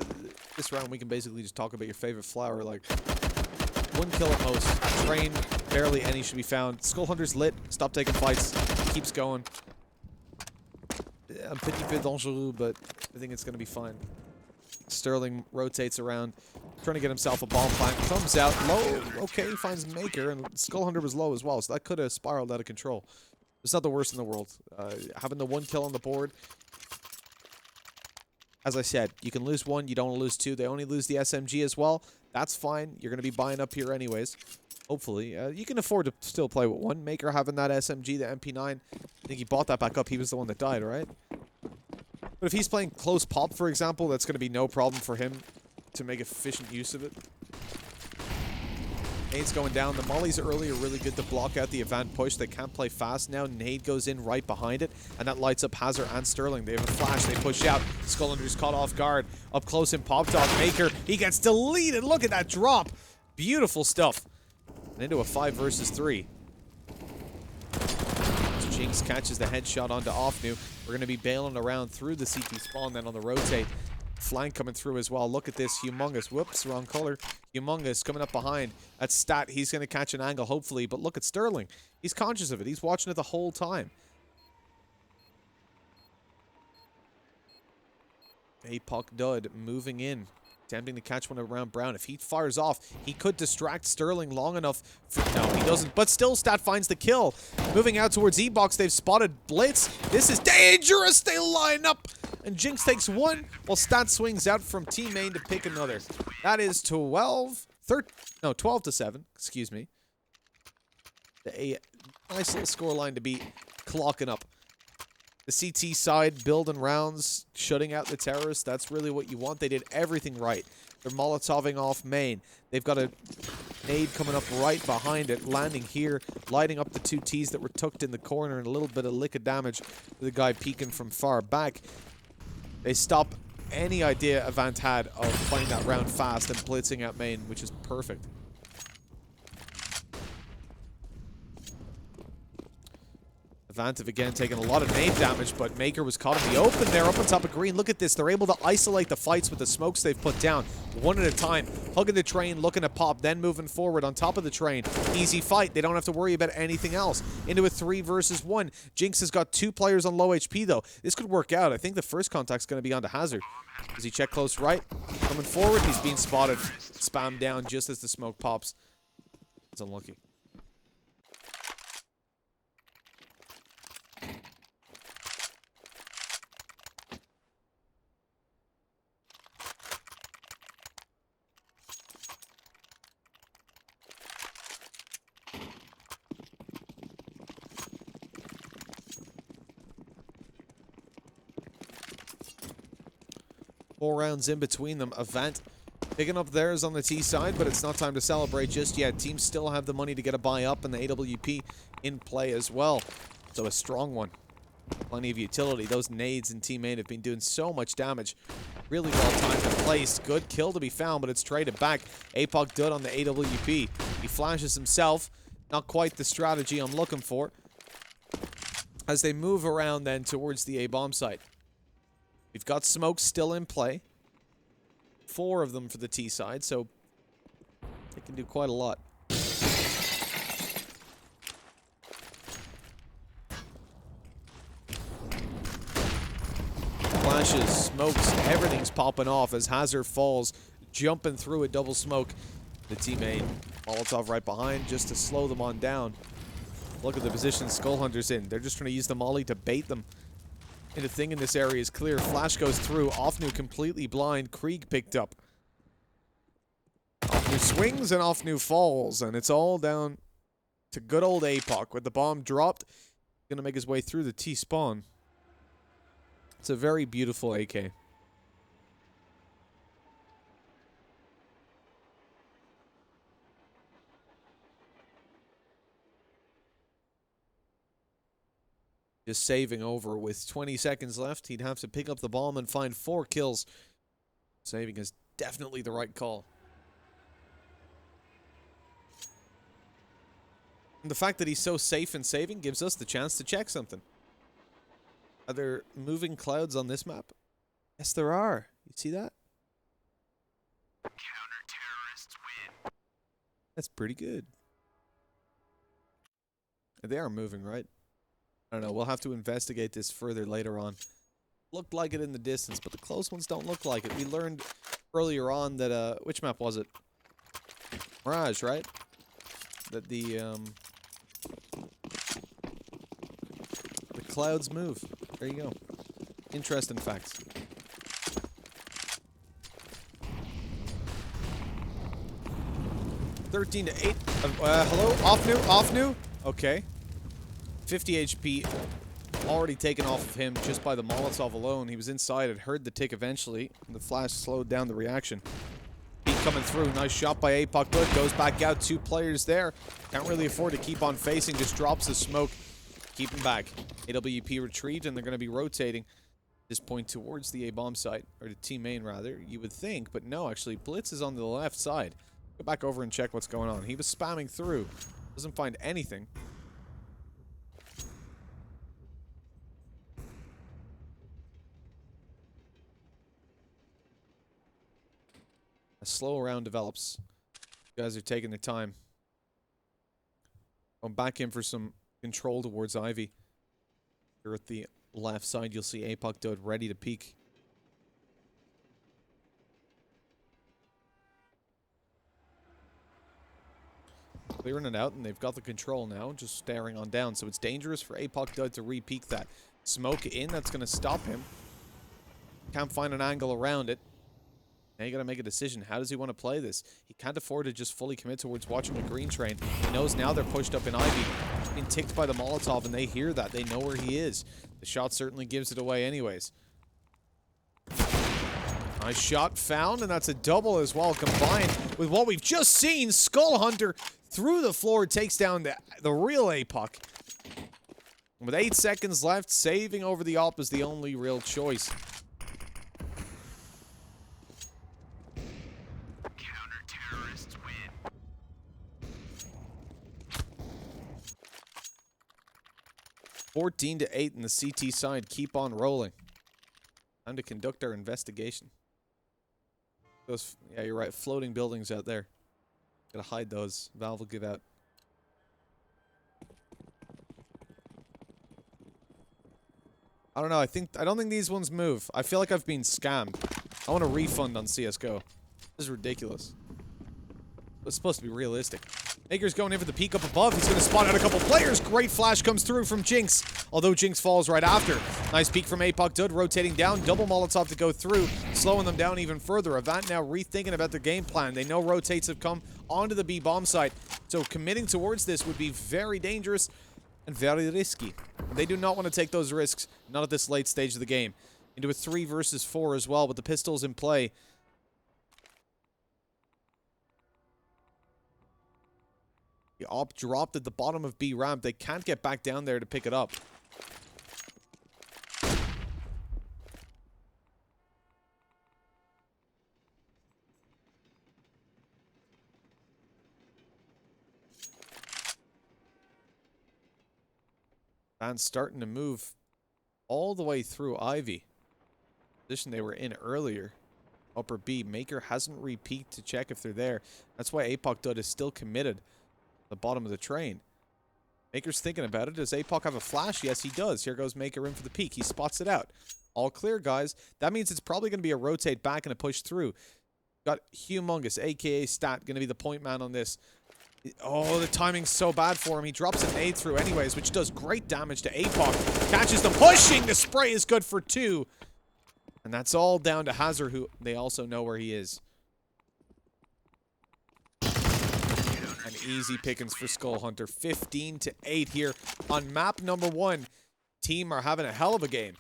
S8: This round we can basically just talk about your favorite flower, like 1 kill at most. Train, barely any should be found. Skull Hunter's lit. Stop taking fights. Keeps going. Un petit peu dangereux, but I think it's going to be fine. Sterling rotates around, trying to get himself a bomb plant. Comes out low. Okay, he finds Maker, and Skull Hunter was low as well, so that could have spiraled out of control. It's not the worst in the world. Having the 1 kill on the board. As I said, you can lose 1, you don't want to lose 2. They only lose the SMG as well. That's fine. You're going to be buying up here anyways. Hopefully. You can afford to still play with 1. Maker having that SMG, the MP9. I think he bought that back up. He was the one that died, right? But if he's playing close pop, for example, that's going to be no problem for him to make efficient use of it. Nade's going down. The mollies early are really good to block out the AVANT push. They can't play fast now. Nade goes in right behind it, and that lights up Hazard and Sterling. They have a flash. They push out. Skull Hunter's caught off guard. Up close in Pop Dog. Maker, he gets deleted. Look at that drop. Beautiful stuff. And into a 5 versus 3. Jinx catches the headshot onto Offnew. We're going to be bailing around through the CT spawn, then on the rotate. Flank coming through as well. Look at this. Humongous. Whoops, wrong color. Humongous coming up behind. That's Stat. He's going to catch an angle, hopefully. But look at Sterling. He's conscious of it. He's watching it the whole time. Apoc Dud moving in. Attempting to catch one around Brown. If he fires off, he could distract Sterling long enough. No, he doesn't. But still, Stat finds the kill. Moving out towards E-Box, they've spotted Blitz. This is dangerous. They line up. And Jinx takes 1, while Stat swings out from team main to pick another. That is 12-7. Excuse me. A nice little scoreline to beat. Clocking up. The CT side building rounds, shutting out the terrorists. That's really what you want. They did everything right. They're Molotoving off main. They've got a nade coming up right behind it, landing here, lighting up the 2 Ts that were tucked in the corner, and a little bit of lick of damage to the guy peeking from far back. They stop any idea AVANT had of playing that round fast and blitzing out main, which is perfect. AVANT have again taken a lot of nade damage, but Maker was caught in the open there up on top of green. Look at this. They're able to isolate the fights with the smokes they've put down. 1 at a time. Hugging the train, looking to pop, then moving forward on top of the train. Easy fight. They don't have to worry about anything else. Into a 3 versus 1. Jinx has got 2 players on low HP, though. This could work out. I think the first contact's going to be onto Hazard. Does he check close right? Coming forward. He's being spotted. Spammed down just as the smoke pops. It's unlucky. 4 rounds in between them. AVANT picking up theirs on the T side, but it's not time to celebrate just yet. Teams still have the money to get a buy up, and the AWP in play as well. So a strong one. Plenty of utility. Those nades in team main have been doing so much damage. Really well timed and placed. Good kill to be found, but it's traded back. APOC Dud on the AWP. He flashes himself. Not quite the strategy I'm looking for. As they move around then towards the A-bomb site. We've got smokes still in play. 4 of them for the T side, so they can do quite a lot. Flashes, smokes, everything's popping off as Hazard falls, jumping through a double smoke. The teammate, Molotov right behind, just to slow them on down. Look at the position Skull Hunter's in. They're just trying to use the molly to bait them. And the thing in this area is clear. Flash goes through. Offnu completely blind. Krieg picked up. Offnu swings and Offnu falls. And it's all down to good old APOC. With the bomb dropped, gonna make his way through the T-spawn. It's a very beautiful AK. Just saving over with 20 seconds left. He'd have to pick up the bomb and find 4 kills. Saving is definitely the right call. And the fact that he's so safe and saving gives us the chance to check something. Are there moving clouds on this map? Yes, there are. You see that?
S9: Counter-terrorists win.
S8: That's pretty good. They are moving, right? I don't know. We'll have to investigate this further later on. Looked like it in the distance, but the close ones don't look like it. We learned earlier on that, which map was it? Mirage, right? That the clouds move. There you go. Interesting facts. $13 to 8. Hello? Offnu? Okay. 50 HP already taken off of him just by the Molotov alone. He was inside. It heard the tick eventually. The flash slowed down the reaction. Heat coming through. Nice shot by APOC. Good. Goes back out. 2 players there. Can't really afford to keep on facing. Just drops the smoke. Keep him back. AWP retreat, and they're going to be rotating at this point towards the A-bomb site. Or the team main, rather. You would think. But no, actually. Blitz is on the left side. Go back over and check what's going on. He was spamming through. Doesn't find anything. A slow round develops. You guys are taking their time. Going back in for some control towards Ivy. Here at the left side, you'll see APOC Dud ready to peek. Clearing it out, and they've got the control now, just staring on down. So it's dangerous for APOC Dud to re-peek that. Smoke in, that's going to stop him. Can't find an angle around it. Now you gotta make a decision. How does he want to play this? He can't afford to just fully commit towards watching a green train. He knows now they're pushed up in Ivy. He's been ticked by the Molotov, and they hear that. They know where he is. The shot certainly gives it away anyways. Nice shot found, and that's a double as well, combined with what we've just seen. Skull Hunter through the floor takes down the real APOC. With 8 seconds left, saving over the AWP is the only real choice.
S9: Counter-terrorists win.
S8: 14 to 8 in the CT side. Keep on rolling. Time to conduct our investigation. Those, yeah, you're right. Floating buildings out there. Gotta hide those. Valve will give out. I don't know. I don't think these ones move. I feel like I've been scammed. I want a refund on CSGO. This is ridiculous. It's supposed to be realistic. Maker's going in for the peek up above. He's going to spot out a couple players. Great flash comes through from Jinx. Although Jinx falls right after. Nice peek from APOC Dud, rotating down. Double Molotov to go through, slowing them down even further. Avant now rethinking about their game plan. They know rotates have come onto the B bomb site. So committing towards this would be very dangerous and very risky. They do not want to take those risks. Not at this late stage of the game. into a 3 versus 4 as well with the pistols in play. The op dropped at the bottom of B ramp. They can't get back down there to pick it up. Van's starting to move all the way through Ivy. Position they were in earlier. Upper B. Maker hasn't repeat to check if they're there. That's why APOC Dud is still committed. The bottom of the train. Maker's thinking about it. Does APOC have a flash? Yes, he does. Here goes Maker in for the peek. He spots it out. All clear, guys. That means it's probably going to be a rotate back and a push through. Got Humongous, a.k.a. Stat, going to be the point man on this. Oh, the timing's so bad for him. He drops an nade through anyways, which does great damage to APOC. Catches them pushing. The spray is good for 2. And that's all down to Hazard, who they also know where he is. And easy pickings for Skull Hunter. 15-8 here on map number 1. Team are having a hell of a game.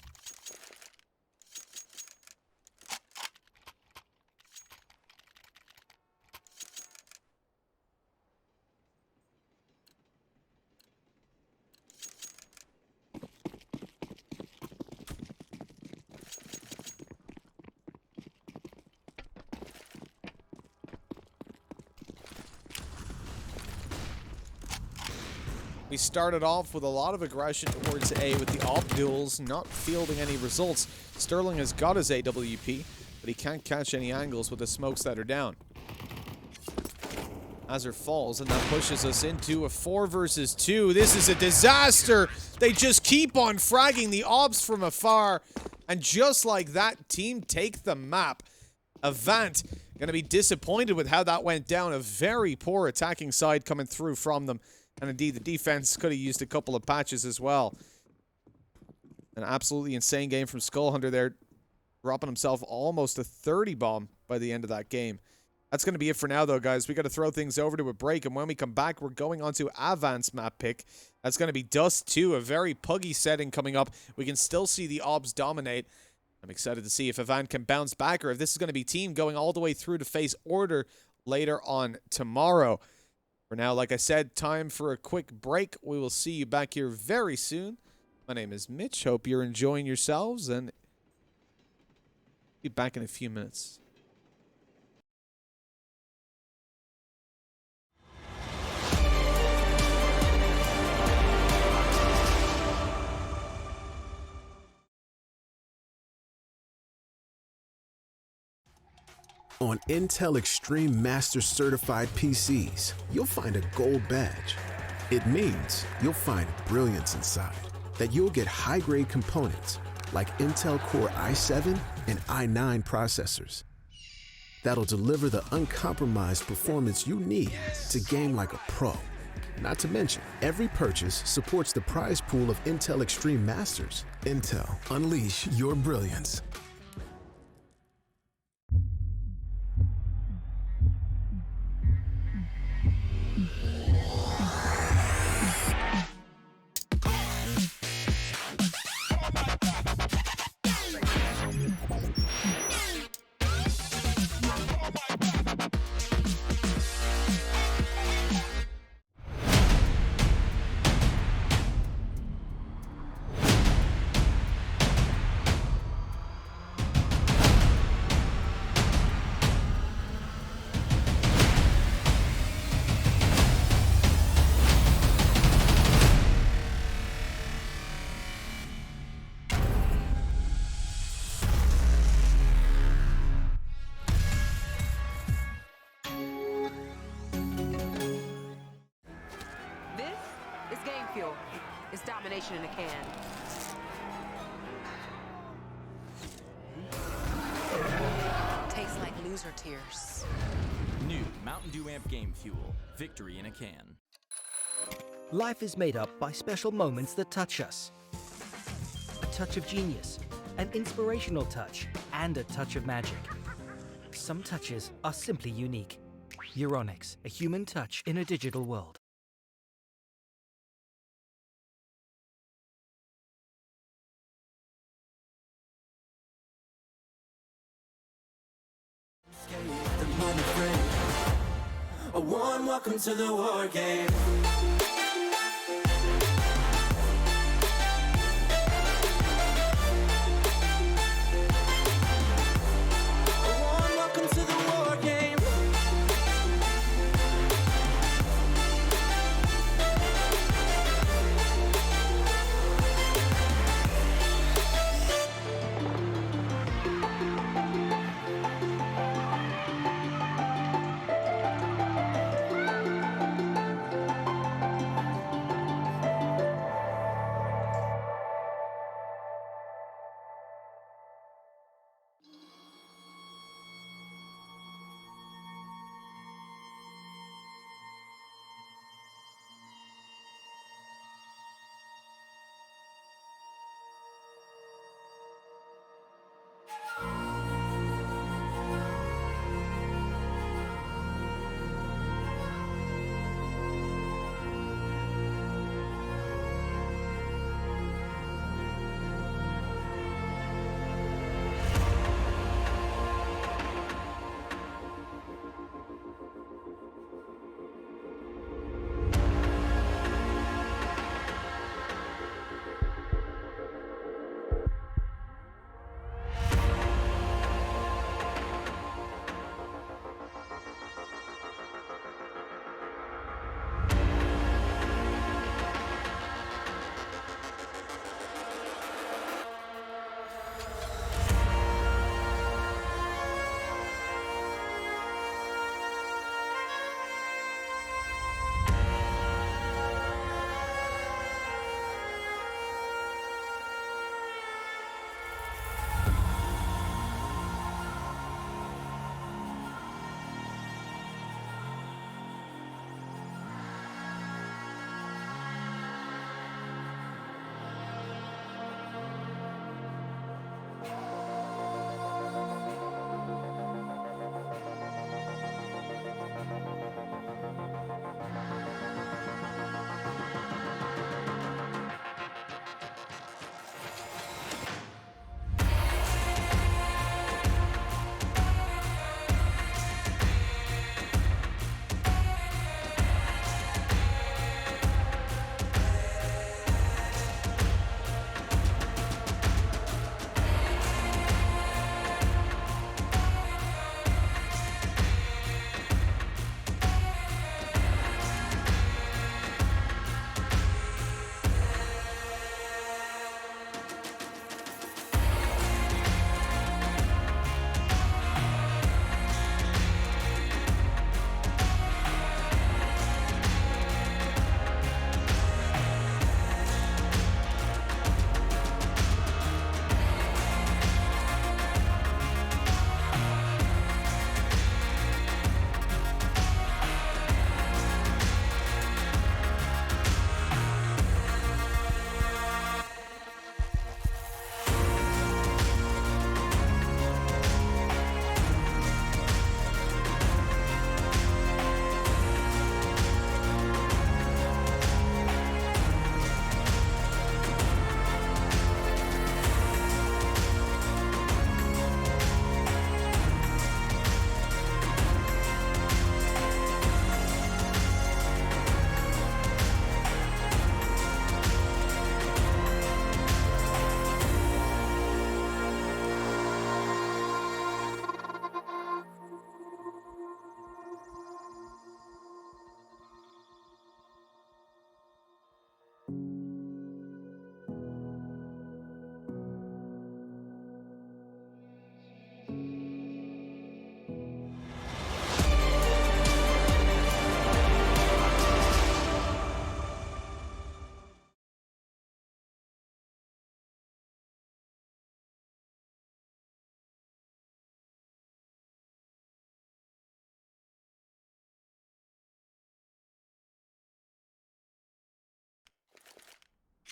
S8: We started off with a lot of aggression towards A with the op duels, not fielding any results. Sterling has got his AWP, but he can't catch any angles with the smokes that are down. Hazard falls, and that pushes us into a 4 versus 2. This is a disaster. They just keep on fragging the ops from afar. And just like that, team take the map. Avant going to be disappointed with how that went down. A very poor attacking side coming through from them. And indeed, the defense could have used a couple of patches as well. An absolutely insane game from Skull Hunter there, dropping himself almost a 30 bomb by the end of that game. That's going to be it for now, though, guys. We got to throw things over to a break, and when we come back, we're going on to AVANT's map pick. That's going to be Dust 2, a very puggy setting coming up. We can still see the Obs dominate. I'm excited to see if AVANT can bounce back, or if this is going to be Team going all the way through to face Order later on tomorrow. For now, like I said, time for a quick break. We will see you back here very soon. My name is Mitch. Hope you're enjoying yourselves, and be back in a few minutes.
S10: On Intel Extreme Master Certified PCs, you'll find a gold badge. It means you'll find brilliance inside, that you'll get high-grade components like Intel Core i7 and i9 processors that'll deliver the uncompromised performance you need to game like a pro. Not to mention, every purchase supports the prize pool of Intel Extreme Masters. Intel, unleash your brilliance.
S11: It's domination in a can. Tastes like loser tears.
S12: New Mountain Dew Amp Game Fuel. Victory in a can.
S13: Life is made up by special moments that touch us. A touch of genius, an inspirational touch, and a touch of magic. Some touches are simply unique. Euronics, a human touch in a digital world.
S14: unafraid. A warm welcome to the war game.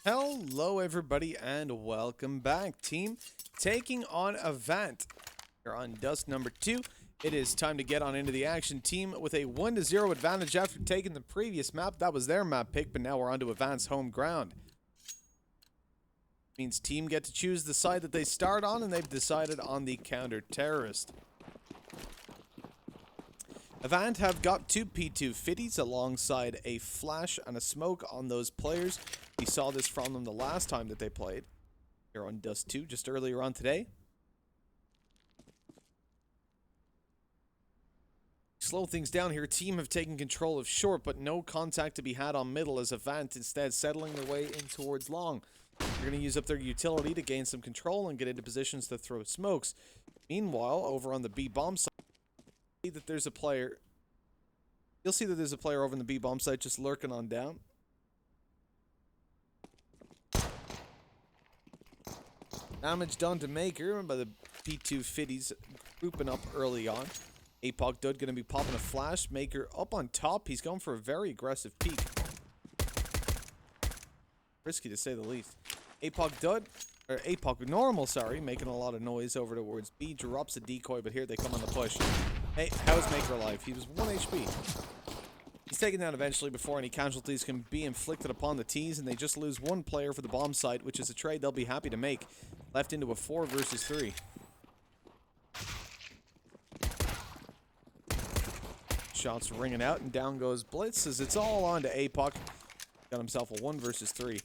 S8: Hello everybody and welcome back, team. Taking on AVANT. You're on dust number 2. It is time to get on into the action, team, with a 1-0 advantage after taking the previous map. That was their map pick, but now we're on to AVANT's home ground. Means team get to choose the side that they start on, and they've decided on the counter-terrorist. AVANT have got 2 P2 fitties alongside a flash and a smoke on those players. We saw this from them the last time that they played. Here on Dust 2, just earlier on today. Slow things down here. Team have taken control of short, but no contact to be had on middle as AVANT instead settling their way in towards long. They're going to use up their utility to gain some control and get into positions to throw smokes. Meanwhile, over on the B bomb side, you'll see that there's a player. You'll see that there's a player over on the B bomb site just lurking on down. Damage done to Maker by the P2 fitties grouping up early on. APOC Dud going to be popping a flash. Maker up on top. He's going for a very aggressive peek. Risky to say the least. APOC Dud, or APOC Normal, sorry, making a lot of noise over towards B. Drops a decoy, but here they come on the push. Hey, how's Maker alive? He was 1 HP. He's taken down eventually before any casualties can be inflicted upon the T's, and they just lose 1 player for the bomb site, which is a trade they'll be happy to make. Left into a 4 versus 3. Shots ringing out, and down goes Blitz as it's all on to APOC. Got himself a 1 versus 3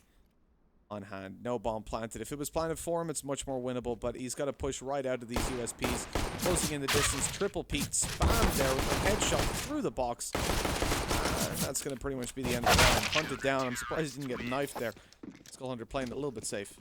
S8: on hand. No bomb planted. If it was planted for him, it's much more winnable, but he's got to push right out of these USPs. Closing in the distance, triple peak, spam there with a headshot through the box. That's going to pretty much be the end of the round. Hunted down. I'm surprised he didn't get knifed there. Skull Hunter playing it a little bit safe.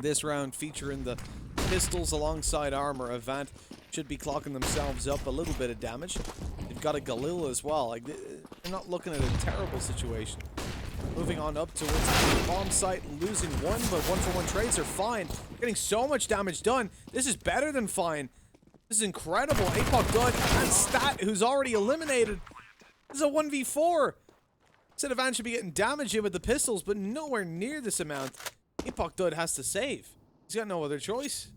S8: This round featuring the pistols alongside armor. AVANT should be clocking themselves up a little bit of damage. They've got a Galil as well. Like, they're not looking at a terrible situation. Moving on up towards the bomb site, losing 1, but 1-for-1 trades are fine. Getting so much damage done. This is better than fine. This is incredible. APOC Dud and Stat, who's already eliminated. This is a 1v4. Said AVANT should be getting damage in with the pistols, but nowhere near this amount. APOC Dud has to save. He's got no other choice.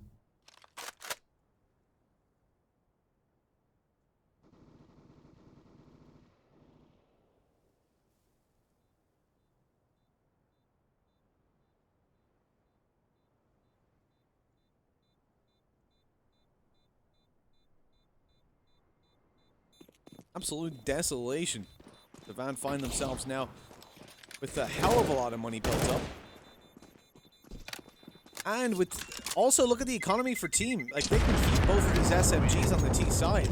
S8: Absolute desolation. The AVANT find themselves now with a hell of a lot of money built up. And with also look at the economy for team. Like, they can keep both of these SMGs on the T side.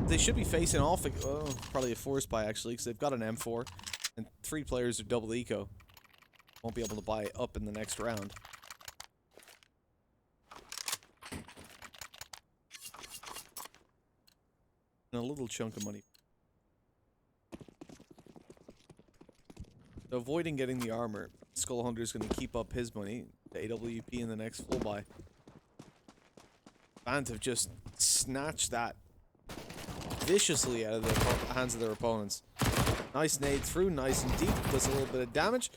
S8: They should be facing off. Oh, probably a force buy actually, because they've got an M4 and 3 players are double eco. Won't be able to buy up in the next round. And a little chunk of money. So avoiding getting the armor, Skull Hunter is going to keep up his money. The AWP in the next full buy. AVANT have just snatched that viciously out of the hands of their opponents. Nice nade through, nice and deep. Does a little bit of damage.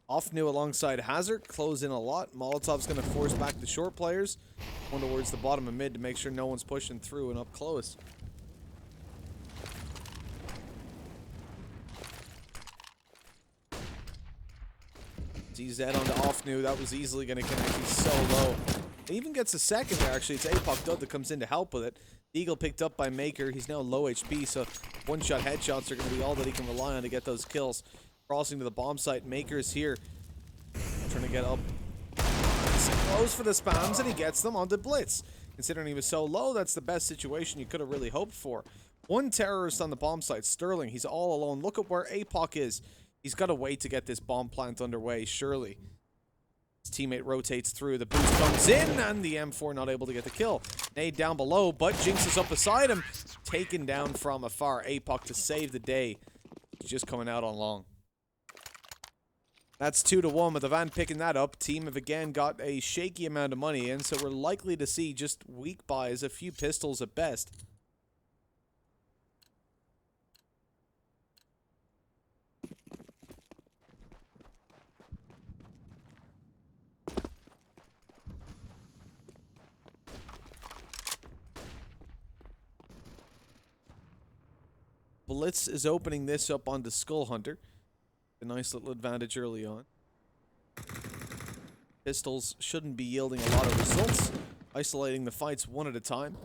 S8: Off new alongside Hazard. Close in a lot. Molotov's going to force back the short players. One towards the bottom of mid to make sure no one's pushing through and up close. DZ onto off new. That was easily going to connect. He's so low. He even gets a second there, actually. It's APOC Dud that comes in to help with it. Eagle picked up by Maker. He's now low HP, so one-shot headshots are going to be all that he can rely on to get those kills. Crossing to the bomb site. Maker's here. Trying to get up. Close for the spams, and he gets them onto Blitz. Considering he was so low, that's the best situation you could have really hoped for. 1 terrorist on the bomb site. Sterling, he's all alone. Look at where APOC is. He's got to wait to get this bomb plant underway, surely. His teammate rotates through. The boost comes in, and the M4 not able to get the kill. Nade down below, but Jinx is up beside him. Taken down from afar. APOC to save the day. He's just coming out on long. That's 2-1 with AVANT picking that up. Team have again got a shaky amount of money in, so we're likely to see just weak buys, a few pistols at best. Blitz is opening this up onto Skull Hunter. A nice little advantage early on. Pistols shouldn't be yielding a lot of results. Isolating the fights one at a time.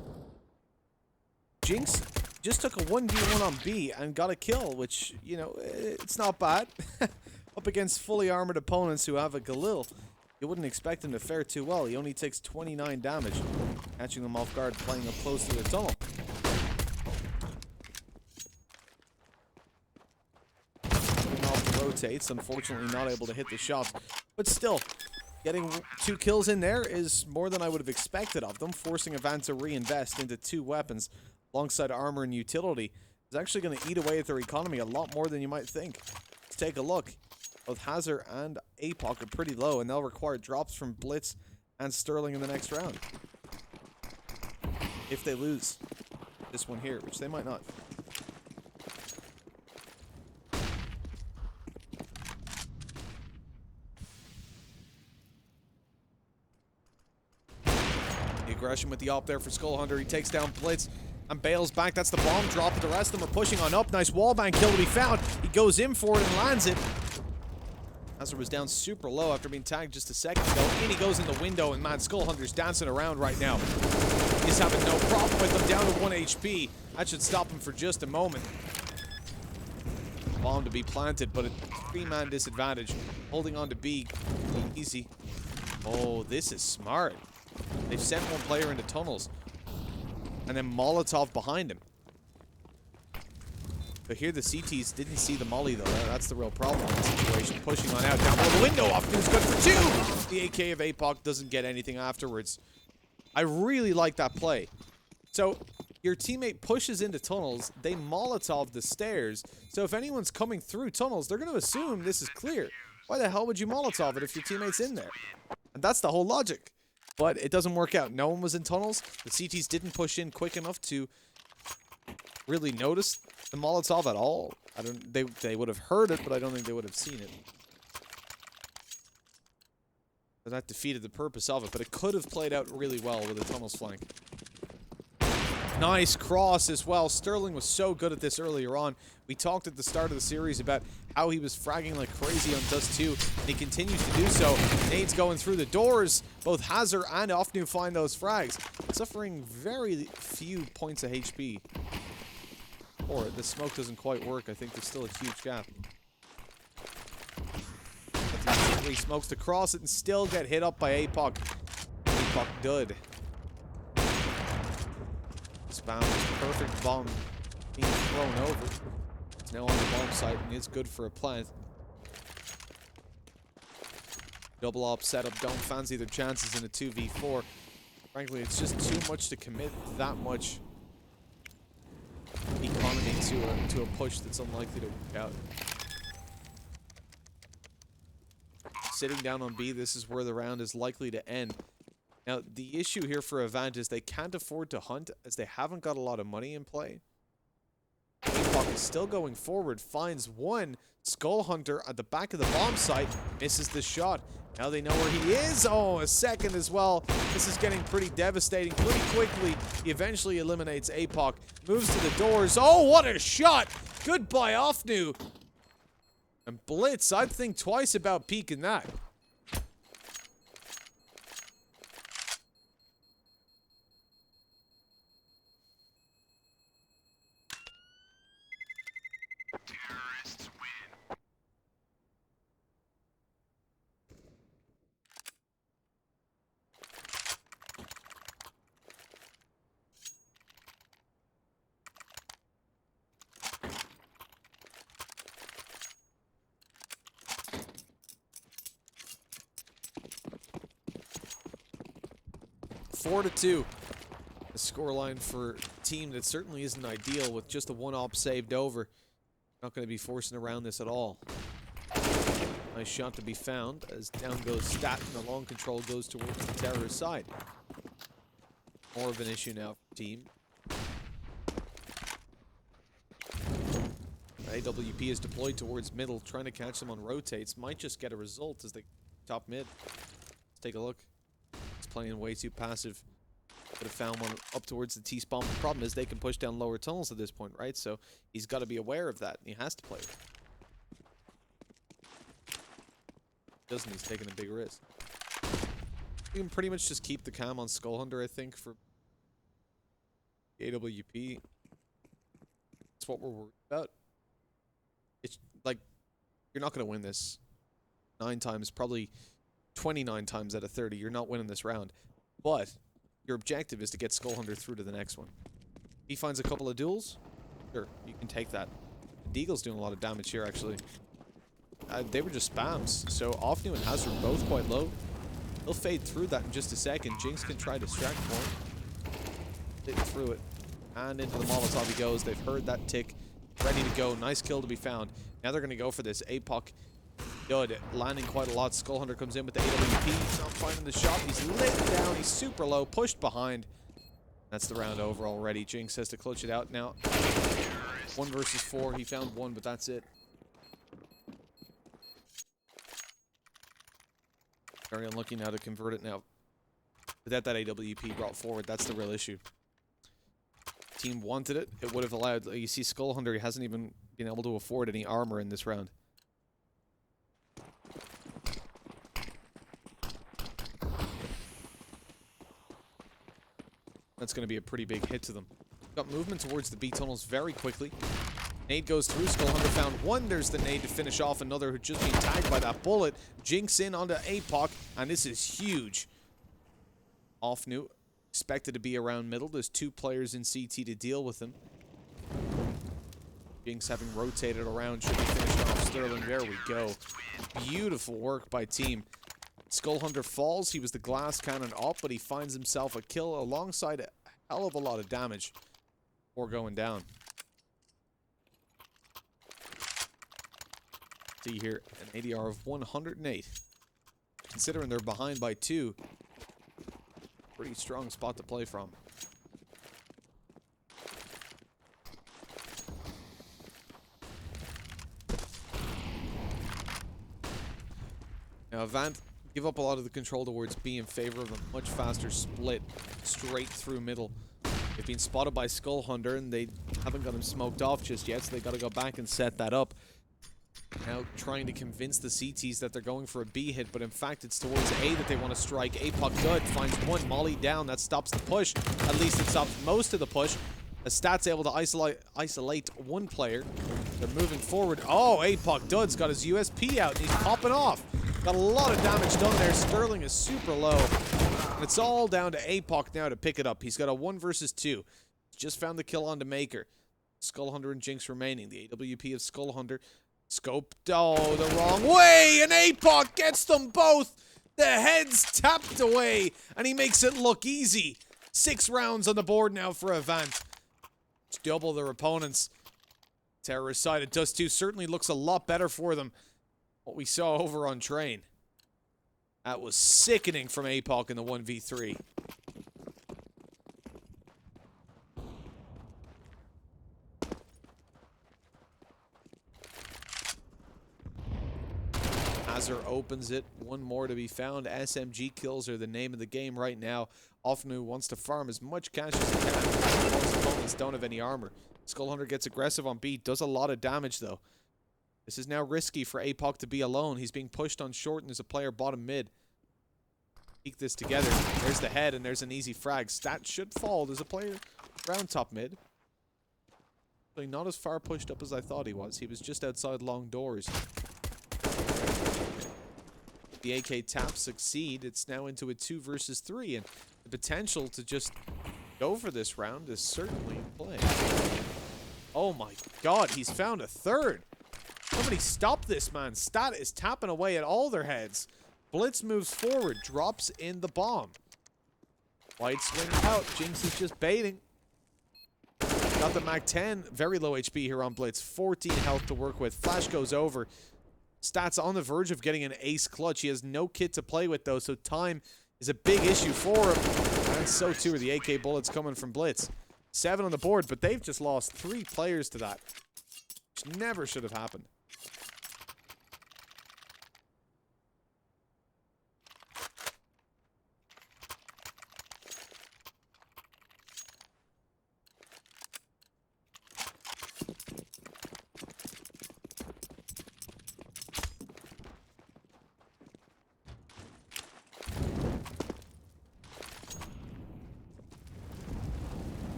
S8: Jinx just took a 1v1 on B and got a kill, which, you know, it's not bad. Up against fully armored opponents who have a Galil, you wouldn't expect him to fare too well. He only takes 29 damage, catching them off guard, playing up close to the tunnel. Coming off the rotates, unfortunately not able to hit the shots, but still, getting 2 kills in there is more than I would have expected of them, forcing AVANT to reinvest into 2 weapons alongside armor and utility. Is actually going to eat away at their economy a lot more than you might think. Let's take a look. Both Hazard and APOC are pretty low, and they'll require drops from Blitz and Sterling in the next round. If they lose this one here, which they might not. The aggression with the op there for Skull Hunter. He takes down Blitz and bails back. That's the bomb drop, but the rest of them are pushing on up. Nice wallbang kill to be found. He goes in for it and lands it. Hazard was down super low after being tagged just a second ago. And he goes in the window, and man, Skull Hunter's dancing around right now. He's having no problem with him, down to 1 HP. That should stop him for just a moment. Bomb to be planted, but a 3-man disadvantage. Holding on to B, easy. Oh, this is smart. They've sent one player into tunnels. And then Molotov behind him. But here the CTs didn't see the molly though. That's the real problem in this situation. Pushing on out, down below the window. Afternoon's good for 2. The AK of APOC doesn't get anything afterwards. I really like that play. So your teammate pushes into tunnels. They Molotov the stairs. So if anyone's coming through tunnels, they're going to assume this is clear. Why the hell would you Molotov it if your teammate's in there? And that's the whole logic. But it doesn't work out. No one was in tunnels. The CTs didn't push in quick enough to really notice the Molotov at all. They would have heard it, but I don't think they would have seen it. So that defeated the purpose of it, but it could have played out really well with the tunnels flank. Nice cross as well. Sterling was so good at this earlier on. We talked at the start of the series about how he was fragging like crazy on Dust 2, and he continues to do so. Nades going through the doors. Both Hazard and Ofnu find those frags, suffering very few points of HP. Or the smoke doesn't quite work. I think there's still a huge gap. But he smokes to cross it and still get hit up by APOC. APOC dud. Spam is perfect bomb being thrown over. It's now on the bomb site and it's good for a plant. Double op setup, don't fancy their chances in a 2v4. Frankly, it's just too much to commit that much economy to a push that's unlikely to work out. Sitting down on B, this is where the round is likely to end. Now, the issue here for AVANT is they can't afford to hunt as they haven't got a lot of money in play. APOC is still going forward, finds one. Skull Hunter at the back of the bomb site, misses the shot. Now they know where he is. Oh, a second as well. This is getting pretty devastating pretty quickly. He eventually eliminates APOC, moves to the doors. Oh, what a shot! Goodbye, Ofnu. And Blitz, I'd think twice about peeking that.
S9: Terrorists win.
S8: Four to 2. A scoreline for a team that certainly isn't ideal with just the one op saved over. Not going to be forcing around this at all. Nice shot to be found as down goes Stat and the long control goes towards the terrorist side. More of an issue now for the team. AWP is deployed towards middle, trying to catch them on rotates. Might just get a result as they top mid. Let's take a look. It's playing way too passive. Could have found one up towards the T-spawn. The problem is they can push down lower tunnels at this point, right? So he's got to be aware of that, and he has to play it. Doesn't, he's taking a big risk. You can pretty much just keep the cam on Skull Hunter, I think, for AWP. That's what we're worried about. It's like, you're not going to win this 9 times, probably 29 times out of 30. You're not winning this round. But your objective is to get Skull Hunter through to the next one. He finds a couple of duels. Sure, you can take that. Deagle's doing a lot of damage here, actually. They were just spams, so Offnu and Hazard both quite low. He'll fade through that in just a second. Jinx can try to distract for him. Hit through it. And into the Molotov he goes. They've heard that tick. Ready to go. Nice kill to be found. Now they're going to go for this. APOC good. Landing quite a lot. Skull Hunter comes in with the AWP. He's not finding the shot. He's lit down. He's super low. Pushed behind. That's the round over already. Jinx has to clutch it out now. 1 versus 4. He found 1, but that's it. Very unlucky now to convert it now. Without that AWP brought forward, that's the real issue. Team wanted it. It would have allowed... You see Skull Hunter, he hasn't even been able to afford any armor in this round. That's going to be a pretty big hit to them. Got movement towards the B tunnels very quickly. Nade goes through. Skull Hunter found 1. There's the nade to finish off another who just been tagged by that bullet. Jinx in onto APOC, and this is huge. Offnu expected to be around middle. There's 2 players in CT to deal with him. Jinx having rotated around should be finished off Sterling. There we go. Beautiful work by team. Skull Hunter falls. He was the glass cannon up, but he finds himself a kill alongside a hell of a lot of damage before going down. See here, an ADR of 108. Considering they're behind by 2, pretty strong spot to play from. Now, AVANT give up a lot of the control towards B in favor of a much faster split straight through middle. They've been spotted by Skull Hunter, and they haven't got him smoked off just yet, so they got to go back and set that up. Now trying to convince the CTs that they're going for a B hit, but in fact it's towards A that they want to strike. APOC good, finds 1 molly down. That stops the push. At least it stops most of the push. The Stat's able to isolate 1 player. They're moving forward. Oh, APOC Dud's got his USP out, and he's popping off. Got a lot of damage done there. Sterling is super low. And it's all down to APOC now to pick it up. He's got a 1 versus 2. Just found the kill on to Maker. Skull Hunter and Jinx remaining. The AWP of Skull Hunter. Scoped, oh, the wrong way, and APOC gets them both. The head's tapped away, and he makes it look easy. 6 rounds on the board now for AVANT. It's double their opponents. Terrorist side, it does too. Certainly looks a lot better for them. What we saw over on Train. That was sickening from APOC in the 1v3. Hazard opens it. 1 more to be found. SMG kills are the name of the game right now. Offnu wants to farm as much cash as he can. Most opponents don't have any armor. Skull Hunter gets aggressive on B. Does a lot of damage, though. This is now risky for APOC to be alone. He's being pushed on short, and there's a player bottom mid. Peek this together. There's the head, and there's an easy frag. Stat should fall. There's a player round top mid. So not as far pushed up as I thought he was. He was just outside long doors. The AK taps succeed. It's now into a 2 versus 3, and the potential to just go for this round is certainly in play. Oh my god, he's found a 3rd. Somebody stop this man. Stat is tapping away at all their heads. Blitz moves forward, drops in the bomb. Wide swing out. Jinx is just baiting. Got the Mag 10. Very low HP here on Blitz. 14 health to work with. Flash goes over. Stat's on the verge of getting an ace clutch. He has no kit to play with, though, so time is a big issue for him. And so, too, are the AK bullets coming from Blitz. 7 on the board, but they've just lost 3 players to that. Which never should have happened.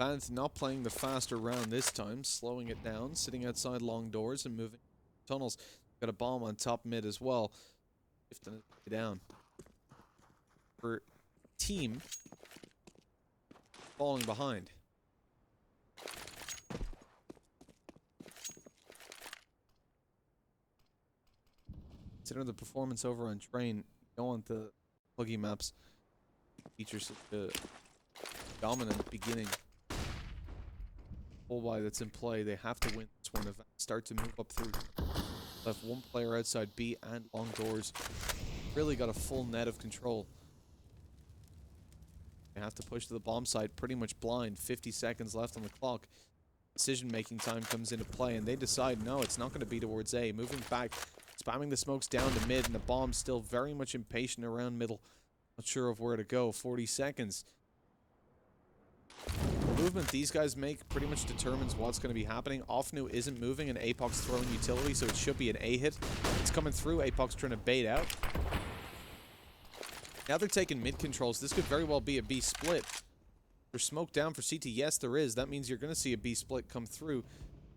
S8: AVANT not playing the faster round this time, slowing it down, sitting outside long doors and moving tunnels. Got a bomb on top mid as well. Shifting it down. For team falling behind. Consider the performance over on train. You don't want the pluggy maps features such a dominant beginning. Full buy that's in play. They have to win this one. Start to move up through. Left one player outside B and long doors. Really got a full net of control. They have to push to the bomb site pretty much blind. 50 seconds left on the clock. Decision-making time comes into play, and they decide, no, it's not going to be towards A. Moving back, spamming the smokes down to mid, and the bomb's still very much impatient around middle. Not sure of where to go. 40 seconds. The movement these guys make pretty much determines what's going to be happening. Offnu isn't moving, and Apoc's throwing utility, so it should be an A hit. It's coming through. Apoc's trying to bait out. Now they're taking mid controls. This could very well be a B split. There's smoke down for CT. Yes, there is. That means you're going to see a B split come through.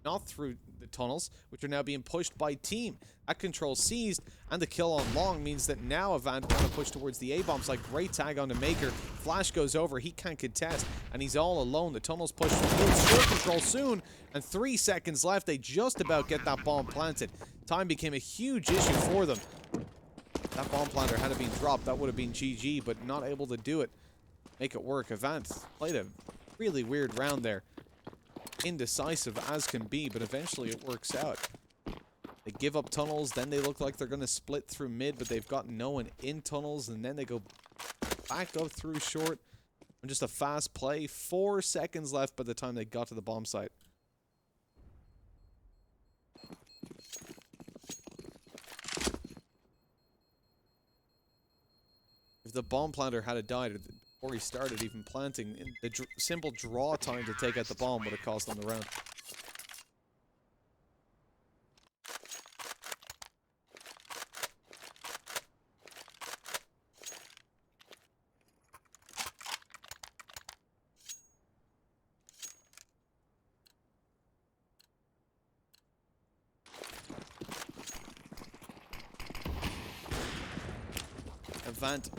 S8: Not through the tunnels, which are now being pushed by team. That control seized, and the kill on long means that now AVANT want to push towards the A-bomb site. Great tag on the Maker. Flash goes over. He can't contest, and he's all alone. The tunnels push short control soon, and 3 seconds left. They just about get that bomb planted. Time became a huge issue for them. That bomb planter had to be dropped. That would have been GG, but not able to do it. Make it work. AVANT played a really weird round there. Indecisive as can be, but eventually it works out. They give up tunnels, then they look like they're going to split through mid, but they've got no one in tunnels, and then they go back up through short. And just a fast play. 4 seconds left by the time they got to the bomb site. If the bomb planter had died before he started even planting, the simple draw time to take out the bomb would have cost them the round. AVANT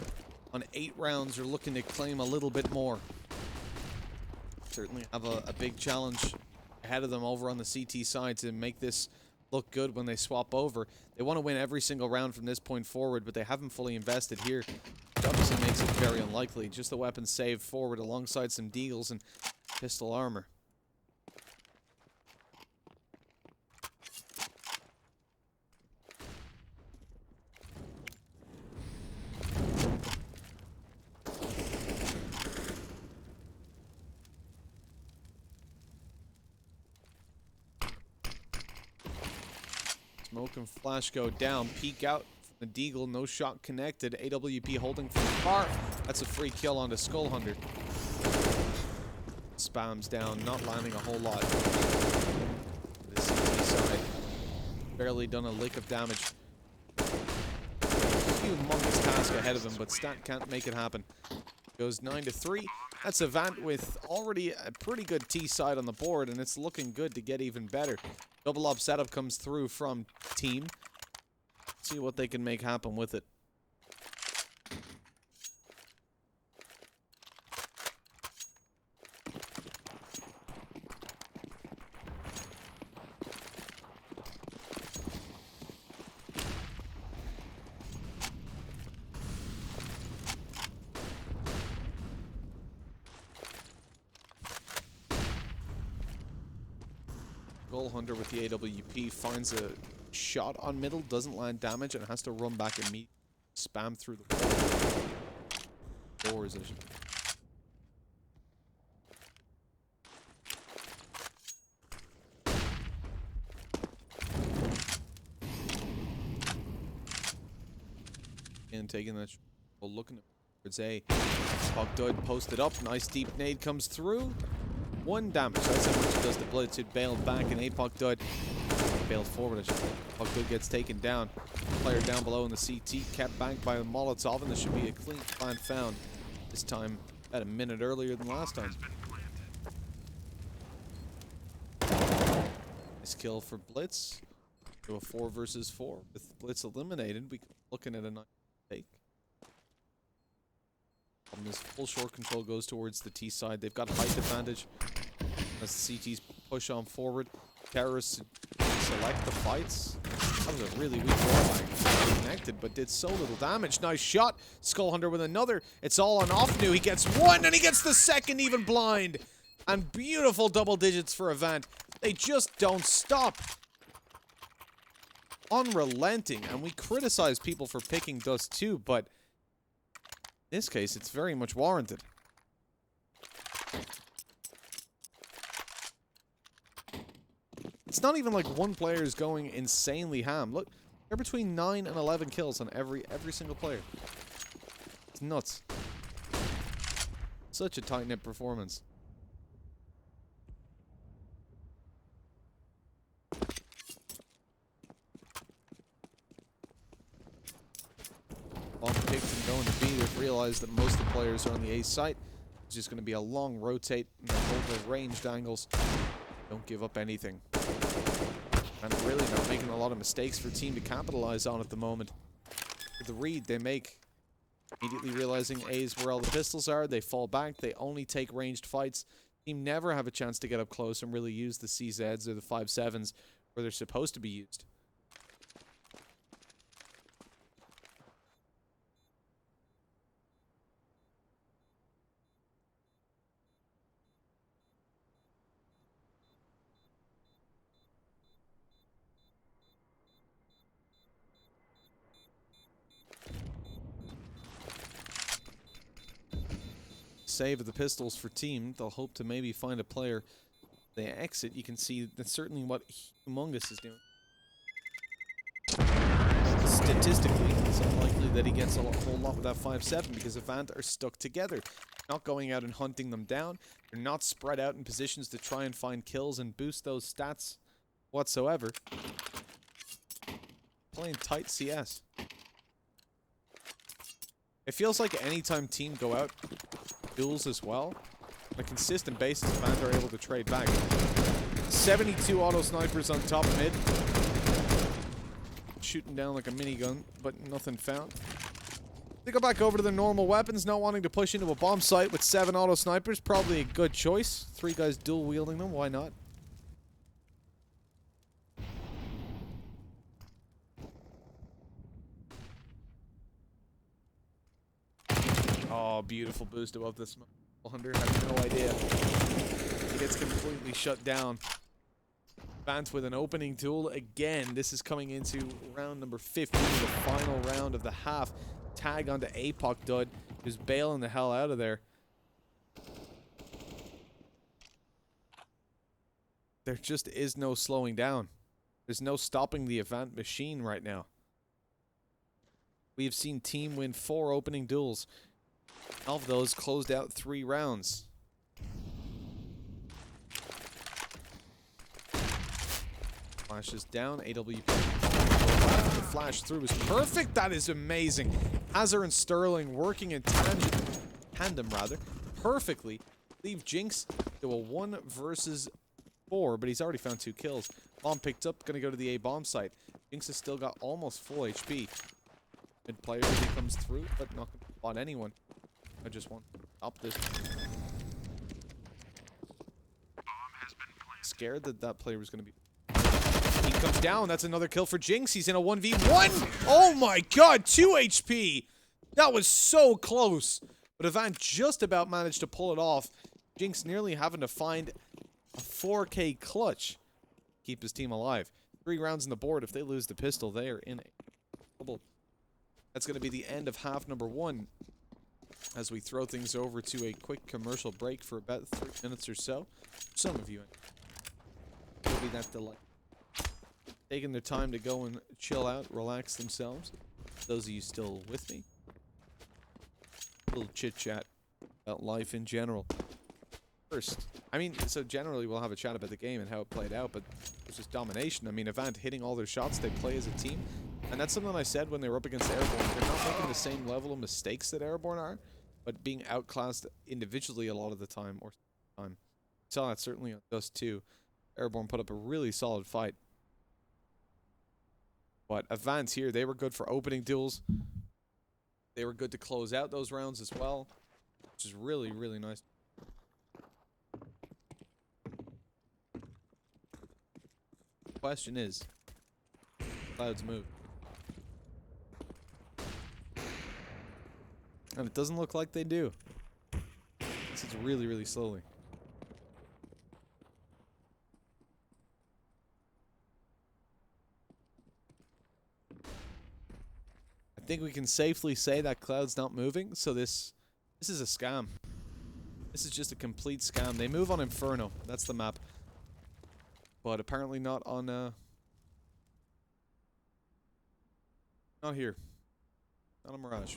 S8: on 8 rounds are looking to claim a little bit more. Certainly have a big challenge ahead of them over on the CT side to make this look good when they swap over. They want to win every single round from this point forward, but they haven't fully invested here. Which obviously makes it very unlikely. Just the weapons saved forward alongside some deagles and pistol armor. Smoke and flash go down. Peek out from the deagle. No shot connected. AWP holding from far. That's a free kill onto Skull Hunter. Spams down. Not landing a whole lot. This CT side. Barely done a lick of damage. Humongous task ahead of him, but Stat can't make it happen. Goes 9-3. That's AVANT with already a pretty good T side on the board, and it's looking good to get even better. Double up setup comes through from team. See what they can make happen with it. Hunter with the AWP finds a shot on middle, doesn't land damage, and has to run back and spam through the doors. And taking that, looking towards A. Bogdud posted up, nice deep nade comes through. 1 damage, that's how much it does to Blitz. It bailed back and Apocdud bailed forward. Apocdud gets taken down. Player down below in the CT, kept banked by the Molotov, and this should be a clean plant found. This time, about a minute earlier than last time. Nice kill for Blitz. To a 4 versus 4. With Blitz eliminated, we looking at a nice take. And this full short control goes towards the T side. They've got height advantage as the CTs push on forward. Terrorists select the fights. That was a really weak wallbang. Connected, but did so little damage. Nice shot. Skull Hunter with another. It's all on Offnu. He gets one, and he gets the second, even blind. And beautiful double digits for AVANT. They just don't stop. Unrelenting. And we criticize people for picking Dust too, but in this case, it's very much warranted. It's not even like one player is going insanely ham. Look, they're between 9 and 11 kills on every single player. It's nuts. Such a tight-knit performance. Bomb picked and going to B. They've realized that most of the players are on the A site. It's just going to be a long rotate and hold their ranged angles. Don't give up anything. And really not making a lot of mistakes for team to capitalize on at the moment. With the read they make, immediately realizing A is where all the pistols are, they fall back, they only take ranged fights. Team never have a chance to get up close and really use the CZs or the 5.7s where they're supposed to be used. Save of the pistols for team. They'll hope to maybe find a player. They exit. You can see that's certainly what Humongous is doing. Statistically, it's unlikely that he gets a whole lot with that 5.7 because AVANT are stuck together. Not going out and hunting them down. They're not spread out in positions to try and find kills and boost those stats whatsoever. Playing tight CS. It feels like anytime team go out duels as well, on a consistent basis, AVANT are able to trade back. 72 auto snipers on top mid. Shooting down like a minigun, but nothing found. They go back over to their normal weapons, not wanting to push into a bomb site with 7 auto snipers. Probably a good choice. 3 guys dual wielding them, why not? Oh, beautiful boost above the smoke. Hunter had no idea. He gets completely shut down. AVANT with an opening tool again. This is coming into round number 15, the final round of the half. Tag onto APOC Dud, who's bailing the hell out of there. There just is no slowing down. There's no stopping the AVANT machine right now. We have seen team win 4 opening duels. Of those closed out 3 rounds. Flashes down, AWP. The flash through is perfect. That is amazing. Hazard and Sterling working in tandem, perfectly. Leave Jinx to a 1 versus 4, but he's already found 2 kills. Bomb picked up, gonna go to the A bomb site. Jinx has still got almost full HP. Mid player as he comes through, but not gonna spot anyone. I just want to stop this. Scared that that player was going to be... He comes down. That's another kill for Jinx. He's in a 1v1. Oh my god, 2 HP. That was so close. But AVANT just about managed to pull it off. Jinx nearly having to find a 4K clutch. Keep his team alive. 3 rounds on the board. If they lose the pistol, they are in trouble. That's going to be the end of half number 1. As we throw things over to a quick commercial break for about 3 minutes or so. Some of you will be that delight. Taking their time to go and chill out, relax themselves. Those of you still with me. A little chit chat about life in general. First, I mean, so generally we'll have a chat about the game and how it played out, but it's just domination. I mean, AVANT hitting all their shots, they play as a team. And that's something I said when they were up against Airborne. They're not making the same level of mistakes that Airborne are, but being outclassed individually a lot of the time, or time. Saw that certainly on Dust 2. Airborne put up a really solid fight. But AVANT here, they were good for opening duels. They were good to close out those rounds as well, which is really, really nice. The question is, clouds move. And it doesn't look like they do. This is really, really slowly. I think we can safely say that cloud's not moving, so this is a scam. This is just a complete scam. They move on Inferno. That's the map. But apparently not on not here. Not on Mirage.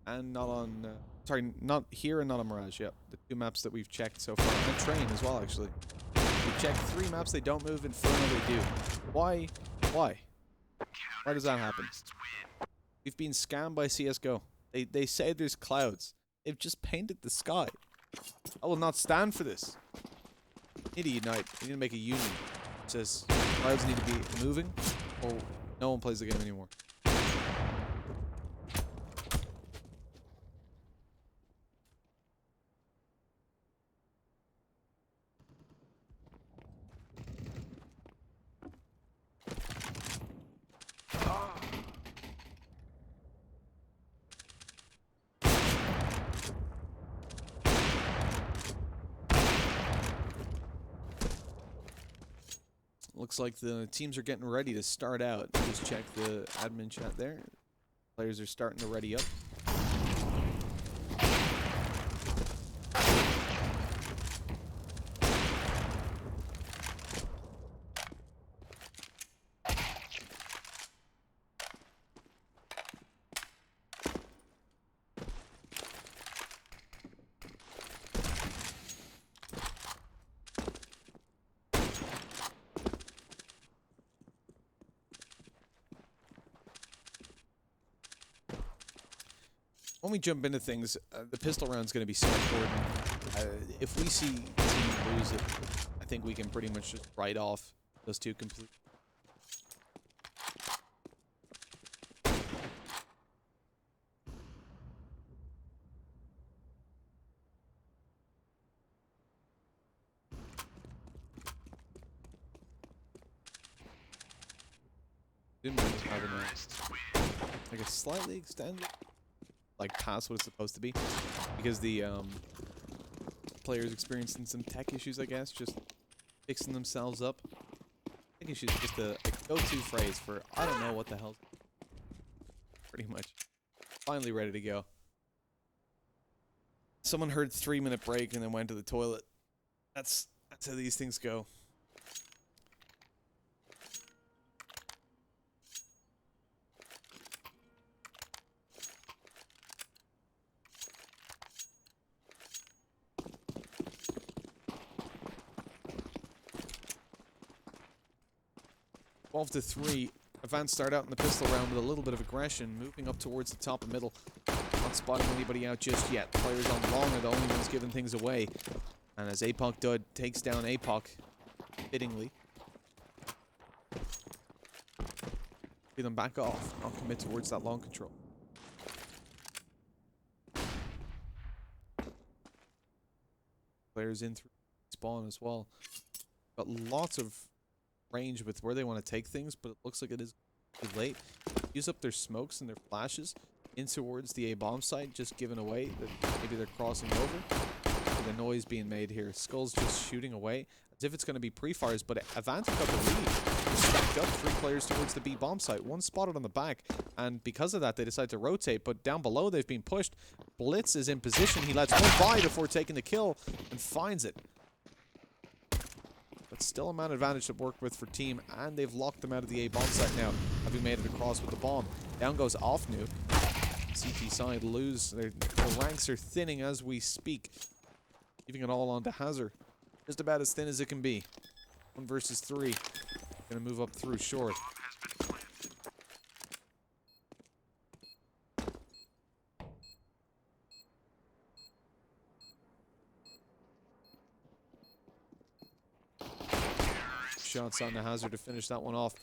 S8: And not on sorry, not here and not on Mirage, yep. The two maps that we've checked so far. And Train as well, actually. We've checked 3 maps, they don't move. Inferno, they do. Why? Why? Why does that happen? We've been scammed by CSGO. They say there's clouds. They've just painted the sky. I will not stand for this. We need to unite. We need to make a union. It says clouds need to be moving, or no one plays the game anymore. Looks like the teams are getting ready to start out. Just check the admin chat there. Players are starting to ready up. When we jump into things, the pistol round is going to be so important. If we see teams lose it, I think we can pretty much just write off those two completely. Didn't really have like a slightly extended, like past what it's supposed to be, because the players experiencing some tech issues, I guess, just fixing themselves up. Tech issues is just a go-to phrase for I don't know what the hell. Pretty much. Finally ready to go. Someone heard 3-minute break and then went to the toilet. That's how these things go. To 3. AVANT start out in the pistol round with a little bit of aggression, moving up towards the top and middle. Not spotting anybody out just yet. Players on long are the only ones giving things away. And as APOC Dud takes down APOC, fittingly. See them back off, not commit towards that long control. Players in through spawn as well. Got lots of range with where they want to take things, but it looks like it is too late. Use up their smokes and their flashes in towards the A bomb site, just giving away that maybe they're crossing over. The noise being made here. Skull's just shooting away as if it's going to be pre-fires, but AVANT got the lead. Stacked up 3 players towards the B bomb site. One spotted on the back, and because of that, they decide to rotate, but down below they've been pushed. Blitz is in position. He lets one by before taking the kill and finds it. But still a man advantage to work with for team, and they've locked them out of the A bomb site now, having made it across with the bomb. Down goes off nuke. CT side lose. The ranks are thinning as we speak, leaving it all onto Hazard. Just about as thin as it can be. 1 versus 3. Gonna move up through short. shots on the Hazard to finish that one off.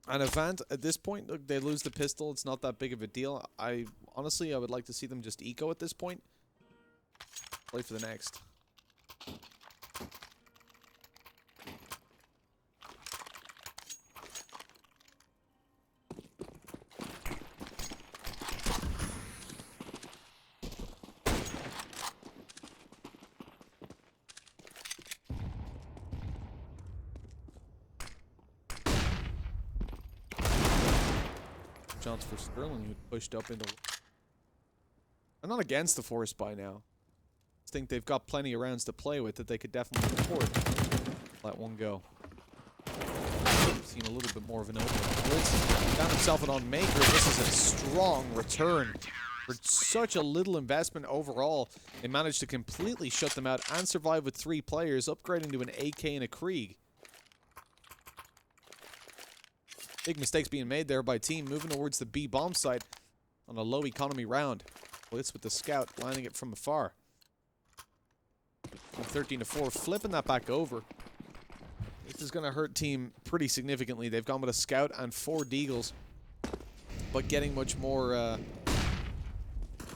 S8: And Avant, at this point, look, they lose the pistol. It's not that big of a deal. Honestly, I would like to see them just eco at this point. Play for the next. Chance for Sterling, who pushed up into... I'm not against the force buy now. I think they've got plenty of rounds to play with that they could definitely afford. Let one go. Seen a little bit more of an opening. Blitz found himself on Maker. This is a strong return. For such a little investment overall, they managed to completely shut them out and survive with 3 players, upgrading to an AK and a Krieg. Big mistakes being made there by team, moving towards the B bomb site on a low economy round. Blitz with the scout, lining it from afar. 13-4, flipping that back over. This is going to hurt team pretty significantly. They've gone with a scout and 4 deagles, but getting much more...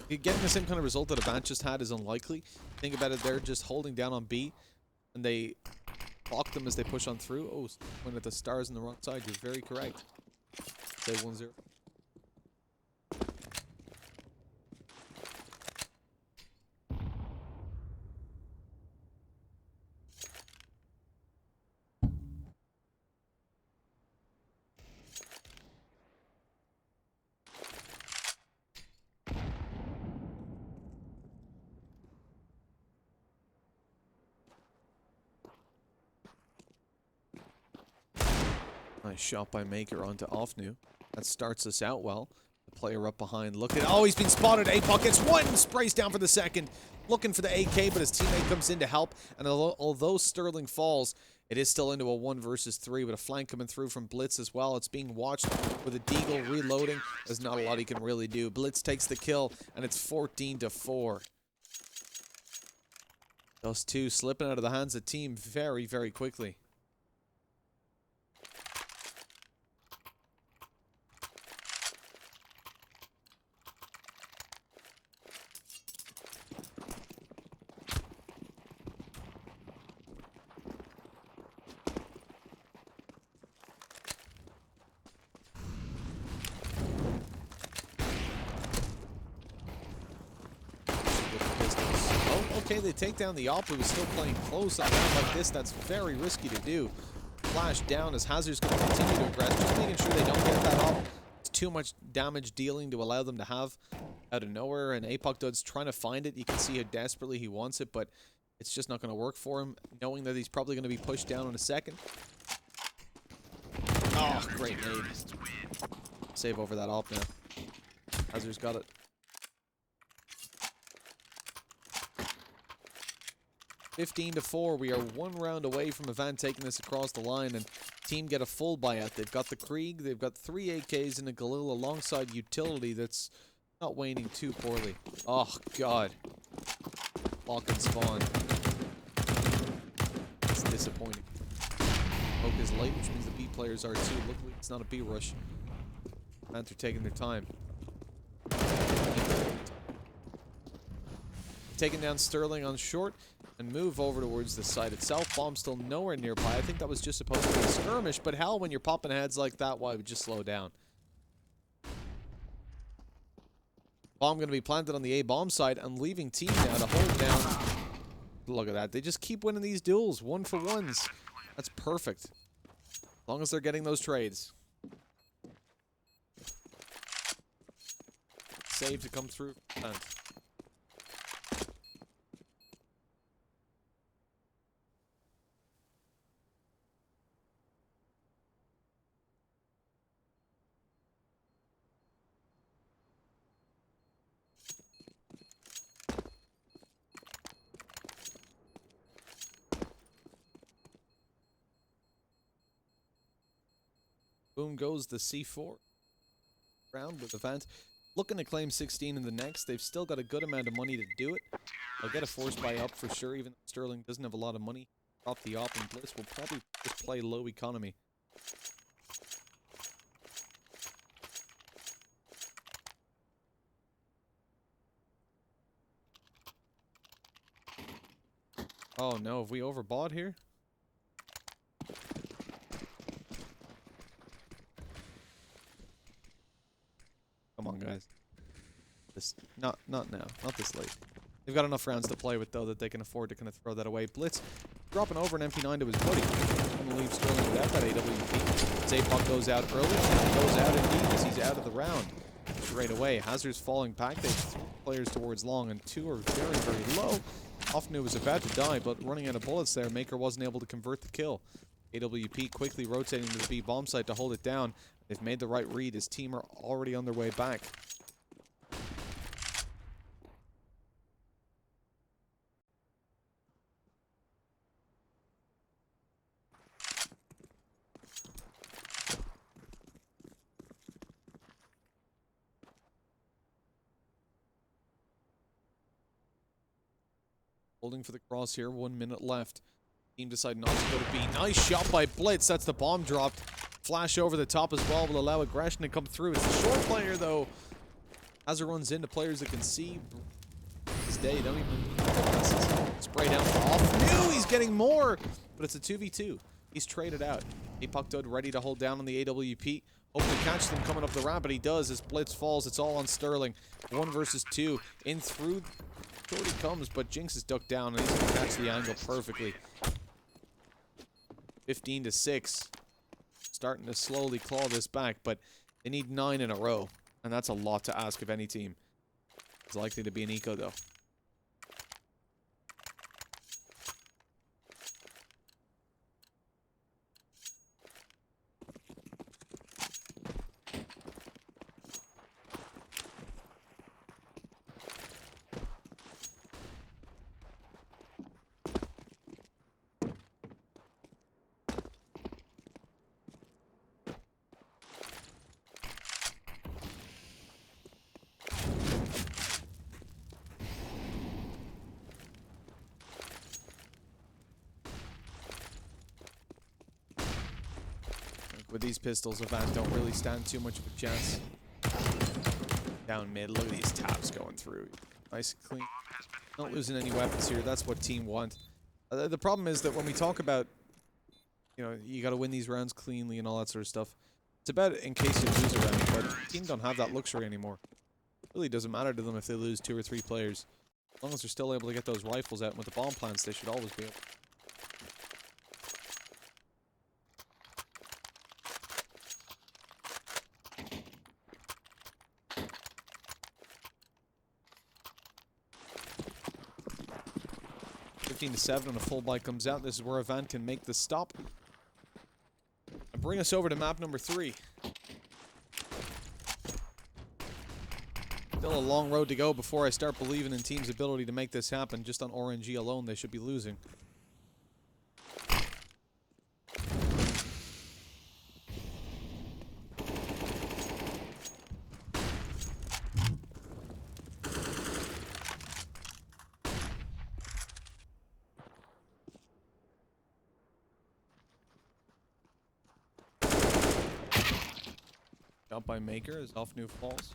S8: getting the same kind of result that Avant just had is unlikely. Think about it, they're just holding down on B, and they block them as they push on through. Oh, went at the stars on the wrong side. You're very correct. Say 1-0. Nice shot by Maker onto Offnu. That starts us out well. The player up behind looking. Oh, he's been spotted. APOC gets one. Sprays down for the second. Looking for the AK, but his teammate comes in to help. And although Sterling falls, it is still into a 1 versus 3 with a flank coming through from Blitz as well. It's being watched with a deagle reloading. There's not a lot he can really do. Blitz takes the kill, and it's 14-4. Those 2 slipping out of the hands of team very, very quickly. Okay, they take down the op, who is still playing close on a round like this. That's very risky to do. Flash down as Hazard's going to continue to aggress, just making sure they don't get that op. It's too much damage dealing to allow them to have out of nowhere, and APOC Dud's trying to find it. You can see how desperately he wants it, but it's just not going to work for him, knowing that he's probably going to be pushed down in a second. Oh, great nade. Save over that op now. Hazard's got it. 15-4. We are 1 round away from Avant taking this across the line, and team get a full buyout. They've got the Krieg, they've got 3 AKs and a Galil alongside utility that's not waning too poorly. Oh, God. Lock and spawn. It's disappointing. Poke is late, which means the B players are too. Look, it's not a B rush. Avant are taking their time. Taking down Sterling on short and move over towards the site itself. Bomb still nowhere nearby. I think that was just supposed to be a skirmish, but hell, when you're popping heads like that, why would you slow down? Bomb going to be planted on the A bomb side and leaving team now to hold down. Look at that. They just keep winning these duels. 1-for-1s. That's perfect. As long as they're getting those trades. Save to come through. Boom goes the C4 round with Avant. Looking to claim 16 in the next. They've still got a good amount of money to do it. They'll get a force buy up for sure, even though Sterling doesn't have a lot of money. drop the op, and Blitz will probably just play low economy. Oh no, have we overbought here? Come on, guys. Not now. Not this late. They've got enough rounds to play with, though, that they can afford to kind of throw that away. Blitz dropping over an MP9 to his buddy. Going to leave Sterling without that AWP. Zapuck goes out early. Goes out indeed as he's out of the round. Straight away. Hazard's falling back. They have 3 players towards long, and 2 are very, very low. Often was about to die, but running out of bullets there, Maker wasn't able to convert the kill. AWP quickly rotating to the B bomb site to hold it down. They've made the right read. His team are already on their way back. Holding for the cross here, 1 minute left. Team decide not to go to B. Nice shot by Blitz. That's the bomb dropped. Flash over the top as well will allow aggression to come through. It's a short player though. As it runs into players that can see his day, don't even spray down for off. No, he's getting more, but it's a 2v2. He's traded out. Apuck Dud ready to hold down on the AWP. Hoping to catch them coming up the ramp, but he does as Blitz falls. It's all on Sterling. 1 versus 2. In through. Shorty comes, but Jinx is ducked down, and he's going to catch the angle perfectly. 15-6. Starting to slowly claw this back, but they need 9 in a row, and that's a lot to ask of any team. It's likely to be an eco, though. With these pistols, AVANT don't really stand too much of a chance. Down mid, look at these taps going through. Nice and clean. Not losing any weapons here, that's what team want. The problem is that when we talk about, you know, you gotta win these rounds cleanly and all that sort of stuff, it's about in case you lose a round, but team don't have that luxury anymore. It really doesn't matter to them if they lose 2 or 3 players. As long as they're still able to get those rifles out, and with the bomb plants, they should always be able. 15-7 and a full buy comes out. This is where AVANT can make the stop. And bring us over to map number 3. Still a long road to go before I start believing in team's ability to make this happen. Just on RNG alone, they should be losing. Out by Maker as Offnu falls.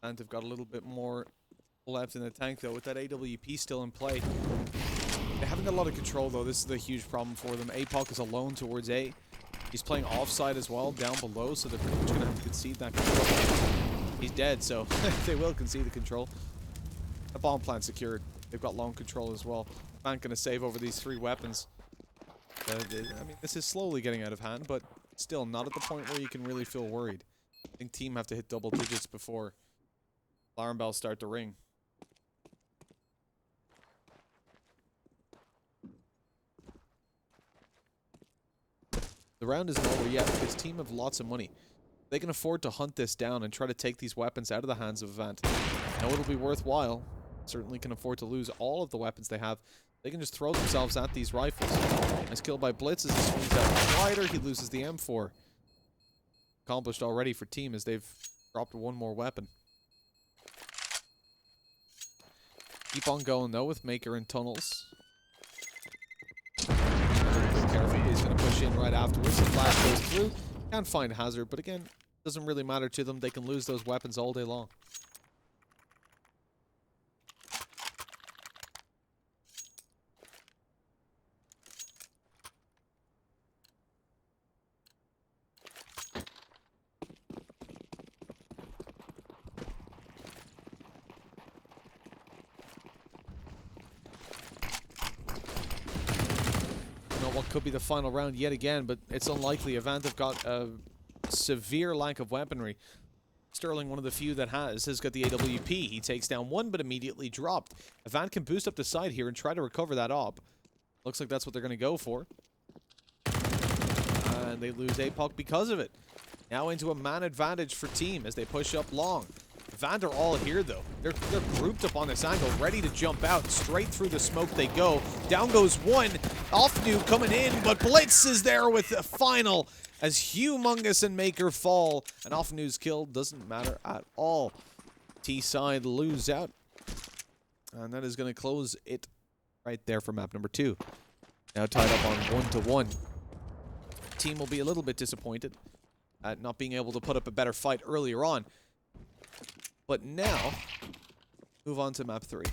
S8: And they've got a little bit more left in the tank though with that AWP still in play. They haven't got a lot of control though. This is the huge problem for them. Apuck is alone towards A. He's playing offside as well down below, so they're pretty much going to have to concede that control. He's dead, so they will concede the control. A bomb plant secured. They've got long control as well. AVANT going to save over these 3 weapons. I mean, this is slowly getting out of hand, but still not at the point where you can really feel worried. I think team have to hit double digits before alarm bells start to ring. The round isn't over yet because team have lots of money. They can afford to hunt this down and try to take these weapons out of the hands of AVANT. I know it'll be worthwhile. Certainly can afford to lose all of the weapons they have. They can just throw themselves at these rifles. Nice kill by Blitz as he swings out wider. He loses the M4. Accomplished already for team as they've dropped 1 more weapon. Keep on going though with Maker and tunnels. going to push in right afterwards. The flash goes through. Can't find Hazard, but again, doesn't really matter to them. They can lose those weapons all day long. What could be the final round yet again, but it's unlikely. AVANT have got a severe lack of weaponry. Sterling, one of the few that has got the AWP. He takes down one, but immediately dropped. AVANT can boost up the side here and try to recover that op. Looks like that's what they're going to go for. And they lose APOC because of it. Now into a man advantage for team as they push up long. AVANT are all here, though. They're grouped up on this angle, ready to jump out. Straight through the smoke they go. Down goes one. Offnu coming in, but Blitz is there with the final as Humongous and Maker fall. And Offnu's kill doesn't matter at all. T-side lose out. And that is going to close it right there for map number 2. Now tied up on 1-1. Team will be a little bit disappointed at not being able to put up a better fight earlier on. But now, move on to map 3.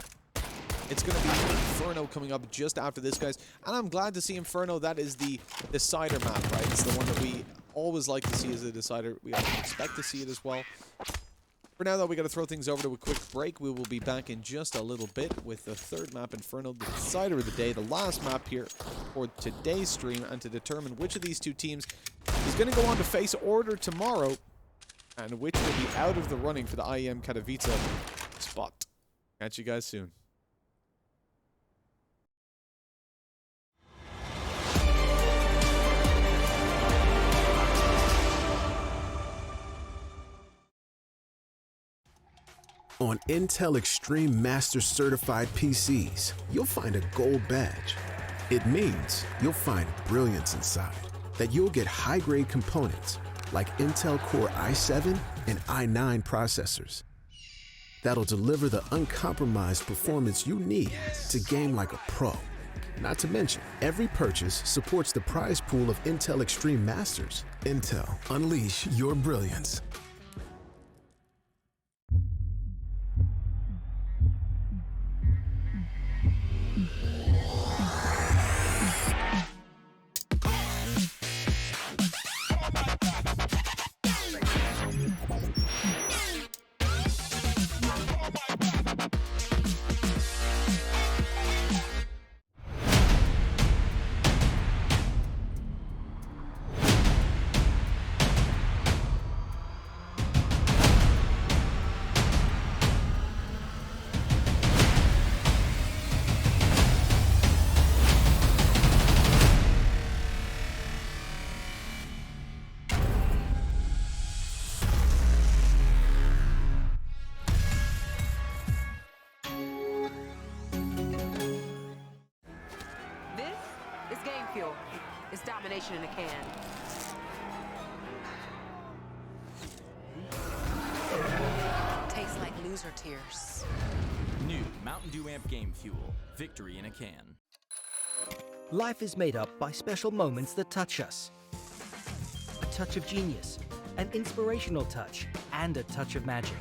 S8: It's going to be Inferno coming up just after this, guys. And I'm glad to see Inferno. That is the decider map, right? It's the one that we always like to see as a decider. We often expect to see it as well. For now, though, we got to throw things over to a quick break. We will be back in just a little bit with the third map, Inferno, the decider of the day, the last map here for today's stream, and to determine which of these two teams is going to go on to face Order tomorrow, and which will be out of the running for the IEM Katowice spot. Catch you guys soon.
S10: On Intel Extreme Master Certified PCs, you'll find a gold badge. It means you'll find brilliance inside, that you'll get high-grade components like Intel Core i7 and i9 processors that'll deliver the uncompromised performance you need to game like a pro. Not to mention, every purchase supports the prize pool of Intel Extreme Masters. Intel, unleash your brilliance.
S11: It's domination in a can. Tastes like loser tears.
S12: New Mountain Dew Amp Game Fuel. Victory in a can.
S13: Life is made up by special moments that touch us. A touch of genius, an inspirational touch, and a touch of magic.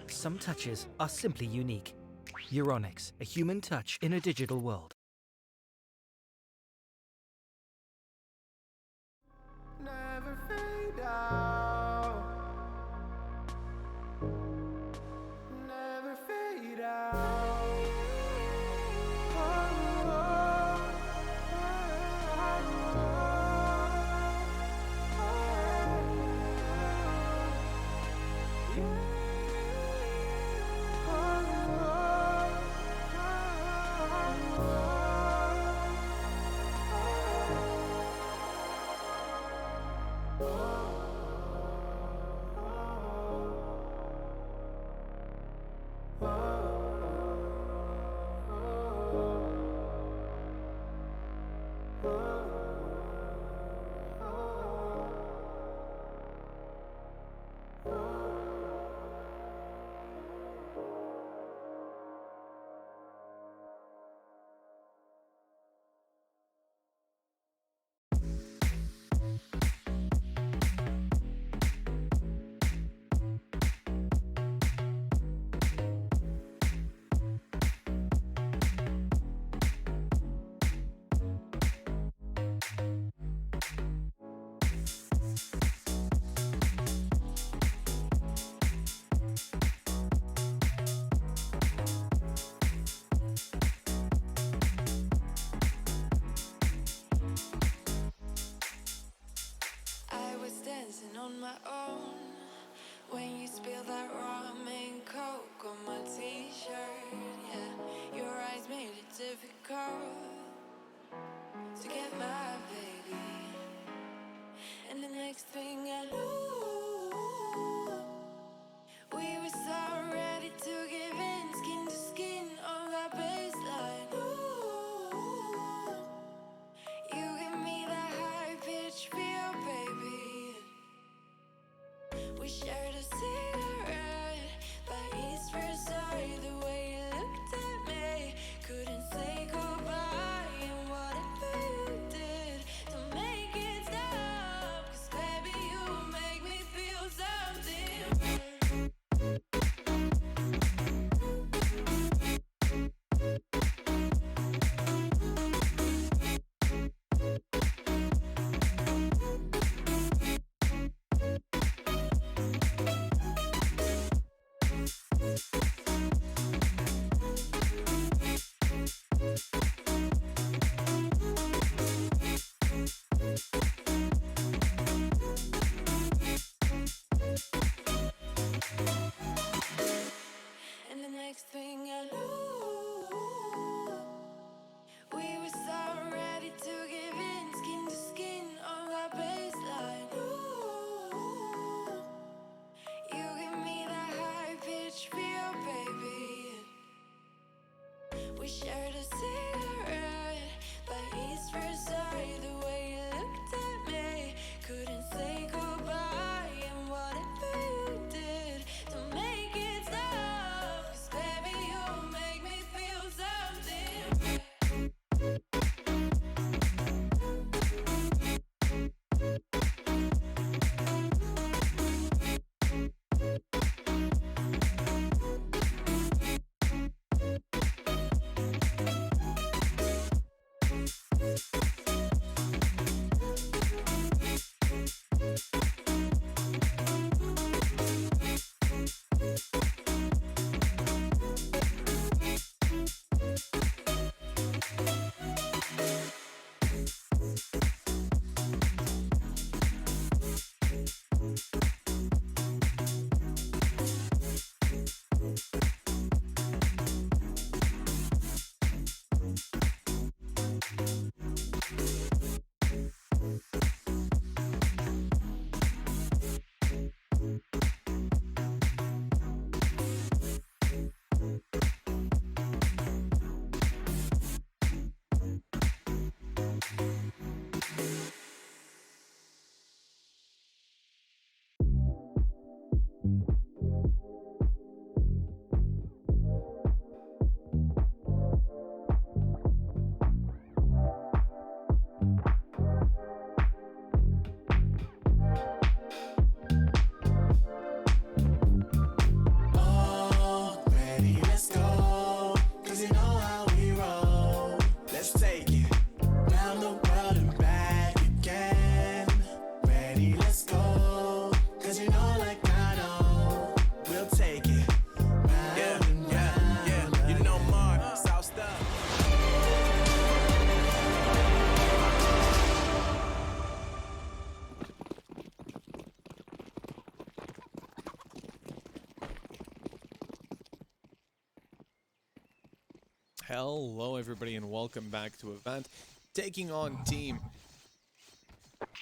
S13: Some touches are simply unique. Euronics, a human touch in a digital world.
S4: Never fade out. Never fade out.
S6: When you spill that rum and coke on my t-shirt, yeah, your eyes made it difficult to get my baby. And the next thing I knew, we were so ready to give in, skin to skin on that baseline. Ooh, you give me that high-pitched feel, baby. We shared a cigarette by East Versailles. The way you looked at me, couldn't say goodbye. And whatever you did to make it stop, 'cause baby, you make me feel something. And the next thing I knew, we were so ready to give in, skin to skin on that baseline. Ooh, you give me that high-pitched feel, baby. We shared a cigarette by East Versailles. The way you looked at me, couldn't say goodbye. And whatever you did to make it stop, 'cause baby, you make me feel something.
S8: Hello everybody and welcome back to AVANT, taking on Team.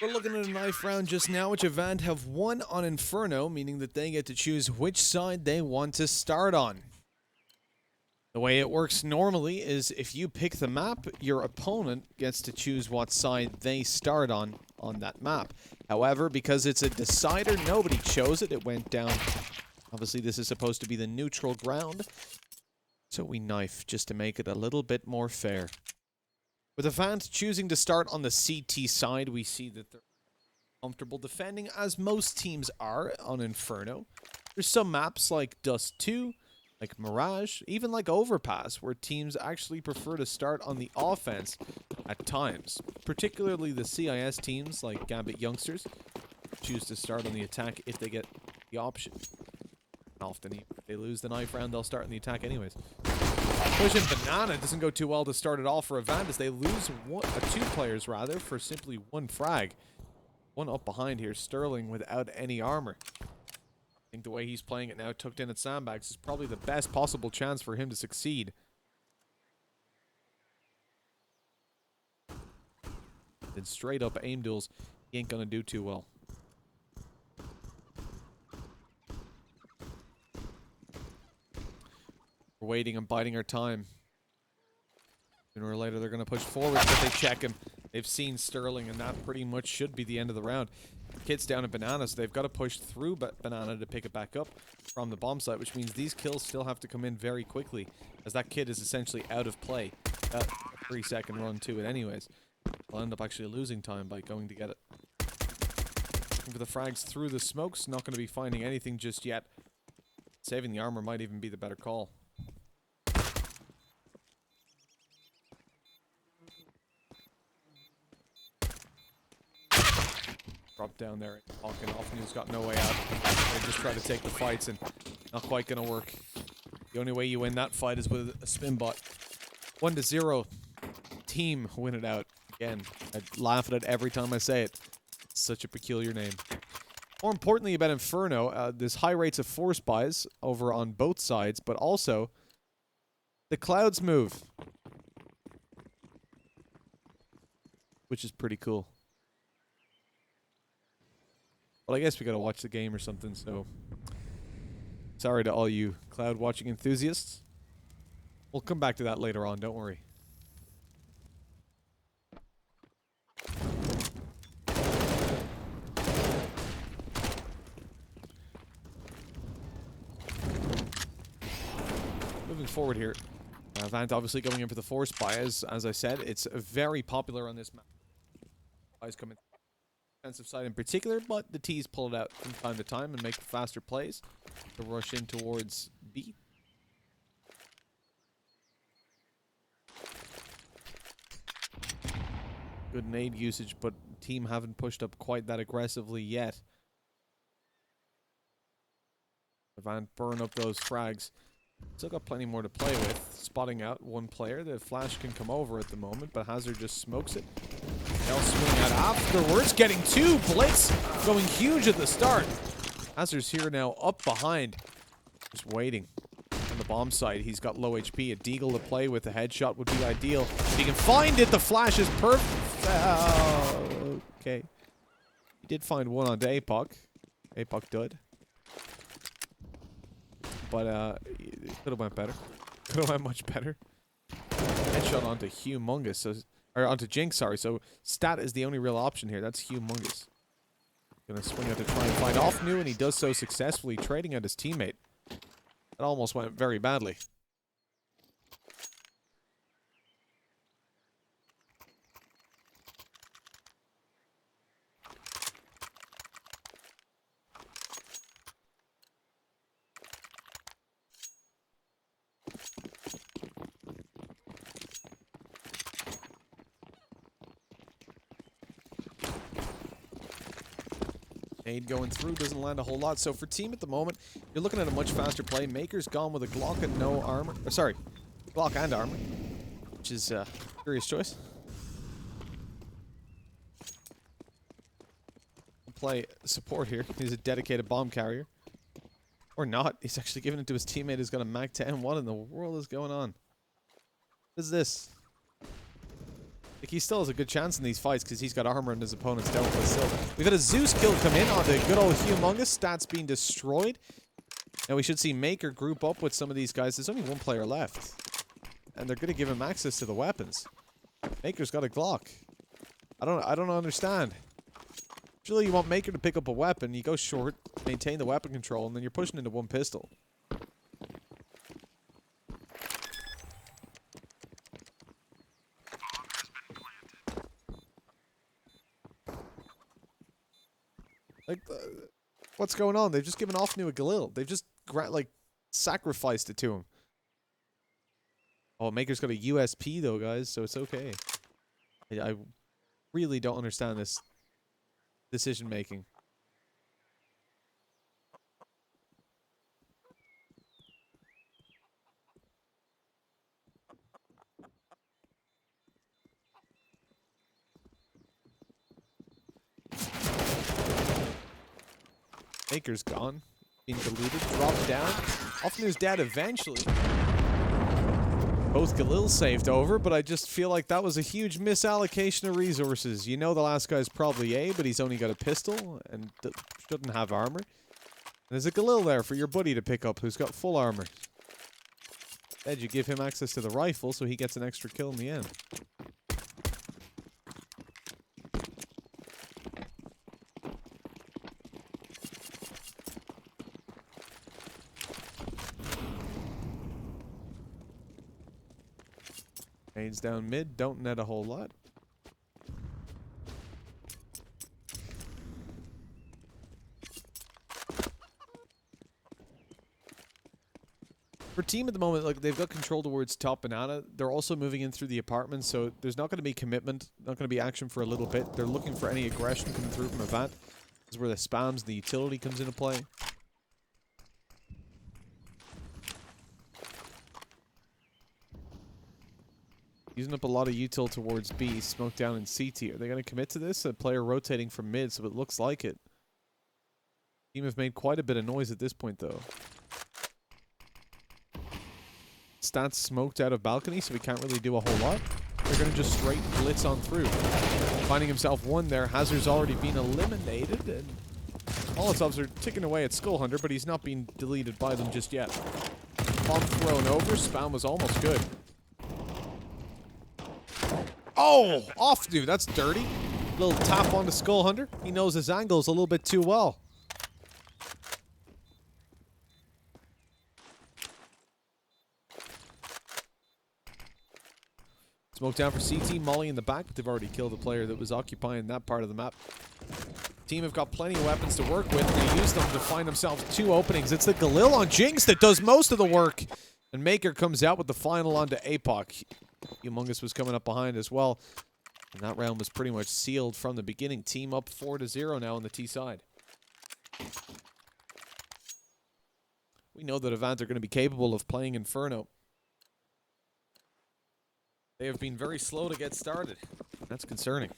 S8: We're looking at a knife round just now, which AVANT have won on Inferno, meaning that they get to choose which side they want to start on. The way it works normally is if you pick the map, your opponent gets to choose what side they start on that map. However, because it's a decider, nobody chose it, it went down. Obviously this is supposed to be the neutral ground. So we knife just to make it a little bit more fair. With AVANT choosing to start on the CT side, we see that they're comfortable defending, as most teams are on Inferno. There's some maps like Dust 2, like Mirage, even like Overpass, where teams actually prefer to start on the offense at times. Particularly the CIS teams like Gambit Youngsters choose to start on the attack if they get the option. Often, if they lose the knife round, they'll start in the attack anyways. Pushing Banana doesn't go too well to start it all for AVANT, as they lose two players, rather, for simply one frag. One up behind here, Sterling without any armor. think the way he's playing it now, tucked in at sandbags, is probably the best possible chance for him to succeed. In straight up aim duels, he ain't gonna do too well. We're waiting and biding our time. Sooner or later, they're gonna push forward, but they check him. They've seen Sterling, and that pretty much should be the end of the round. Kid's down at Banana, so they've got to push through Banana to pick it back up from the bomb site, which means these kills still have to come in very quickly, as that kid is essentially out of play. That 3-second run to it anyways. They'll end up actually losing time by going to get it. Looking for the frags through the smokes, not going to be finding anything just yet. Saving the armor might even be the better call. Drop down there and walking off, and he's got no way out. They just try to take the fights, and not quite gonna work. The only way you win that fight is with a spin bot. 1-0. Team win it out. Again, I laugh at it every time I say it. It's such a peculiar name. More importantly about Inferno, there's high rates of force buys over on both sides, but also the clouds move, which is pretty cool. Well, I guess we gotta watch the game or something, so sorry to all you cloud watching enthusiasts. We'll come back to that later on, don't worry. Moving forward here, AVANT obviously going in for the force buy. As I said, it's very popular on this map. Buys come in defensive side in particular, but the T's pull it out from time to time and make faster plays to rush in towards B. Good nade usage, but team haven't pushed up quite that aggressively yet. AVANT burn up those frags. Still got plenty more to play with. Spotting out one player. The flash can come over at the moment, but Hazard just smokes it. They'll swing out afterwards. Getting two. Blitz going huge at the start. Hazard's here now up behind. Just waiting on the bomb site. He's got low HP. A deagle to play with. A headshot would be ideal. If he can find it, the flash is perfect. Oh, okay. He did find one on APOC. APOC dud. But it could have went better. Could have went much better. Headshot onto Humongous, so, or onto Jinx, sorry. So Stat is the only real option here. That's Humongous. Gonna swing out to try and find off new, and he does so successfully, trading out his teammate. That almost went very badly. Nade going through, doesn't land a whole lot. So for team at the moment, you're looking at a much faster play. Maker's gone with a Glock and no armor. Or sorry, Glock and armor, which is a curious choice. Play support here. He's a dedicated bomb carrier. Or not. He's actually giving it to his teammate who's got a Mac 10. What in the world is going on? What is this? Like, he still has a good chance in these fights because he's got armor and his opponents don't. But still, we've got a Zeus kill come in on the good old Humongous. Stats being destroyed. Now we should see Maker group up with some of these guys. There's only one player left, and they're going to give him access to the weapons. Maker's got a Glock. I don't understand. Usually you want Maker to pick up a weapon. You go short, maintain the weapon control, and then you're pushing into one pistol. Like, what's going on? They've just given off new a Galil. They've just, like, sacrificed it to him. Oh, Maker's got a USP, though, guys, so it's okay. I really don't understand this decision-making. Maker's gone. being deleted, dropped down. Off to his dad eventually. Both Galil saved over, but I just feel like that was a huge misallocation of resources. You know the last guy's probably A, but he's only got a pistol and shouldn't have armor. And there's a Galil there for your buddy to pick up who's got full armor. Instead, you give him access to the rifle so he gets an extra kill in the end. Nades down mid, don't net a whole lot. For team at the moment, like they've got control towards top banana. They're also moving in through the apartments, so there's not going to be commitment, not going to be action for a little bit. They're looking for any aggression coming through from Avant. This is where the spams, the utility comes into play. Using up a lot of util towards B, smoke down in CT. Are they going to commit to this? A player rotating from mid, so it looks like it. Team have made quite a bit of noise at this point, though. Stats smoked out of balcony, so we can't really do a whole lot. They're going to just straight blitz on through. Finding himself one there. Hazard's already been eliminated, and Molotovs are ticking away at Skull Hunter, but he's not being deleted by them just yet. Bomb thrown over. Spam was almost good. Oh! Off, dude. That's dirty. Little tap on the Skull Hunter. He knows his angles a little bit too well. Smoke down for CT, Molly in the back, but they've already killed the player that was occupying that part of the map. Team have got plenty of weapons to work with. They use them to find themselves two openings. It's the Galil on Jinx that does most of the work. And Maker comes out with the final onto APOC. Humongous was coming up behind as well. And that round was pretty much sealed from the beginning. Team up 4-0 now on the T side. We know that Avant are going to be capable of playing Inferno. They have been very slow to get started. That's concerning.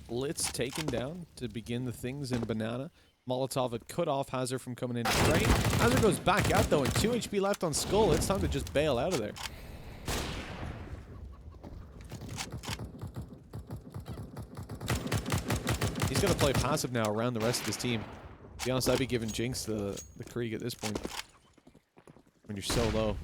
S8: Blitz taken down to begin the things in Banana. Molotov had cut off Hazard from coming in to trade. Hazard goes back out though, and 2 HP left on Skull. It's time to just bail out of there. He's going to play passive now around the rest of his team. To be honest, I'd be giving Jinx the Krieg at this point. When you're so low.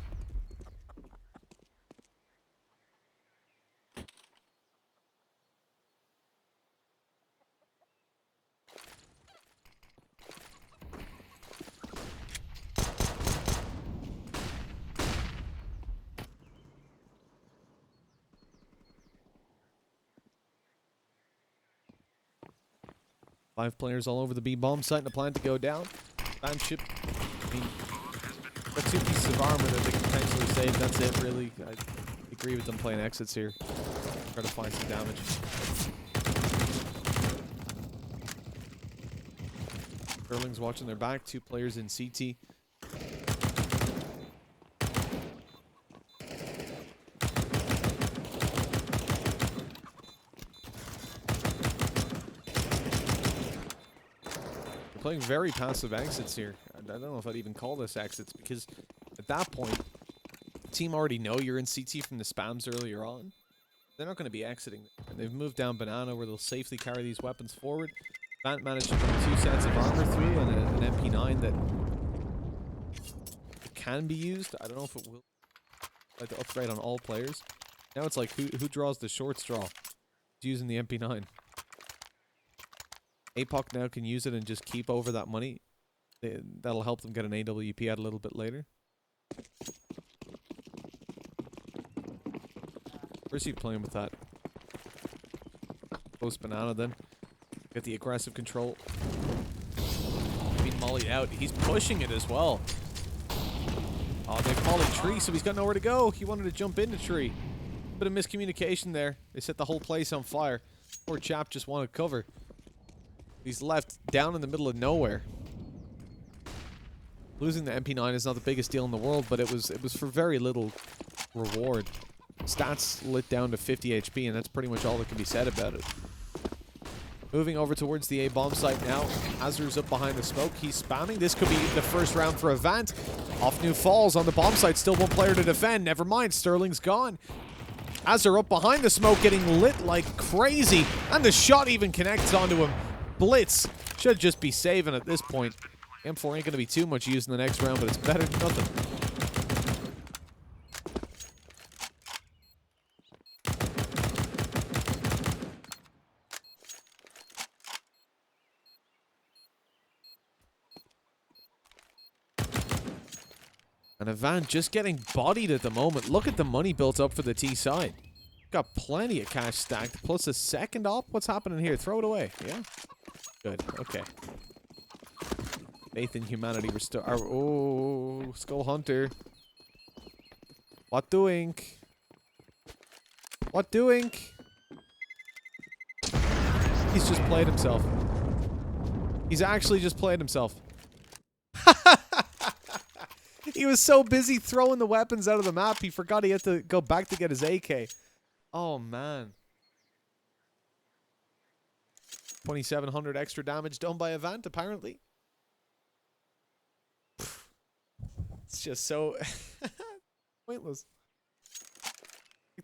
S8: Five players all over the B bomb site and a plan to go down. Van ship. I mean, got 2 pieces of armor that they can potentially save. That's it, really. I agree with them playing exits here. Try to find some damage. Curling's watching their back. 2 players in CT. Playing very passive exits here. I don't know if I'd even call this exits, because at that point, the team already know you're in CT from the spams earlier on. They're not going to be exiting. And they've moved down Banana where they'll safely carry these weapons forward. Vant managed to put 2 sets of armor through and an MP9 that can be used. I don't know if it will. Like to upgrade on all players. Now it's like who draws the short straw? Who's using the MP9? APOC now can use it and just keep over that money. That'll help them get an AWP out a little bit later. Where's he playing with that? Post Banana then. Get the aggressive control. Being mollied out. He's pushing it as well. Oh, they've mollied tree, so he's got nowhere to go. He wanted to jump into tree. Bit of miscommunication there. They set the whole place on fire. Poor chap just wanted cover. He's left down in the middle of nowhere. Losing the MP9 is not the biggest deal in the world, but it was for very little reward. Stats lit down to 50 HP, and that's pretty much all that can be said about it. Moving over towards the A bomb site now. Hazard's up behind the smoke. He's spamming. This could be the first round for AVANT. Offnew falls on the bomb site. Still one player to defend. Never mind. Sterling's gone. Hazard up behind the smoke, getting lit like crazy. And the shot even connects onto him. Blitz should just be saving at this point. M4 ain't going to be too much used in the next round, but it's better than nothing. And AVANT just getting bodied at the moment. Look at the money built up for the T side. Got plenty of cash stacked, plus a second op. What's happening here? Throw it away. Yeah? Good. Okay. Faith in humanity restore. Oh, Skull Hunter. What doing? What doing? He's just played himself. He's actually just played himself. He was so busy throwing the weapons out of the map, he forgot he had to go back to get his AK. Oh, man. 2,700 extra damage done by AVANT, apparently. It's just so pointless.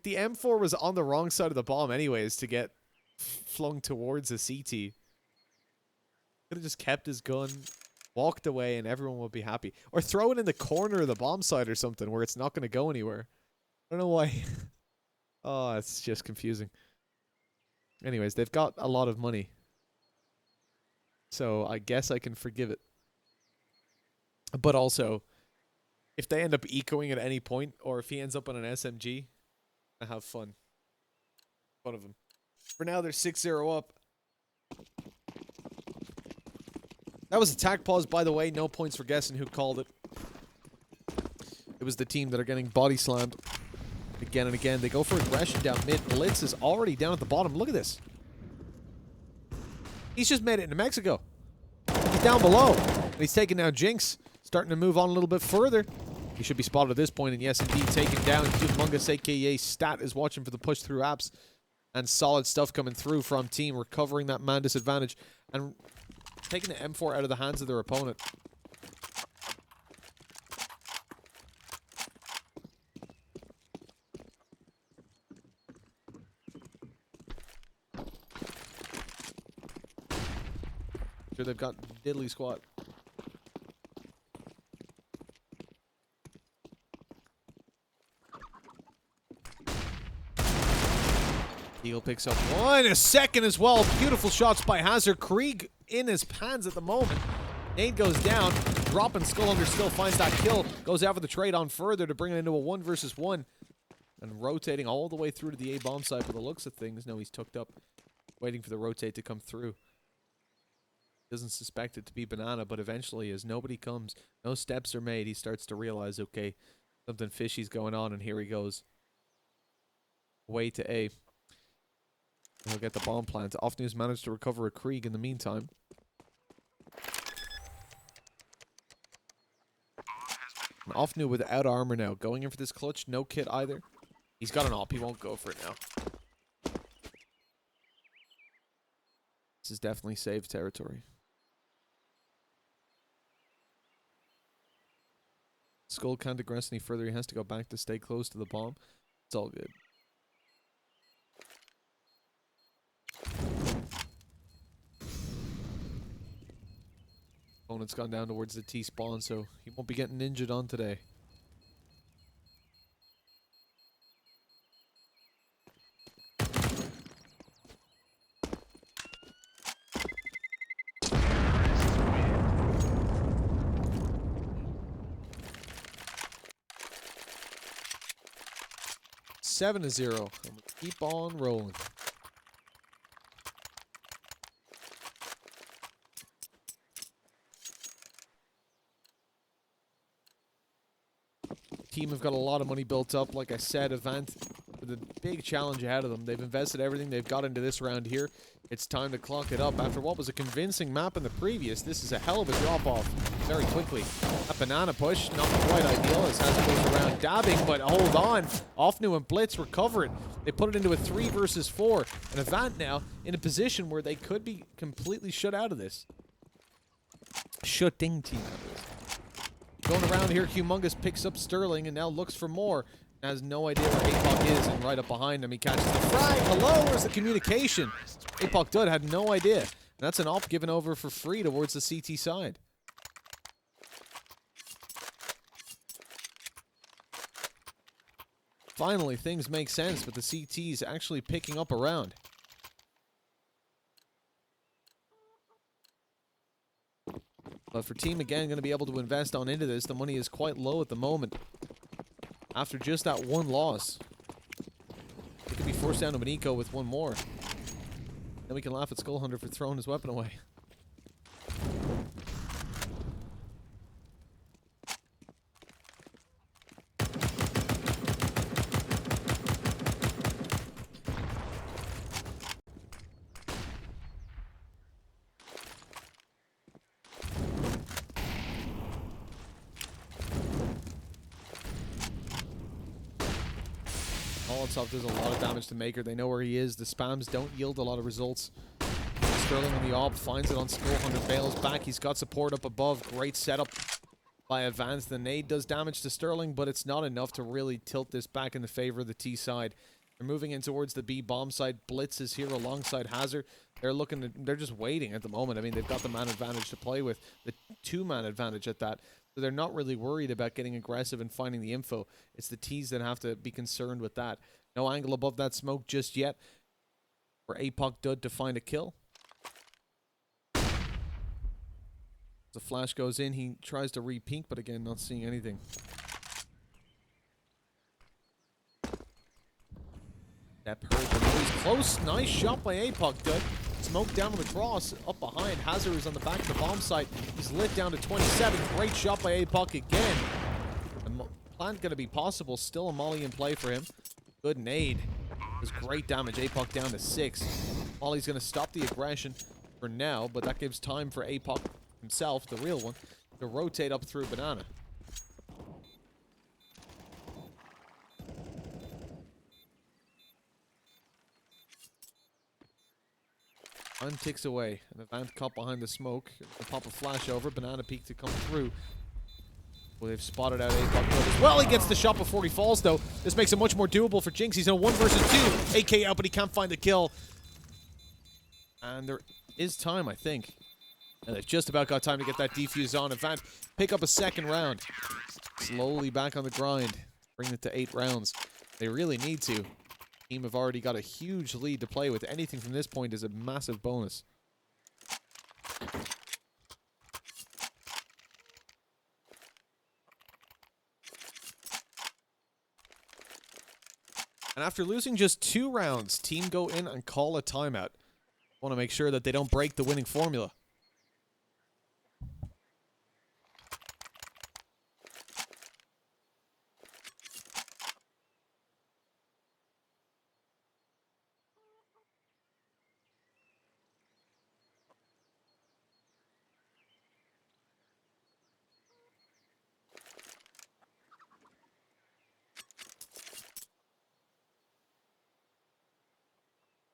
S8: The M4 was on the wrong side of the bomb anyways to get flung towards a CT. Could have just kept his gun, walked away, and everyone would be happy. Or throw it in the corner of the bomb site or something where it's not going to go anywhere. I don't know why. Oh, it's just confusing. Anyways, they've got a lot of money. So I guess I can forgive it. But also, if they end up ecoing at any point, or if he ends up on an SMG, I have fun. Fun of him. For now, they're 6-0 up. That was attack pause, by the way. No points for guessing who called it. It was the team that are getting body slammed again and again. They go for aggression down mid. Blitz is already down at the bottom. Look at this. He's just made it into Mexico. He's down below. And he's taking down Jinx. Starting to move on a little bit further. He should be spotted at this point. And yes, indeed, taken down. Humongous, a.k.a. Stat, is watching for the push through apps. And solid stuff coming through from team. Recovering that man disadvantage. And taking the M4 out of the hands of their opponent. Sure, they've got diddly squat. Eagle picks up one, a second as well. Beautiful shots by Hazard. Krieg in his pans at the moment. Nade goes down. Dropping Skull Hunter still finds that kill. Goes out for the trade on further to bring it into a 1 versus 1. And rotating all the way through to the A bomb side for the looks of things. No, he's tucked up. Waiting for the rotate to come through. Doesn't suspect it to be Banana, but eventually as nobody comes, no steps are made, he starts to realize, okay, something fishy's going on, and here he goes. Way to A. He'll get the bomb plant. Offnew's managed to recover a Krieg in the meantime. And Offnew without armor now. Going in for this clutch. No kit either. He's got an op. He won't go for it now. This is definitely save territory. Skull can't aggress any further. He has to go back to stay close to the bomb. It's all good. Opponent's gone down towards the T-spawn, so he won't be getting injured on today. Seven to 0. And we'll keep on rolling. Team have got a lot of money built up. Like I said, AVANT with a big challenge ahead of them. They've invested everything they've got into this round here. It's time to clock it up. After what was a convincing map in the previous, this is a hell of a drop-off very quickly. That banana push, not quite ideal as Hazard goes around dabbing, but hold on. Offnu and Blitz recover it. They put it into a 3 versus 4. And Avant now in a position where they could be completely shut out of this. Shutting team out of this. Going around here, Humongous picks up Sterling and now looks for more. Has no idea where APOC is, and right up behind him, he catches the frag. Hello, where's the communication? APOC Dud had no idea. And that's an op given over for free towards the CT side. Finally, things make sense, but the CT's actually picking up around. But for Team, again, going to be able to invest on into this. The money is quite low at the moment. After just that one loss. It could be forced down to Maniko with one more. Then we can laugh at Skull Hunter for throwing his weapon away. Molotov does a lot of damage to Maker. They know where he is. The spams don't yield a lot of results. Sterling on the op finds it on Skull Hunter, bails back. He's got support up above. Great setup by AVANT. The nade does damage to Sterling, but it's not enough to really tilt this back in the favor of the T side. They're moving in towards the B bomb side. Blitz is here alongside Hazard. They're just waiting at the moment. I mean, they've got the man advantage to play with, the 2-man advantage at that. So they're not really worried about getting aggressive and finding the info. It's the T's that have to be concerned with that. No angle above that smoke just yet for APOC Dud to find a kill. The flash goes in. He tries to re-pink, but again, not seeing anything. That hurt, but he's close. Nice shot by APOC Dud. Smoke down on the cross. Up behind. Hazard is on the back of the bomb site. He's lit down to 27. Great shot by APOC again. The plant going to be possible. Still a molly in play for him. Good nade. Does great damage. APOC down to 6. Molly's going to stop the aggression for now, but that gives time for APOC himself, the real one, to rotate up through Banana. Time ticks away. An AVANT caught behind the smoke. The pop a flash over. Banana peek to come through. Well, they've spotted out APOC as well. He gets the shot before he falls, though. This makes it much more doable for Jinx. He's in a 1 versus 2. AK out, but he can't find the kill. And there is time, I think. And they've just about got time to get that defuse on. AVANT pick up a second round. Slowly back on the grind. Bring it to 8 rounds. They really need to. Team have already got a huge lead to play with. Anything from this point is a massive bonus. And after losing just 2 rounds, team go in and call a timeout. Want to make sure that they don't break the winning formula.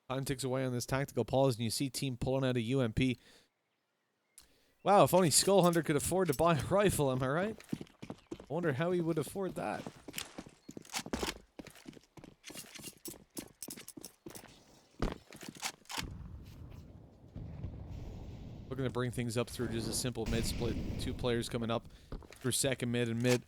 S8: Time ticks away on this tactical pause, and you see team pulling out a UMP. Wow, if only Skull Hunter could afford to buy a rifle, am I right? I wonder how he would afford that. Looking to bring things up through just a simple mid-split. 2 players coming up through second mid and mid.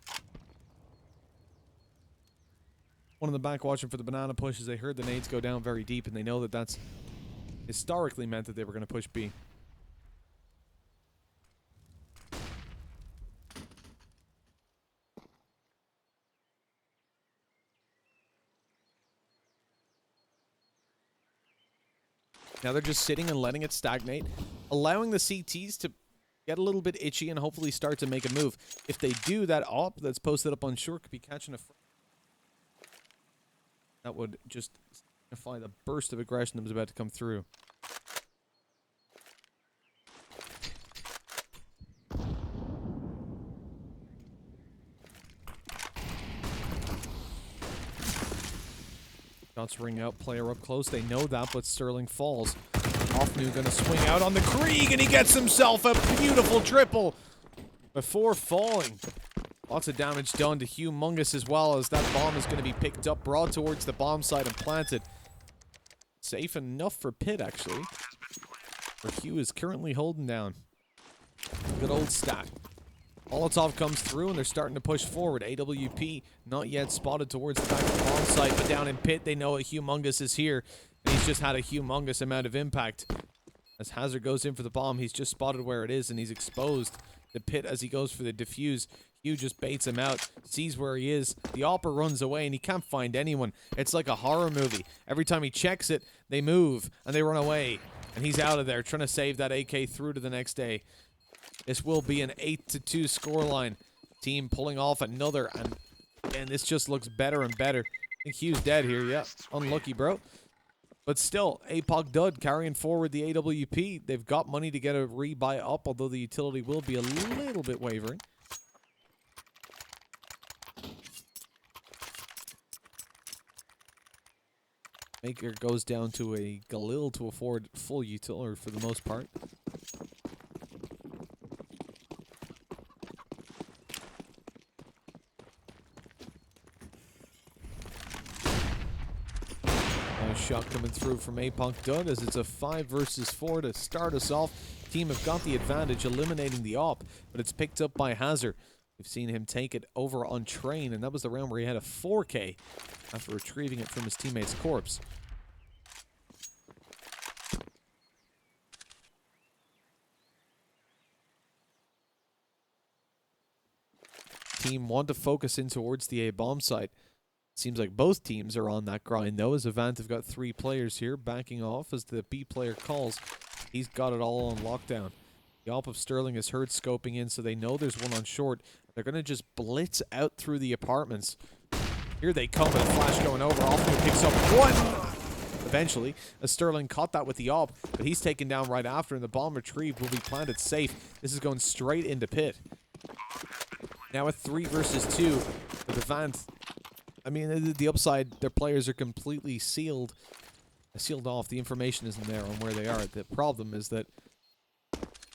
S8: One in the back watching for the banana push as they heard the nades go down very deep, and they know that that's historically meant that they were going to push B. Now they're just sitting and letting it stagnate, allowing the CTs to get a little bit itchy and hopefully start to make a move. If they do, that op that's posted up on shore could be catching a... That would just signify the burst of aggression that was about to come through. Shots ring out, player up close. They know that, but Sterling falls. Offnu gonna swing out on the Krieg, and he gets himself a beautiful triple before falling. Lots of damage done to Humongous as well, as that bomb is going to be picked up, brought towards the bomb site and planted. Safe enough for Pit, actually. Where Hugh is currently holding down. Good old stack. Molotov comes through, and they're starting to push forward. AWP not yet spotted towards the back of the bomb site, but down in Pit, they know a Humongous is here. And he's just had a humongous amount of impact. As Hazard goes in for the bomb, he's just spotted where it is, and he's exposed the Pit as he goes for the defuse. Hugh just baits him out, sees where he is. The Opera runs away, and he can't find anyone. It's like a horror movie. Every time he checks it, they move, and they run away. And he's out of there, trying to save that AK through to the next day. This will be an 8-2 scoreline. Team pulling off another, and this just looks better and better. I think Hugh's dead here, yeah. Unlucky, bro. But still, APOC Dud carrying forward the AWP. They've got money to get a rebuy up, although the utility will be a little bit wavering. Maker goes down to a Galil to afford full utility for the most part. Shot coming through from APOC Dud as it's a 5 versus 4 to start us off. Team have got the advantage, eliminating the op, but it's picked up by Hazard. We've seen him take it over on Train, and that was the round where he had a 4K after retrieving it from his teammate's corpse. Team want to focus in towards the A bomb site. Seems like both teams are on that grind, though, as Avant have got 3 players here, backing off as the B player calls. He's got it all on lockdown. The op of Sterling is heard scoping in, so they know there's one on short. They're going to just blitz out through the apartments. Here they come with a flash going over. Offnu picks up one. Eventually, as Sterling caught that with the op, but he's taken down right after, and the bomb retrieved will be planted safe. This is going straight into Pit. Now a 3 versus 2 with Avant. I mean, the upside, their players are completely sealed off. The information isn't there on where they are. The problem is that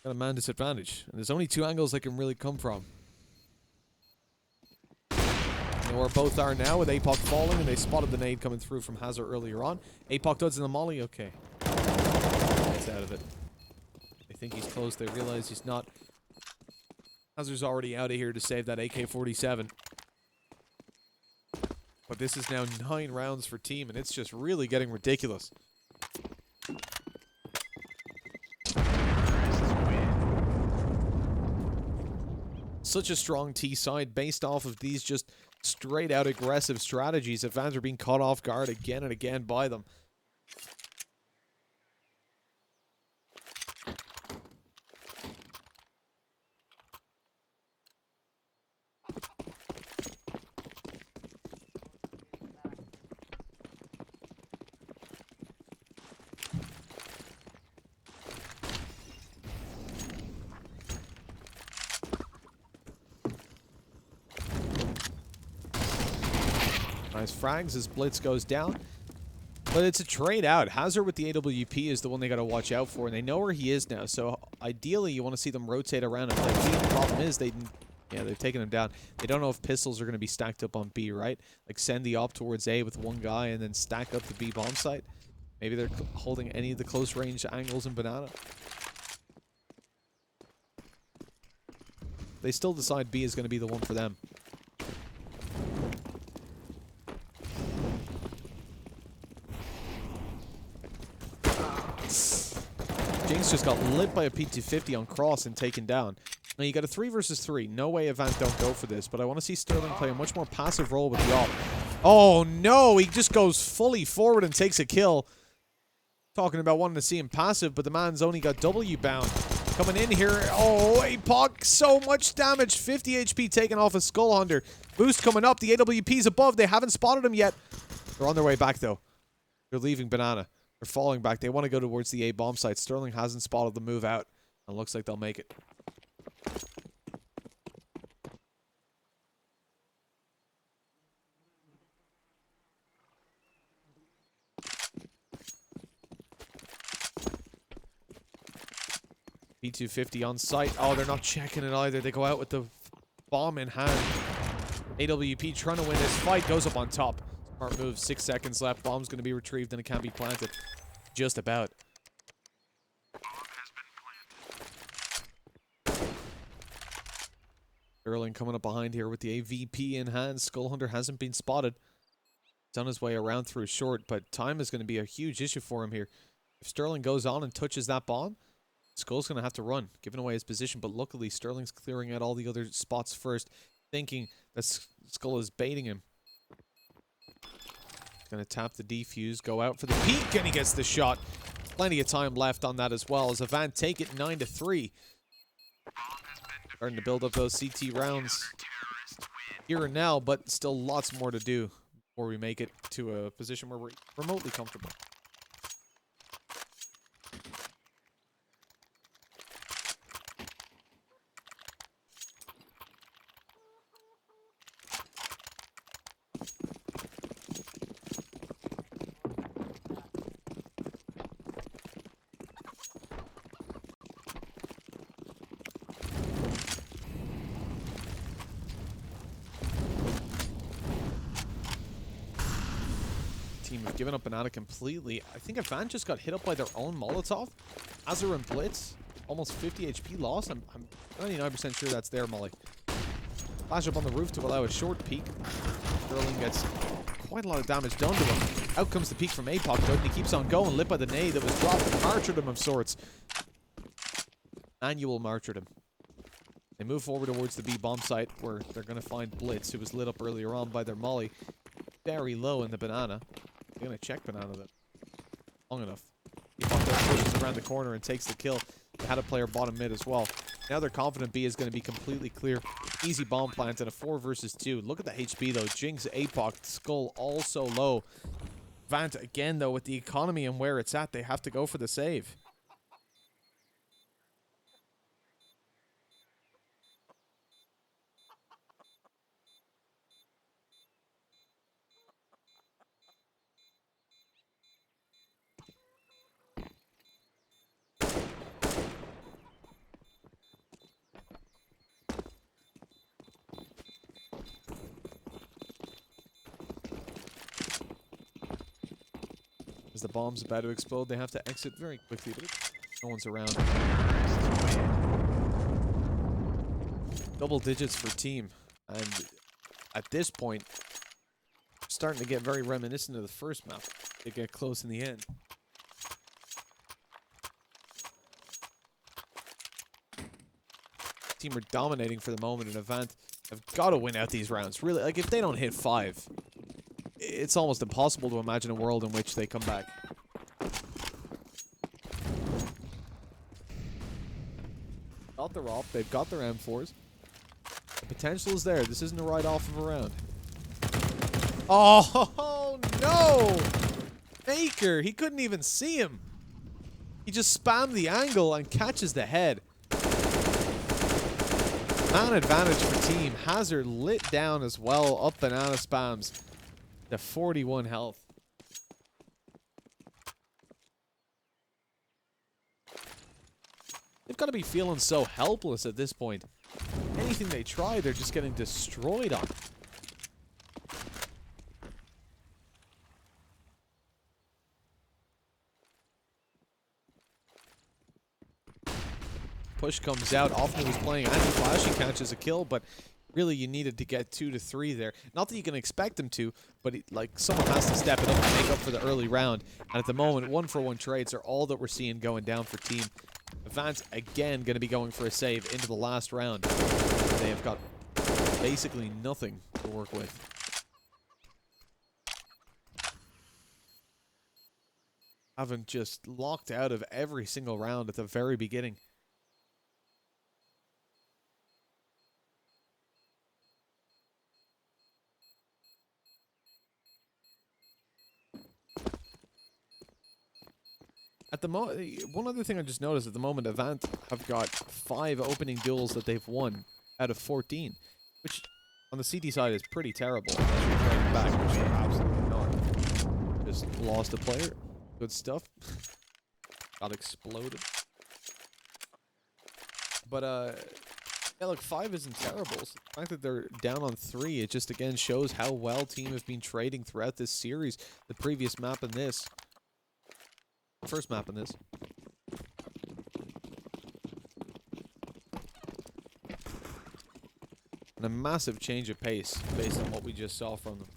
S8: got a man disadvantage, and there's only 2 angles they can really come from. You know where both are now, with APOC falling, and they spotted the nade coming through from Hazard earlier on. APOC Dud's in the molly, okay. Gets out of it. They think he's close, they realize he's not. Hazard's already out of here to save that AK-47. But this is now 9 rounds for team, and it's just really getting ridiculous. Such a strong T side based off of these just straight out aggressive strategies. Advance are being caught off guard again and again by them. Nice frags as Blitz goes down. But it's a trade out. Hazard with the AWP is the one they got to watch out for, and they know where he is now. So ideally, you want to see them rotate around and play B. The problem is they've taken him down. They don't know if pistols are going to be stacked up on B, right? Like send the op towards A with one guy and then stack up the B bomb site. Maybe they're holding any of the close range angles in Banana. They still decide B is going to be the one for them. Jinx just got lit by a P250 on cross and taken down. Now you got a 3 versus 3. No way Avant don't go for this, but I want to see Sterling play a much more passive role with the op. Oh no, he just goes fully forward and takes a kill. Talking about wanting to see him passive, but the man's only got W bound. Coming in here. Oh, APOC, so much damage. 50 HP taken off a Skull Hunter. Boost coming up. The AWP's above. They haven't spotted him yet. They're on their way back, though. They're leaving Banana. They're falling back. They want to go towards the A bomb site. Sterling hasn't spotted the move out. And looks like they'll make it. P250 on site. Oh, they're not checking it either. They go out with the bomb in hand. AWP trying to win this fight. Goes up on top. Smart move. 6 seconds left. Bomb's going to be retrieved and it can't be planted. Just about. Sterling coming up behind here with the AVP in hand. Skull Hunter hasn't been spotted. He's on his way around through short, but time is going to be a huge issue for him here. If Sterling goes on and touches that bomb, Skull's going to have to run, giving away his position. But luckily, Sterling's clearing out all the other spots first, thinking that Skull is baiting him. Going to tap the defuse, go out for the peek, and he gets the shot. Plenty of time left on that as well, as AVANT take it 9-3. Starting to build up those CT rounds here and now, but still lots more to do before we make it to a position where we're remotely comfortable. Team have given up Banana completely. I think AVANT just got hit up by their own Molotov. Azur and Blitz, almost 50 HP loss. I'm 99% sure that's their molly. Flash up on the roof to allow a short peek. Sterling gets quite a lot of damage done to him. Out comes the peek from APOC, though, and he keeps on going, lit by the nade that was dropped. Martyrdom of sorts. Annual martyrdom. They move forward towards the B bomb site, where they're going to find Blitz, who was lit up earlier on by their molly. Very low in the Banana. They're going to check Banana though. Long enough. He pushes around the corner and takes the kill. They had a player bottom mid as well. Now they're confident B is going to be completely clear. Easy bomb plant and a 4 versus 2. Look at the HP though. Jinx, APOC, Skull also low. AVANT again though, with the economy and where it's at, they have to go for the save. As the bomb's about to explode, they have to exit very quickly, but no one's around. Double digits for team. And at this point, starting to get very reminiscent of the first map. They get close in the end. Team are dominating for the moment, and AVANT have got to win out these rounds. Really, like if they don't hit 5, it's almost impossible to imagine a world in which they come back. Got the ROP, they've got their M4s. The potential is there. This isn't a write-off of a round. Oh, no! Faker, he couldn't even see him. He just spammed the angle and catches the head. Man advantage for team. Hazard lit down as well. Up Banana spams. To 41 health. They've got to be feeling so helpless at this point. Anything they try, they're just getting destroyed on. Push comes out. Often he was playing anti-flash. He catches a kill, but really you needed to get 2 to 3 there. Not that you can expect him to, but like someone has to step it up and make up for the early round. And at the moment, 1-for-1 trades are all that we're seeing going down for team. AVANT again going to be going for a save into the last round. They have got basically nothing to work with. Haven't just locked out of every single round at the very beginning. At the one other thing I just noticed at the moment, AVANT have got 5 opening duels that they've won out of 14, which on the CT side is pretty terrible. Back, which they're absolutely not. Just lost a player. Good stuff. Got exploded. But, yeah, look, 5 isn't terrible. So the fact that they're down on 3, it just, again, shows how well team have been trading throughout this series. The previous map and this. First map in this. And a massive change of pace based on what we just saw from them.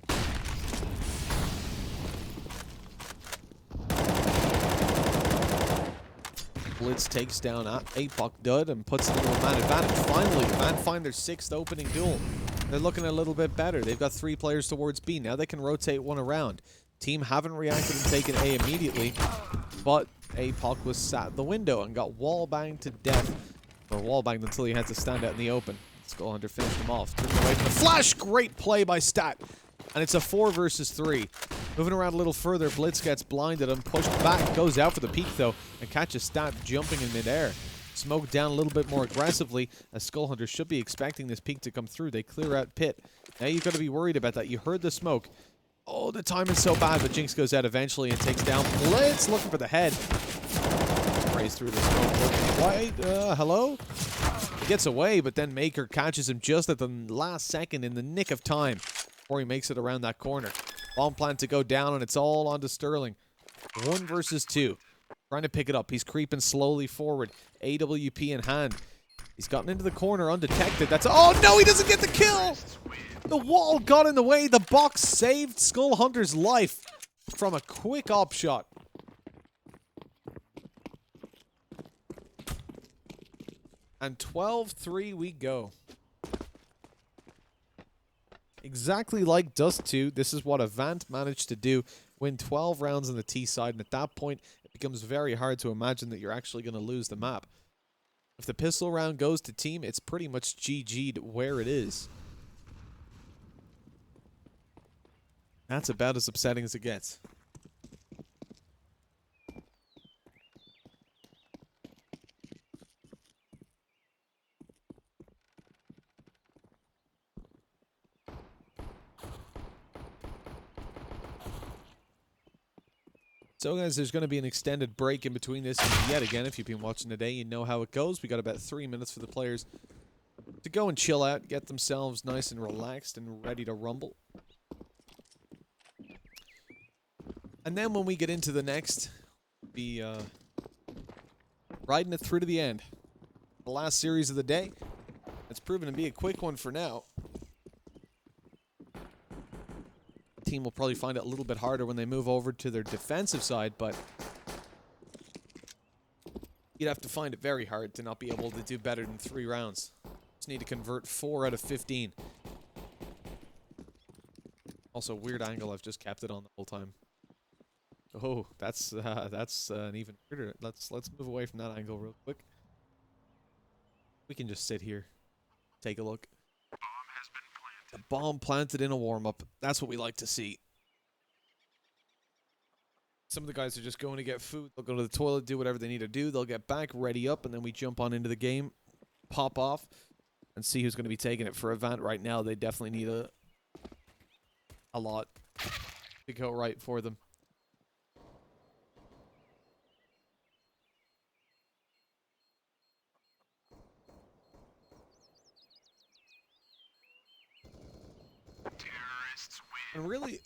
S8: Blitz takes down APOC Dud and puts it into a man advantage. Finally, AVANT find their 6th opening duel. They're looking a little bit better. They've got 3 players towards B. Now they can rotate one around. Team haven't reacted and taken A immediately, but APOC was sat at the window and got wall banged to death. Or wall banged until he had to stand out in the open. Skull Hunter finished him off. Took away from the flash. Great play by Stat. And it's a 4 versus 3. Moving around a little further, Blitz gets blinded and pushed back. Goes out for the peek, though, and catches Stat jumping in midair. Smoked down a little bit more aggressively, as Skull Hunter should be expecting this peek to come through. They clear out Pit. Now you've got to be worried about that. You heard the smoke. Oh, the time is so bad, but Jinx goes out eventually and takes down Blitz, looking for the head. Sprays through the smoke. Wait, hello? He gets away, but then Maker catches him just at the last second in the nick of time before he makes it around that corner. Bomb plant to go down, and it's all on to Sterling. 1 versus 2. Trying to pick it up. He's creeping slowly forward. AWP in hand. He's gotten into the corner undetected. That's... Oh, no, he doesn't get the kill! The wall got in the way. The box saved Skull Hunter's life from a quick op shot. And 12-3 we go. Exactly like Dust 2, this is what AVANT managed to do. Win 12 rounds on the T side, and at that point, it becomes very hard to imagine that you're actually going to lose the map. If the pistol round goes to team, it's pretty much GG'd where it is. That's about as upsetting as it gets. So guys, there's going to be an extended break in between this, and yet again, if you've been watching today, you know how it goes. We got about 3 minutes for the players to go and chill out, get themselves nice and relaxed and ready to rumble. And then when we get into the next, be riding it through to the end. The last series of the day. It's proven to be a quick one for now. Team will probably find it a little bit harder when they move over to their defensive side, but you'd have to find it very hard to not be able to do better than 3 rounds. Just need to convert 4 out of 15. Also, weird angle. I've just kept it on the whole time. Oh, that's an even weirder. Let's move away from that angle real quick. We can just sit here, take a look. A bomb planted in a warm-up. That's what we like to see. Some of the guys are just going to get food. They'll go to the toilet, do whatever they need to do. They'll get back, ready up, and then we jump on into the game, pop off, and see who's going to be taking it. For AVANT right now, they definitely need a lot to go right for them. And really,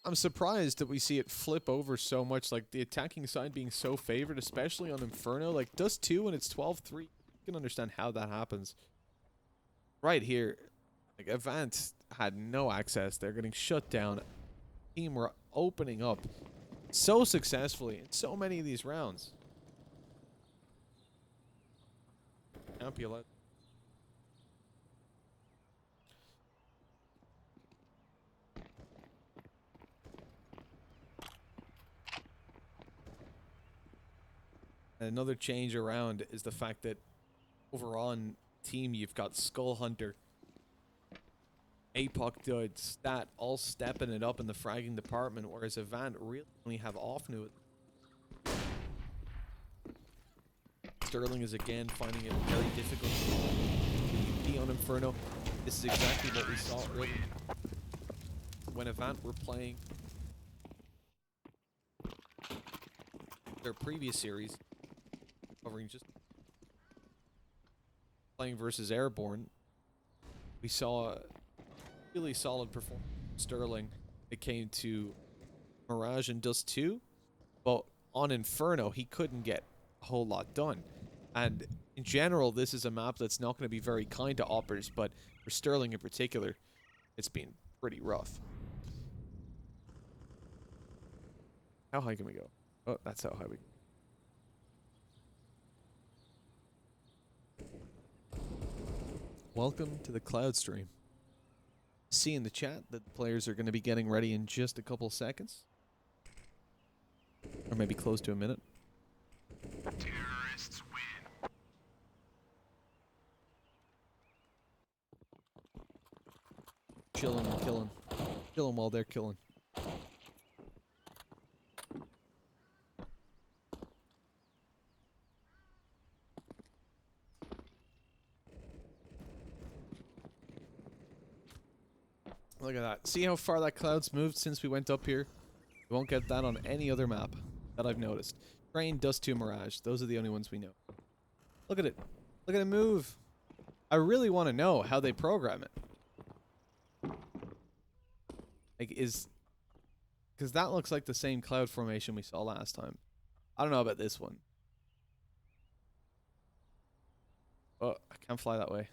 S8: I'm surprised that we see it flip over so much, like the attacking side being so favored, especially on Inferno. Like Dust 2 when it's 12-3, you can understand how that happens. Right here, like AVANT had no access. They're getting shut down. Team were opening up so successfully in so many of these rounds. Can't be allowed. Another change around is the fact that overall on team you've got Skull Hunter, APOC Dud, Stat all stepping it up in the fragging department, whereas AVANT really only have Offnu. Sterling is again finding it very difficult to be on Inferno. This is exactly what we saw earlier when AVANT were playing their previous series. Covering just playing versus Airborne, we saw a really solid performance from Sterling. It came to Mirage and Dust 2, but on Inferno, he couldn't get a whole lot done. And in general, this is a map that's not going to be very kind to oppers, but for Sterling in particular, it's been pretty rough. How high can we go? Oh, that's how high we go. Welcome to the Cloud stream. See in the chat that the players are going to be getting ready in just a couple seconds. Or maybe close to a minute.
S9: Terrorists win.
S8: Chilling and killing. Killing while they're killing. Look at that. See how far that cloud's moved since we went up here? You won't get that on any other map that I've noticed. Train, Dust 2, Mirage. Those are the only ones we know. Look at it. Look at it move. I really want to know how they program it. Like, because that looks like the same cloud formation we saw last time. I don't know about this one. Oh, I can't fly that way.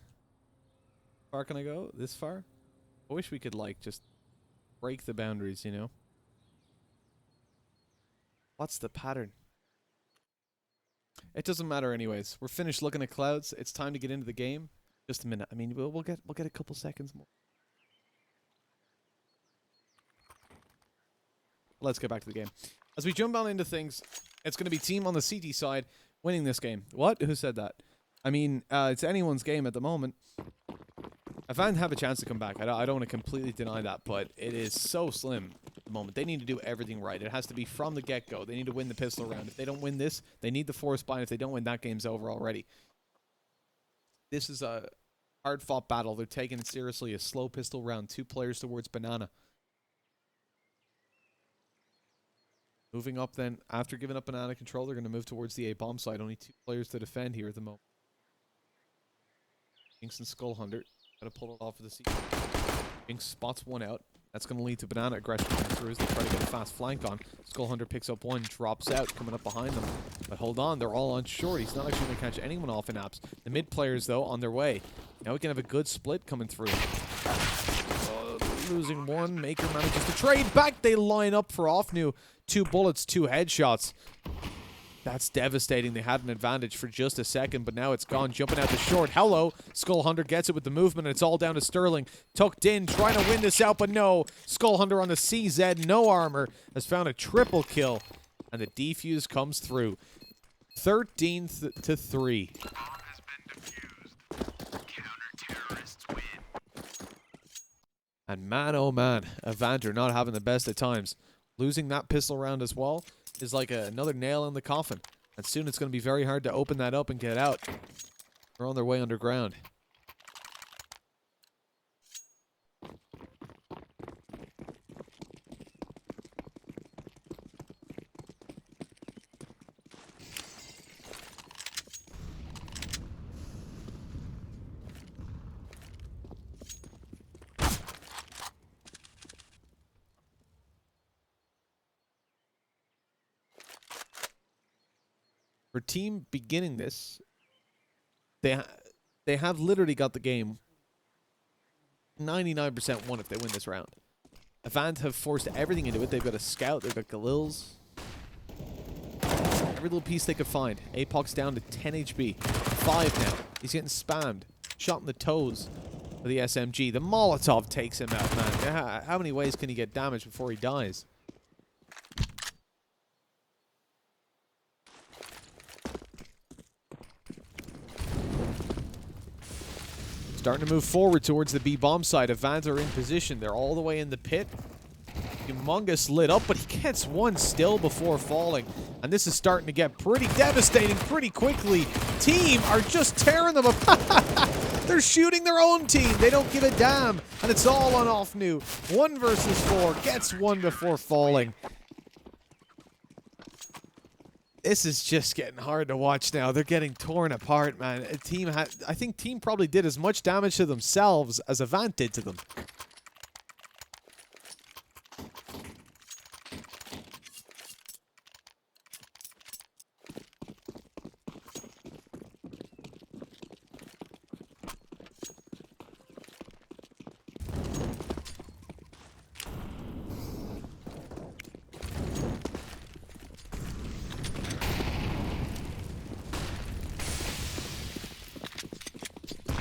S8: How far can I go? This far? I wish we could, like, just break the boundaries, you know? What's the pattern? It doesn't matter anyways. We're finished looking at clouds. It's time to get into the game. Just a minute. I mean, we'll get a couple seconds more. Let's get back to the game. As we jump on into things, it's going to be team on the CT side winning this game. What? Who said that? I mean, it's anyone's game at the moment. AVANT have a chance to come back. I don't want to completely deny that, but it is so slim at the moment. They need to do everything right. It has to be from the get-go. They need to win the pistol round. If they don't win this, they need the force bind. If they don't win, that game's over already. This is a hard-fought battle. They're taking it seriously. A slow pistol round. 2 players towards banana. Moving up then. After giving up banana control, they're going to move towards the A-bomb side. Only 2 players to defend here at the moment. Jinx and Skull Hunter. Gotta pull it off for the seat. Jinx spots one out. That's gonna lead to banana aggression coming through as they try to get a fast flank on. Skull Hunter picks up one, drops out, coming up behind them. But hold on, they're all on short. He's not actually gonna catch anyone off in apps. The mid players, though, on their way. Now we can have a good split coming through. Losing one. Maker manages to trade back. They line up for Offnu. 2 bullets, 2 headshots. That's devastating. They had an advantage for just a second, but now it's gone. Jumping out to short. Hello. Skull Hunter gets it with the movement, and it's all down to Sterling. Tucked in, trying to win this out, but no. Skull Hunter on the CZ, no armor, has found a triple kill, and the defuse comes through. 13-3. And man, oh man, AVANT are not having the best of times. Losing that pistol round as well is like another nail in the coffin. And soon it's going to be very hard to open that up and get out. They're on their way underground. For team beginning this, they have literally got the game 99% won if they win this round. AVANT have forced everything into it. They've got a scout, they've got Galils. Every little piece they could find. Apoc's down to 10 HP. 5 now. He's getting spammed. Shot in the toes with the SMG. The Molotov takes him out, man. How many ways can he get damaged before he dies? Starting to move forward towards the B-bomb side. AVANT are in position. They're all the way in the pit. Humongous lit up, but he gets one still before falling. And this is starting to get pretty devastating pretty quickly. Team are just tearing them apart. They're shooting their own team. They don't give a damn. And it's all on Offnu. 1 versus 4. Gets one before falling. This is just getting hard to watch now. They're getting torn apart, man. I think team probably did as much damage to themselves as AVANT did to them.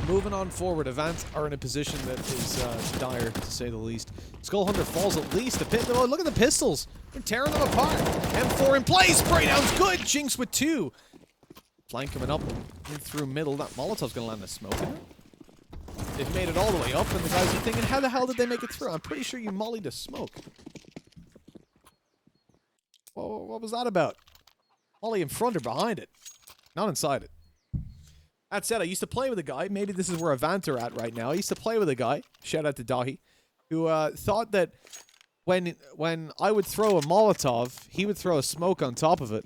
S8: Moving on forward, AVANT are in a position that is dire, to say the least. Skull Hunter falls at least a pit. Oh, look at the pistols. They're tearing them apart. M4 in place. Spraydown's good. Jinx with 2. Flank coming up in through middle. That Molotov's going to land a smoke in it. They've made it all the way up, and the guys are thinking, how the hell did they make it through? I'm pretty sure you mollied a smoke. Whoa, what was that about? Molly in front or behind it? Not inside it. That said, I used to play with a guy, maybe this is where AVANT are at right now. I used to play with a guy, shout out to Dahi, who thought that when I would throw a Molotov, he would throw a smoke on top of it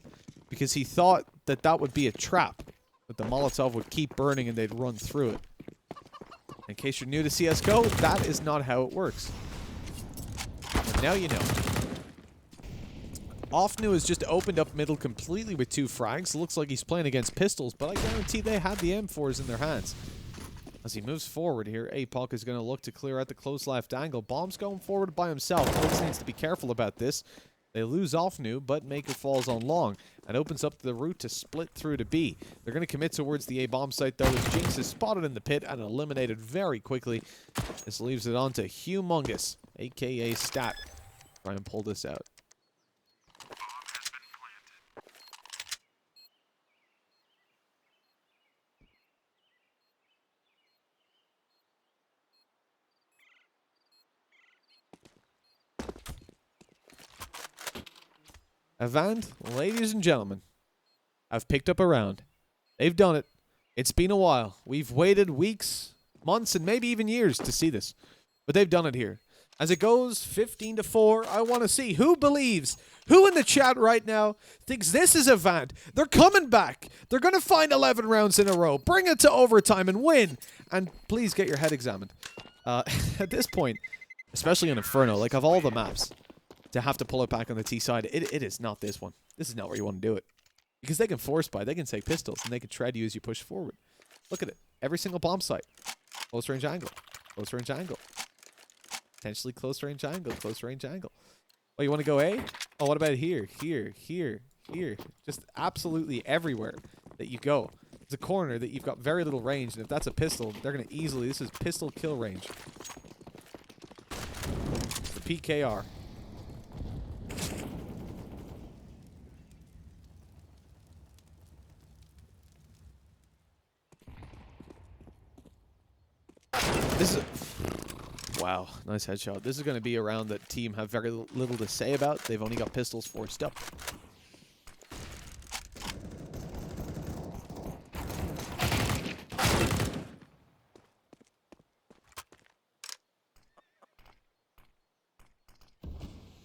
S8: because he thought that that would be a trap, that the Molotov would keep burning and they'd run through it. In case you're new to CSGO, that is not how it works. But now you know. Offnu has just opened up middle completely with 2 frags. Looks like he's playing against pistols, but I guarantee they had the M4s in their hands. As he moves forward here, APOC is going to look to clear out the close left angle. Bomb's going forward by himself. Blitz needs to be careful about this. They lose Offnu, but Maker falls on long and opens up the route to split through to B. They're going to commit towards the A bomb site, though, as Jinx is spotted in the pit and eliminated very quickly. This leaves it on to Humongous, a.k.a. Stat. Try and pull this out. AVANT, ladies and gentlemen, have picked up a round. They've done it. It's been a while. We've waited weeks, months, and maybe even years to see this. But they've done it here. As it goes 15-4, I want to see who believes, who in the chat right now thinks this is AVANT. They're coming back. They're going to find 11 rounds in a row. Bring it to overtime and win. And please get your head examined. At this point, especially in Inferno, like of all the maps, to have to pull it back on the T side, it is not this one. This is not where you want to do it. Because they can force buy, they can take pistols, and they can tread you as you push forward. Look at it. Every single bomb site. Close range angle. Close range angle. Potentially close range angle. Close range angle. Oh, you want to go A? Oh, what about here? Here, here, here. Just absolutely everywhere that you go. It's a corner that you've got very little range, and if that's a pistol, they're going to easily... This is pistol kill range. The PKR. This is... Wow, nice headshot. This is going to be a round that team have very little to say about. They've only got pistols forced up.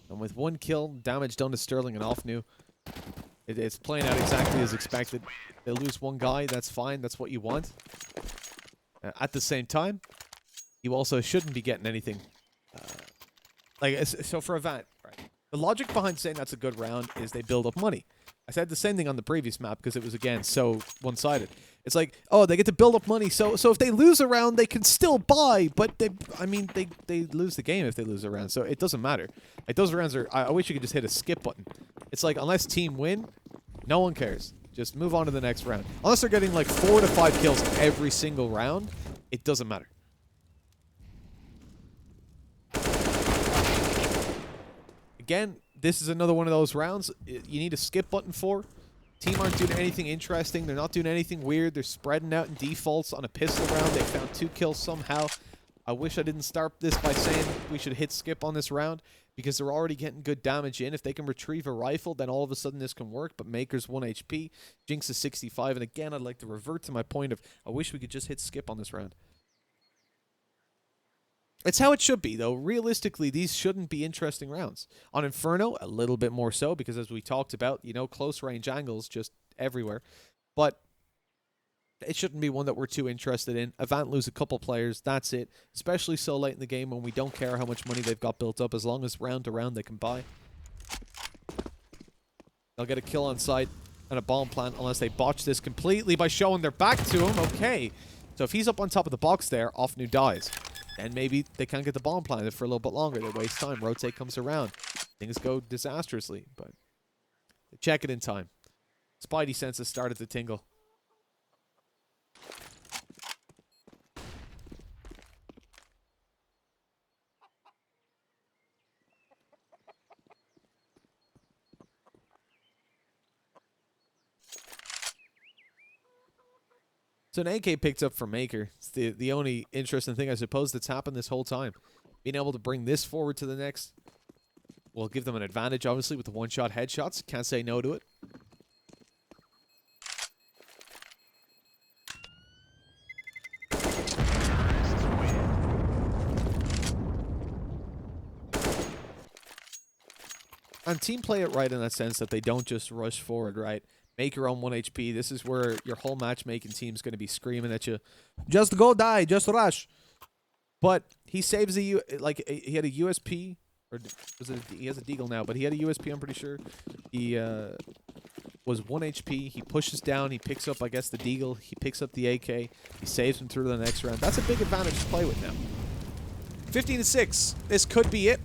S8: And with 1 kill, damage done to Sterling and Offnu, it's playing out exactly as expected. They lose 1 guy, that's fine, that's what you want. At the same time, you also shouldn't be getting anything. So for AVANT, right? The logic behind saying that's a good round is they build up money. I said the same thing on the previous map because it was, again, so one-sided. It's like, oh, they get to build up money, so if they lose a round, they can still buy, but they lose the game if they lose a round, so it doesn't matter. Like, those rounds are... I wish you could just hit a skip button. It's like, unless team win, no one cares. Just move on to the next round. Unless they're getting, like, 4 to 5 kills every single round, it doesn't matter. Again, this is another one of those rounds you need a skip button for. Team aren't doing anything interesting. They're not doing anything weird. They're spreading out in defaults on a pistol round. They found 2 kills somehow. I wish I didn't start this by saying we should hit skip on this round because they're already getting good damage in. If they can retrieve a rifle, then all of a sudden this can work. But Maker's 1 HP. Jinx is 65. And again, I'd like to revert to my point of I wish we could just hit skip on this round. It's how it should be, though. Realistically, these shouldn't be interesting rounds. On Inferno, a little bit more so, because as we talked about, you know, close range angles just everywhere. But it shouldn't be one that we're too interested in. Avant lose a couple players, that's it. Especially so late in the game when we don't care how much money they've got built up, as long as round to round they can buy. They'll get a kill on site and a bomb plant unless they botch this completely by showing their back to him. Okay. So if he's up on top of the box there, Offnu dies. And maybe they can't get the bomb planted for a little bit longer. They waste time. Rotate comes around. Things go disastrously, but they check it in time. Spidey senses started to tingle. So an AK picked up for Maker. It's the only interesting thing, I suppose, that's happened this whole time. Being able to bring this forward to the next will give them an advantage, obviously, with the one-shot headshots. Can't say no to it. And team play it right in that sense that they don't just rush forward, right? Make your own 1 HP. This is where your whole matchmaking team's going to be screaming at you. Just go die. Just rush. But he saves he had a USP. Or was it he has a deagle now, but he had a USP, I'm pretty sure. He was 1 HP. He pushes down. He picks up, I guess, the deagle. He picks up the AK. He saves him through to the next round. That's a big advantage to play with now. 15-6. This could be it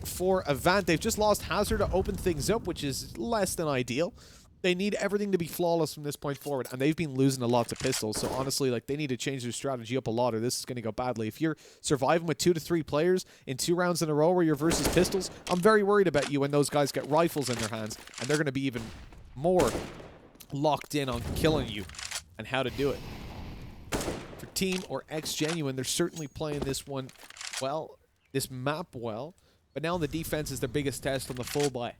S8: for Avant. They've just lost Hazard to open things up, which is less than ideal. They need everything to be flawless from this point forward, and they've been losing a lot to pistols. So honestly, like, they need to change their strategy up a lot, or this is going to go badly. If you're surviving with 2 to 3 players in 2 rounds in a row where you're versus pistols, I'm very worried about you when those guys get rifles in their hands, and they're going to be even more locked in on killing you and how to do it. For Team or X Genuine, they're certainly playing this one well, this map well, but now the defense is their biggest test on the full buy.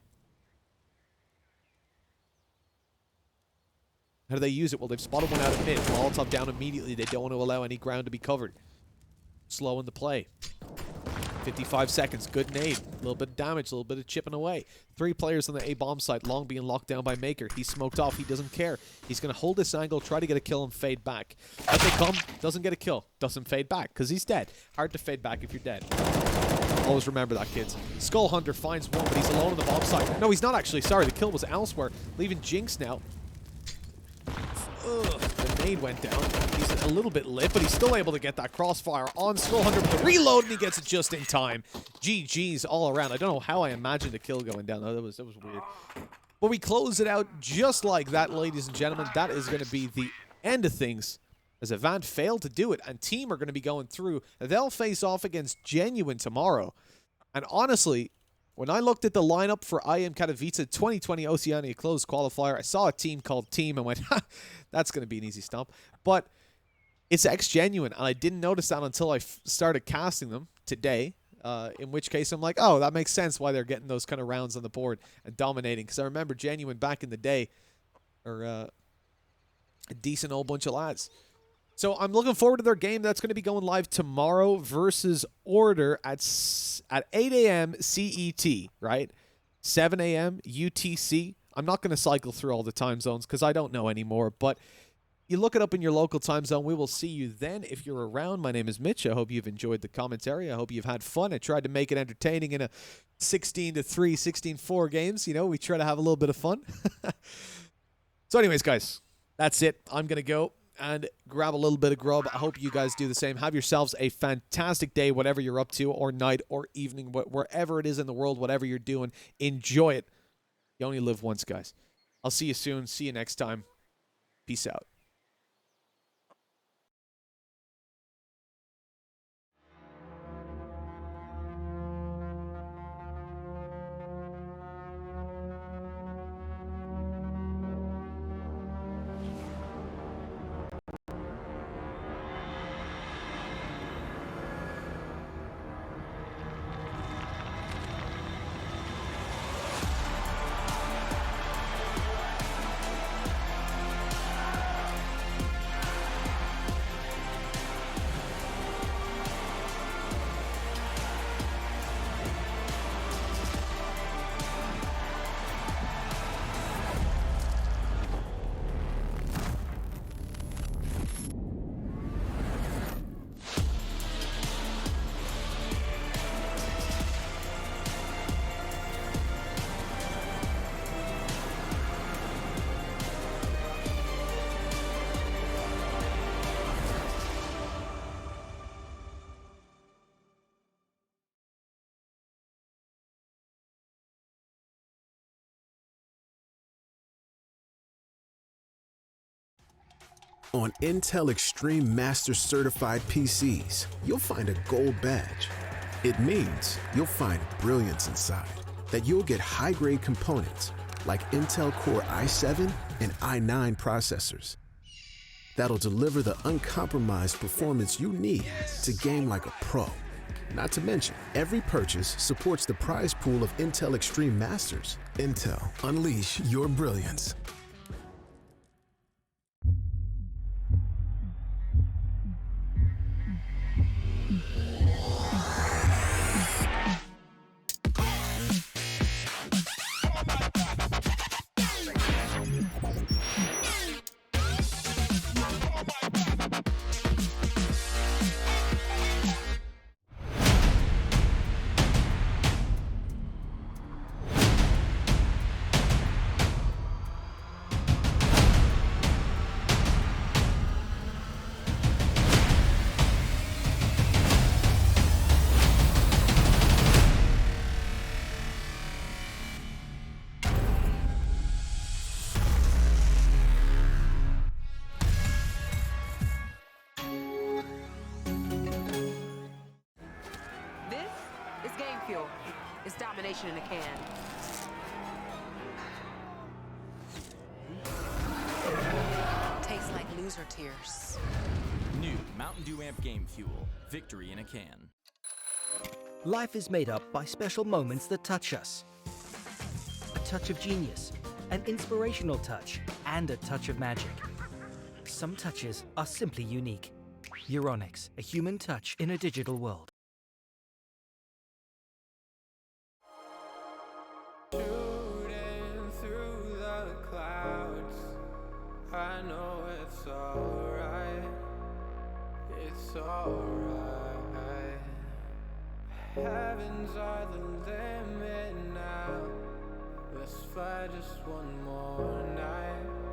S8: How do they use it? Well, they've spotted one out of mid. Molotov down immediately. They don't want to allow any ground to be covered. Slow in the play. 55 seconds. Good nade. A little bit of damage. A little bit of chipping away. 3 players on the A-bomb site. Long being locked down by Maker. He's smoked off. He doesn't care. He's going to hold this angle, try to get a kill, and fade back. As they come, doesn't get a kill. Doesn't fade back, because he's dead. Hard to fade back if you're dead. Always remember that, kids. Skull Hunter finds one, but he's alone on the bomb site. No, he's not actually. Sorry, the kill was elsewhere. Leaving Jinx now. Ugh, the nade went down. He's a little bit lit, but he's still able to get that crossfire on Skull Hunter with the reload, and he gets it just in time. GG's all around. I don't know how I imagined a kill going down. That was weird. But we close it out just like that, ladies and gentlemen. That is going to be the end of things, as Avant failed to do it, and Team are going to be going through. They'll face off against Genuine tomorrow. And honestly, when I looked at the lineup for IEM Katowice 2020 Oceania closed qualifier, I saw a team called Team and went, ha, that's going to be an easy stomp. But it's X Genuine, and I didn't notice that until I started casting them today, in which case I'm like, oh, that makes sense why they're getting those kind of rounds on the board and dominating. Because I remember Genuine back in the day are a decent old bunch of lads. So I'm looking forward to their game. That's going to be going live tomorrow versus Order at 8 a.m. CET, right? 7 a.m. UTC. I'm not going to cycle through all the time zones because I don't know anymore, but you look it up in your local time zone. We will see you then if you're around. My name is Mitch. I hope you've enjoyed the commentary. I hope you've had fun. I tried to make it entertaining in a 16-3, 16-4 games. You know, we try to have a little bit of fun. So anyways, guys, that's it. I'm going to go and grab a little bit of grub. I hope you guys do the same. Have yourselves a fantastic day, whatever you're up to, or night, or evening, wherever it is in the world, whatever you're doing. Enjoy it. You only live once, guys. I'll see you soon. See you next time. Peace out.
S10: On Intel Extreme Master Certified PCs, you'll find a gold badge. It means you'll find brilliance inside, that you'll get high-grade components like Intel Core i7 and i9 processors that'll deliver the uncompromised performance you need to game like a pro. Not to mention, every purchase supports the prize pool of Intel Extreme Masters. Intel, unleash your brilliance.
S11: It's domination in a can. Tastes like loser tears.
S12: New Mountain Dew Amp Game Fuel. Victory in a can.
S13: Life is made up by special moments that touch us. A touch of genius, an inspirational touch, and a touch of magic. Some touches are simply unique. Euronics, a human touch in a digital world.
S2: Shooting through the clouds, I know it's alright, it's alright. Heavens are the limit now, let's fly just one more night.